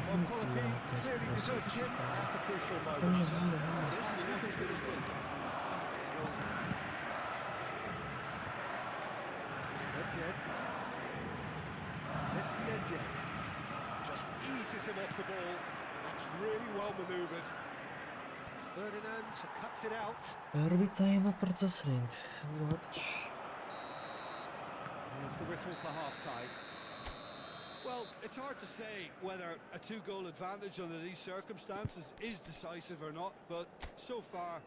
Well, quality clearly deserted him at the crucial moment. Pass wasn't good enough. Nedved. It's Nedved. Just eases him off the ball. That's really well manoeuvred. Ferdinand cuts it out. Արբիտրայինը պրծեսրինք матч Here's the whistle for half-time. Well, it's hard to say whether a two-goal advantage under these circumstances is decisive or not, but so far,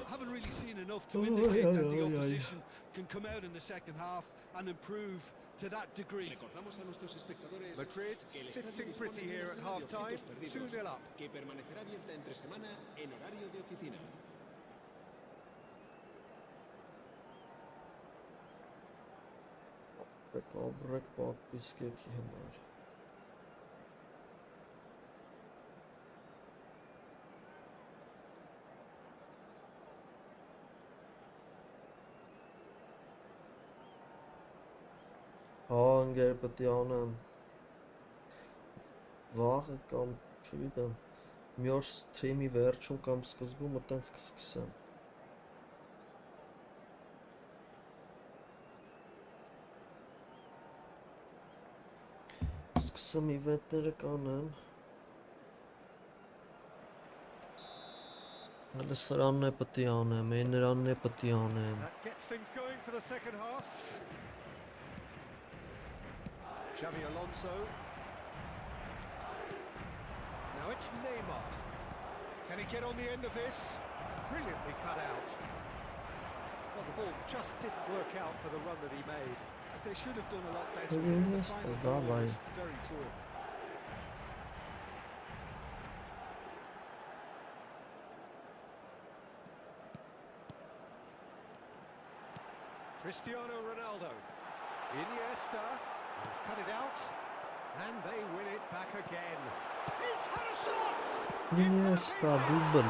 I haven't really seen enough to indicate that the opposition can come out in the second half and improve to that degree. Recordamos a nuestros espectadores Madrid que el estadio sitting pretty dispone de here una at zona de half-time, objetos perdidos, 2-0 up. que permanecerá abierta entre semana en horario de oficina. Կաբրեք պատպիսկեքի համար Հա, ընկեր պետք է անեմ վաղը կամ չգիտեմ մի օր սթրիմի վերջում կամ սկզբում այտենց կսկսեմ Սկսեմ իվենտները կանեմ Հələ սրանն է պետք է անեմ, նրանն է պետք է անեմ That gets things going for the second half. Xavi Alonso. Now it's Neymar. Can he get on the end of this? Brilliantly cut out. Well, the ball just didn't work out for the run that he made. They should have done a lot better. Really The missed final it, goal давай. was very poor. Cristiano Ronaldo. Iniesta. He's cut it out. And they win it back again. He's had a shot! Iniesta, դուբլ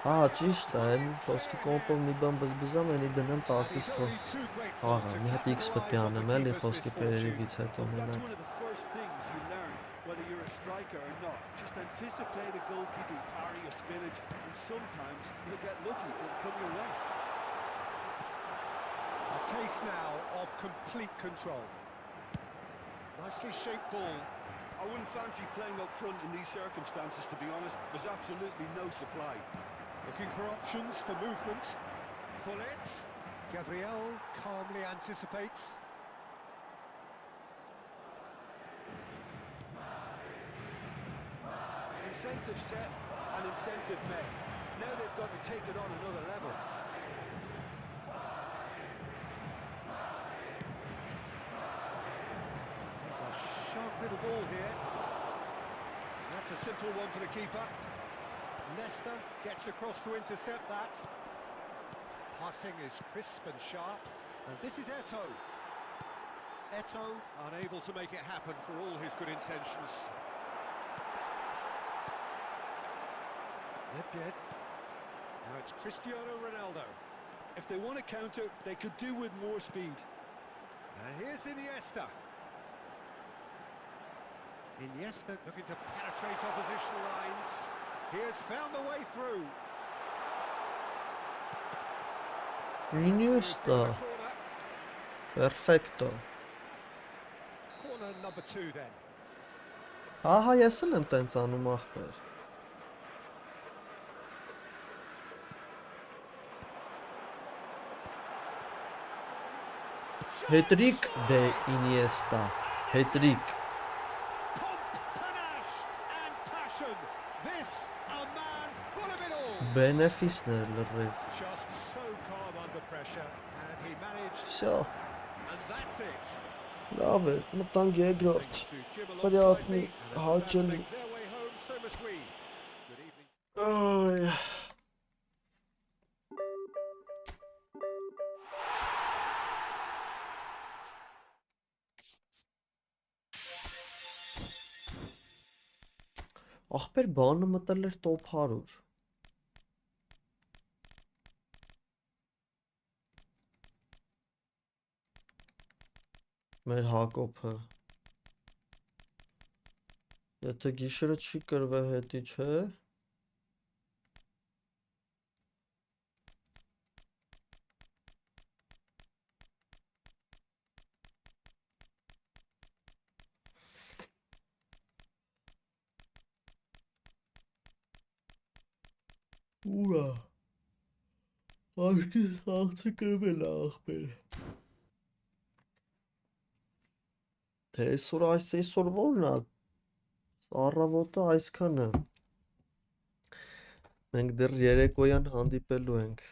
Հա, ճիշտ է, այն խոսքի կոմպոլ մի բան բզբզամ, այնի դնեմ տակից թող Աղա, մի հատ X պետք է անեմ, էլի խոսքի պերերիվից հետո That's մենակ one of the first things you learn, whether you're a striker or not. Just anticipate a goalkeeping parry or spillage, and sometimes you'll get lucky, it'll come your way. A case now of complete control. Nicely shaped ball. I wouldn't fancy playing up front in these circumstances, to be honest. There's absolutely no supply. Looking for options for movement. Hullet. Gabriel calmly anticipates. Incentive set and incentive met. Now they've got to take it on another level. It's a sharp little ball here. That's a simple one for the keeper. Nesta gets across to intercept that. Passing is crisp and sharp. And this is Eto. Eto unable to make it happen for all his good intentions. Nedved. Now it's Cristiano Ronaldo. If they want to counter, they could do with more speed. And here's Iniesta. Iniesta looking to penetrate opposition lines. He has found the way through. Iniesta. Perfecto. Corner number 2 then. Ահա ես էլ եմ տենց անում ախպեր։ Հետրիկ դե Iniesta, հետրիկ։ Pomp, panache and passion. This a man full of it all. Բենեֆիսներ լրիվ։ Just so calm under pressure and he managed Всё, and that's it. լավ էր, մտանք երկրորդ։ To Jim Պրյատնի, alongside me, and as the fans հաճելի։ make their way home, so must we. Good evening. Այ Ախպեր բանը մտել էր top 100։ Մեր Հակոբը։ Եթե գիշերը չի կրվե հետի, չէ։ Ուրա։ Աշկի սաղցը կրվել է ախպեր։ Թե այսօր որն է։ Առավոտը այսքանը։ Մենք դեռ երեկոյան հանդիպելու ենք։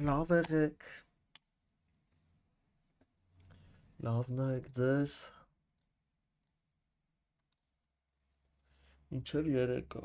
Լավ եղեք։ Լավ նայեք ձեզ։ Մինչև երեկո։